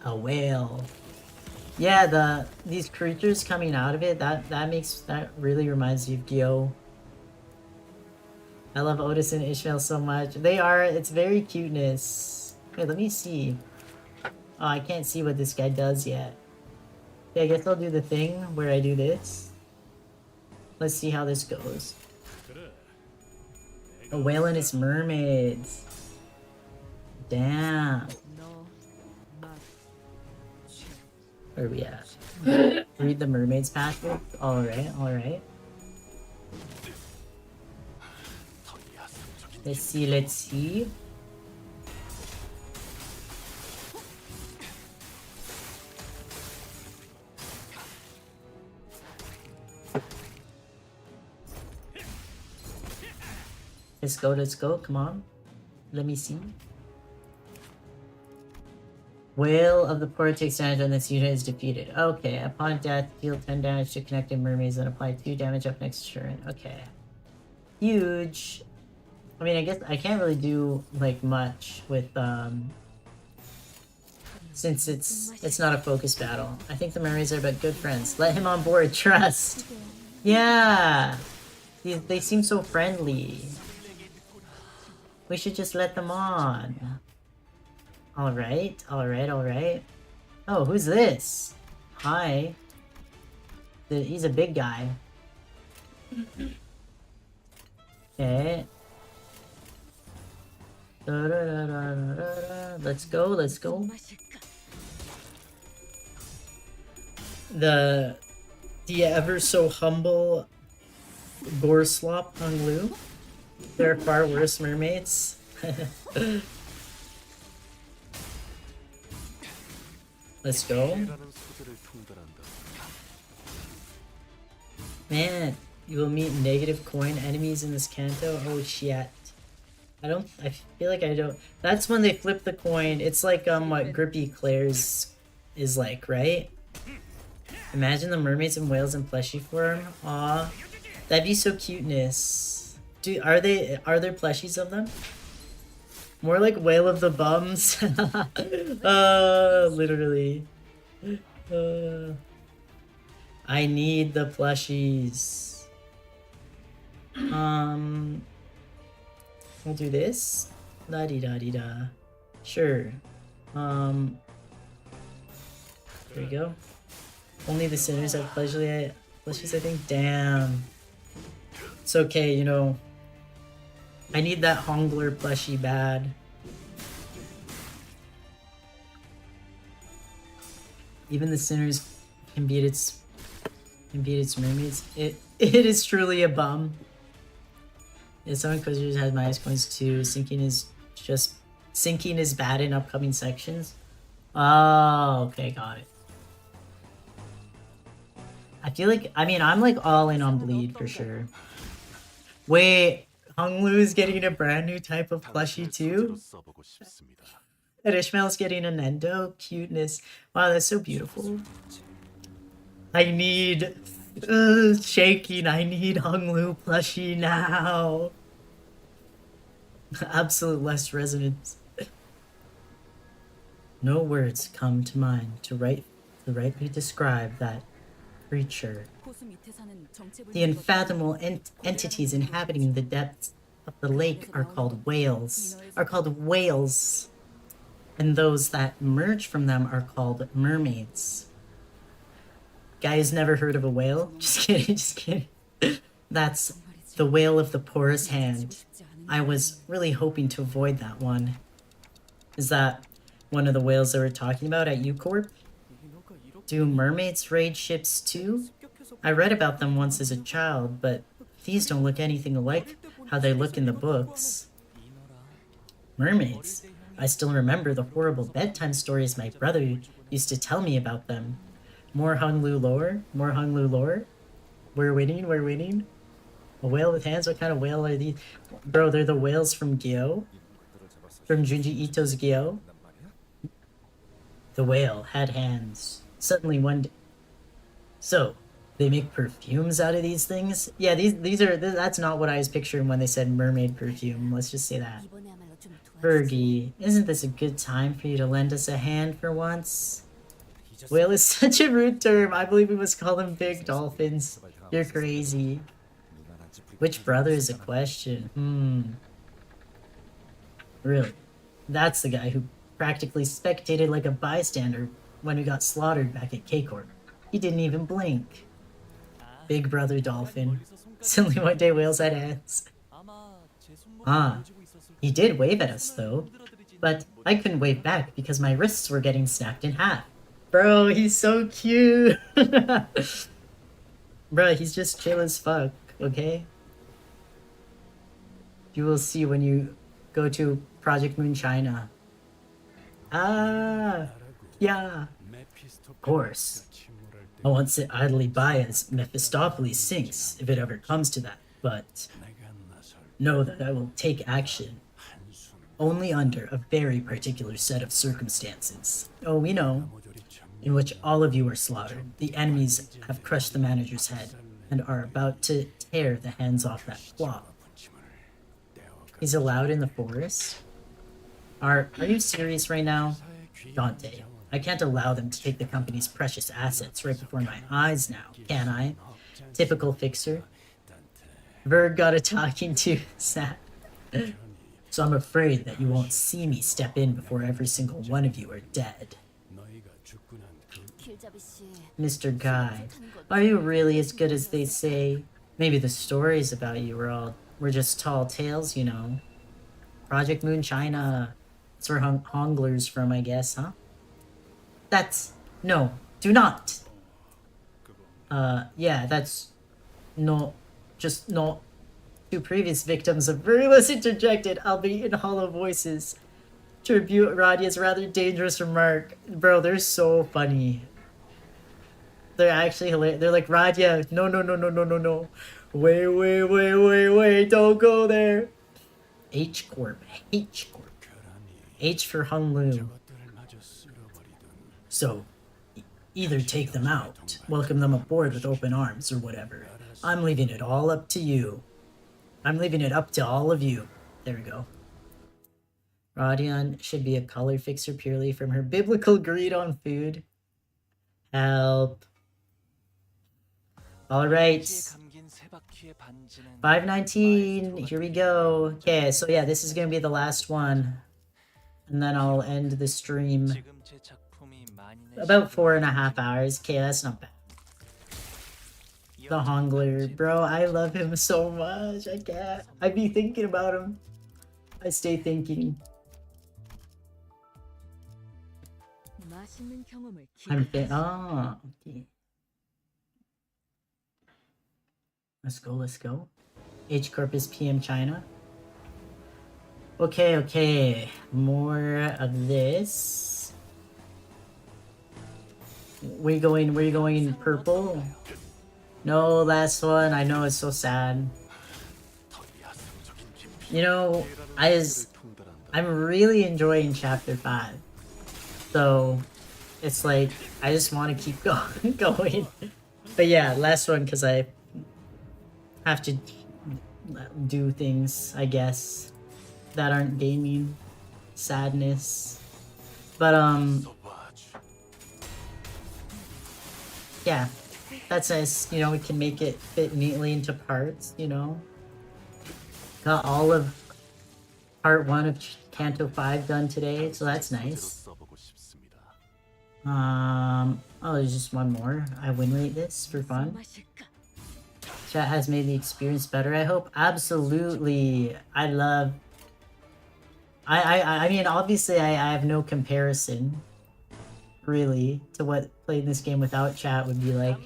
A whale. Yeah, these creatures coming out of it, that really reminds me of Gyo. I love Otis and Ishmael so much. It's very cuteness. Wait, let me see. Oh, I can't see what this guy does yet. Yeah, I guess I'll do the thing where I do this. Let's see how this goes. A whale and its mermaids. Damn. Where are we at? Read the mermaids passage. Alright. Let's see. Let's go, come on. Let me see. Whale of the Port takes damage when this unit is defeated. Okay, upon death, deal 10 damage to connected mermaids and apply 2 damage up next turn. Okay. Huge. I mean, I guess I can't really do, like, much with, since it's not a focus battle. I think the mermaids are but good friends. Let him on board, trust! Yeah! They seem so friendly. We should just let them on. Alright. Oh, who's this? Hi. He's a big guy. Okay. Let's go. The ever so humble Gorslop Hung Lu. There are far worse mermaids. Let's go. Man, you will meet negative coin enemies in this Canto. Oh shit. I feel like I don't. That's when they flip the coin. It's like what Grippy Claire's is like, right? Imagine the mermaids and whales in plushie form. Aw. That'd be so cuteness. Dude, are there plushies of them? More like Whale of the Bums. Literally. I need the plushies. We'll do this. La di da di da. Sure. There you go. Only the sinners have plushies, I think. Damn. It's okay, you know. I need that Hongler plushie bad. Even the sinners can beat its mermaids. It is truly a bum. Yeah, some Inquisitors had minus points too. Sinking is bad in upcoming sections. Oh, okay, got it. I feel like, I mean, I'm like all in on bleed for sure. Wait, Honglu is getting a brand new type of plushie too? 써보고 싶습니다. And Ishmael's getting a Nendo? Cuteness. Wow, that's so beautiful. I need... shaking, I need Honglu plushie now. Absolute less resonance. No words come to mind to rightly describe that creature. The unfathomable entities inhabiting the depths of the lake are called whales. And those that emerge from them are called mermaids. Guys, never heard of a whale? Just kidding. That's the whale of the porous hand. I was really hoping to avoid that one. Is that one of the whales that we're talking about at U-Corp? Do mermaids raid ships too? I read about them once as a child, but these don't look anything like how they look in the books. Mermaids? I still remember the horrible bedtime stories my brother used to tell me about them. More Honglu lore? We're winning. A whale with hands? What kind of whale are these? Bro, they're the whales from Gyo. From Junji Ito's Gyo. The whale had hands. Suddenly one day... So, they make perfumes out of these things? Yeah, these are... That's not what I was picturing when they said mermaid perfume. Let's just say that. Fergie, isn't this a good time for you to lend us a hand for once? Whale is such a rude term. I believe we must call them big dolphins. You're crazy. Which brother is a question? Really? That's the guy who practically spectated like a bystander when we got slaughtered back at K-Corp. He didn't even blink. Big brother dolphin. Suddenly one day whales had hands. He did wave at us though. But I couldn't wave back because my wrists were getting snapped in half. Bro, he's so cute! Bro, he's just chill as fuck, okay? You will see when you go to Project Moon China. Yeah. Of course. I won't sit idly by as Mephistopheles sinks, if it ever comes to that, but know that I will take action. Only under a very particular set of circumstances. Oh, we know. In which all of you are slaughtered. The enemies have crushed the manager's head and are about to tear the hands off that claw. He's allowed in the forest? Are you serious right now? Dante, I can't allow them to take the company's precious assets right before my eyes now, can I? Typical fixer. Verg got a talking to, sad. So I'm afraid that you won't see me step in before every single one of you are dead. Mr. Guide, are you really as good as they say? Maybe the stories about you were just tall tales, you know. Project Moon China. That's where Hongler's from, I guess, huh? No, do not! Yeah, that's... No, just not... Two previous victims of Verulus interjected, albeit in hollow voices. Tribute Radia's rather dangerous remark. Bro, they're so funny. They're actually hilarious. They're like, Radia, no. Wait, don't go there. H-Corp. H for Honglu. So, either take them out, welcome them aboard with open arms, or whatever. I'm leaving it all up to you. I'm leaving it up to all of you. There we go. Rodion should be a color fixer purely from her biblical greed on food. Help. Alright. 519. Here we go. Okay, so yeah, this is gonna be the last one, and then I'll end the stream. About 4.5 hours. Okay, that's not bad. The Hongler, bro, I love him so much. I can't. I be thinking about him. I stay thinking. I'm oh, okay. Let's go, let's go. H Corpus PM China. Okay, okay. More of this. Where you going in purple? No, last one. I know, it's so sad. You know, I'm really enjoying chapter 5. So it's like I just want to keep going. But yeah, last one because I have to do things, I guess, that aren't gaming. Sadness. But yeah, that's nice. You know, we can make it fit neatly into parts, you know. Got all of part 1 of Canto 5 done today, so that's nice. Oh, there's just one more. I win rate this for fun. Chat has made the experience better, I hope. Absolutely. I mean, obviously I have no comparison, really, to what playing this game without chat would be like.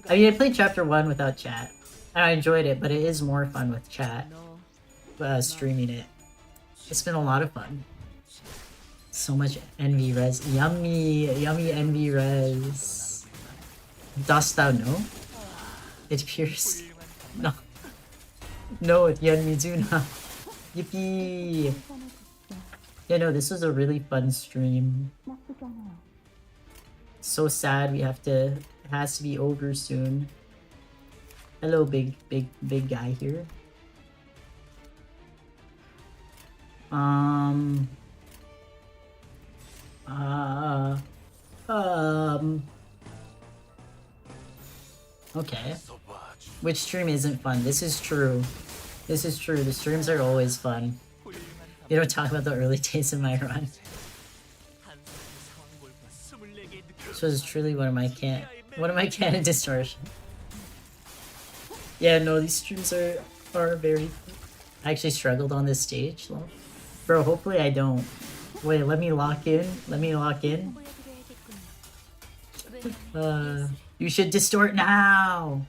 I mean, I played chapter 1 without chat, and I enjoyed it, but it is more fun with chat, streaming it. It's been a lot of fun. So much envy res. Yummy, yummy envy res. Dost thou know? It appears. No. No, it's Yan Mizuna. Yippee! Yeah, no, this was a really fun stream. So sad we have to. It has to be over soon. Hello, big guy here. Okay. Which stream isn't fun? This is true. This is true. The streams are always fun. You don't talk about the early days of my run. This was truly one of my canon distortion. Yeah, no, these streams are very. I actually struggled on this stage, bro. Hopefully I don't. Wait, let me lock in. Let me lock in. You should distort now.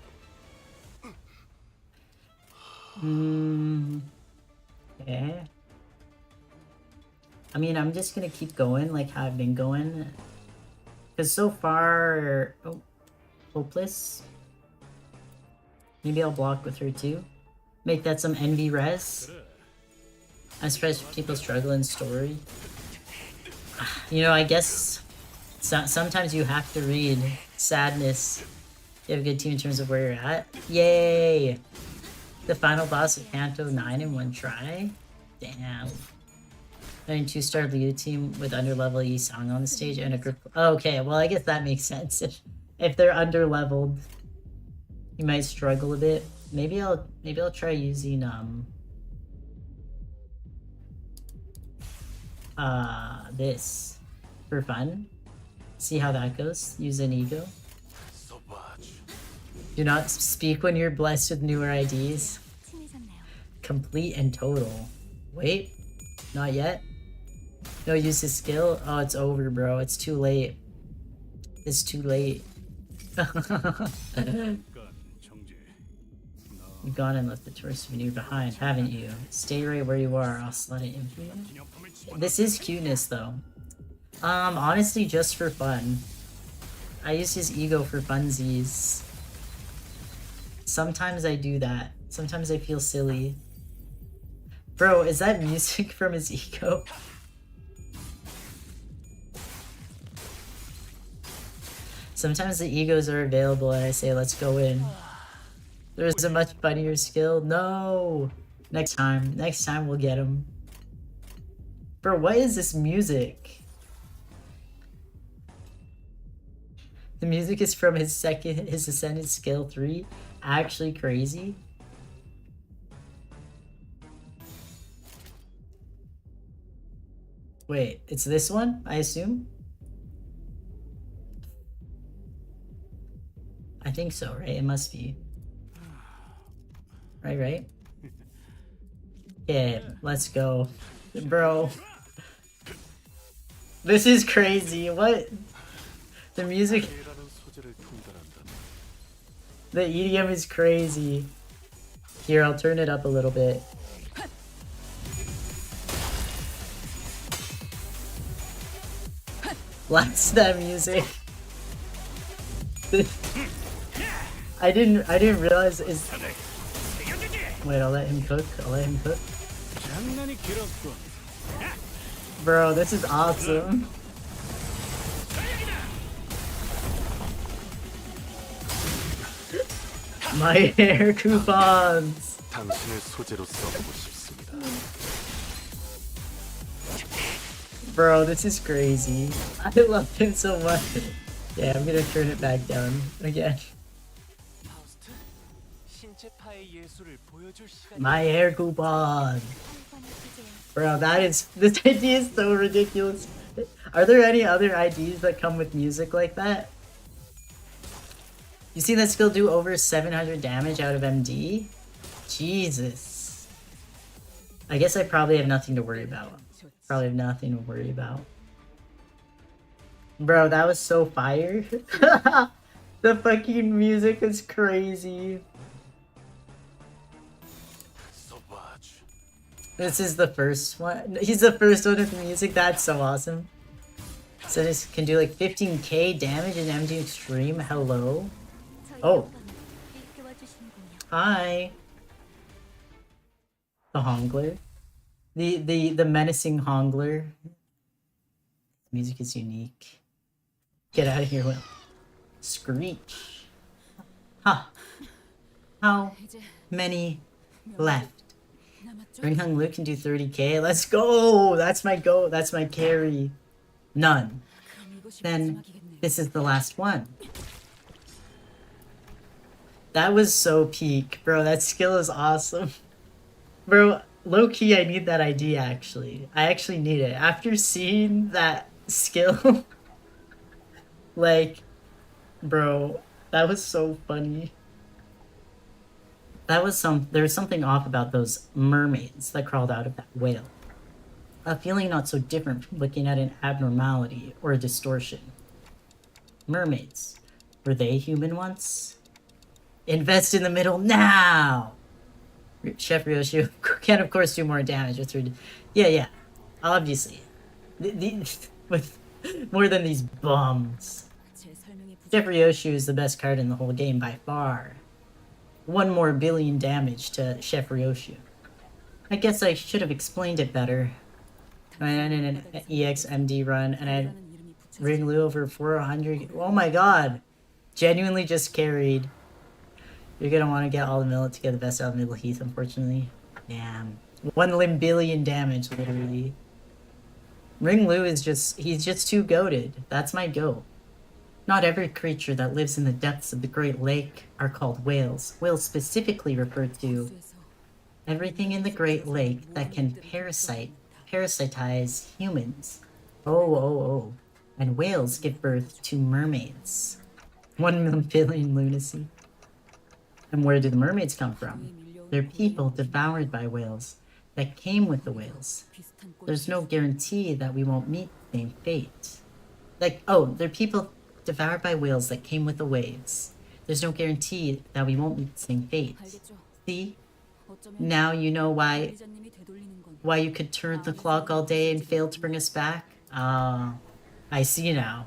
Okay. I mean, I'm just gonna keep going like how I've been going. Because so far... Oh, hopeless. Maybe I'll block with her too. Make that some envy res. I'm surprised people struggle in story. You know, I guess sometimes you have to read sadness. You have a good team in terms of where you're at. Yay! The final boss of Canto 9 in one try? Damn. Playing 2-star Liu team with underlevel Yi Sang on the stage and a group. Oh, okay, well I guess that makes sense. If they're underleveled, you might struggle a bit. Maybe I'll try using this for fun. See how that goes. Use an ego. Do not speak when you're blessed with newer IDs. Complete and total. Wait, not yet. No, use his skill. Oh, it's over, bro. It's too late. It's too late. You've gone and left the tourist veneer behind, haven't you? Stay right where you are. I'll slut it in for you. This is cuteness, though. Honestly, just for fun. I use his ego for funsies. Sometimes I do that. Sometimes I feel silly. Bro, is that music from his ego? Sometimes the egos are available and I say, let's go in. There's a much funnier skill. No! Next time we'll get him. Bro, what is this music? The music is from his ascended skill 3. actually crazy? Wait, it's this one, I assume? I think so, right? It must be. Right? Yeah, let's go. Bro. This is crazy. What? The music, K라는 소재를 통달한다. the EDM is crazy. Here, I'll turn it up a little bit. Blast that music. I didn't realize it's. Wait, I'll let him cook. 장난이 길었군. Bro, this is awesome. My hair coupons. 당신의 소재로 써보고 싶습니다. Bro, this is crazy. I love him so much. Yeah, I'm gonna turn it back down again. 파우스트, 신체 파의 예술을 보여줄 시간. My hair coupon. Bro, this idea is so ridiculous. Are there any other IDs that come with music like that? You see that skill do over 700 damage out of MD? Jesus. I guess I probably have nothing to worry about. Bro, that was so fire. The fucking music is crazy. Sauvage. This is the first one. He's the first one with music. That's so awesome. So this can do like 15k damage in MD Extreme. Hello. Oh. Hi. The Hongler. The menacing Hongler. Music is unique. Get out of here, Will. Screech. Huh. How many left? Ringhung Luke can do 30k. Let's go! That's my go. That's my carry. None. Then this is the last one. That was so peak, bro. That skill is awesome. Bro, low-key, I need that ID, actually. I actually need it. After seeing that skill, like, bro, that was so funny. There was something off about those mermaids that crawled out of that whale. A feeling not so different from looking at an abnormality or a distortion. Mermaids. Were they human once? Invest in the middle now! Chef Ryoshi can of course do more damage with her. Yeah. Obviously. With more than these bums. Chef Ryoshi is the best card in the whole game by far. 1 more billion damage to Chef Ryoshi. I guess I should have explained it better. I had an EX MD run and I had Ring Lu over 400. Oh my god! Genuinely just carried. You're gonna want to get all the millet to get the best out of Middle Heath, unfortunately. Damn. 1 limbillion damage, literally. Ring Lu is he's just too goated. That's my go. Not every creature that lives in the depths of the Great Lake are called whales. Whales specifically refer to everything in the Great Lake that can parasitize humans. Oh. And whales give birth to mermaids. 1 billion lunacy. And where do the mermaids come from? They're people devoured by whales that came with the whales. There's no guarantee that we won't meet the same fate. They're people devoured by whales that came with the waves. There's no guarantee that we won't meet the same fate. See? Now you know why you could turn the clock all day and fail to bring us back? I see now.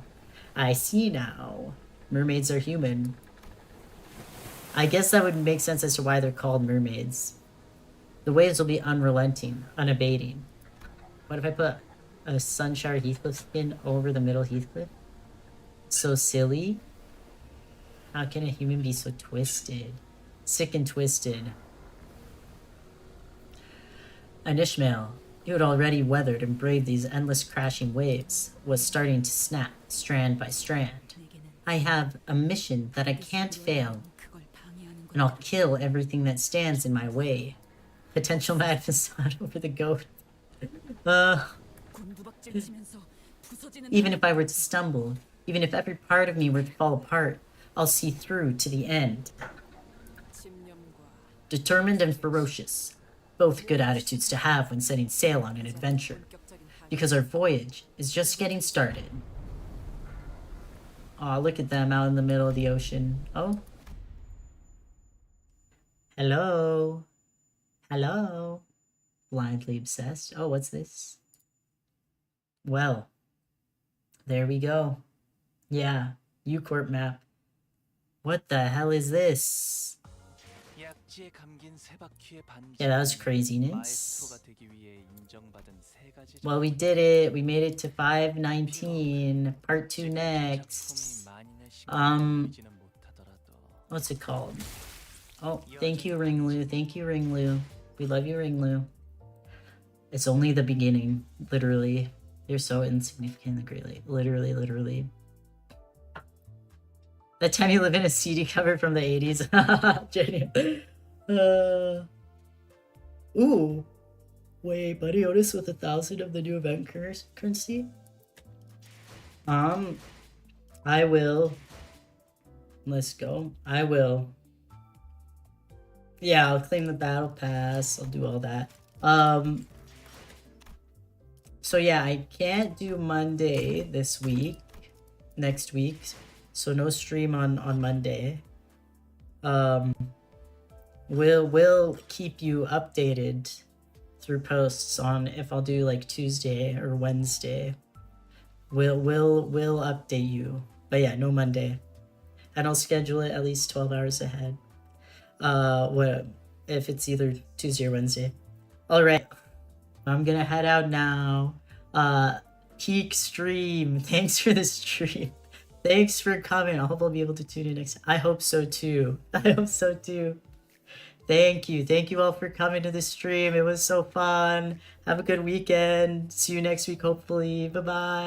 Mermaids are human. I guess that would make sense as to why they're called mermaids. The waves will be unrelenting, unabating. What if I put a Sunshower Heathcliff skin over the middle Heathcliff? So silly. How can a human be so twisted? Sick and twisted. And Ishmael, who had already weathered and braved these endless crashing waves, was starting to snap, strand by strand. I have a mission that I can't fail. and I'll kill everything that stands in my way. Potential mad facade over the goat. 곤두박질 치면서 부서지는 Even if I were to stumble, even if every part of me were to fall apart, I'll see through to the end. 집념과 Determined and ferocious. Both good attitudes to have when setting sail on an adventure. 본격적인 하 Because our voyage is just getting started. Aw, look at them out in the middle of the ocean. Oh. Hello. Hello. Blindly obsessed. Oh, what's this? Well. There we go. Yeah. U-Corp map. What the hell is this? Yeah, that was craziness. Well, we did it. We made it to 519. Part 2 next. What's it called? Oh, thank you, Ringlu. Thank you, Ringlu. We love you, Ringlu. It's only the beginning. Literally. You're so insignificant in the Great Lake. Literally, literally. That time you live in a CD cover from the 80s. Genuine. Ooh. Wait, Buddy Otis with 1,000 of the new event currency? I will. Let's go. I will. Yeah, I'll claim the battle pass. I'll do all that. So yeah, I can't do Monday this week. Next week. So no stream on Monday. We'll keep you updated through posts on if I'll do like Tuesday or Wednesday. We'll update you. But yeah, no Monday. And I'll schedule it at least 12 hours ahead. What if it's either Tuesday or Wednesday. Alright. I'm gonna head out now. Peak stream. Thanks for the stream. Thanks for coming. I hope I'll be able to tune in next time. I hope so too. I hope so too. Thank you. Thank you all for coming to the stream. It was so fun. Have a good weekend. See you next week, hopefully. Bye-bye.